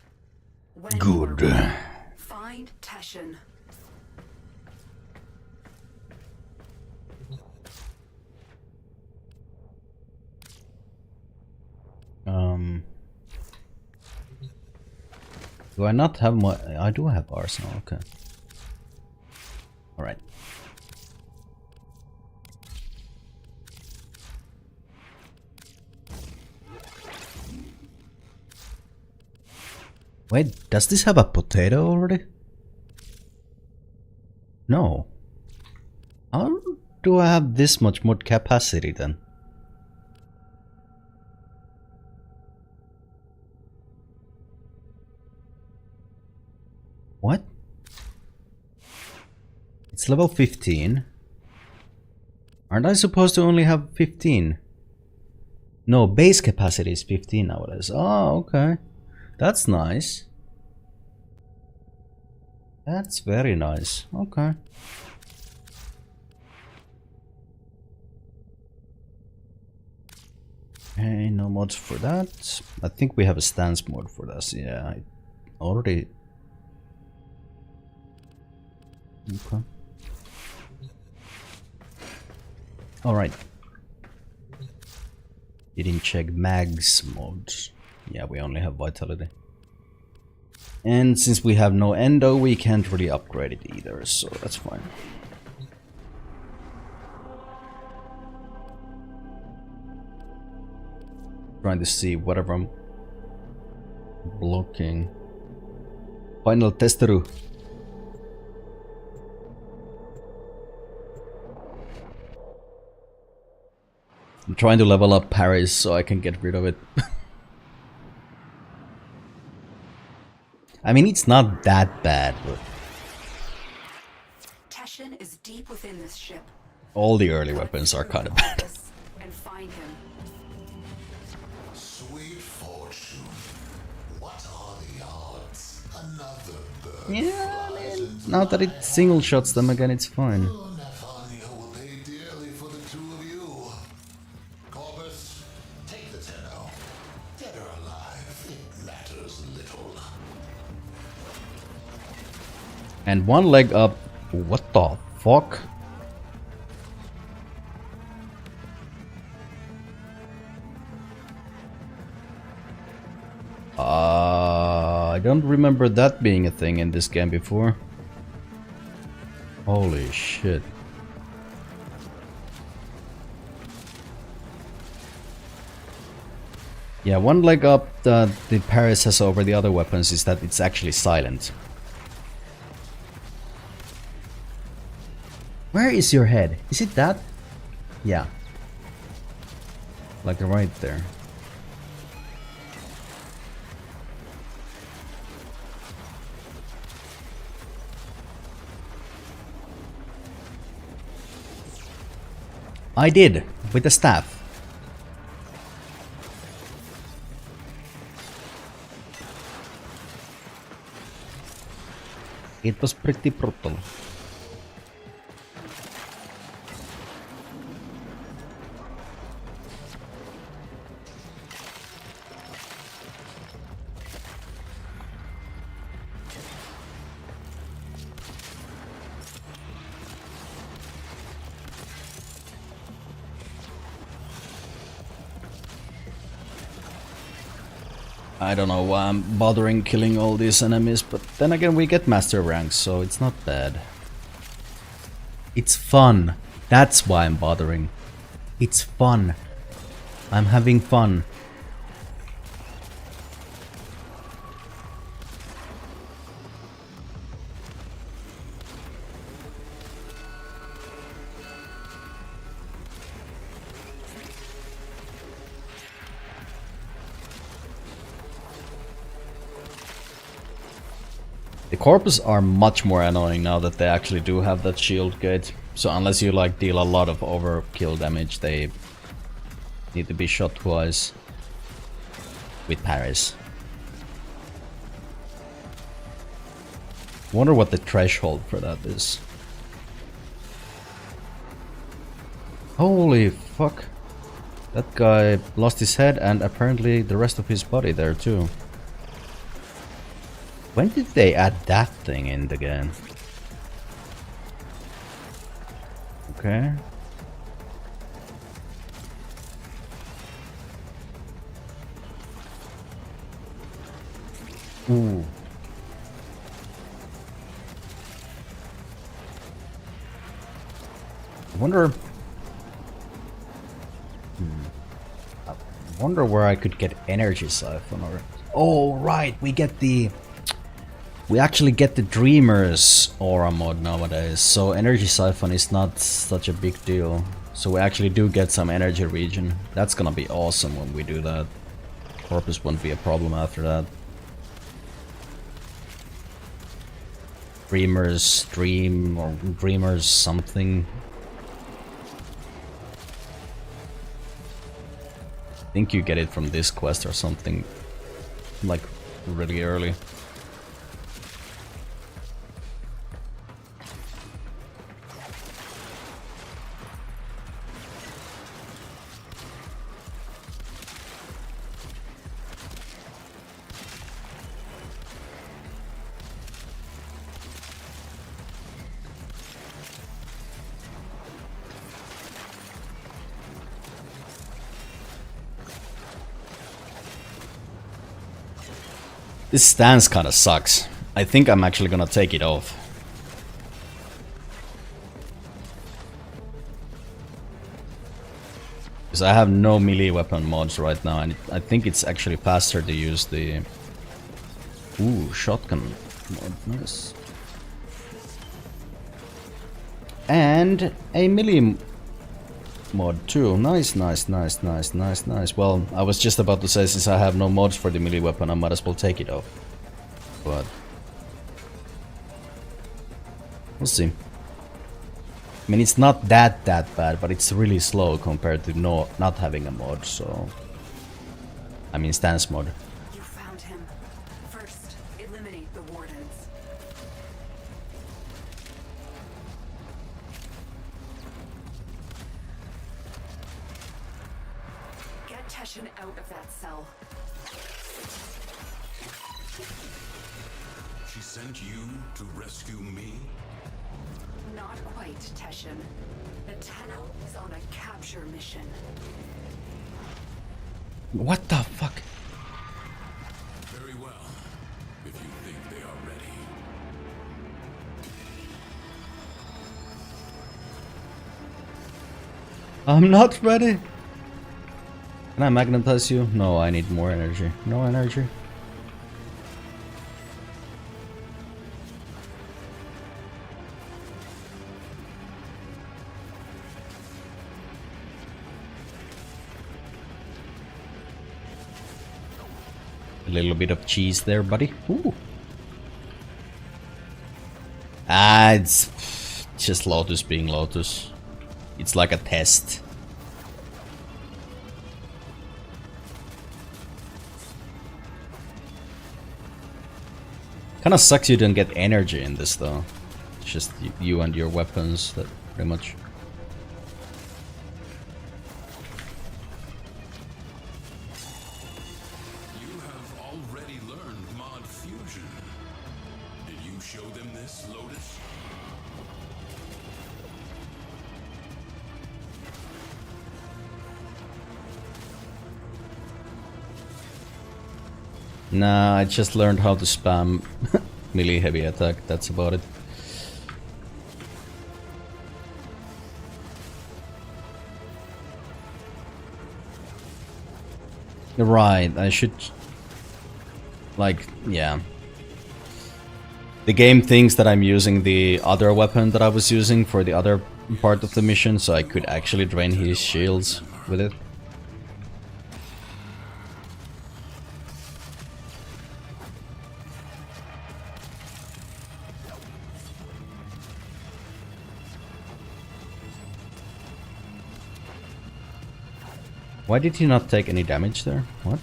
Speaker 7: When
Speaker 1: Good.
Speaker 7: you are ready, Find Teshin.
Speaker 1: Do I not have my... I do have arsenal, okay. Alright. Wait, does this have a potato already? No. How do I have this much mod capacity then? What? It's level 15. Aren't I supposed to only have 15? No, base capacity is 15 nowadays. Oh, okay. That's nice. That's very nice. Okay. Okay, no mods for that. I think we have a stance mod for this. Yeah, I already... Okay. Alright. Didn't check mags mods. Yeah, we only have vitality. And since we have no endo, we can't really upgrade it either, so that's fine. Trying to see whatever I'm blocking. Final testeru. I'm trying to level up Paris so I can get rid of it. I mean, it's not that bad, but...
Speaker 7: Teshin is deep within this ship.
Speaker 1: All the early weapons are kind of bad.
Speaker 7: And find him.
Speaker 3: Sweet fortune. What are the odds? Another bird
Speaker 1: Yeah,
Speaker 3: flies into
Speaker 1: now that
Speaker 3: my
Speaker 1: it single shots them again, it's fine.
Speaker 3: Oh, Nathaniel will pay dearly for the two of you. Corvus, take the Tenno. Dead or alive, it matters little.
Speaker 1: And one leg up. What the fuck? I don't remember that being a thing in this game before. Holy shit. Yeah, one leg up that the Paris has over the other weapons is that it's actually silent. Where is your head? Is it that? Yeah. Like right there. I did, with the staff. It was pretty brutal. I don't know why I'm bothering killing all these enemies, but then again we get master ranks, so it's not bad. It's fun. That's why I'm bothering. It's fun. I'm having fun. The corpus are much more annoying now that they actually do have that shield gate. So unless you like deal a lot of overkill damage, they need to be shot twice with Paris. Wonder what the threshold for that is. Holy fuck. That guy lost his head and apparently the rest of his body there too. When did they add that thing in again? Okay. Ooh. I wonder... I wonder where I could get energy siphon or... Oh, right, we get the... We actually get the Dreamer's aura mod nowadays, so energy siphon is not such a big deal. So we actually do get some energy regen. That's gonna be awesome when we do that. Corpus won't be a problem after that. Dreamer's Dream or Dreamer's something. I think you get it from this quest or something, like really early. This stance kinda sucks. I think I'm actually gonna take it off. Because I have no melee weapon mods right now, and I think it's actually faster to use the... Ooh, shotgun mod, nice. And a melee mod too. Nice, nice, nice, nice, nice, nice. Well, I was just about to say, since I have no mods for the melee weapon, I might as well take it off. But we'll see. I mean, it's not that bad, but it's really slow compared to not having a mod, so... I mean, stance mod.
Speaker 7: You found him. First, eliminate the wardens. Get Teshin out of that cell.
Speaker 8: She sent you to rescue me?
Speaker 7: Not quite, Teshin. The Tenno is on a capture mission.
Speaker 1: What the fuck?
Speaker 8: Very well. If you think they are ready.
Speaker 1: I'm not ready. Can I magnetize you? No, I need more energy. No energy. A little bit of cheese there, buddy. Ooh. Ah, it's just Lotus being Lotus. It's like a test. Kinda sucks you don't get energy in this though. It's just you and your weapons, that pretty much.
Speaker 8: You have already learned mod fusion. Did you show them this, Lotus?
Speaker 1: Nah, I just learned how to spam melee heavy attack, that's about it. You're right, I should... Like, yeah. The game thinks that I'm using the other weapon that I was using for the other part of the mission, so I could actually drain his shields with it. Why did he not take any damage there? What?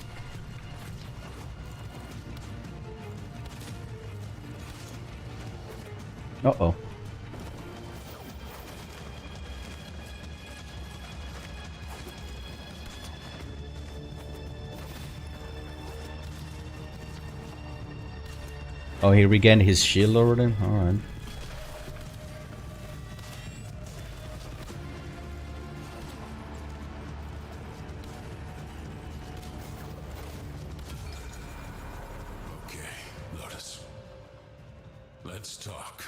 Speaker 1: Uh-oh. Oh, he regained his shield already? Alright.
Speaker 8: Okay, Lotus. Let's talk.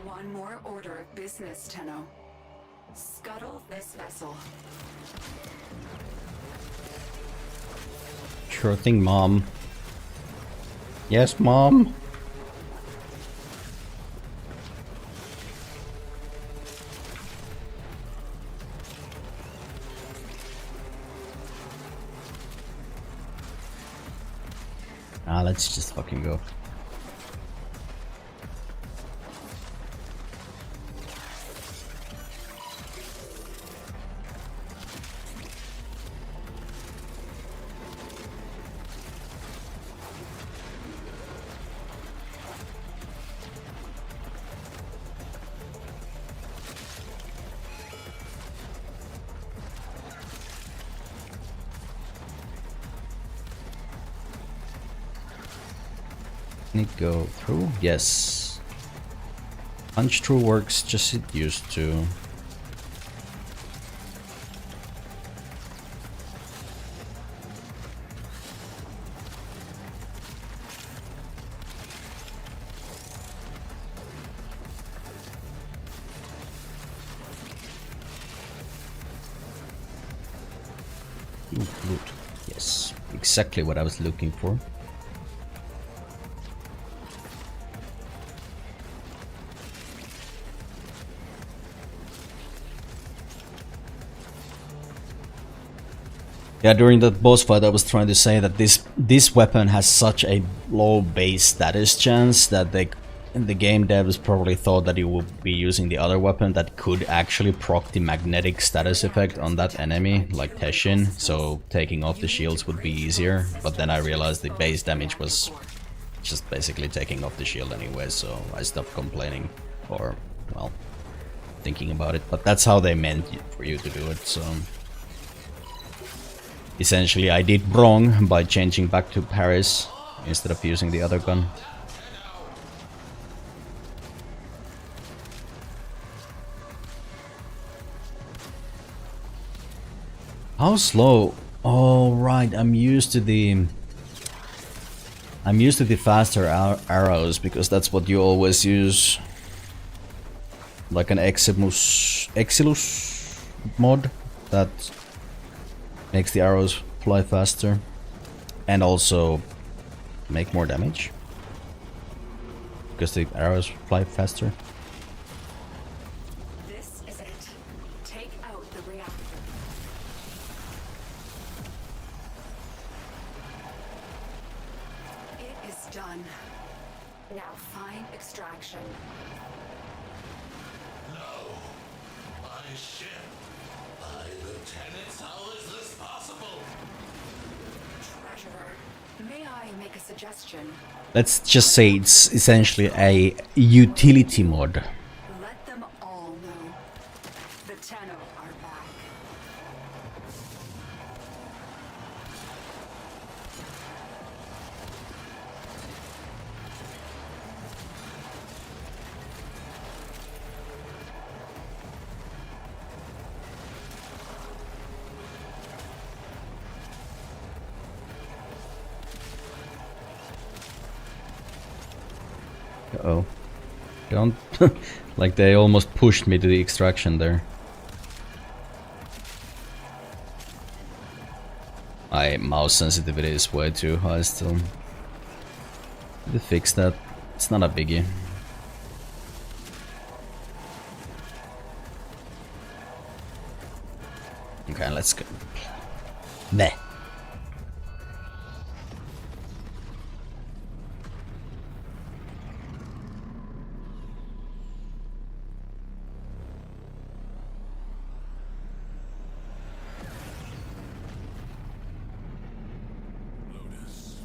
Speaker 7: One more order of business, Tenno. Scuttle this vessel.
Speaker 1: Sure thing, Mom. Yes, Mom. Ah, let's just fucking go. Can it go through? Yes. Punch through works just as it used to. Loot, loot. Yes, exactly what I was looking for. Yeah, during that boss fight I was trying to say that this weapon has such a low base status chance that the game devs probably thought that you would be using the other weapon that could actually proc the magnetic status effect on that enemy, like Teshin, so taking off the shields would be easier, but then I realized the base damage was just basically taking off the shield anyway, so I stopped complaining, or, well, thinking about it, but that's how they meant for you to do it, so... Essentially, I did wrong by changing back to Paris instead of using the other gun. How slow? Oh right, I'm used to the faster arrows because that's what you always use. Like an Exilus mod that makes the arrows fly faster and also make more damage because the arrows fly faster.
Speaker 7: This is it. Take out the reactor. It is done. Now find extraction.
Speaker 3: No! My ship! By the tenets, how is this possible?
Speaker 7: Treasurer, may I make a suggestion?
Speaker 1: Let's just say it's essentially a utility mod.
Speaker 7: Let them all know. The Tenno are back.
Speaker 1: Uh-oh. Don't... like they almost pushed me to the extraction there. My mouse sensitivity is way too high still. To fix that, it's not a biggie. Okay, let's go. Meh.
Speaker 8: Lotus,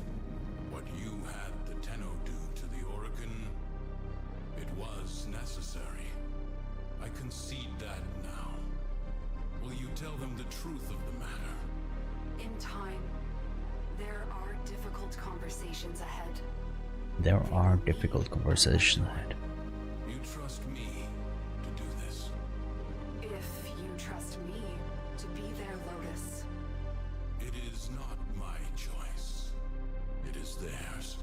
Speaker 8: what you had the Tenno do to the Orokin, it was necessary. I concede that now. Will you tell them the truth of the matter?
Speaker 7: In time, there are difficult conversations ahead.
Speaker 1: There are difficult conversations ahead.
Speaker 8: You trust me to do this?
Speaker 7: If you trust me to be there, Lotus.
Speaker 8: It is not my choice. It is theirs.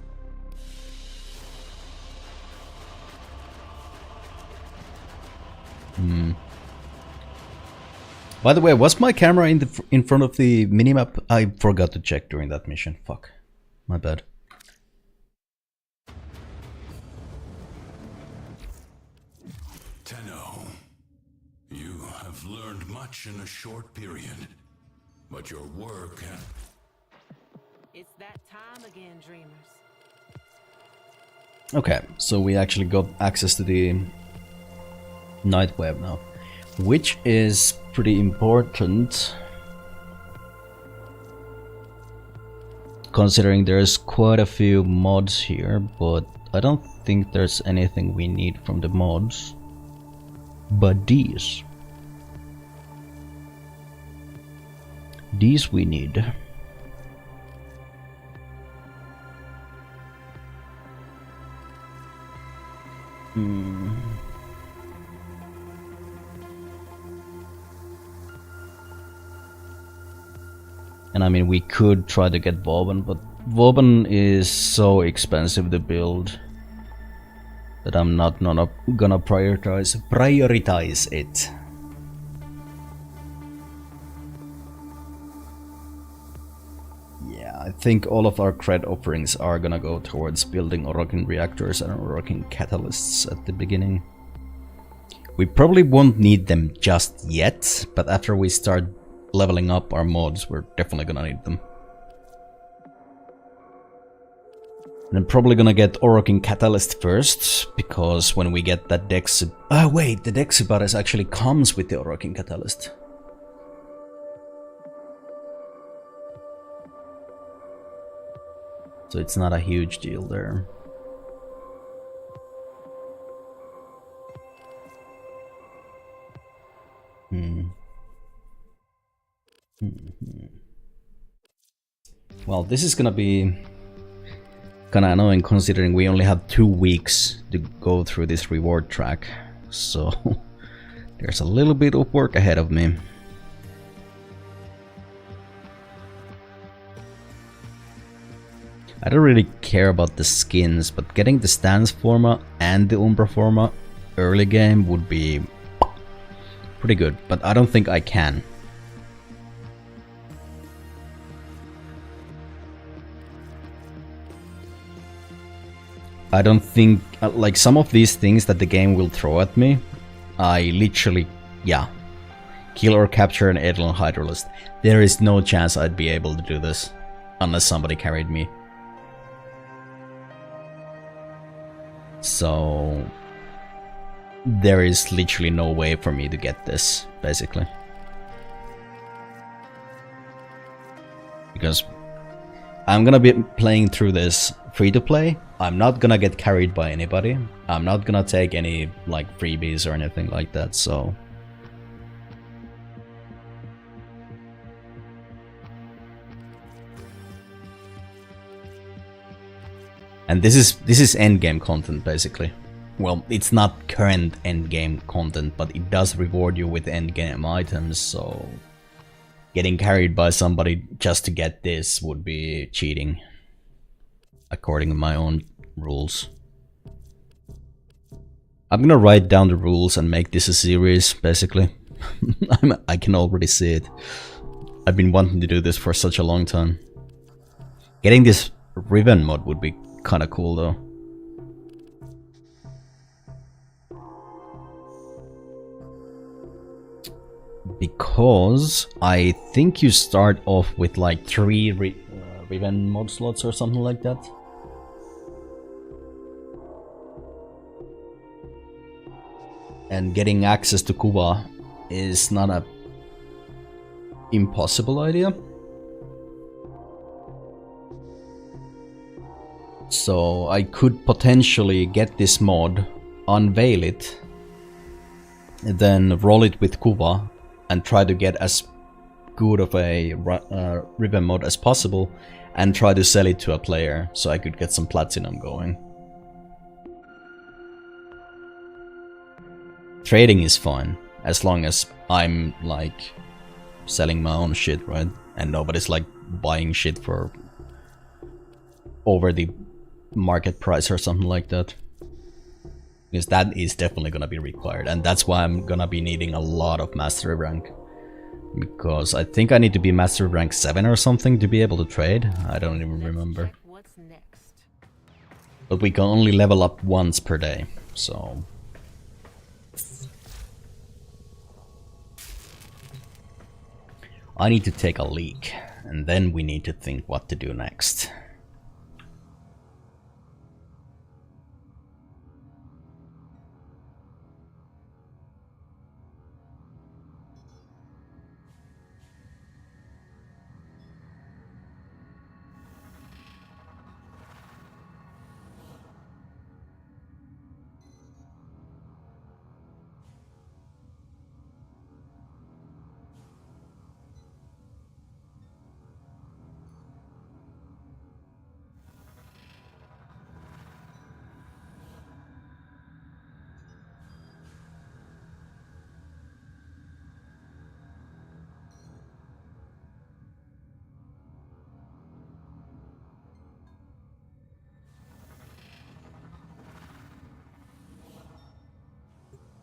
Speaker 1: By the way, was my camera in front of the minimap? I forgot to check during that mission. Fuck. My bad.
Speaker 8: Tenno, you have learned much in a short period, but your work has...
Speaker 11: It's that time again, dreamers.
Speaker 1: Okay, so we actually got access to the night web now, which is pretty important considering there's quite a few mods here, but I don't think there's anything we need from the mods. But these we need. And I mean, we could try to get Vauban, but Vauban is so expensive to build that I'm not gonna prioritize it. Yeah, I think all of our cred offerings are gonna go towards building Orokin reactors and Orokin catalysts at the beginning. We probably won't need them just yet, but after we start leveling up our mods, we're definitely gonna need them. And I'm probably gonna get Orokin Catalyst first, because when we get that Dex... Oh wait, the Dexibaris actually comes with the Orokin Catalyst. So it's not a huge deal there. Well, this is gonna be kinda annoying considering we only have 2 weeks to go through this reward track, so there's a little bit of work ahead of me. I don't really care about the skins, but getting the Stance Forma and the Umbra Forma early game would be pretty good, but I don't think I can. I don't think, like some of these things that the game will throw at me, I literally, yeah. Kill or capture an Eidolon Hydralist. There is no chance I'd be able to do this, unless somebody carried me. So there is literally no way for me to get this, basically. Because I'm gonna be playing through this free to play. I'm not gonna get carried by anybody. I'm not gonna take any like freebies or anything like that, so and this is endgame content basically. Well, it's not current endgame content, but it does reward you with endgame items, so getting carried by somebody just to get this would be cheating, according to my own rules. I'm gonna write down the rules and make this a series, basically. I can already see it. I've been wanting to do this for such a long time. Getting this Riven mod would be kinda cool though. Because I think you start off with like 3 Riven mod slots or something like that. And getting access to Kuva is not a impossible idea. So I could potentially get this mod, unveil it, then roll it with Kuva, and try to get as good of a ribbon mod as possible and try to sell it to a player so I could get some platinum going. Trading is fine as long as I'm like selling my own shit, right? And nobody's like buying shit for over the market price or something like that. Because that is definitely gonna be required, and that's why I'm gonna be needing a lot of mastery rank. Because I think I need to be mastery rank 7 or something to be able to trade. I don't even remember.
Speaker 11: What's next?
Speaker 1: But we can only level up once per day, so... I need to take a leak, and then we need to think what to do next.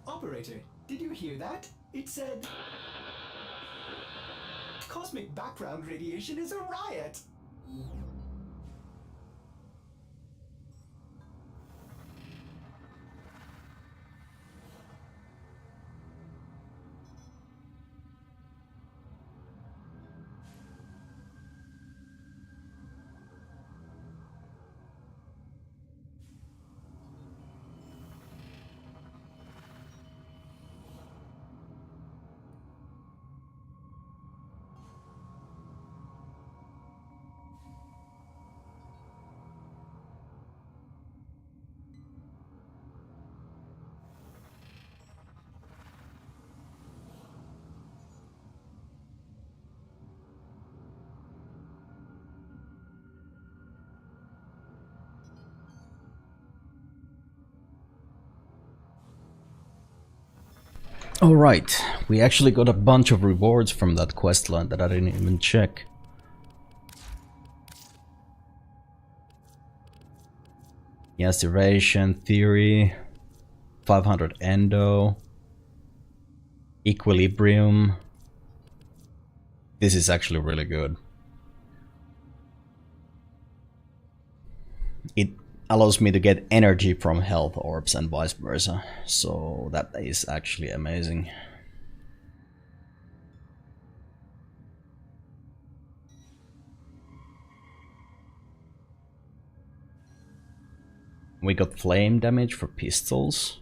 Speaker 2: Operator, did you hear that? It said... Cosmic background radiation is a riot!
Speaker 1: Alright, we actually got a bunch of rewards from that quest line that I didn't even check. Yes, Evasion, Theory, 500 Endo, Equilibrium. This is actually really good. It allows me to get energy from health orbs and vice versa, so that is actually amazing. We got flame damage for pistols.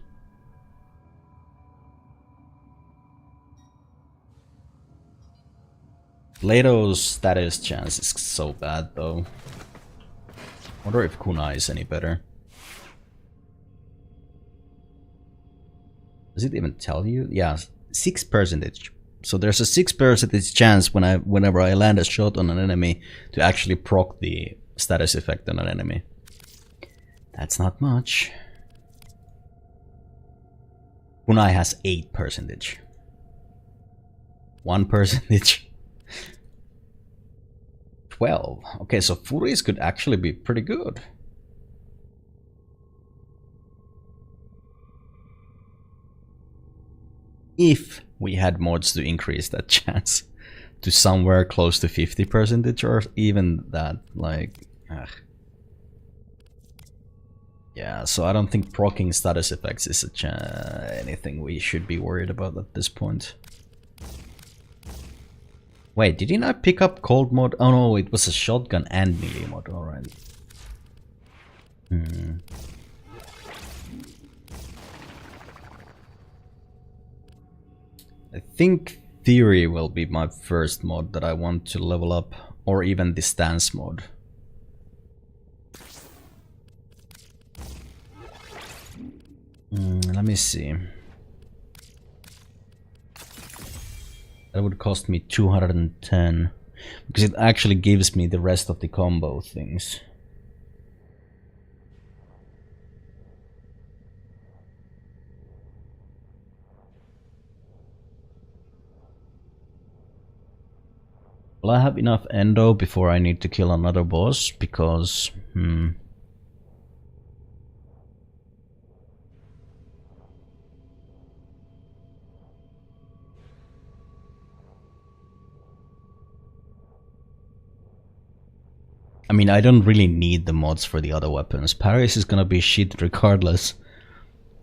Speaker 1: Lato's status chance is so bad though. Wonder if Kunai is any better. Does it even tell you? Yeah, 6%. So there's a 6% chance whenever I land a shot on an enemy to actually proc the status effect on an enemy. That's not much. Kunai has 8%. 1%. 12. Okay, so Furies could actually be pretty good. If we had mods to increase that chance to somewhere close to 50% or even that, like... Yeah, so I don't think proccing status effects is anything we should be worried about at this point. Wait, didn't I pick up cold mod? Oh no, it was a shotgun and melee mod, alright. I think Theory will be my first mod that I want to level up, or even the stance mod. Let me see. That would cost me 210. Because it actually gives me the rest of the combo things. Will I have enough endo before I need to kill another boss? Because... I mean, I don't really need the mods for the other weapons. Paris is gonna be shit regardless.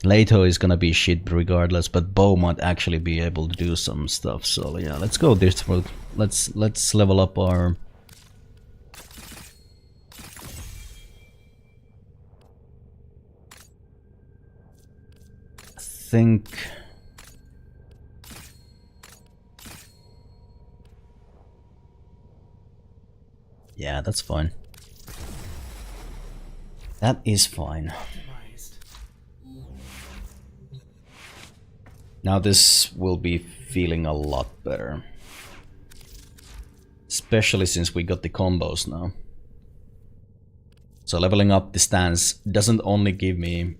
Speaker 1: Leto is gonna be shit regardless, but Bo might actually be able to do some stuff. So yeah, let's go this route. Let's level up our... I think... Yeah, that's fine. That is fine. Now this will be feeling a lot better. Especially since we got the combos now. So leveling up the stance doesn't only give me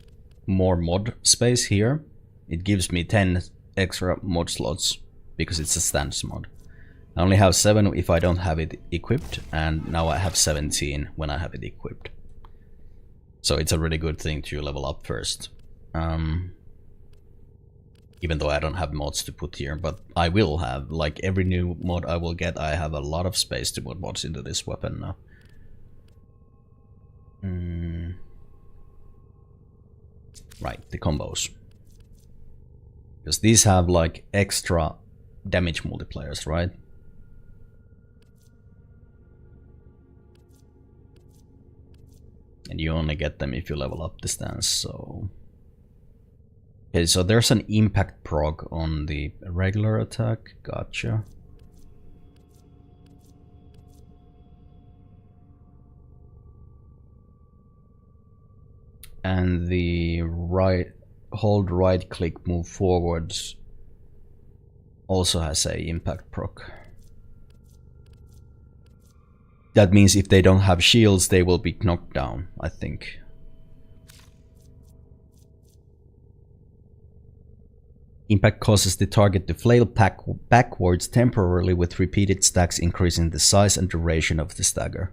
Speaker 1: more mod space here. It gives me 10 extra mod slots because it's a stance mod. I only have 7 if I don't have it equipped, and now I have 17 when I have it equipped. So it's a really good thing to level up first. Even though I don't have mods to put here, but I will have. Like every new mod I will get, I have a lot of space to put mods into this weapon now. Right, the combos. Because these have like extra damage multipliers, right? And you only get them if you level up the stance, so... Okay, so there's an impact prog on the regular attack, gotcha. And the hold right click move forwards also has a impact proc. That means if they don't have shields, they will be knocked down, I think. Impact causes the target to flail backwards temporarily with repeated stacks, increasing the size and duration of the stagger.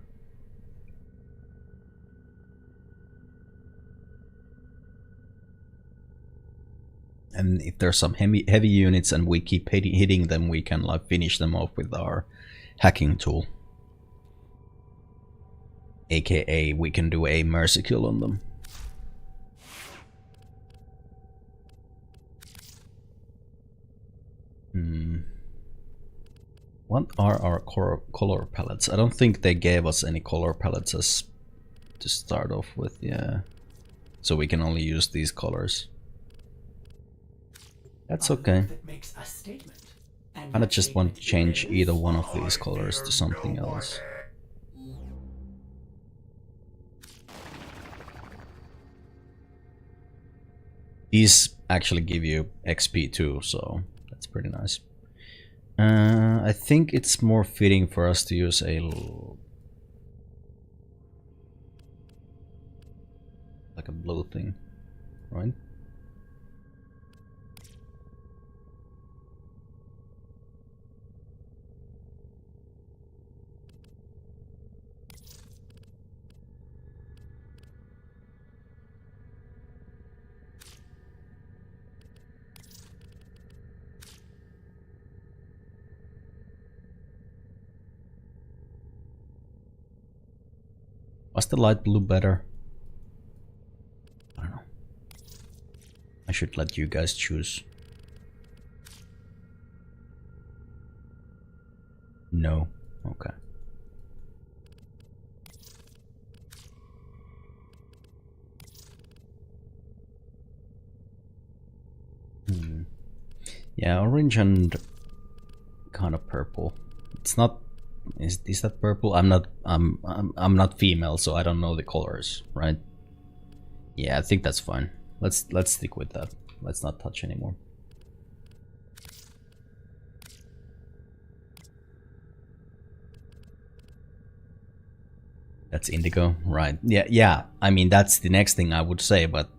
Speaker 1: And if there's some heavy units and we keep hitting them, we can like finish them off with our hacking tool. AKA we can do a mercy kill on them. What are our color palettes? I don't think they gave us any color palettes as to start off with, yeah. So we can only use these colors. That's okay. I just want to change either one of these colors to something else. These actually give you XP too, so that's pretty nice. I think it's more fitting for us to use a like a blue thing, right? Was the light blue better? I don't know. I should let you guys choose. No? Okay. Yeah, orange and kind of purple. It's not... Is that purple? I'm not female, so I don't know the colors, right? Yeah, I think that's fine. Let's stick with that. Let's not touch anymore. That's indigo, right? Yeah, yeah. I mean, that's the next thing I would say, but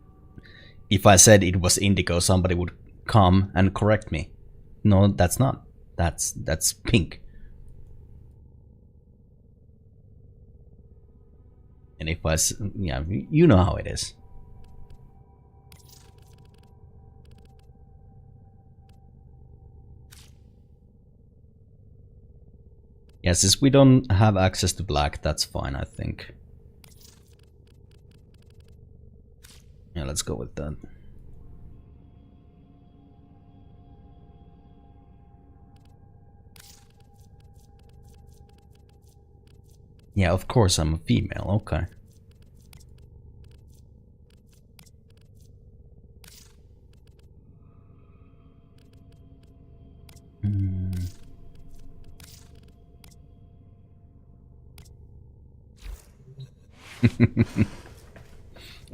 Speaker 1: if I said it was indigo, somebody would come and correct me. No, that's not. That's pink. And if yeah, you know how it is. Yeah, since we don't have access to black, that's fine, I think. Yeah, let's go with that. Yeah, of course I'm a female, okay.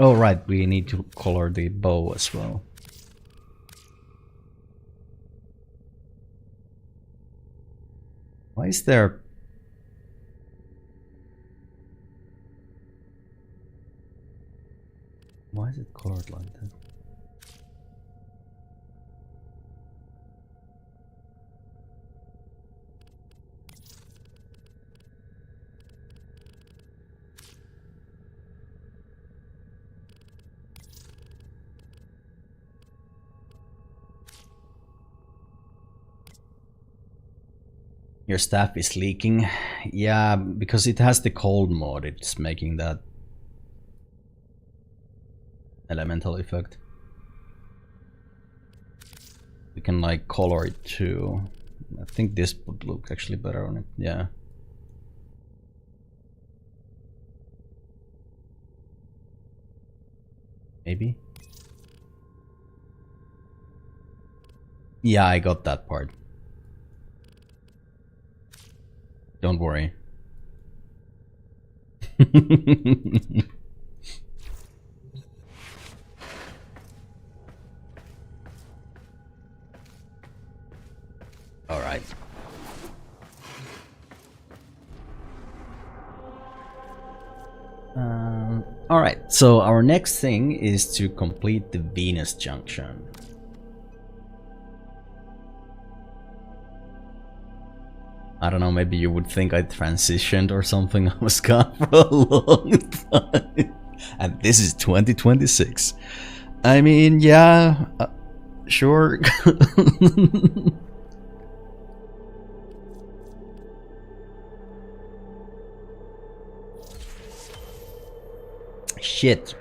Speaker 1: Oh right, we need to color the bow as well. Why is there... Why is it colored like that? Your staff is leaking. Yeah, because it has the cold mode, it's making that elemental effect. We can like color it too. I think this would look actually better on it, yeah. Maybe? Yeah, I got that part. Don't worry. All right. All right. So our next thing is to complete the Venus junction. I don't know, maybe you would think I transitioned or something. I was gone for a long time. And this is 2026. I mean, yeah, sure. Shit.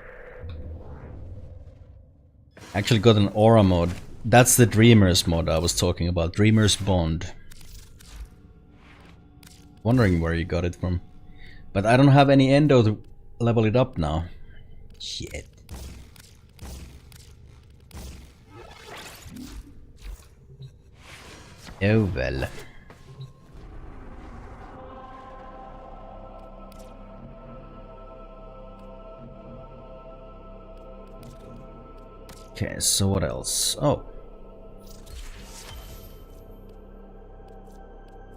Speaker 1: Actually got an aura mode. That's the Dreamers mod I was talking about. Dreamers Bond. Wondering where you got it from. But I don't have any endo to level it up now. Shit. Oh well. Okay, so what else? Oh.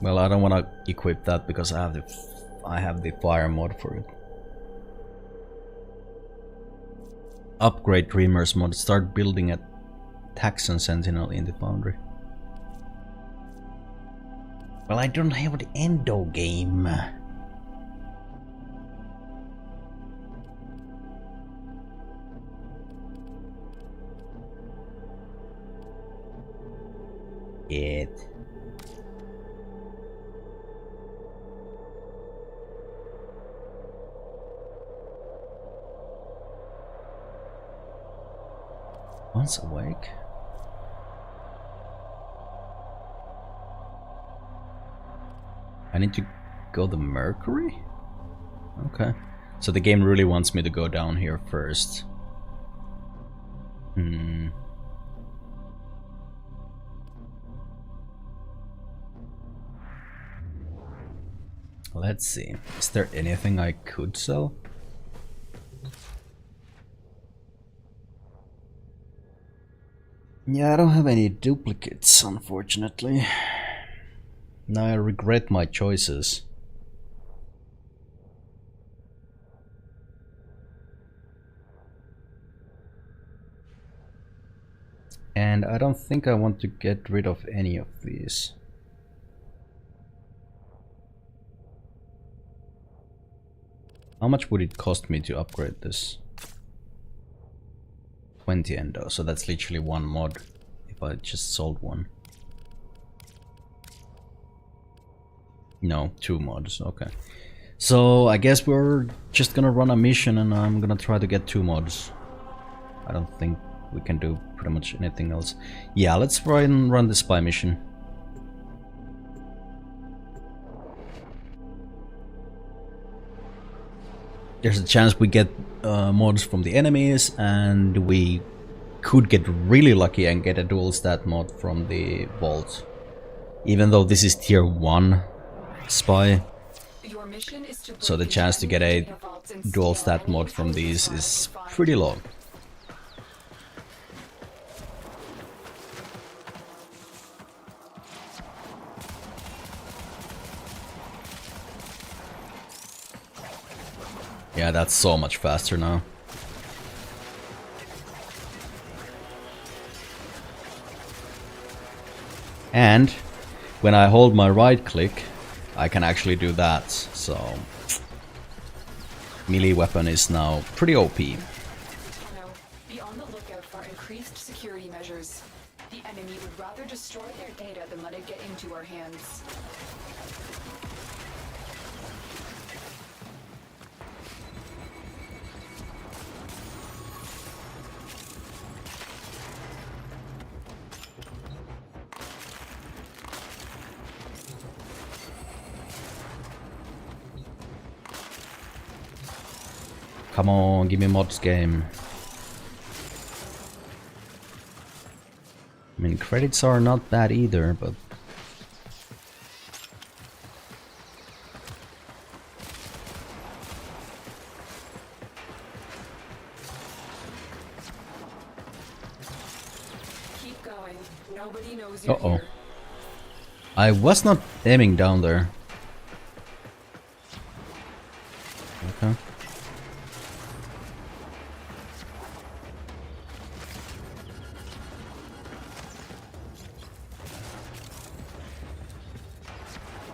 Speaker 1: Well, I don't want to equip that because I have the fire mod for it. Upgrade Dreamers mod. Start building a Taxon Sentinel in the foundry. Well, I don't have the endo game. It. Once awake. I need to go to Mercury? Okay. So the game really wants me to go down here first. Let's see. Is there anything I could sell? Yeah, I don't have any duplicates, unfortunately. Now I regret my choices. And I don't think I want to get rid of any of these. How much would it cost me to upgrade this? 20 endo, so that's literally one mod if I just sold one. No, 2 mods, okay. So I guess we're just gonna run a mission and I'm gonna try to get 2 mods. I don't think we can do pretty much anything else. Yeah, let's try and run the spy mission. There's a chance we get mods from the enemies, and we could get really lucky and get a dual stat mod from the vault. Even though this is tier 1 spy, so the chance to get a dual stat mod from these is pretty low. Yeah, that's so much faster now. And when I hold my right click, I can actually do that, so melee weapon is now pretty OP.
Speaker 6: Be on the lookout for increased security measures. The enemy would rather destroy their data than let it get into our hands.
Speaker 1: Come on, give me mods game. I mean, credits are not bad either, but...
Speaker 6: Keep going. Nobody knows
Speaker 1: you're here. I was not aiming down there. Okay.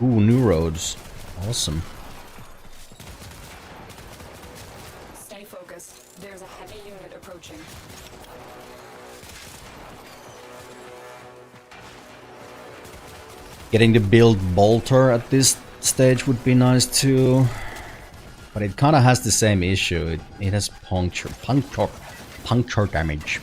Speaker 1: Ooh, new roads. Awesome.
Speaker 6: Stay focused. There's a heavy unit approaching.
Speaker 1: Getting the build bolter at this stage would be nice too. But it kinda has the same issue. It has puncture damage.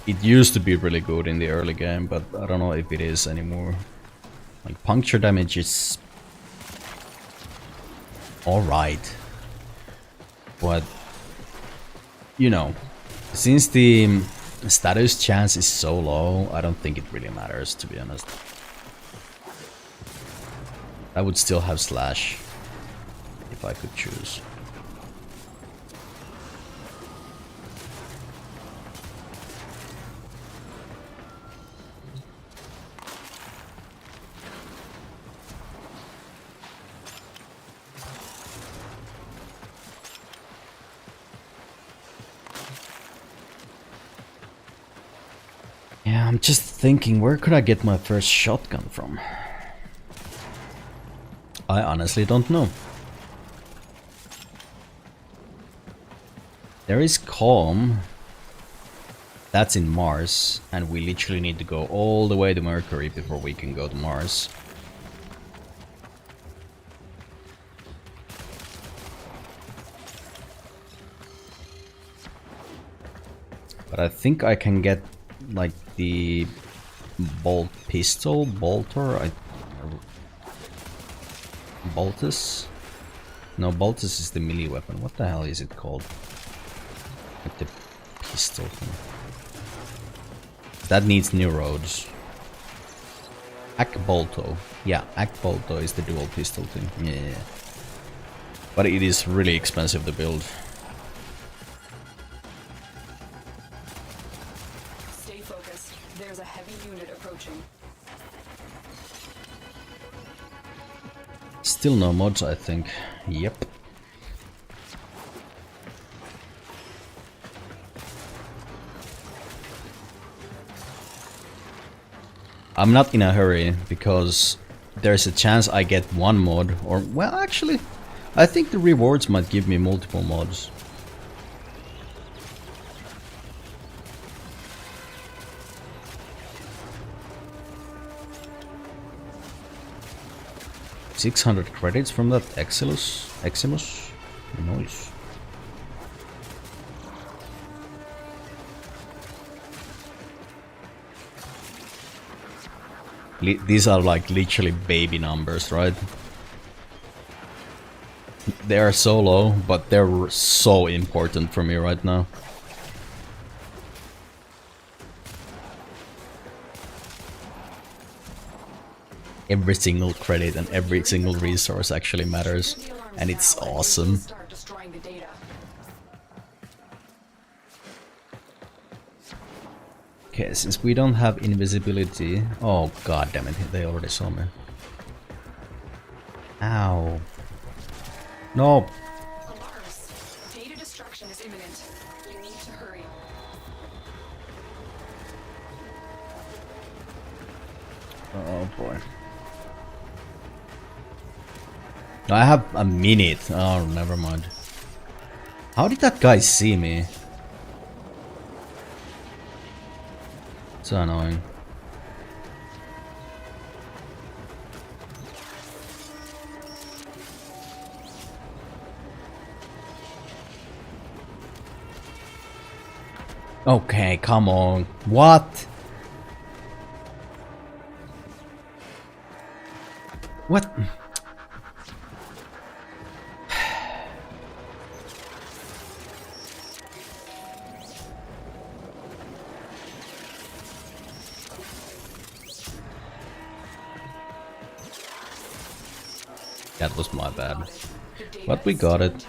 Speaker 1: It used to be really good in the early game, but I don't know if it is anymore. Like, puncture damage is alright. But, you know, since the status chance is so low, I don't think it really matters, to be honest. I would still have slash if I could choose. Yeah, I'm just thinking, where could I get my first shotgun from? I honestly don't know. There is Calm. That's in Mars, and we literally need to go all the way to Mercury before we can go to Mars. But I think I can get, like, the bolt pistol, bolter, Boltus? No, Boltus is the melee weapon. What the hell is it called? Like the pistol thing. That needs new roads. Akbolto. Yeah, Akbolto is the dual pistol thing. Yeah. But it is really expensive to build.
Speaker 6: Stay focused. There's a heavy unit approaching.
Speaker 1: Still no mods, I think. Yep. I'm not in a hurry because there's a chance I get one mod, or well, actually, I think the rewards might give me multiple mods. $600 credits from that Eximus? Nice. These are like literally baby numbers, right? They are so low, but they're so important for me right now. Every single credit and every single resource actually matters, and it's awesome. Okay, since we don't have invisibility... Oh god damn it, they already saw me. Ow. No!
Speaker 6: Alarms. Data destruction is imminent. You need to hurry.
Speaker 1: Oh boy. I have a minute. Oh, never mind. How did that guy see me? So annoying. Okay, come on. What? What? That was my bad. But we got it.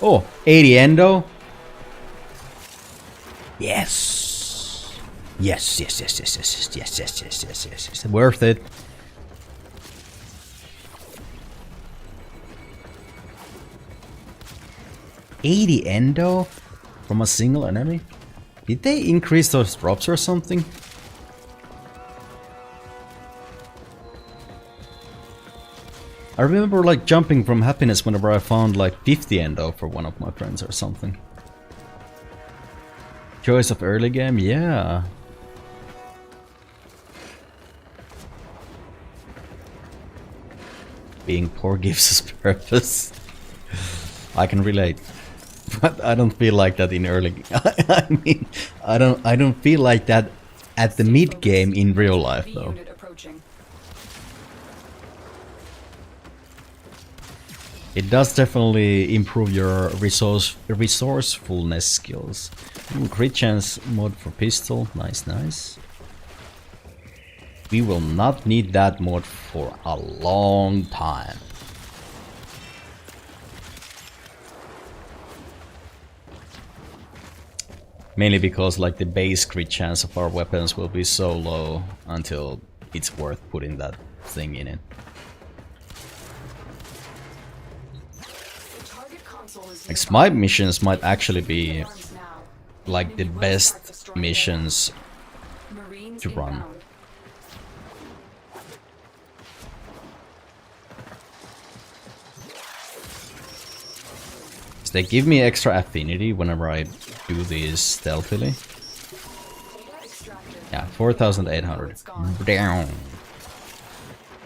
Speaker 1: Oh, 80 endo. Yes. Yes, yes, yes, yes, yes, yes, yes, yes, yes, yes, yes. Worth it. $80 endo from a single enemy? Did they increase those drops or something? I remember like jumping from happiness whenever I found like 50 endo for one of my friends or something. Choice of early game? Yeah. Being poor gives us purpose. I can relate. But I don't feel like that in early I mean, I don't feel like that at the mid game in real life though. It does definitely improve your resourcefulness skills. Ooh, crit chance mod for pistol, nice, nice. We will not need that mod for a long time. Mainly because like the base crit chance of our weapons will be so low until it's worth putting that thing in it. Like smite missions might actually be like the best missions to run. So they give me extra affinity whenever I do these stealthily. Yeah, 4,800. Down.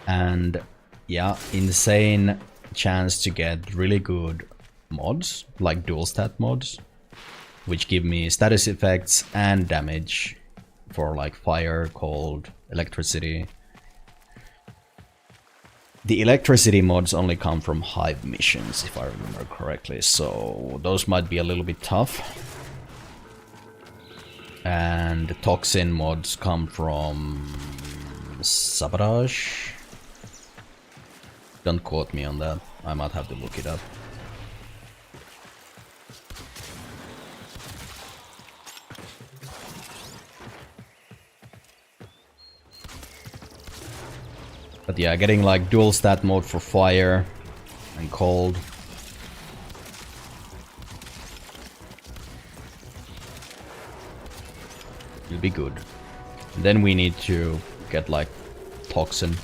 Speaker 1: And yeah, insane chance to get really good mods, like dual stat mods, which give me status effects and damage for like fire, cold, electricity. The electricity mods only come from hive missions, if I remember correctly, so those might be a little bit tough. And the toxin mods come from sabotage. Don't quote me on that, I might have to look it up. But yeah, getting like dual stat mode for fire and cold. It'll be good. And then we need to get like toxin.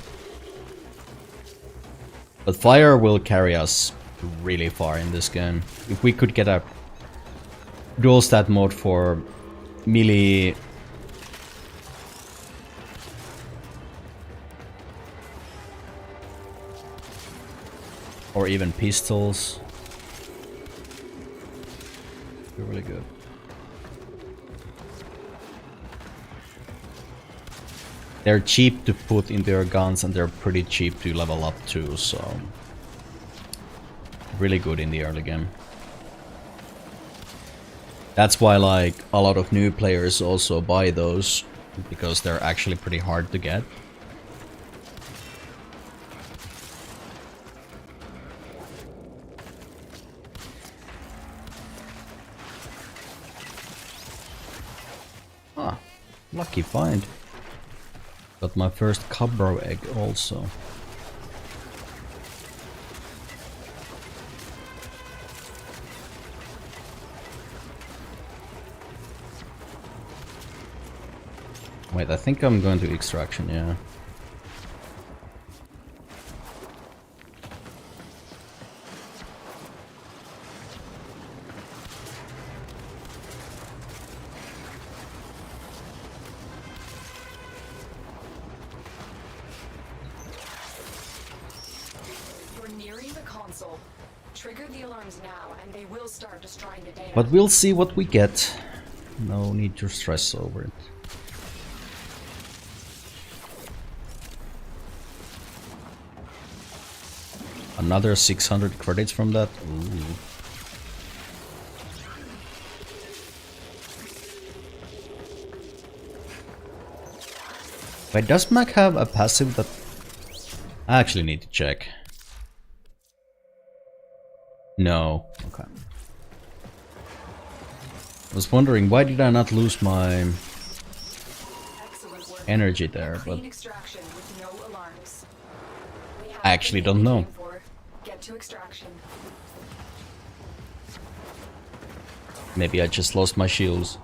Speaker 1: But fire will carry us really far in this game. If we could get a dual stat mode for melee or even pistols, be really good. They're cheap to put into your guns and they're pretty cheap to level up too, so really good in the early game. That's why like a lot of new players also buy those, because they're actually pretty hard to get. Ah, lucky find. Got my first Cabro egg also. Wait, I think I'm going to extraction, yeah.
Speaker 7: You're nearing the console. Trigger the alarms now, and they will start destroying the data.
Speaker 1: But we'll see what we get. No need to stress over it. Another 600 credits from that? Ooh. Wait, does Mac have a passive that... I actually need to check. No. Okay. I was wondering, why did I not lose my energy there, but... I actually don't know.
Speaker 7: Get to extraction.
Speaker 1: Maybe I just lost my shields.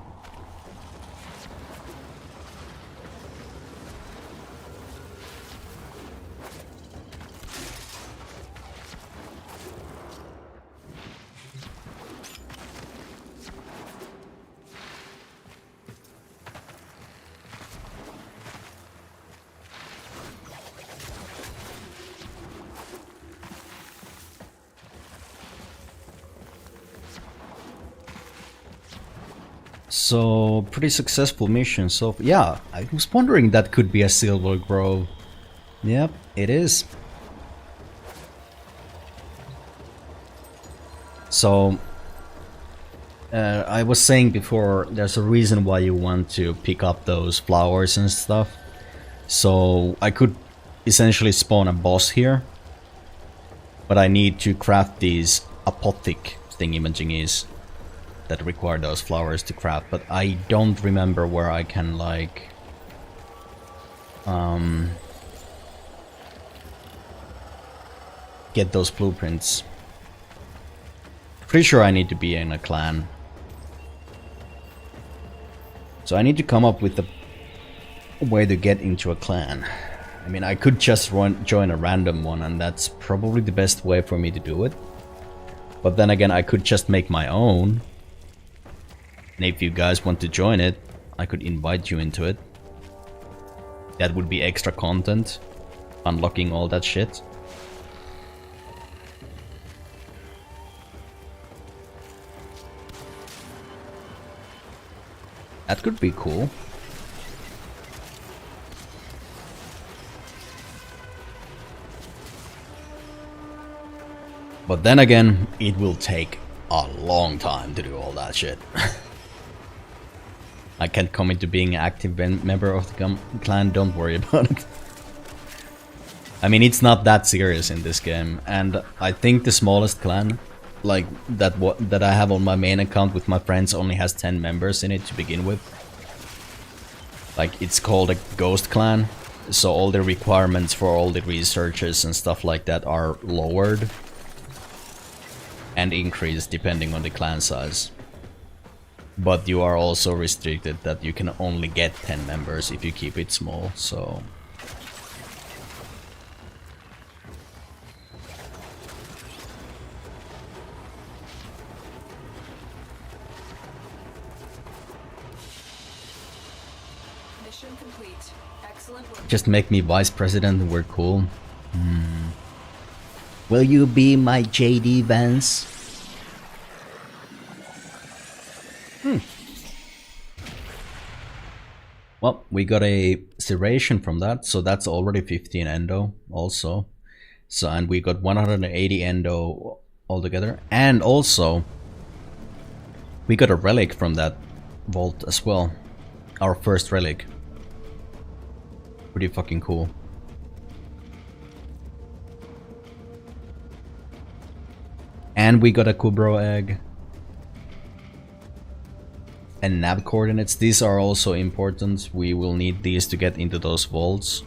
Speaker 1: So, pretty successful mission. So, yeah, I was wondering that could be a silver grove. Yep, it is. So, I was saying before, there's a reason why you want to pick up those flowers and stuff. So, I could essentially spawn a boss here. But I need to craft these apothic thingy-majingies that require those flowers to craft, but I don't remember where I can like get those blueprints. Pretty sure I need to be in a clan. So I need to come up with a way to get into a clan. I mean, I could just join a random one, and that's probably the best way for me to do it. But then again, I could just make my own. And if you guys want to join it, I could invite you into it. That would be extra content, unlocking all that shit. That could be cool. But then again, it will take a long time to do all that shit. I can't commit to being an active member of the clan, don't worry about it. I mean, it's not that serious in this game, and I think the smallest clan, like that I have on my main account with my friends, only has 10 members in it to begin with. Like, it's called a ghost clan, so all the requirements for all the researchers and stuff like that are lowered and increased depending on the clan size. But you are also restricted that you can only get 10 members if you keep it small, so...
Speaker 6: Mission complete. Excellent work.
Speaker 1: Just make me vice president, we're cool. Will you be my JD Vance? Well, we got a serration from that, so that's already 15 endo also. So, and we got 180 endo altogether. And also, we got a relic from that vault as well. Our first relic. Pretty fucking cool. And we got a Kubro egg. And nav coordinates, these are also important. We will need these to get into those vaults.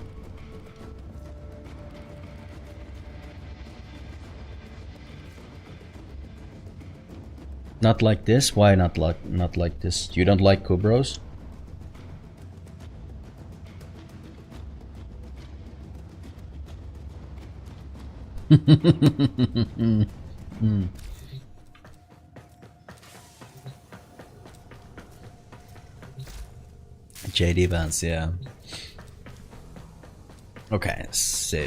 Speaker 1: Not like this? Why not like this? You don't like Kubros? JD Vance, yeah. Okay, so...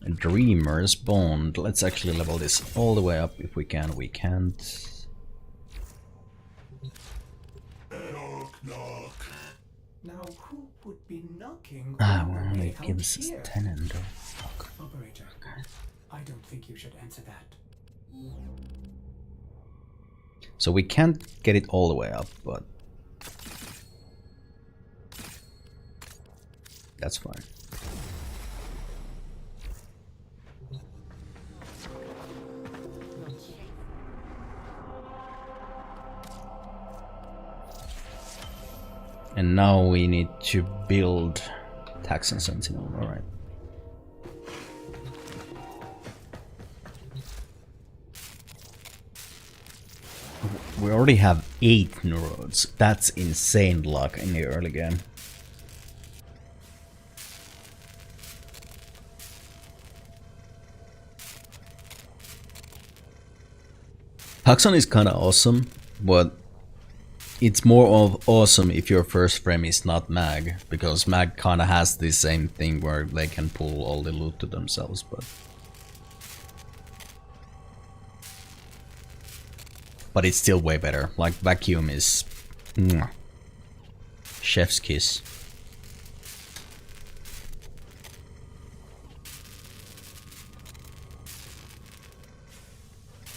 Speaker 1: Dreamer's Bond. Let's actually level this all the way up if we can. We can't.
Speaker 3: Knock, knock.
Speaker 2: Now, who would be knocking?
Speaker 1: Well, it gives us 10 endo. Fuck.
Speaker 2: Operator, I don't think you should answer that.
Speaker 1: So we can't get it all the way up, but that's fine. And now we need to build Taxon Sentinel, alright. We already have 8 neurodes. That's insane luck in the early game. Taxon is kinda awesome, but it's more of awesome if your first frame is not mag, because mag kinda has the same thing where they can pull all the loot to themselves, but it's still way better. Like vacuum is chef's kiss.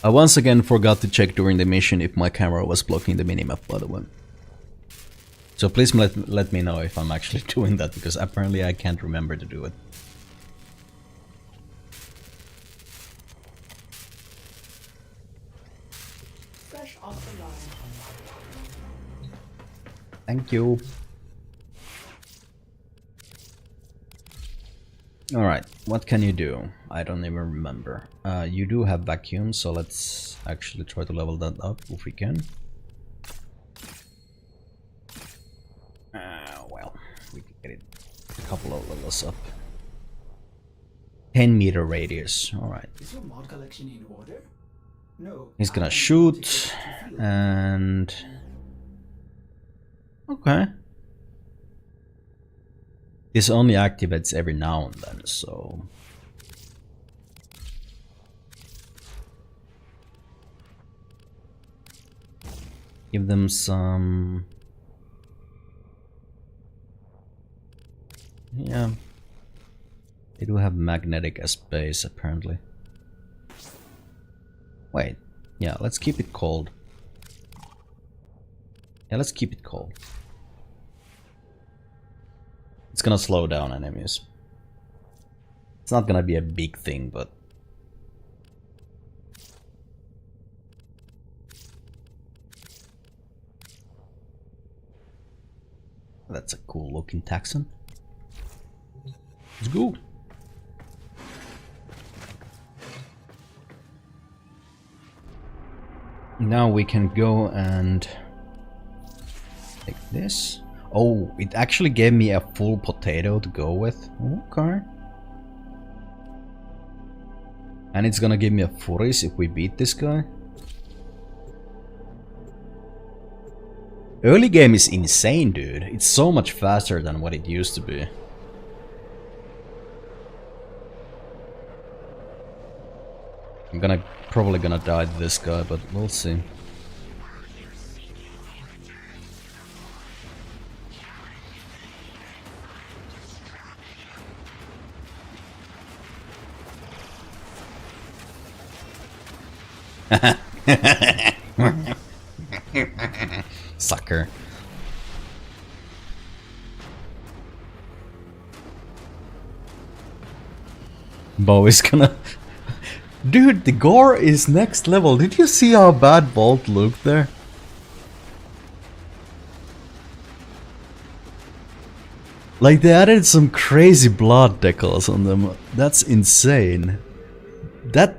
Speaker 1: I once again forgot to check during the mission if my camera was blocking the minimap, by the way. So please let me know if I'm actually doing that, because apparently I can't remember to do it.
Speaker 2: Fresh off the line.
Speaker 1: Thank you. Alright, what can you do? I don't even remember. You do have vacuum, so let's actually try to level that up if we can. Well, we can get it a couple of levels up. 10-meter radius, alright.
Speaker 2: Is your mod collection in order? No.
Speaker 1: He's gonna shoot, and... Okay. This only activates every now and then, so... Give them some... Yeah. They do have magnetic as base, apparently. Wait. Yeah, let's keep it cold. Yeah, let's keep it cold. It's gonna slow down enemies. It's not gonna be a big thing, but... That's a cool looking Taxon. Let's go! Now we can go and take this. Oh, it actually gave me a full potato to go with. Okay. And it's gonna give me a furis if we beat this guy. Early game is insane, dude. It's so much faster than what it used to be. I'm probably gonna die to this guy, but we'll see. Sucker. Bo is gonna... Dude, the gore is next level. Did you see how bad Bolt looked there? Like, they added some crazy blood decals on them. That's insane. That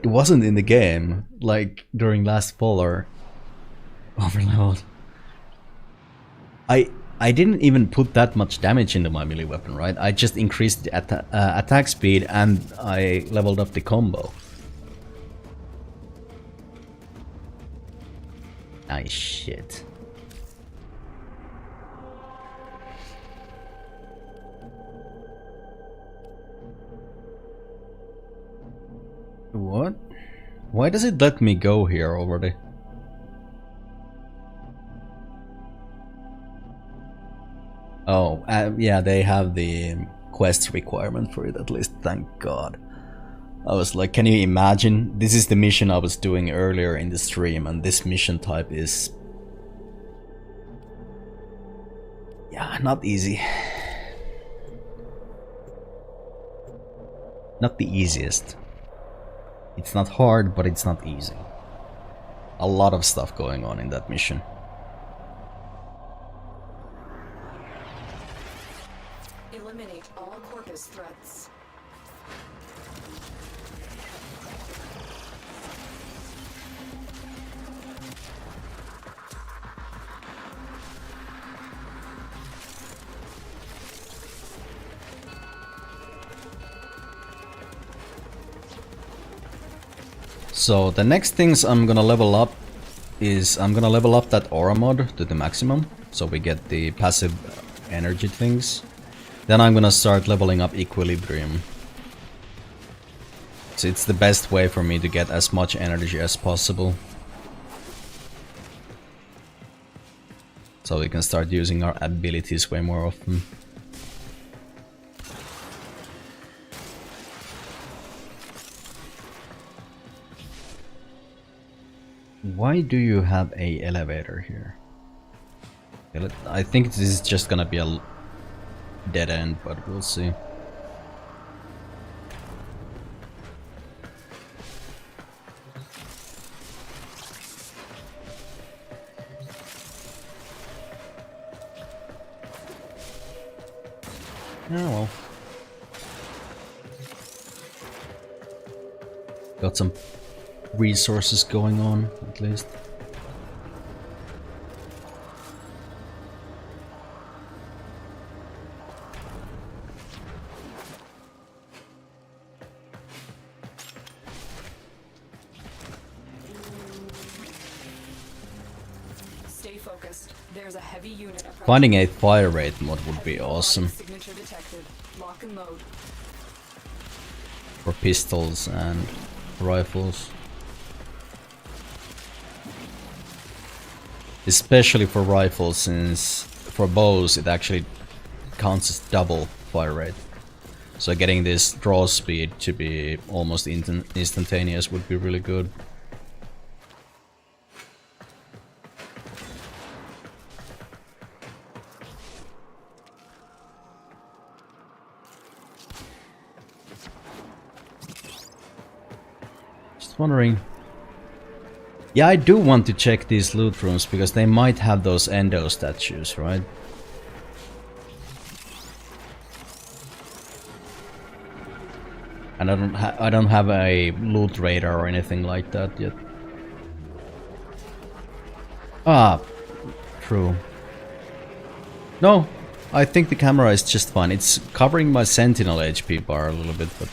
Speaker 1: wasn't in the game, like, during last fall or overleveled. I didn't even put that much damage into my melee weapon, right? I just increased the attack speed and I leveled up the combo. Nice shit. What? Why does it let me go here already? Oh, yeah, they have the quest requirement for it at least, thank God. I was like, can you imagine? This is the mission I was doing earlier in the stream, and this mission type is... yeah, not easy. Not the easiest. It's not hard, but it's not easy. A lot of stuff going on in that mission.
Speaker 7: Eliminate all Corpus threats.
Speaker 1: So the next things I'm gonna level up is I'm gonna level up that aura mod to the maximum, so we get the passive energy things. Then I'm gonna start leveling up equilibrium. So it's the best way for me to get as much energy as possible. So we can start using our abilities way more often. Why do you have a elevator here? I think this is just gonna be a dead end, but we'll see. Oh well. Got some resources going on, at least.
Speaker 7: Stay focused. There's a heavy unit approaching.
Speaker 1: Finding a fire rate mod would be awesome.
Speaker 7: Signature detected. Lock and load.
Speaker 1: For pistols and rifles. Especially for rifles, since for bows it actually counts as double fire rate. So getting this draw speed to be almost instantaneous would be really good. Just wondering. Yeah, I do want to check these loot rooms because they might have those endo statues, right? And I don't have a loot radar or anything like that yet. Ah, true. No, I think the camera is just fine. It's covering my Sentinel HP bar a little bit, but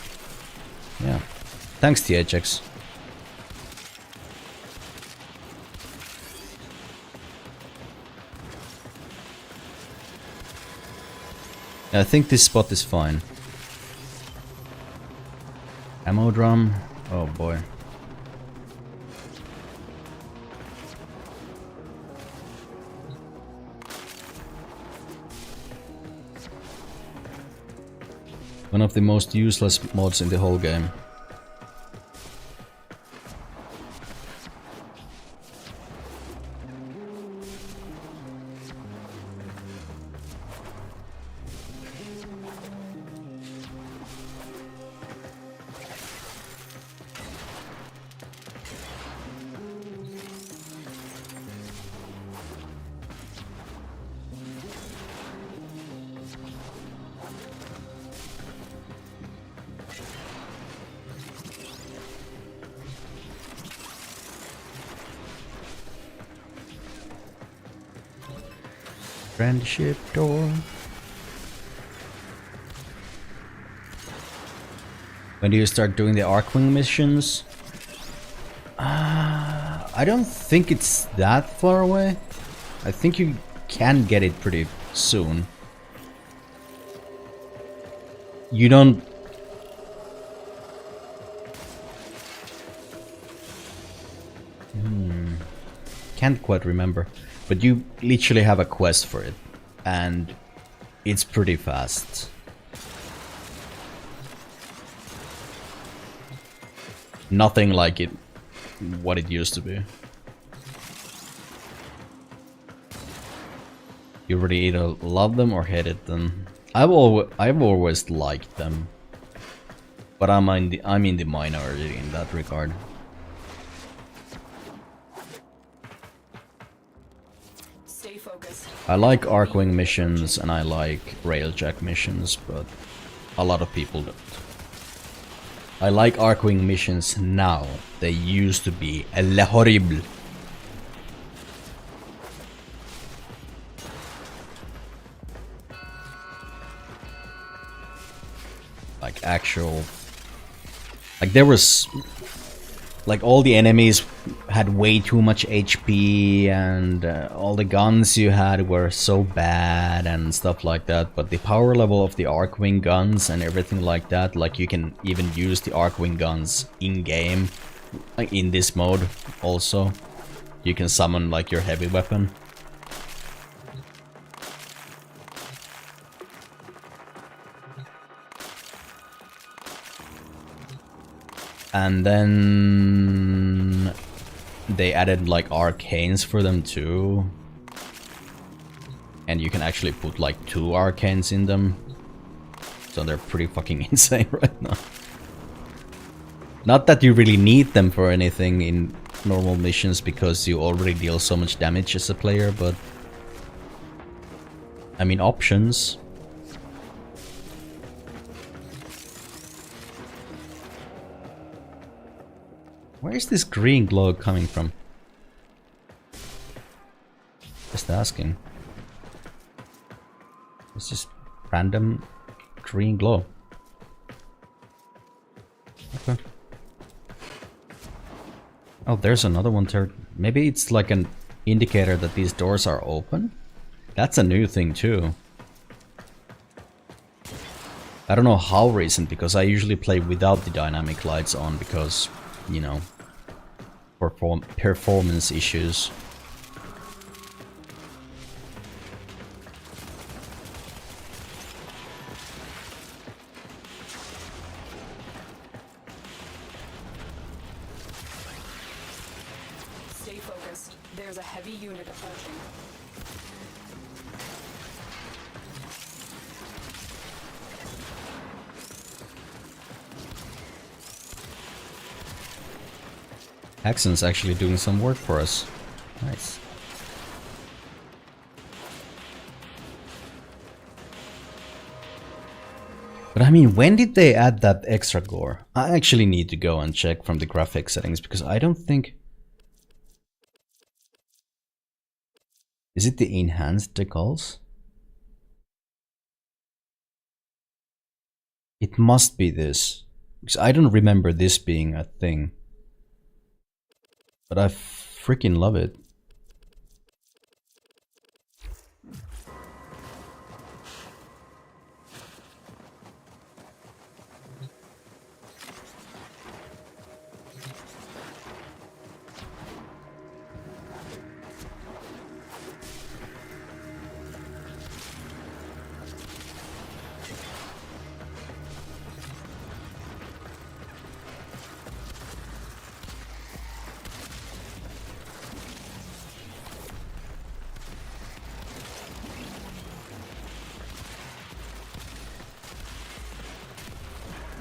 Speaker 1: yeah. Thanks, THX. I think this spot is fine. Ammo drum. Oh boy. One of the most useless mods in the whole game. Friendship door. When do you start doing the Arcwing missions? I don't think it's that far away. I think you can get it pretty soon. You don't... Can't quite remember. But you literally have a quest for it. And it's pretty fast. Nothing like it, what it used to be. You really either love them or hated them. I've always liked them, but I'm in the minority in that regard.
Speaker 6: Stay focused.
Speaker 1: I like Arcwing missions and I like Railjack missions, but a lot of people don't. I like Arcwing missions now. They used to be horrible. Like actual... Like there was... Like all the enemies had way too much HP and all the guns you had were so bad and stuff like that. But the power level of the Arcwing guns and everything like that, like you can even use the Arcwing guns in-game, like in this mode also. You can summon like your heavy weapon. And then they added like arcanes for them too. And you can actually put like 2 arcanes in them. So they're pretty fucking insane right now. Not that you really need them for anything in normal missions because you already deal so much damage as a player, but... I mean, options. Where is this green glow coming from? Just asking. It's just random green glow. Okay. Oh, there's another one there. Maybe it's like an indicator that these doors are open? That's a new thing too. I don't know how recent, because I usually play without the dynamic lights on because, you know, performance issues.
Speaker 6: Stay focused. There's a heavy unit approaching.
Speaker 1: Axon's actually doing some work for us. Nice. But I mean, when did they add that extra gore? I actually need to go and check from the graphics settings because I don't think... Is it the enhanced decals? It must be this. Because I don't remember this being a thing. But I freaking love it.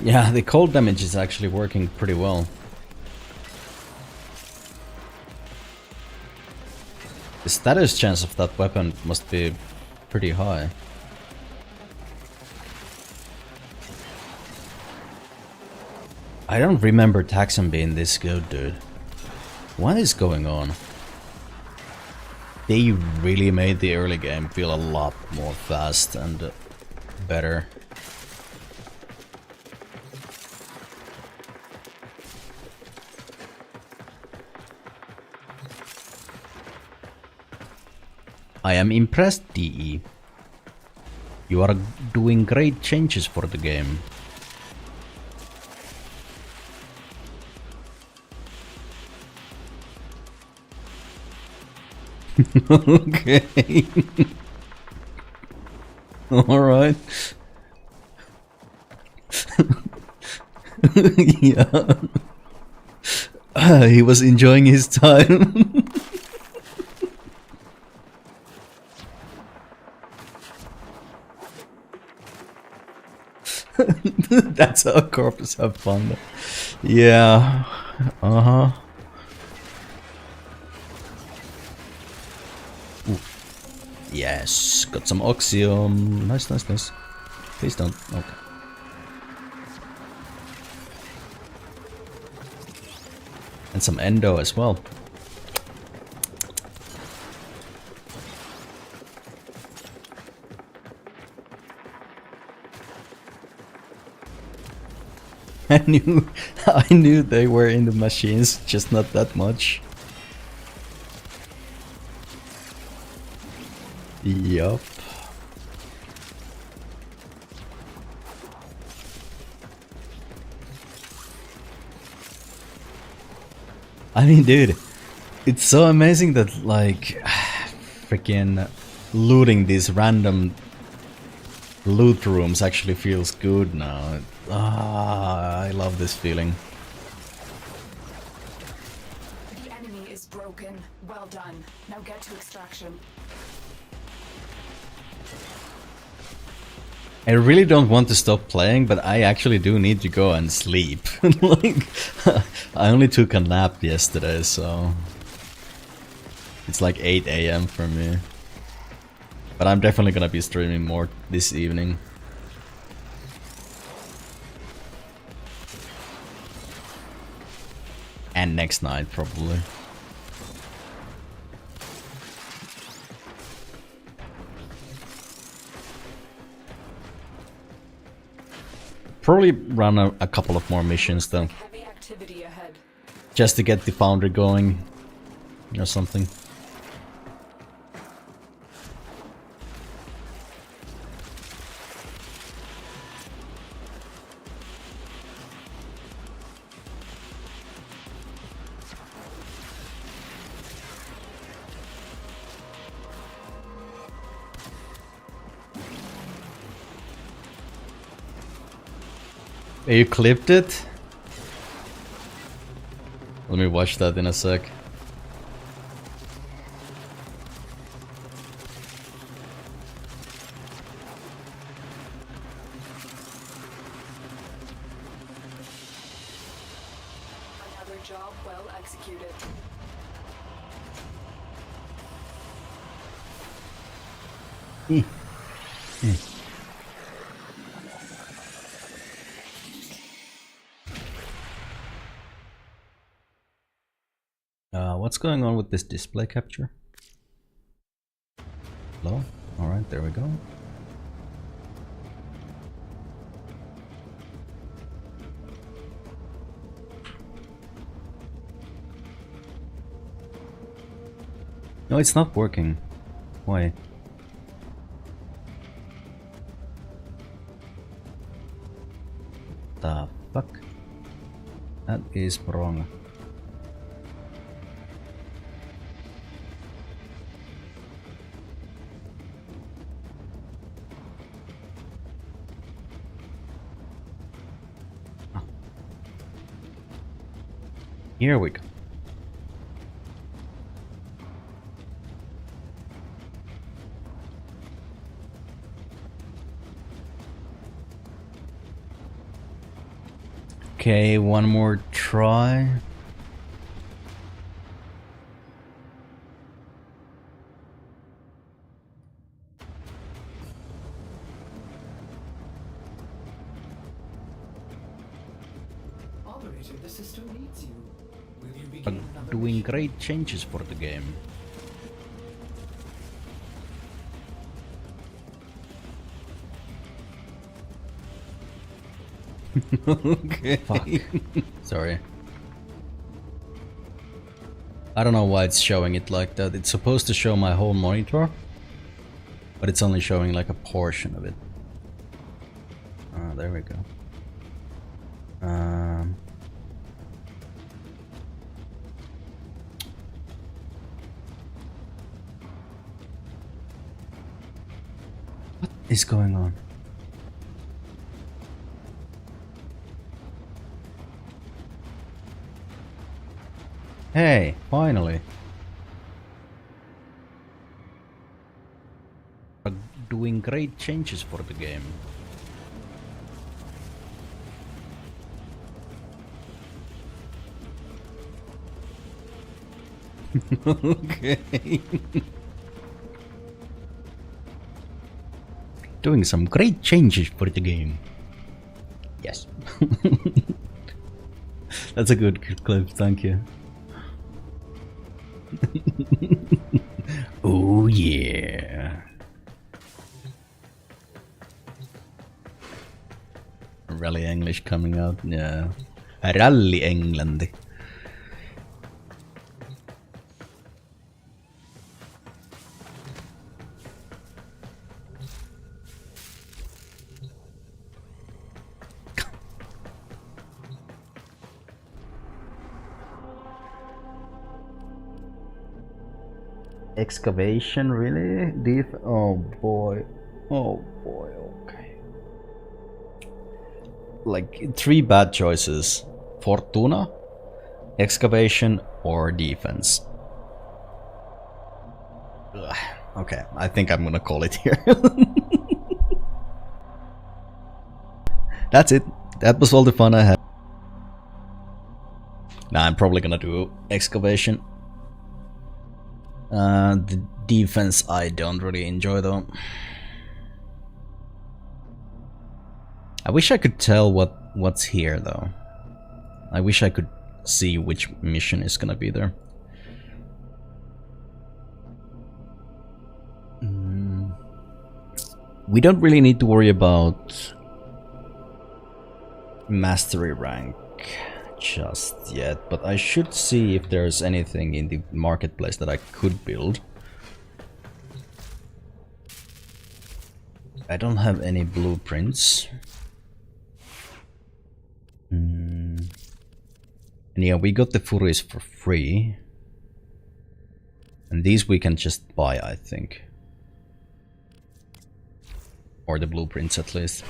Speaker 1: Yeah, the cold damage is actually working pretty well. The status chance of that weapon must be pretty high. I don't remember Taxon being this good, dude. What is going on? They really made the early game feel a lot more fast and better. I am impressed, DE. You are doing great changes for the game. Okay. Alright. Yeah. He was enjoying his time. That's how corpses have fun. Yeah. Uh-huh. Yes, got some Oxium. Nice, nice, nice. Please don't. Okay. And some Endo as well. I knew they were in the machines, just not that much. Yup. I mean, dude, it's so amazing that, like, freaking looting these random loot rooms actually feels good now. I love this feeling.
Speaker 7: The enemy is broken. Well done. Now get to extraction.
Speaker 1: I really don't want to stop playing, but I actually do need to go and sleep. Like, I only took a nap yesterday, so it's like 8 AM for me. But I'm definitely gonna be streaming more this evening. And next night, probably. Probably run a couple of more missions though.
Speaker 7: Heavy activity ahead.
Speaker 1: Just to get the foundry going. Or something. You clipped it? Let me watch that in a sec.
Speaker 7: Another job well executed.
Speaker 1: What's going on with this display capture? Hello? Alright, there we go. No, it's not working. Why? The fuck? That is wrong. Oh. Here we go. Okay, one more try.
Speaker 2: Operator, the system needs you. Will you begin
Speaker 1: But
Speaker 2: another
Speaker 1: doing
Speaker 2: mission?
Speaker 1: great changes for the game. Okay. Fuck. Sorry. I don't know why it's showing it like that. It's supposed to show my whole monitor, but it's only showing like a portion of it. Ah, there we go. What is going on? Hey, finally. Are doing great changes for the game. Okay. Doing some great changes for the game. Yes. That's a good clip, thank you. Oh yeah. Rally English coming out, yeah. Rally England. Excavation, really? Oh boy. Oh boy, okay. Like 3 bad choices. Fortuna, excavation, or defense. Ugh. Okay, I think I'm gonna call it here. That's it. That was all the fun I had. Nah, I'm probably gonna do excavation. The defense I don't really enjoy though. I wish I could tell what's here though. I wish I could see which mission is gonna be there. We don't really need to worry about mastery rank just yet, but I should see if there's anything in the marketplace that I could build. I don't have any blueprints. And yeah, we got the Furies for free. And these we can just buy, I think. Or the blueprints at least.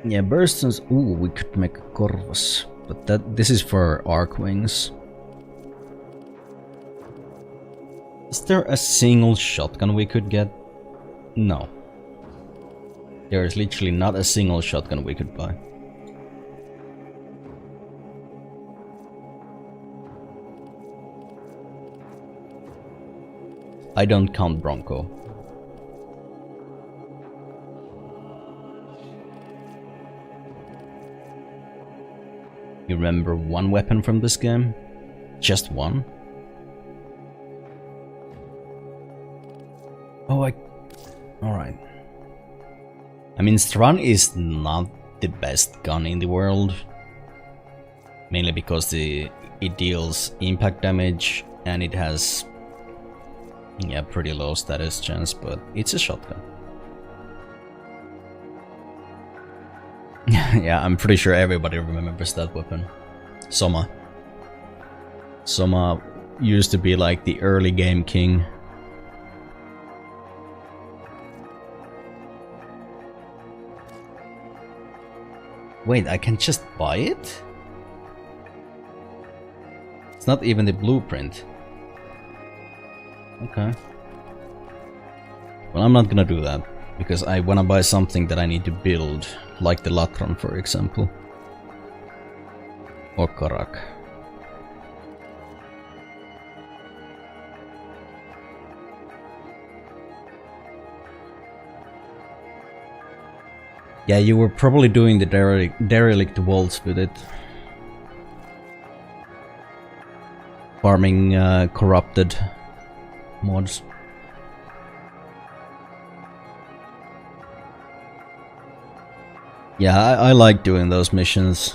Speaker 1: Yeah, burstons. Ooh, we could make a Corvus, but this is for arc wings. Is there a single shotgun we could get? No. There is literally not a single shotgun we could buy. I don't count Bronco. You remember one weapon from this game? Just one? Oh, alright. I mean, Strun is not the best gun in the world. Mainly because it deals impact damage and it has, yeah, pretty low status chance, but it's a shotgun. Yeah, I'm pretty sure everybody remembers that weapon. Soma. Soma used to be like the early game king. Wait, I can just buy it? It's not even the blueprint. Okay. Well, I'm not gonna do that, because I wanna buy something that I need to build, like the Latron, for example. Or Karak. Yeah, you were probably doing the derelict vaults with it. Farming corrupted mods. Yeah, I like doing those missions.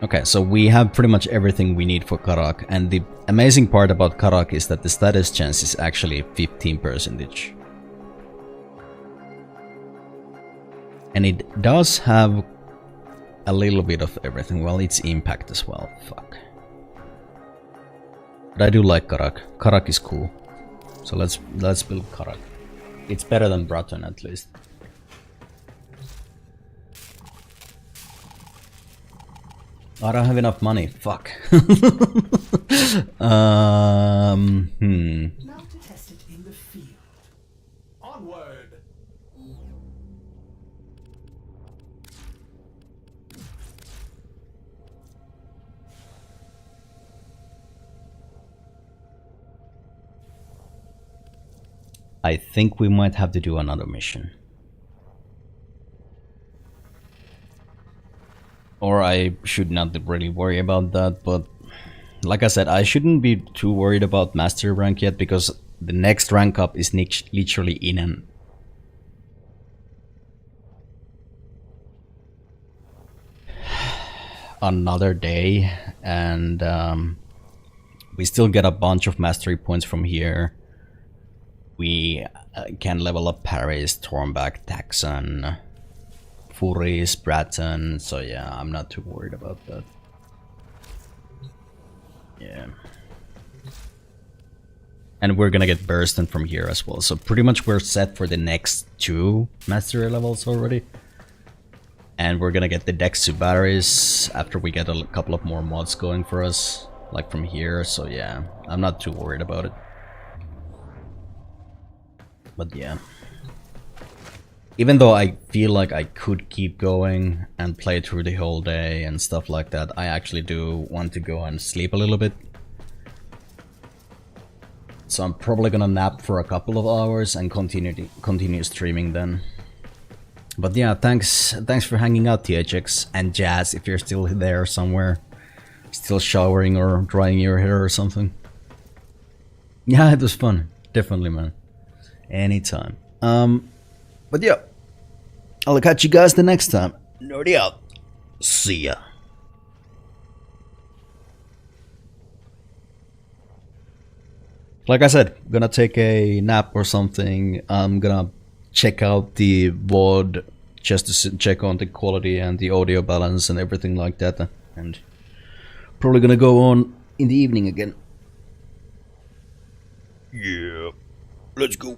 Speaker 1: Okay, so we have pretty much everything we need for Karak, and the amazing part about Karak is that the status chance is actually 15%. And it does have a little bit of everything. Well, it's impact as well. Fuck. But I do like Karak. Karak is cool. So let's build Karak. It's better than Braton at least. I don't have enough money. Fuck.
Speaker 2: Now to test it in the field. Onward.
Speaker 1: I think we might have to do another mission. Or I should not really worry about that, but like I said, I shouldn't be too worried about master rank yet, because the next rank up is literally in another day, and we still get a bunch of mastery points from here. We can level up Paris, Tornback, Taxon, Furis, Bratton, so yeah, I'm not too worried about that. Yeah. And we're gonna get Burston from here as well, so pretty much we're set for the next 2 mastery levels already. And we're gonna get the Dexu batteries after we get a couple of more mods going for us, like from here, so yeah, I'm not too worried about it. But yeah. Even though I feel like I could keep going and play through the whole day and stuff like that, I actually do want to go and sleep a little bit. So I'm probably gonna nap for a couple of hours and continue streaming then. But yeah, thanks for hanging out, THX, and Jazz, if you're still there somewhere, still showering or drying your hair or something. Yeah, it was fun, definitely, man. Anytime. But yeah, I'll catch you guys the next time. Nordy out. See ya. Like I said, gonna take a nap or something. I'm gonna check out the VOD just to check on the quality and the audio balance and everything like that. And probably gonna go on in the evening again. Yeah, let's go.